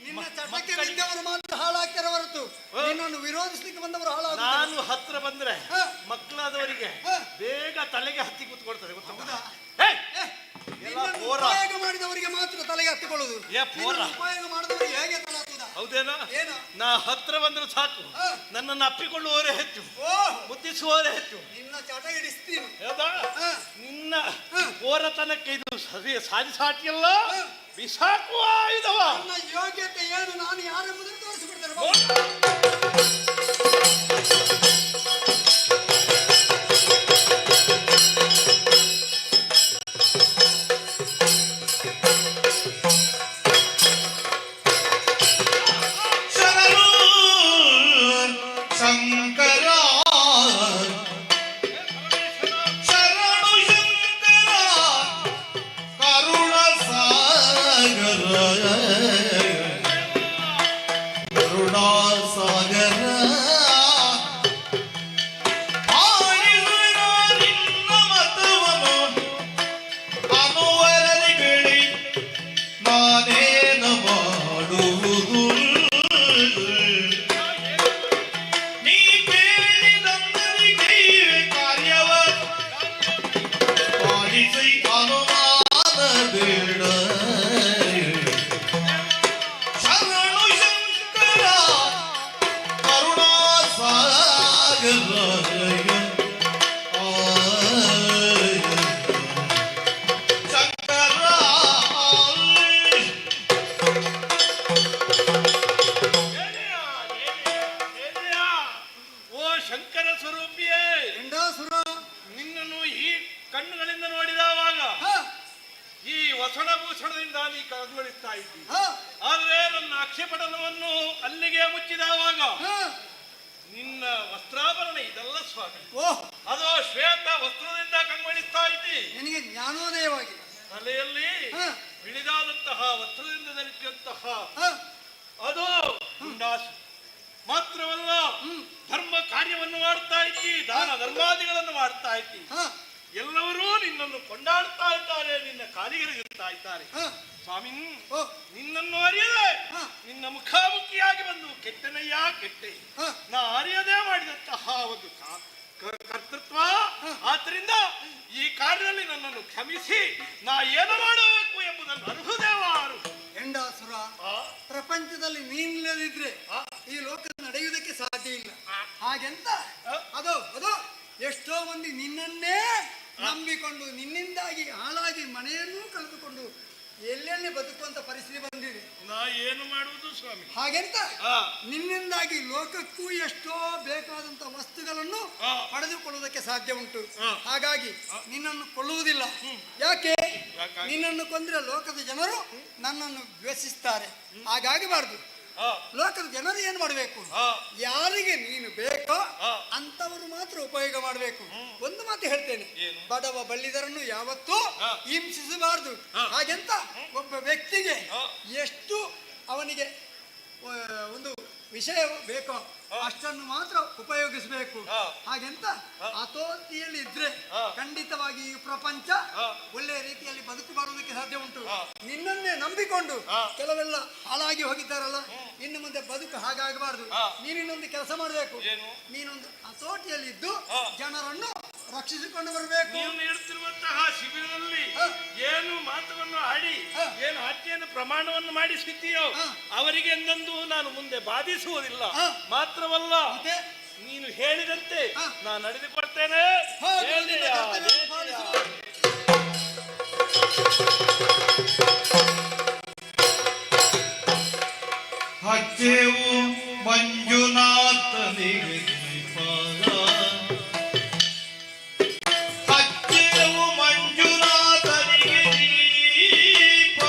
Speaker 20: ನಿನ್ನ ಚಟಕ್ಕೆ ಬಿದ್ದವರು ಮಾತ್ರ ಹಾಳಾಗ್ತಾರೆ ಹೊರತು ನಿನ್ನನ್ನು ವಿರೋಧಿಸಲಿಕ್ಕೆ ಬಂದವರು ಹಾಳಾಗ.
Speaker 18: ನಾನು ಹತ್ರ ಬಂದ್ರೆ ಮಕ್ಕಳಾದವರಿಗೆ ಬೇಗ ತಲೆಗೆ ಹತ್ತಿ ಕೂತ್ಕೊಳ್ತದೆ, ಗೊತ್ತಾ?
Speaker 20: ಉಪಯೋಗ ಮಾಡಿದವರಿಗೆ ಮಾತ್ರ ತಲೆಗೆ ಹತ್ತಿಕೊಳ್ಳುದು. ಉಪಯೋಗ ಮಾಡಿದವರಿಗೆ ಹೇಗೆ ತಲೆ ಹತ್ತುದ?
Speaker 18: ಹೌದೇನೋ? ನಾ ಹತ್ರ ಬಂದ್ರೆ ಸಾಕು, ನನ್ನನ್ನು ಅಪ್ಪಿಕೊಳ್ಳುವವರೇ ಹೆಚ್ಚು, ಮುತ್ತಿಸುವವರೇ ಹೆಚ್ಚು.
Speaker 20: ನಿನ್ನ ಚಟ ಹಿಡಿಸ್ತೀನಿ.
Speaker 18: ನಿನ್ನ ಓರತನಕ್ಕೆ ಇದು ಸಾಟಿಯಲ್ಲ, ಬಿಸಾಕುವ ಆಯುಧವ.
Speaker 20: ನನ್ನ ಯೋಗ್ಯತೆ ಏನು, ನಾನು ಯಾರೆಂಬುದನ್ನು ತೋರಿಸಿಬಿಡ್ತೇನೆ.
Speaker 18: ಆದ್ರೆ ನನ್ನ ಆಕ್ಷೇಪಣವನ್ನು ಅಲ್ಲಿಗೆ ಮುಚ್ಚಿದವಾಗ ನಿನ್ನ ವಸ್ತ್ರಾಭರಣ ಇದೆಲ್ಲ ಸ್ವಾಮಿ, ಅದು ಶ್ವೇತ ವಸ್ತ್ರದಿಂದ ಕಂಗೊಳಿಸ್ತಾ ಇದ್ದಿ.
Speaker 20: ನಿನಗೆ ಜ್ಞಾನೋದಯವಾಗಿ
Speaker 18: ತಲೆಯಲ್ಲಿ ಬಿಳಿದಾದಂತಹ ವಸ್ತ್ರದಿಂದ ಧರಿಸಿದಂತಹ ಅದು ಗುಂಡಾಸು ಮಾತ್ರವಲ್ಲ, ಧರ್ಮ ಕಾರ್ಯವನ್ನು ಮಾಡ್ತಾ ಇದ್ದಿ, ದಾನ ಧರ್ಮಾದಿಗಳನ್ನು ಮಾಡ್ತಾ ಇದ್ದಿ. ಎಲ್ಲವರೂ ನಿನ್ನನ್ನು ಕೊಂಡಾಡ್ತಾ ಇದ್ದಾರೆ, ನಿನ್ನ ಕಾಲಿಗೆರಗುತ್ತಾ ಇದ್ದಾರೆ. ಸ್ವಾಮಿ, ನಿನ್ನನ್ನು ಅರಿಯದೆ ನಿನ್ನ ಮುಖಾಮುಖಿಯಾಗಿ ಬಂದು ಕೆಟ್ಟನಯ್ಯ ಕೆಟ್ಟೆ, ನಾ ಅರಿಯದೆ ಮಾಡಿದಂತಹ ಒಂದು ಕರ್ತೃತ್ವ. ಆದ್ರಿಂದ ಈ ಕಾರ್ಯದಲ್ಲಿ ನನ್ನನ್ನು ಕ್ಷಮಿಸಿ ನಾ ಏನು ಮಾಡಬೇಕು ಎಂಬುದನ್ನು ಅರ್ಹುದೇವಾರು.
Speaker 20: ಎಂಡಾಸುರ, ಪ್ರಪಂಚ ಪ್ರಪಂಚದಲ್ಲಿ ನೀನಿಲ್ಲದಿದ್ರೆ ಈ ಲೋಕ ನಡೆಯುವುದಕ್ಕೆ ಸಾಧ್ಯ ಇಲ್ಲ. ಹಾಗೆಂತ ಅದು ಅದು ಎಷ್ಟೋ ಮಂದಿ ನಿನ್ನನ್ನೇ ನಂಬಿಕೊಂಡು ನಿನ್ನಿಂದಾಗಿ ಹಾಳಾಗಿ ಮನೆಯನ್ನೂ ಕಳೆದುಕೊಂಡು ಎಲ್ಲೆಲ್ಲಿ ಬದುಕುವಂತ ಪರಿಸ್ಥಿತಿ ಬಂದಿದೆ.
Speaker 18: ನಾ ಏನು ಮಾಡುವುದು ಸ್ವಾಮಿ?
Speaker 20: ಹಾಗೆಂತ ನಿನ್ನಿಂದಾಗಿ ಲೋಕಕ್ಕೂ ಎಷ್ಟೋ ಬೇಕಾದಂತ ವಸ್ತುಗಳನ್ನು ಪಡೆದುಕೊಳ್ಳುವುದಕ್ಕೆ ಸಾಧ್ಯ ಉಂಟು. ಹಾಗಾಗಿ ನಿನ್ನನ್ನು ಕೊಲ್ಲುವುದಿಲ್ಲ. ಯಾಕೆ? ನಿನ್ನನ್ನು ಕೊಂದ್ರೆ ಲೋಕದ ಜನರು ನನ್ನನ್ನು ದ್ವೇಷಿಸ್ತಾರೆ. ಹಾಗಾಗಬಾರ್ದು. ಲೋಕದ ಜನರು ಏನ್ ಮಾಡಬೇಕು? ಯಾರಿಗೆ ನೀನು ಬೇಕೋ ಅಂತವರು ಮಾತ್ರ ಉಪಯೋಗ ಮಾಡಬೇಕು. ಒಂದು ಮಾತು ಹೇಳ್ತೇನೆ, ಬಡವ ಬಲ್ಲಿದರನ್ನು ಯಾವತ್ತೂ ಹಿಂಸಿಸಬಾರದು. ಹಾಗೆಂತ ಒಬ್ಬ ವ್ಯಕ್ತಿಗೆ ಎಷ್ಟು ಅವನಿಗೆ ಒಂದು ವಿಷಯ ಬೇಕೋ ಅಷ್ಟನ್ನು ಮಾತ್ರ ಉಪಯೋಗಿಸಬೇಕು. ಹಾಗೆಂತ ಹತೋಟಿಯಲ್ಲಿ ಇದ್ರೆ ಖಂಡಿತವಾಗಿ ಈ ಪ್ರಪಂಚ ಒಳ್ಳೆಯ ರೀತಿಯಲ್ಲಿ ಬದುಕು ಮಾಡುವುದಕ್ಕೆ ಸಾಧ್ಯ ಉಂಟು. ನಿನ್ನನ್ನೇ ನಂಬಿಕೊಂಡು ಕೆಲವೆಲ್ಲ ಹಾಳಾಗಿ ಹೋಗಿದ್ದಾರಲ್ಲ, ಇನ್ನು ಮುಂದೆ ಬದುಕು ಹಾಗಾಗಬಾರದು. ನೀನಿನ್ನೊಂದು ಕೆಲಸ ಮಾಡಬೇಕು. ನೀನೊಂದು ಹತೋಟಿಯಲ್ಲಿ ಇದ್ದು ಜನರನ್ನು ರಕ್ಷಿಸಿಕೊಂಡು ಬರಬೇಕು.
Speaker 18: ನೀವು ನೀಡುತ್ತಿರುವಂತಹ ಶಿಬಿರದಲ್ಲಿ ಏನು ಮಾತುವನ್ನು ಆಡಿ ಏನು ಆಜ್ಞೆಯನ್ನು ಪ್ರಮಾಣವನ್ನು ಮಾಡಿಸಿದ್ದೀಯೋ ಅವರಿಗೆ ಎಂದೆಂದೂ ನಾನು ಮುಂದೆ ಬಾಧಿಸುವುದಿಲ್ಲ. ಮಾತ್ರವಲ್ಲ, ನೀನು ಹೇಳಿದಂತೆ ನಾನು ನಡೆದುಕೊಡ್ತೇನೆ.
Speaker 3: ಹಚ್ಚೇವು ಮಂಜುನಾಥನಿಗೆ ಹಚ್ಚೇವು ಮಂಜುನಾಥನಿಗೆ ದೀಪ,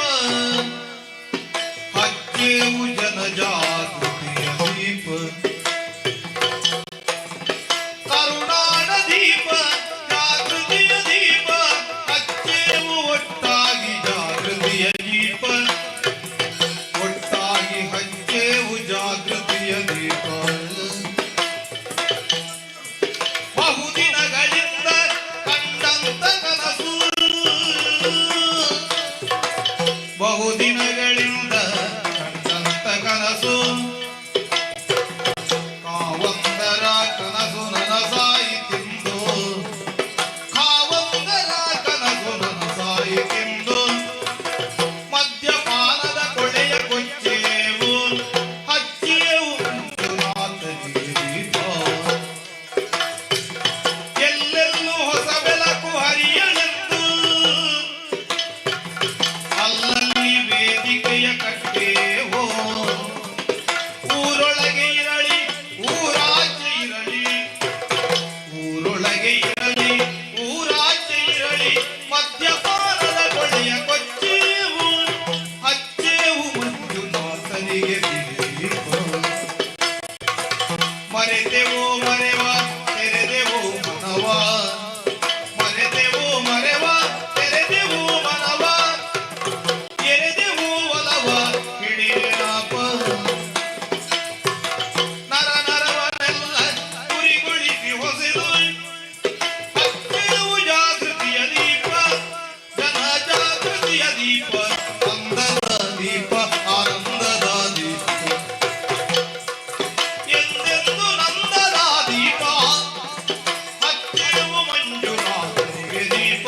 Speaker 3: ಹಚ್ಚೇವು ಜನಜಾಗೃತಿಯ ದೀಪ, ಕರುಣಾಳ ದೀಪ, ಜಾಗೃತಿಯ ದೀಪ, ಹಚ್ಚೇವು ಒಟ್ಟಾಗಿ ಜಾಗೃತಿಯ ದೀಪ, ಒಟ್ಟಾಗಿ ಹಚ್ಚೇವು ಜಾಗೃತಿಯ ದೀಪ. ಬಹುದಿನಗಳಿಂದ ಕಂಡಂತ ಕನಸು, ಬಹುದಿನಗಳಿಂದ ಕಂಡಂತ ಕನಸು, ಕಾವಂದರ ಕನಸು ನನಸಾಯಿತೆಂದು, ಕಾವಂದರ ಕನಸು ನನಸಾಯಿತೆಂದು, ಮದ್ಯಪಾನದ ಕೊಳೆಯ ಕೊಚ್ಚೇವು, ಹಚ್ಚೇವು ಮಂಜುನಾಥನಿಗೆ ದೀಪ. ಎಲ್ಲೆಲ್ಲೂ ಹೊಸ ಬೆಳಕು ಹರಿಯಲೆಂದು, ಅಲ್ಲಲ್ಲಿ ವೇದಿಕೆಯ ಕಟ್ಟೇವೋ, ಊರೊಳಗೆ ಇರಲಿ ಊರಾಚೆ ಇರಲಿ, ಊರೊಳಗೆ ಇರಲಿ ಊರಾಚೆ ಇರಲಿ, ಮದ್ಯಪಾನದ ಕೊಳೆಯ ಕೊಚ್ಚೇವು, ಹಚ್ಚೇವು ಮಂಜುನಾಥನಿಗೆ ದೀಪ. ಮರೆತೆವೋ ಮರೆವ ತೆರೆದೆವೋ ಮನವ, ಮರೆತೆವೋ ಮರೆವ ತೆರೆದೆವೋ ಮನವ, ಎರೆದೆವೋ ಒಲವ ಹಿಡಿಯಲಾಪ, ನರ ನರವನೆಲ್ಲ ಗುರಿಗೊಳಿಸಿ ಹೊಸೆದು, ಹಚ್ಚೇವು ಜಾಗೃತಿಯ ದೀಪ, ಜನ ಜಾಗೃತಿಯ ದೀಪ, ಅಂದದ ದೀಪ, ಆನಂದದ ದೀಪ, ಎಂದೆಂದು ನಂದದ ದೀಪ, ಹಚ್ಚೇವು ಮಂಜುನಾಥನಿಗೆ ದೀಪ,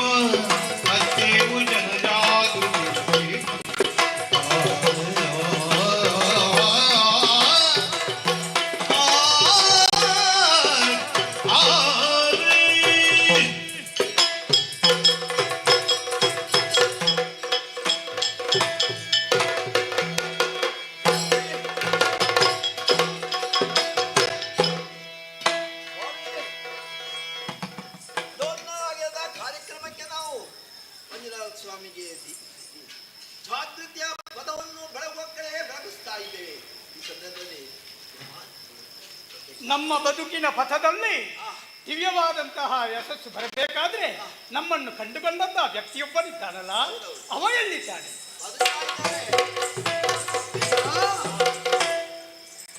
Speaker 3: ಹಚ್ಚೇವು ಜನಜಾಗೃತಿಯ ದೀಪ.
Speaker 1: ದೊಡ್ಡದಾಗಿದ್ದ ಕಾರ್ಯಕ್ರಮಕ್ಕೆ ನಾವು ಮಂಜುನಾಥ ಸ್ವಾಮಿಗೆ ಜಾಗೃತಿಯ ಪದವನ್ನು ಬೆಳಗುವಕ್ಕಲೇ ಬೆಳಗಿಸ್ತಾ ಇದ್ದೇವೆ. ಈ ಸಂದರ್ಭದಲ್ಲಿ
Speaker 21: ನಮ್ಮ ಬದುಕಿನ ಪಥದಲ್ಲಿ ದಿವ್ಯವಾದಂತಹ ಯಶಸ್ಸು ಬರಬೇಕಾದ್ರೆ ನಮ್ಮನ್ನು ಕಂಡುಕೊಂಡಂತ ವ್ಯಕ್ತಿಯೊಬ್ಬನಿದ್ದಾನಲ್ಲ, ಅವ ಎಲ್ಲಿದ್ದಾನೆ?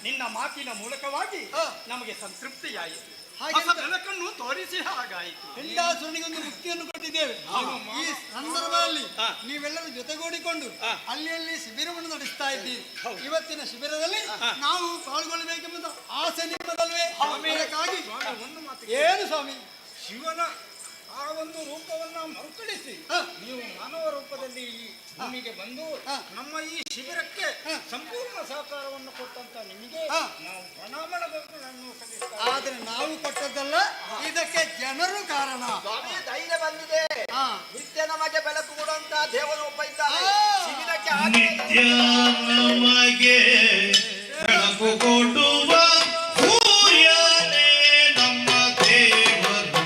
Speaker 21: ನಿನ್ನ ಮಾತಿನ ಮೂಲಕವಾಗಿ ನಮಗೆ ಸಂತೃಪ್ತಿಯಾಯಿತು. ಹೊಸ ಬೆಳಕನ್ನು ತೋರಿಸಿ ಹಾಗಾಯಿತು.
Speaker 20: ಹೆಂಡಾಸುರನಿಗೊಂದು ಮುಕ್ತಿಯನ್ನು ಕೊಟ್ಟಿದ್ದೇವೆ. ಈ ಸಂದರ್ಭದಲ್ಲಿ ನೀವೆಲ್ಲರೂ ಜೊತೆಗೂಡಿಕೊಂಡು ಅಲ್ಲಿ ಶಿಬಿರವನ್ನು ನಡೆಸ್ತಾ ಇದ್ದೀರಿ. ಇವತ್ತಿನ ಶಿಬಿರದಲ್ಲಿ ನಾವು ಪಾಲ್ಗೊಳ್ಳಬೇಕೆಂಬ ಆಸೆ ನಿಮ್ಮದಲ್ವೇ? ಅದಕ್ಕಾಗಿ ಏನು ಸ್ವಾಮಿ,
Speaker 18: ಶಿವನ
Speaker 21: ಆ ಒಂದು ರೂಪವನ್ನ ಮರುಕಳಿಸಿ ನೀವು ಮಾನವ ರೂಪದಲ್ಲಿ ಈ ಭೂಮಿಗೆ ಬಂದು ನಮ್ಮ ಈ ಶಿಬಿರಕ್ಕೆ ಸಂಪೂರ್ಣ ಸಹಕಾರವನ್ನು ಕೊಟ್ಟಂತ ನಿಮಗೆ ನಾವು ಪ್ರಣಾಮಗಳನ್ನು ಸಲ್ಲಿಸ್ತೇವೆ.
Speaker 20: ಆದ್ರೆ ನಾವು ಕೊಟ್ಟದ್ದಲ್ಲ, ಇದಕ್ಕೆ ಜನರು ಕಾರಣ.
Speaker 1: ಸ್ವಾಮಿ ಧೈರ್ಯ ಬಂದಿದೆ. ನಿತ್ಯ ನಮಗೆ ಬೆಳಕು ಕೊಡುವಂತ ದೇವರು ಒಬ್ಬ ಇದ್ದಾನೆ. ಶಿಬಿರಕ್ಕೆ
Speaker 3: ನಿತ್ಯ ನಮಗೆ ಬೆಳಕು ಕೊಡುವ ಸೂರ್ಯನೇ ನಮ್ಮ ದೇವರು.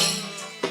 Speaker 3: ದೇವರು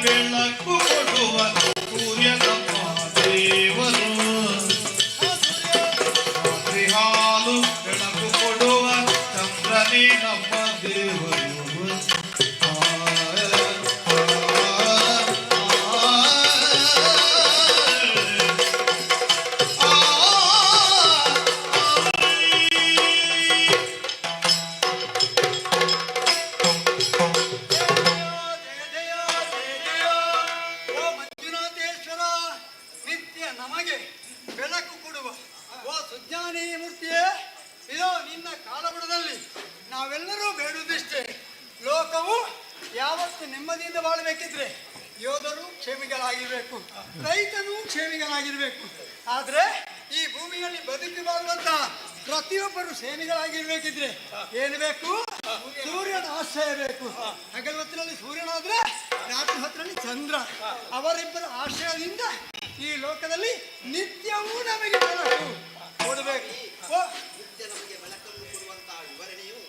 Speaker 3: ಬೆಳಕು ಕೊಡುವ ಸೂರ್ಯ ನಮ್ಮ ದೇವರು. ರಾತ್ರಿ ಹಾಲು ಬೆಳಕು ಕೊಡುವ ಚಂದ್ರನೇ ನಮ್ಮ ದೇವರು.
Speaker 20: ಓ ಮಂಜುನಾಥೇಶ್ವರ, ನಿತ್ಯ ನಮಗೆ ಬೆಳಕು ಕೊಡುವ ಓ ಸುಜ್ಞಾನಿ ಮೂರ್ತಿಯೇ, ಇದೋ ನಿನ್ನ ಕಾಲಬುಡದಲ್ಲಿ ನಾವೆಲ್ಲರೂ ಬೇಡುವುದಿಷ್ಟೇ. ಲೋಕವು ಯಾವತ್ತು ನೆಮ್ಮದಿಯಿಂದ ಬಾಳಬೇಕಿದ್ರೆ ಯೋಧರು ಕ್ಷೇಮಿಗಳಾಗಿರ್ಬೇಕು, ರೈತನು ಕ್ಷೇಮಿಗಳಾಗಿರ್ಬೇಕು. ಆದ್ರೆ ಈ ಭೂಮಿಯಲ್ಲಿ ಬದುಕಿ ಬಾಳುವಂತಹ ಪ್ರತಿಯೊಬ್ಬರು ಸೇನೆಗಳಾಗಿರ್ಬೇಕಿದ್ರೆ ಏನು ಬೇಕು? ಸೂರ್ಯನ ಆಶ್ರಯ ಬೇಕು. ಹಗಲು ಹೊತ್ತಿನಲ್ಲಿ ಸೂರ್ಯನಾದ್ರೆ ರಾತ್ರಿ ಹೊತ್ತಿನಲ್ಲಿ ಚಂದ್ರ. ಅವರಿಬ್ಬರ ಆಶ್ರಯದಿಂದ ಈ ಲೋಕದಲ್ಲಿ ನಿತ್ಯವೂ ನಮಗೆ ಬೆಳಕು ಕೊಡಬೇಕು.
Speaker 1: ನಿತ್ಯ ನಮಗೆ ಬೆಳಕನ್ನು ಕೊಡುವಂತಹ ವಿವರಣೆಯು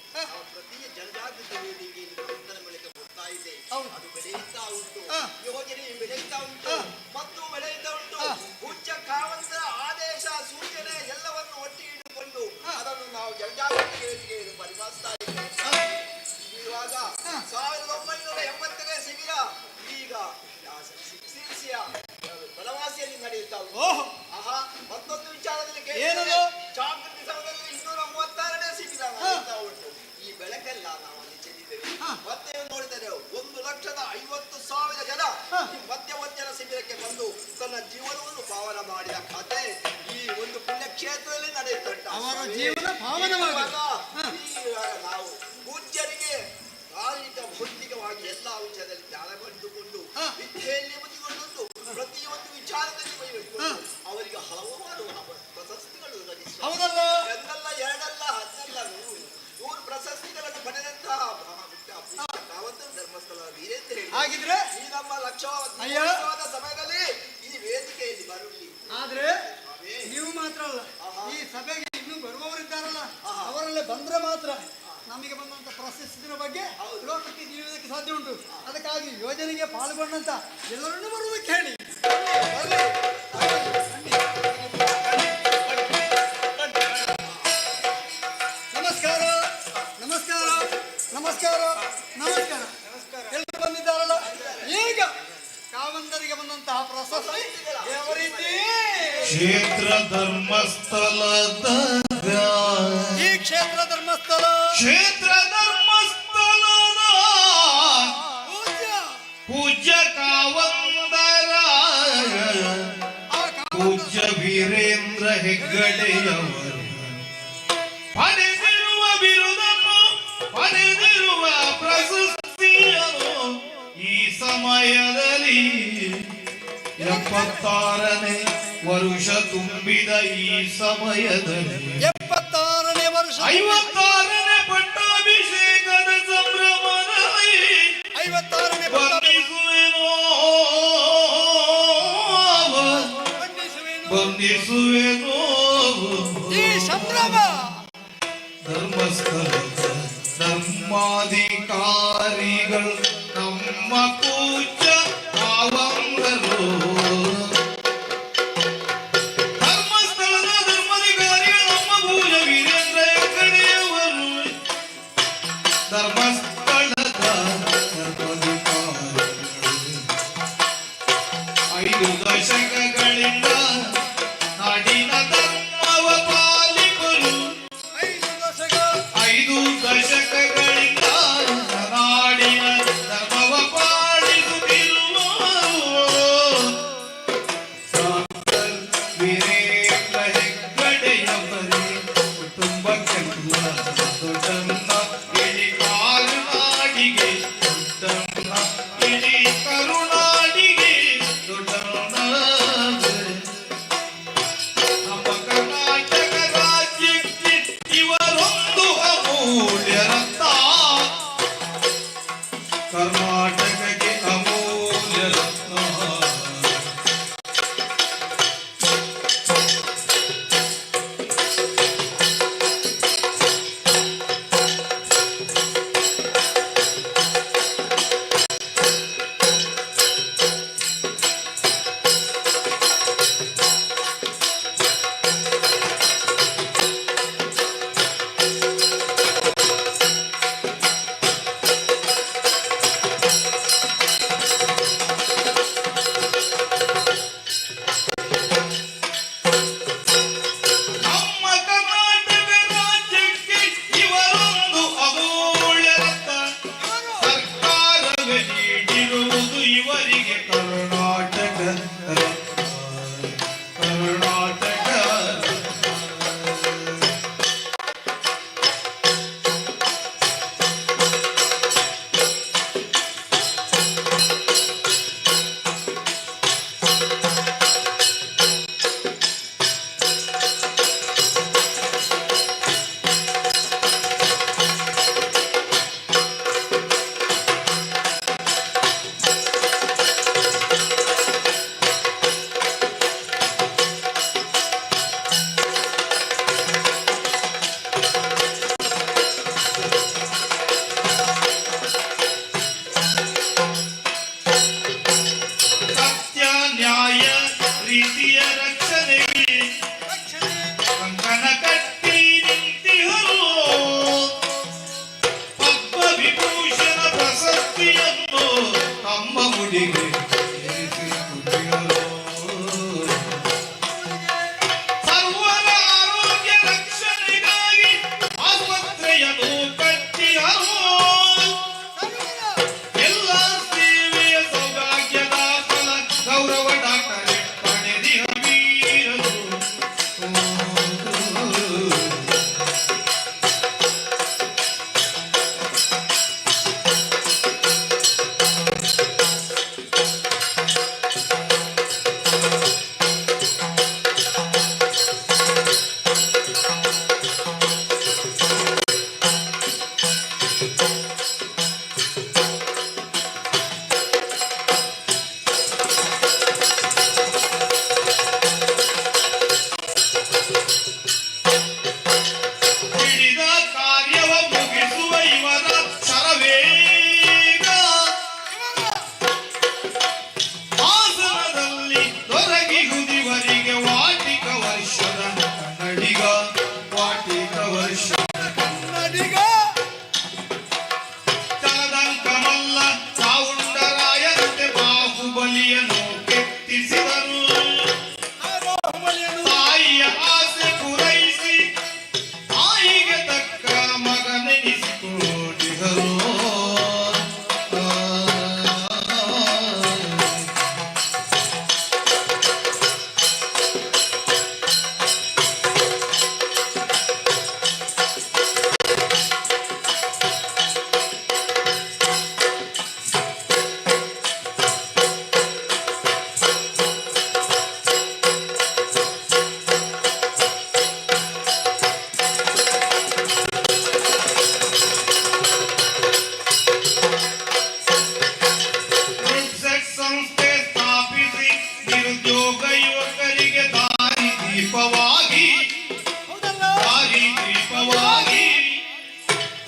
Speaker 1: ಪ್ರತಿ ಜನಜಾಗೃತಿ ವೇದಿಕೆಯಿಂದ ಚಿಂತನೆ ಮೂಲಕ ಕೊಡ್ತಾ ಇದೆ. ಅದು ಬೆಳೆಯುತ್ತಾ ಉಂಟು, ಯೋಜನೆ ಬೆಳೆಯುತ್ತಾ ಉಂಟು ಮತ್ತು ಬೆಳೆಯುತ್ತಾ ಉಂಟು. ಉಚ್ಚ ಕಾವಂತರ ಆದೇಶ ಸೂಚನೆ ಎಲ್ಲವನ್ನು ಒಟ್ಟಿಗೆ ಇಟ್ಟುಕೊಂಡು ಅದನ್ನು ನಾವು ಜನಜಾಗೃತಿ ವೇದಿಕೆಯನ್ನು ಪರಿಪಾಲಿಸ್ತಾ ಇದ್ದೇವೆ. ಇವಾಗ 1980ನೇ ಶಿಬಿರ ಈಗ ಸಿರಿಸಿಯ ಬನವಾಸಿಯಲ್ಲಿ ನಡೆಯುತ್ತಾ ಉಂಟು. ಮತ್ತೊಂದು ವಿಚಾರದಲ್ಲಿ
Speaker 20: ಏನದು?
Speaker 1: ಜಾಗೃತಿ ಸಭೆಯಲ್ಲಿ 236ನೇ ಶಿಬಿರ ನಡೆಯುತ್ತಾ ಉಂಟು. ಈ ಬೆಳಕೆಲ್ಲ ನಾವು ಅಲ್ಲಿ ಚೆಲ್ಲಿದ್ದೇವೆ. ಮತ್ತೆ ನೋಡಿದರೆ 1,50,000 ಜನ ಈ ಮಧ್ಯವರ್ತಿಯ ಶಿಬಿರಕ್ಕೆ ಬಂದು ತನ್ನ ಜೀವನವನ್ನು ಪಾವನ ಮಾಡಿದ ಕಥೆ ಈ ಒಂದು ಪುಣ್ಯಕ್ಷೇತ್ರದಲ್ಲಿ ನಡೆಯುತ್ತಂಟ.
Speaker 20: ಅವರ ಜೀವನ ಪಾವನವಾದ
Speaker 1: ನಾವು ಪೂಜ್ಯರಿಗೆ ಕಾಲಿಕ ಭೌತಿಕವಾಗಿ ಎಲ್ಲ ವಿಷಯದಲ್ಲಿ ಜ್ಞಾನ ಪಡೆದುಕೊಂಡು ವಿದ್ಯೆಯಲ್ಲಿ ಬುದ್ಧಿಗೊಂಡು ಪ್ರತಿಯೊಂದು ವಿಚಾರದಲ್ಲಿ ಬೈಬೇಕು. ಅವರಿಗೆ ಹಲವಾರು ಪ್ರಶಸ್ತಿಗಳು
Speaker 20: ಹೌದಲ್ಲ?
Speaker 1: ಒಂದಲ್ಲ, ಎರಡಲ್ಲ, 10 100 ಪ್ರಶಸ್ತಿಗಳನ್ನು ಪಡೆದಂತಹ ಕಾವಂತರು ಧರ್ಮಸ್ಥಳ ವೀರೇಂದ್ರ
Speaker 20: ಹಾಗಿದ್ರೆ
Speaker 1: ಈ ನಮ್ಮ ಲಕ್ಷವಾದ ಸಮಯದಲ್ಲಿ ಈ ವೇದಿಕೆಯಲ್ಲಿ ಬರಲಿ.
Speaker 20: ಆದ್ರೆ ನೀವು ಮಾತ್ರ ಅಲ್ಲ, ಈ ಸಭೆಗೆ ಇನ್ನೂ ಬರುವವರಿದ್ದಾರಲ್ಲ, ಅವರಲ್ಲೇ ಬಂದ್ರೆ ಮಾತ್ರ ನಮಗೆ ಬಂದಂತ ಪ್ರಶಸ್ತಿಯ ಬಗ್ಗೆ ಲೋಕಕ್ಕೆ ನೀಡುವುದಕ್ಕೆ ಸಾಧ್ಯ ಉಂಟು. ಅದಕ್ಕಾಗಿ ಯೋಜನೆಗೆ ಪಾಲ್ಗೊಂಡಂತ ಎಲ್ಲರನ್ನೂ ಬರುವುದಕ್ಕೆ ಹೇಳಿ. ನಮಸ್ಕಾರ ನಮಸ್ಕಾರ ನಮಸ್ಕಾರ ನಮಸ್ಕಾರ ಎಲ್ಲರೂ ಬಂದಿದ್ದಾರಲ್ಲ. ಈಗ ಕಾವಂತರಿಗೆ ಬಂದಂತಹ ಪ್ರಶಸ್ತಿ ಯಾವ ರೀತಿ?
Speaker 3: ಕ್ಷೇತ್ರ ಧರ್ಮಸ್ಥಳದ
Speaker 20: ಈ ಕ್ಷೇತ್ರ ಧರ್ಮಸ್ಥಳ
Speaker 3: ಪೂಜ್ಯ ಕಾವಂದರ ಪೂಜ್ಯ ವೀರೇಂದ್ರ ಹೆಗ್ಗಡೆಯವರು ಪಡೆದಿರುವ ಬಿರುದನ್ನು ಪಡೆದಿರುವ ಪ್ರಶಸ್ತಿಯನ್ನು ಈ ಸಮಯದಲ್ಲಿ 76ನೇ ವರುಷ ತುಂಬಿದ ಈ ಸಮಯದಲ್ಲಿ
Speaker 20: 76ನೇ ವರ್ಷ
Speaker 3: 56ನೇ ಪಟ್ಟಾಭಿಷೇಕದ ಸಂಭ್ರಮದಲ್ಲಿ
Speaker 20: 56ನೇ
Speaker 3: ಬಂಧಿಸುವೆನೋ
Speaker 20: ಈ ಸಂಭ್ರಮ
Speaker 3: ಧರ್ಮಸ್ಥಳದ ಧರ್ಮಾಧಿಕಾರಿಗಳು ನಮ್ಮ ಪೂಜ್ಯ ಕಾವಂದರು. ಧರ್ಮಸ್ಥಳದ ಧರ್ಮಾಧಿಕಾರಿಗಳು ನಮ್ಮ ಪೂಜ್ಯ ವೀರೇಂದ್ರ ಹೆಗ್ಗಡೆಯವರು. ಧರ್ಮಸ್ಥಳದ ಧರ್ಮಾಧಿಕಾರಿಗಳು 5 ದಶಕಗಳಿಂದ ನಾಡಿನ ಧರ್ಮವ ಪಾಲಿಸಲು 5 ದಶಕಗಳಿಂದ ನಾಡಿನ ಧರ್ಮವ ಪಾಲಿಸುತ್ತಿರುವರು ಡಾಕ್ಟರ್ ವೀರೇಂದ್ರ ಹೆಗ್ಗಡೆಯವರೇ ಕುಟುಂಬಕ್ಕೆಲ್ಲ ದೊಡ್ಡಣ್ಣ ಇಡೀ ಕಾರುನಾಡಿಗೆ ದೊಡ್ಡಣ್ಣ ಇಡೀ ಕರುನಾಡಿಗೆ ದೊಡ್ಡಣ್ಣ ಇವರಿಗೆ ಕರ್ನಾಟಕ ಕರ್ನಾಟಕ ಸತ್ಯ ನ್ಯಾಯ ರೀತಿಯ ರಕ್ಷಣೆಗೆ ಕಂಕಣ ಕಟ್ಟಿ ನಿಂತಿಹರು ಪದ್ಮವಿಭೂಷಣ ಪ್ರಶಸ್ತಿಯನ್ನು ತಮ್ಮ ಮುಡಿಗೆ ಇರಿಸಿಕೊಂಡಿಹರು. ಸರ್ವರ ಆರೋಗ್ಯ ರಕ್ಷಣೆಗಾಗಿ ಆಸ್ಪತ್ರೆಯನ್ನು ಕಟ್ಟಿಹರು. ಎಲ್ಲ ಸೇವೆಯ ಸೌಭಾಗ್ಯದ ಫಲ ಗೌರವ ಡಾಕ್ಟರೇಟ್ ಪಡೆದಿಹ ವೀರರು. ಹಿಡಿದ ಕಾರ್ಯವ ಮುಗಿಸುವ ಇವರ ಶರವೇಗ ಹಾಸನದಲ್ಲಿ ದೊರಗಿಹುದಿವರಿಗೆ ವಾಟಿಕ ವರ್ಷದ ಕನ್ನಡಿಗ ವಾಟಿಕ ವರ್ಷದ ಕನ್ನಡಿಗ ತಲದಂಕಮಲ್ಲ ಚಾವುಂಡರಾಯನಂತೆ ಬಾಹುಬಲಿಯನ್ನು ಕೆತ್ತಿಸಿದರು. ತಾಯಿಯ ಆಸೆ ಪೂರೈಸಿ ತಾಯಿಗೆ ತಕ್ಕ ಮಗನೆನಿಸಿಕೊಂಡಿಹರು. ರುಡ್ಸೆಟ್ ಸಂಸ್ಥೆ ಸ್ಥಾಪಿಸಿ ನಿರುದ್ಯೋಗ ಯುವಕರಿಗೆ ದಾರಿ ದೀಪವಾಗಿ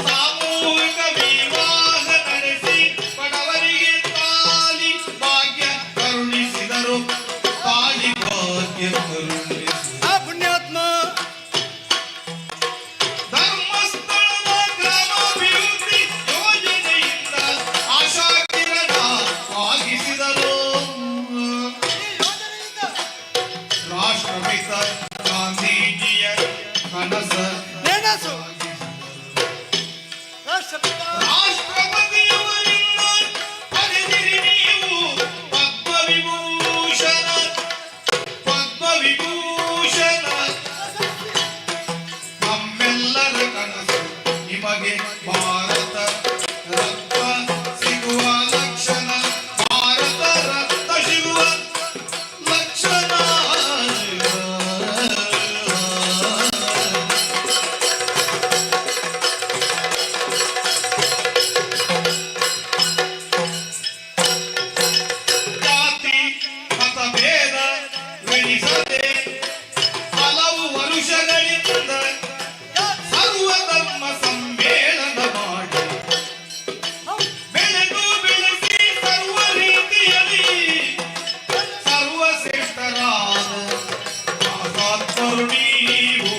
Speaker 3: ಸಾಮೂಹಿಕ ವಿವಾಹ ನಡೆಸಿ ಬಡವರಿಗೆ ತಾಲಿ ಭಾಗ್ಯ ಕರುಣಿಸಿದರು. ತಾಲಿ ಭಾಗ್ಯ ಕರುಣಿಸಿದರು.
Speaker 20: ಪುಣ್ಯಾತ್ಮ
Speaker 3: ಧರ್ಮಸ್ಥಳದ ಗ್ರಾಮಾಭಿವೃದ್ಧಿ ಯೋಜನೆಯಿಂದ ಆಶಾ ಕಿರಣ ಆಗಿಸಿದರು. ರಾಷ್ಟ್ರಪಿತ ಗಾಂಧೀಜಿಯ ಕನಸ
Speaker 20: ನೆನಸು ರಾಷ್ಟ್ರಪಿತ
Speaker 3: ರಾಷ್ಟ್ರಪತಿಯವರಿಂದ ಪಡೆದಿರಿ ನೀವು ಪದ್ಮವಿಭೂಷಣ ಪದ್ಮವಿಭೂಷಣ. ನಮ್ಮೆಲ್ಲರ ಕನಸು ನಿಮಗೆ ಭಾರತ ರತ್ನ ಸಿಗುವ ಲಕ್ಷಣ ಭಾರತ ರತ್ನ ಸಿಗುವ ಲಕ್ಷಣ. ಜಾತಿ ಮತಭೇದ ವೆನಿಸದೆ ಹಲವು ವರುಷಗಳಿಂದ ಸರ್ವಧರ್ಮ ಸಮ್ಮೇಳನ ಮಾಡಿ ಬೆಳೆದು ಬೆಳೆಸಿ ಸರ್ವ ರೀತಿಯಲ್ಲಿ ಸರ್ವಶ್ರೇಷ್ಠರಾದ ಆಸಾತ್ಮರು ನೀವು.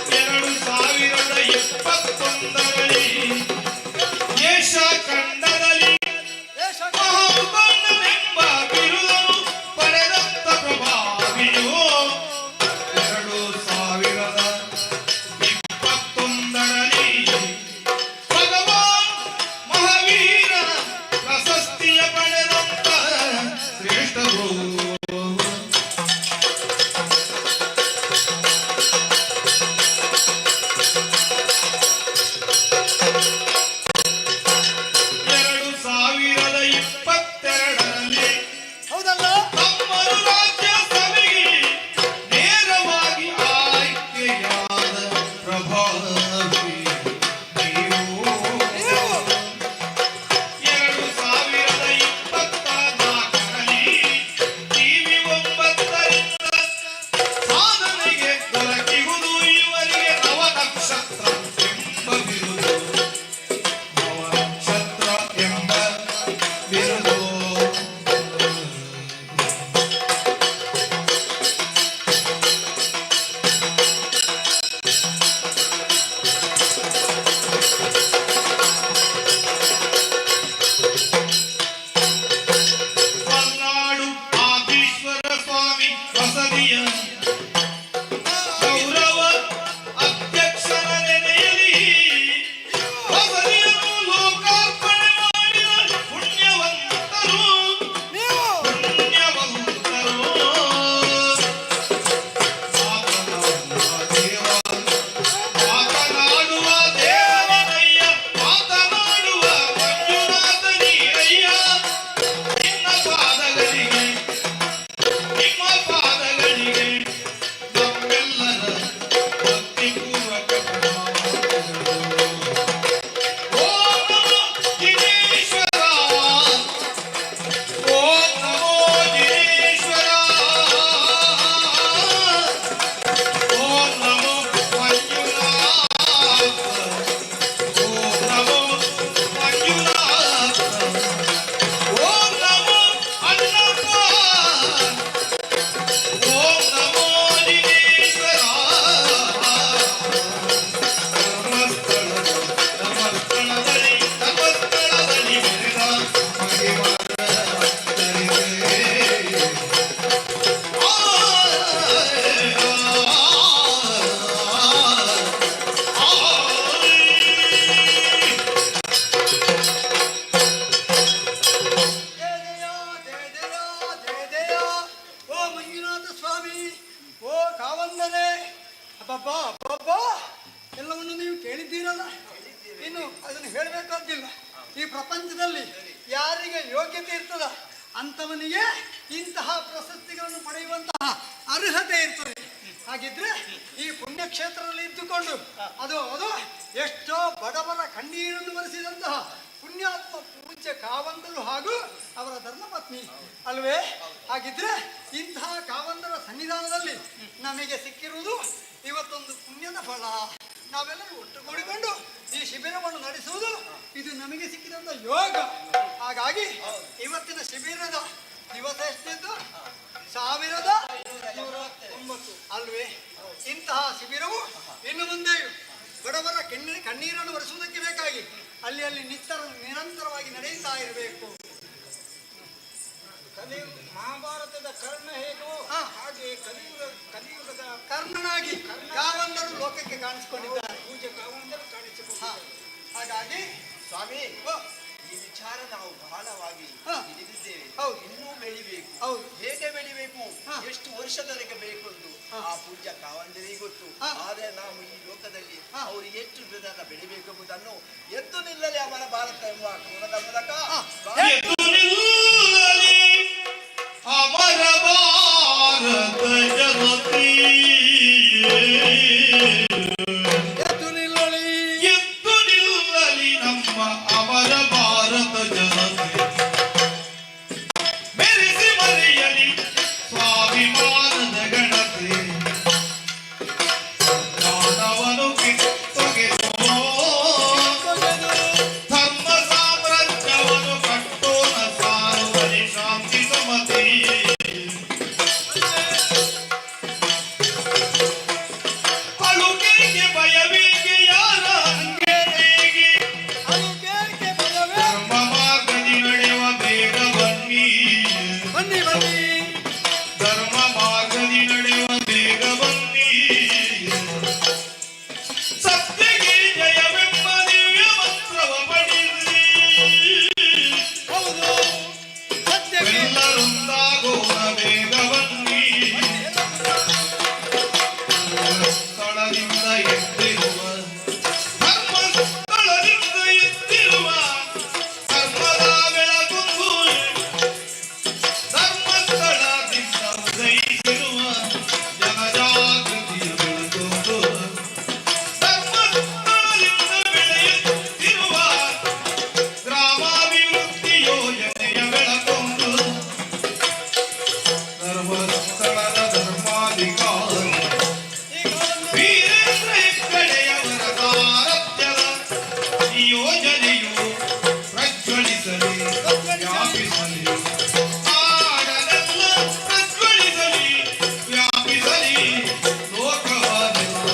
Speaker 3: 2021ರಲ್ಲಿ ದೇಶ ಖಂಡದಲ್ಲಿ ಮಹಾಬಂಧನೆಂಬ ಬಿರುದನ್ನು ಪಡೆದಂತ ಪ್ರಭಾವಿಯು 2021ರಲ್ಲಿ ಭಗವಾನ್
Speaker 20: ಪ್ರಪಂಚದಲ್ಲಿ ಯಾರಿಗೆ ಯೋಗ್ಯತೆ ಇರ್ತದ ಅಂಥವನಿಗೆ ಇಂತಹ ಪ್ರಶಸ್ತಿಗಳನ್ನು ಪಡೆಯುವಂತಹ ಅರ್ಹತೆ ಇರ್ತದೆ. ಹಾಗಿದ್ರೆ ಈ ಪುಣ್ಯಕ್ಷೇತ್ರದಲ್ಲಿ ಇದ್ದುಕೊಂಡು ಅದು ಎಷ್ಟೋ ಬಡವರ ಕಣ್ಣೀರನ್ನು ಬರೆಸಿದಂತಹ ಪುಣ್ಯಾತ್ಮ ಪೂಜ್ಯ ಕಾವಂದರು ಹಾಗೂ ಅವರ ಧರ್ಮಪತ್ನಿ ಅಲ್ವೇ? ಹಾಗಿದ್ರೆ ಇಂತಹ ಕಾವಂದರ ಸನ್ನಿಧಾನದಲ್ಲಿ ನಮಗೆ ಸಿಕ್ಕಿರುವುದು ಇವತ್ತೊಂದು ಪುಣ್ಯದ ಫಲ. ನಾವೆಲ್ಲರೂ ಒಟ್ಟುಗೂಡಿಕೊಂಡು ಈ ಶಿಬಿರವನ್ನು ನಡೆಸುವುದು ಇದು ನಮಗೆ ಸಿಕ್ಕಿದಂತ ಯೋಗ. ಹಾಗಾಗಿ ಇವತ್ತಿನ ಶಿಬಿರದ ದಿವಸ ಎಷ್ಟಿದ್ದು? 1109 ಅಲ್ವೇ? ಇಂತಹ ಶಿಬಿರವು ಇನ್ನು ಮುಂದೆ ಬಡವರ ಕಣ್ಣೀರನ್ನು ಒರೆಸುವುದಕ್ಕೆ ಬೇಕಾಗಿ ಅಲ್ಲಿ ನಿರಂತರವಾಗಿ ನಡೆಯುತ್ತಾ ಇರಬೇಕು. ಮಹಾಭಾರತದ ಕರ್ಣ ಹೇಗೋ ಹಾಗೆ ಕಲಿಯುಗದ ಕರ್ಣನಾಗಿ ಕಾವಂದರು ಲೋಕಕ್ಕೆ ಕಾಣಿಸಿಕೊಂಡಿದ್ದಾರೆ. ಪೂಜೆ ಕಾವಂದರು ಕಾಣಿಸಿಕೊಂಡಿದ್ದಾರೆ. ಹಾಗಾಗಿ
Speaker 1: ಸ್ವಾಮಿ, ಈ ವಿಚಾರ ನಾವು ಬಹಳವಾಗಿ ತಿಳಿದಿದ್ದೇವೆ. ಇನ್ನೂ ಬೆಳಿಬೇಕು. ಹೇಗೆ ಬೆಳಿಬೇಕು, ಎಷ್ಟು ವರ್ಷದವರೆಗೆ ಬೇಕು ಎಂದು ಆ ಪೂಜ್ಯ ಕಾವಂದರಿಗೆ ಗೊತ್ತು. ಆದ್ರೆ ನಾವು ಈ ಲೋಕದಲ್ಲಿ ಅವರು ಎಷ್ಟು ವಿಧಾನ ಬೆಳಿಬೇಕು ಎಂಬುದನ್ನು ಎದ್ದು ನಿಲ್ಲಲಿ ಅವರ ಭಾರತ ಎಂಬ ಕೋನದ ಮೂಲಕ
Speaker 3: ಅಮರ ಭಾರತ ಜನತಿ ಎದ್ದು ನಿಲ್ಲಲಿ ನಮ್ಮ ಅಮರ ಭಾರತ ಜನತೆ. ಮೆರೆಸಿ ಮರೆಯಲಿ ಸ್ವಾಭಿಮಾನದ ಗಣತೆ. ಜ್ಞಾನವನು ಕಿತ್ತೊಗೆದೋ ಧರ್ಮ ಸಾಮ್ರಾಜ್ಯವನ್ನು ಕಟ್ಟೋಣ ಸಾರುವಲಿ ಶಾಂತಿ ಸಮತೆ. ಅಳುಗೇಕೆ ಭಯವೇಕೆ ಯಾರ ಅಂಗೇಗೆ ಧರ್ಮ ಮಾರ್ಗದಿ ನಡೆಯುವ ಬೇಗ ಬನ್ನಿ ಬನ್ನಿ ಬನ್ನಿ. ಧರ್ಮ ಮಾರ್ಗದಿ ನಡೆಯುವ ಬೇಗ ಬನ್ನಿ. ಸತ್ಯಗೆ ಜಯವೆಂಬ ದಿವ್ಯ ಮಂತ್ರವ ಪಡೆಯಿರಿ. ಹೌದು, ಎಲ್ಲರೊಂದಾಗೋಣ ಬೇಗ ಬನ್ನಿ. ಸ್ಥಳದಿಂದ ಎದ್ದಿರುವ ಧರ್ಮಸ್ಥಳದಿಂದ ಎದ್ದಿರುವ ಧರ್ಮದ ಬೆಳಗೊಂದು ಧರ್ಮಸ್ಥಳದಿಂದ ಉದಯಿಸಿರುವ ಜನಜಾಗೃತಿಯ ಬೆಳಗೊಂದು ಧರ್ಮಸ್ಥಳದಿಂದ ಬೆಳೆಯುತ್ತಿರುವ ಗ್ರಾಮಾಭಿವೃದ್ಧಿ ಯೋಜನೆಯ ಬೆಳಗೊಂದು ಧರ್ಮಸ್ಥಳದ ಧರ್ಮಾಧಿಕಾರಿ ವೀರೇಂದ್ರ ಹೆಗ್ಗಡೆಯವರ ಸಾರಥ್ಯದ ಈ ಯೋಜನೆಯು ಪ್ರಜ್ವಲಿಸಲಿ ವ್ಯಾಪಿಸಲಿ. ನಾಡನೆಲ್ಲ ಪ್ರಜ್ವಲಿಸಲಿ ವ್ಯಾಪಿಸಲಿ ಲೋಕವಾನೆಲ್ಲ.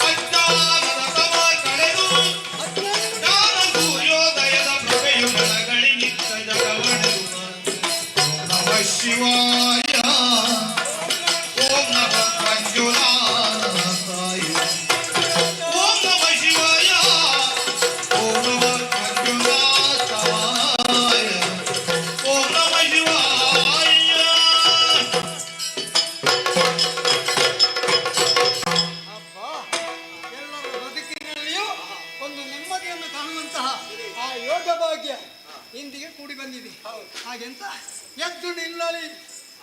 Speaker 3: ಅಜ್ಞಾನದ ತಮ ಕಳೆದು ಜ್ಞಾನ ಸೂರ್ಯೋದಯದ ಪ್ರಭೆಯು ಬೆಳಗಳಿನಿತ್ತ ಜಗವಣೆಯುವ. ನಮಃ ಶಿವಾಯ. ಓಂ ನಮಃ ಮಂಜುನಾಥಾಯ. ಓಂ ನಮಃ ಶಿವಾಯ. ಓಂ ನಮಃ ಮಂಜುನಾಥಾಯ. ಓಂ ನಮಃ ಶಿವಾಯ.
Speaker 20: ಎಲ್ಲರ ಬದುಕಿನಲ್ಲಿಯೂ ಒಂದು ನೆಮ್ಮದಿಯನ್ನು ಕಾಣುವಂತಹ ಆ ಯೋಗ ಭಾಗ್ಯ ಇಂದಿಗೆ ಕೂಡಿ ಬಂದಿದೆ. ಹಾಗೆಂತ ಎದ್ದು ನಿಲ್ಲಲಿ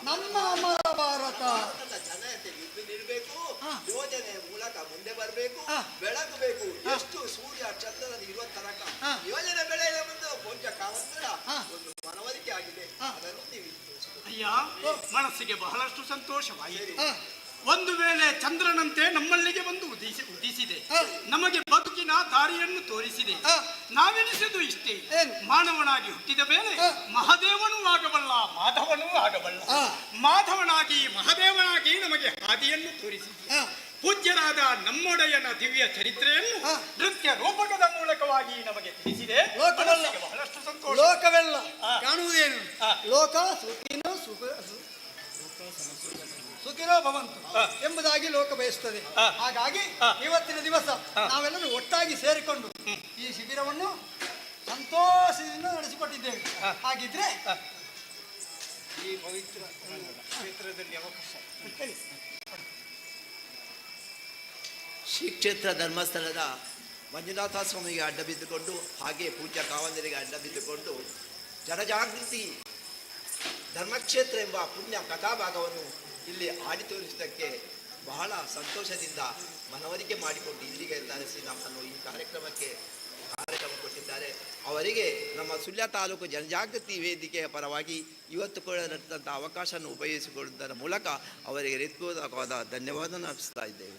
Speaker 20: ನಮ್ಮ ಅಮರ ಭಾರತ.
Speaker 1: ಭಾರತದ ಜನತೆ ಇದ್ದು ನಿಲ್ಬೇಕು. ಯೋಜನೆಯ ಮೂಲಕ ಮುಂದೆ ಬರಬೇಕು, ಬೆಳಗಬೇಕು. ಎಷ್ಟು ಸೂರ್ಯ ಚಂದ್ರನಲ್ಲಿ ಇರುವ ತನಕ ಯೋಜನೆ ಬೆಳೆಯಲ ಮುಂದೆ ಪೂಜ್ಯ ಕಾವಂತರ ಒಂದು ಮನವರಿಕೆ ಆಗಿದೆ. ಅದನ್ನು ನೀವು
Speaker 21: ಅಯ್ಯ, ಮನಸ್ಸಿಗೆ ಬಹಳಷ್ಟು ಸಂತೋಷವಾಯಿತು. ಒಂದು ವೇಳೆ ಚಂದ್ರನಂತೆ ನಮ್ಮಲ್ಲಿಗೆ ಬಂದು ಉದಿಸಿದೆ, ನಮಗೆ ಬದುಕಿನ ದಾರಿಯನ್ನು ತೋರಿಸಿದೆ. ನಾವೆನಿಸಿದ್ದು ಇಷ್ಟೇ, ಮಾನವನಾಗಿ ಹುಟ್ಟಿದ ಮೇಲೆ ಮಹಾದೇವನೂ ಆಗಬಲ್ಲ, ಮಾಧವನೂ ಆಗಬಲ್ಲ. ಮಾಧವನಾಗಿ ಮಹಾದೇವನಾಗಿ ನಮಗೆ ಹಾದಿಯನ್ನು ತೋರಿಸಿದೆ. ಪೂಜ್ಯರಾದ ನಮ್ಮೊಡೆಯನ ದಿವ್ಯ ಚರಿತ್ರೆಯನ್ನು ನೃತ್ಯ ರೂಪಕದ ಮೂಲಕವಾಗಿ ನಮಗೆ ತಿಳಿಸಿದೆ. ಮನಸ್ಸಿಗೆ ಬಹಳಷ್ಟು ಸಂತೋಷ.
Speaker 20: ಲೋಕವೆಲ್ಲ ಕಾಣುವುದೇನು? ಲೋಕ ಸುಖಿನೋ ಸುಖಿನೋ ಭವಂತು ಎಂಬುದಾಗಿ ಲೋಕ ಬಯಸುತ್ತದೆ. ಹಾಗಾಗಿ ಇವತ್ತಿನ ದಿವಸ ನಾವೆಲ್ಲರೂ ಒಟ್ಟಾಗಿ ಸೇರಿಕೊಂಡು ಈ ಶಿಬಿರವನ್ನು ಸಂತೋಷದಿಂದ ನಡೆಸಿಕೊಟ್ಟಿದ್ದೇವೆ. ಹಾಗಿದ್ರೆ ಈ ಪವಿತ್ರ ಕ್ಷೇತ್ರದಲ್ಲಿ ಅವಕಾಶ
Speaker 1: ಶ್ರೀ ಕ್ಷೇತ್ರ ಧರ್ಮಸ್ಥಳದ ಮಂಜುನಾಥ ಸ್ವಾಮಿಗೆ ಅಡ್ಡ ಬಿದ್ದುಕೊಂಡು ಹಾಗೆ ಪೂಜ್ಯ ಕಾವಂದರಿಗೆ ಅಡ್ಡ ಬಿದ್ದುಕೊಂಡು ಜನಜಾಗೃತಿ ಧರ್ಮಕ್ಷೇತ್ರ ಎಂಬ ಪುಣ್ಯ ಕಥಾಭಾಗವನ್ನು ಇಲ್ಲಿ ಆಡಿ ತೋರಿಸಿದ್ದಕ್ಕೆ ಬಹಳ ಸಂತೋಷದಿಂದ ಮನವರಿಕೆ ಮಾಡಿಕೊಂಡು ಇಲ್ಲಿಗೆ ತರಿಸಿ ನಮ್ಮನ್ನು ಈ ಕಾರ್ಯಕ್ರಮ ಕೊಟ್ಟಿದ್ದಾರೆ. ಅವರಿಗೆ ನಮ್ಮ ಸುಳ್ಯ ತಾಲೂಕು ಜನಜಾಗೃತಿ ವೇದಿಕೆಯ ಪರವಾಗಿ ಇವತ್ತು ಕೂಡ ನಡೆದಂಥ ಅವಕಾಶವನ್ನು ಉಪಯೋಗಿಸಿಕೊಳ್ಳುವುದರ ಮೂಲಕ ಅವರಿಗೆ ಹೃತ್ಪೂರ್ವಕವಾದ ಧನ್ಯವಾದ ಅರ್ಪಿಸ್ತಾ ಇದ್ದೇವೆ.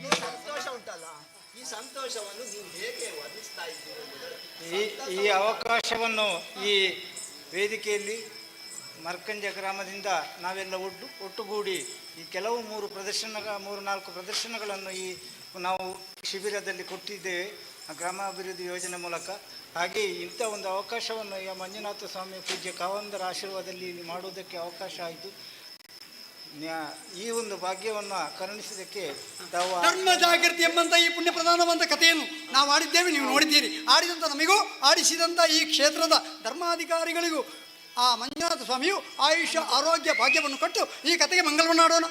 Speaker 1: ಈ ಸಂತೋಷ ಉಂಟಲ್ಲ, ಈ ಸಂತೋಷವನ್ನು ನೀವು ಹೇಗೆ ವರ್ಣಿಸ್ತಾ ಇದ್ದೀರಿ?
Speaker 21: ಈ ಅವಕಾಶವನ್ನು ಈ ವೇದಿಕೆಯಲ್ಲಿ ಮರ್ಕಂಜ ಗ್ರಾಮದಿಂದ ನಾವೆಲ್ಲ ಒಟ್ಟುಗೂಡಿ ಈ ಕೆಲವು 3-4 ಪ್ರದರ್ಶನಗಳನ್ನು ನಾವು ಶಿಬಿರದಲ್ಲಿ ಕೊಟ್ಟಿದ್ದೇವೆ ಗ್ರಾಮಾಭಿವೃದ್ಧಿ ಯೋಜನೆ ಮೂಲಕ. ಹಾಗೆ ಇಂಥ ಒಂದು ಅವಕಾಶವನ್ನು ಈ ಮಂಜುನಾಥ ಸ್ವಾಮಿ ಪೂಜ್ಯ ಕಾವಂದರ ಆಶೀರ್ವಾದದಲ್ಲಿ ಮಾಡುವುದಕ್ಕೆ ಅವಕಾಶ ಆಯಿತು. ಈ ಒಂದು ಭಾಗ್ಯವನ್ನು ಕರುಣಿಸಿದ್ದಕ್ಕೆ
Speaker 20: ಧರ್ಮ ಜಾಗೃತಿ ಎಂಬಂತ ಈ ಪುಣ್ಯ ಪ್ರಧಾನವಂತ ಕಥೆಯನ್ನು ನಾವು ಆಡಿದ್ದೇವೆ, ನೀವು ನೋಡಿದ್ದೀರಿ. ಆಡಿದಂಥ ನಮಗೂ ಆಡಿಸಿದಂಥ ಈ ಕ್ಷೇತ್ರದ ಧರ್ಮಾಧಿಕಾರಿಗಳಿಗೂ ಆ ಮಂಜುನಾಥ ಸ್ವಾಮಿಯು ಆಯುಷ್ಯ ಆರೋಗ್ಯ ಭಾಗ್ಯವನ್ನು ಕೊಟ್ಟು ಈ ಕಥೆಗೆ ಮಂಗಲವನ್ನು ಆಡೋಣ.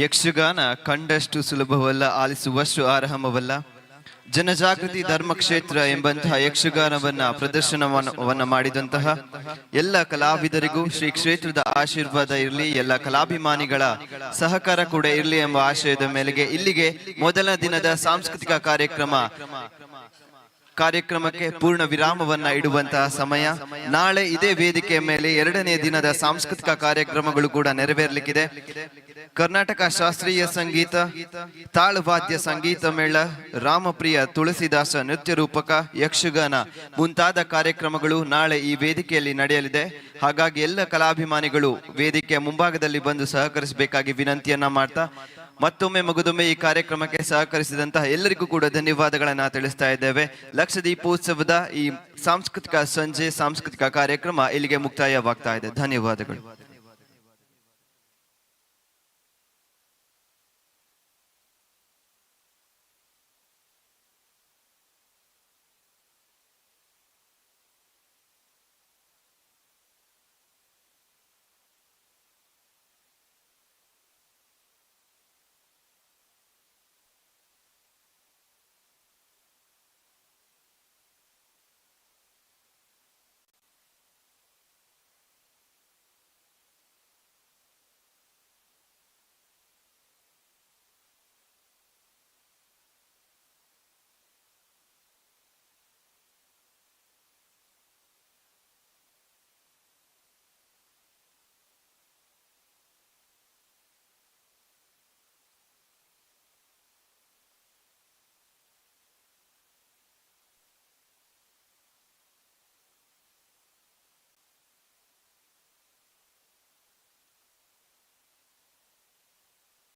Speaker 4: ಯಕ್ಷಗಾನ ಕಂಡಷ್ಟು ಸುಲಭವಲ್ಲ, ಆಲಿಸುವಷ್ಟು ಆರಾಮವಲ್ಲ. ಜನಜಾಗೃತಿ ಧರ್ಮಕ್ಷೇತ್ರ ಎಂಬಂತಹ ಯಕ್ಷಗಾನವನ್ನ ಪ್ರದರ್ಶನವನ್ನ ಮಾಡಿದಂತಹ ಎಲ್ಲ ಕಲಾವಿದರಿಗೂ ಶ್ರೀ ಕ್ಷೇತ್ರದ ಆಶೀರ್ವಾದ ಇರಲಿ, ಎಲ್ಲ ಕಲಾಭಿಮಾನಿಗಳ ಸಹಕಾರ ಕೂಡ ಇರಲಿ ಎಂಬ ಆಶಯದ ಮೇಲೆಗೆ ಇಲ್ಲಿಗೆ ಮೊದಲ ದಿನದ ಸಾಂಸ್ಕೃತಿಕ ಕಾರ್ಯಕ್ರಮಕ್ಕೆ ಪೂರ್ಣ ವಿರಾಮವನ್ನ ಇಡುವಂತಹ ಸಮಯ. ನಾಳೆ ಇದೇ ವೇದಿಕೆಯ ಮೇಲೆ 2ನೇ ದಿನದ ಸಾಂಸ್ಕೃತಿಕ ಕಾರ್ಯಕ್ರಮಗಳು ಕೂಡ ನೆರವೇರಲಿಕ್ಕಿದೆ. ಕರ್ನಾಟಕ ಶಾಸ್ತ್ರೀಯ ಸಂಗೀತ, ತಾಳವಾದ್ಯ ಸಂಗೀತ ಮೇಳ, ರಾಮಪ್ರಿಯ ತುಳಸಿದಾಸ ನೃತ್ಯ ರೂಪಕ, ಯಕ್ಷಗಾನ ಮುಂತಾದ ಕಾರ್ಯಕ್ರಮಗಳು ನಾಳೆ ಈ ವೇದಿಕೆಯಲ್ಲಿ ನಡೆಯಲಿದೆ. ಹಾಗಾಗಿ ಎಲ್ಲ ಕಲಾಭಿಮಾನಿಗಳು ವೇದಿಕೆಯ ಮುಂಭಾಗದಲ್ಲಿ ಬಂದು ಸಹಕರಿಸಬೇಕಾಗಿ ವಿನಂತಿಯನ್ನ ಮಾಡ್ತಾ ಮತ್ತೊಮ್ಮೆ ಮಗದೊಮ್ಮೆ ಈ ಕಾರ್ಯಕ್ರಮಕ್ಕೆ ಸಹಕರಿಸಿದಂತಹ ಎಲ್ಲರಿಗೂ ಕೂಡ ಧನ್ಯವಾದಗಳನ್ನ ತಿಳಿಸ್ತಾ ಇದ್ದೇವೆ. ಲಕ್ಷದೀಪೋತ್ಸವದ ಈ ಸಾಂಸ್ಕೃತಿಕ ಸಂಜೆ, ಸಾಂಸ್ಕೃತಿಕ ಕಾರ್ಯಕ್ರಮ ಇಲ್ಲಿಗೆ ಮುಕ್ತಾಯವಾಗ್ತಾ ಇದೆ. ಧನ್ಯವಾದಗಳು.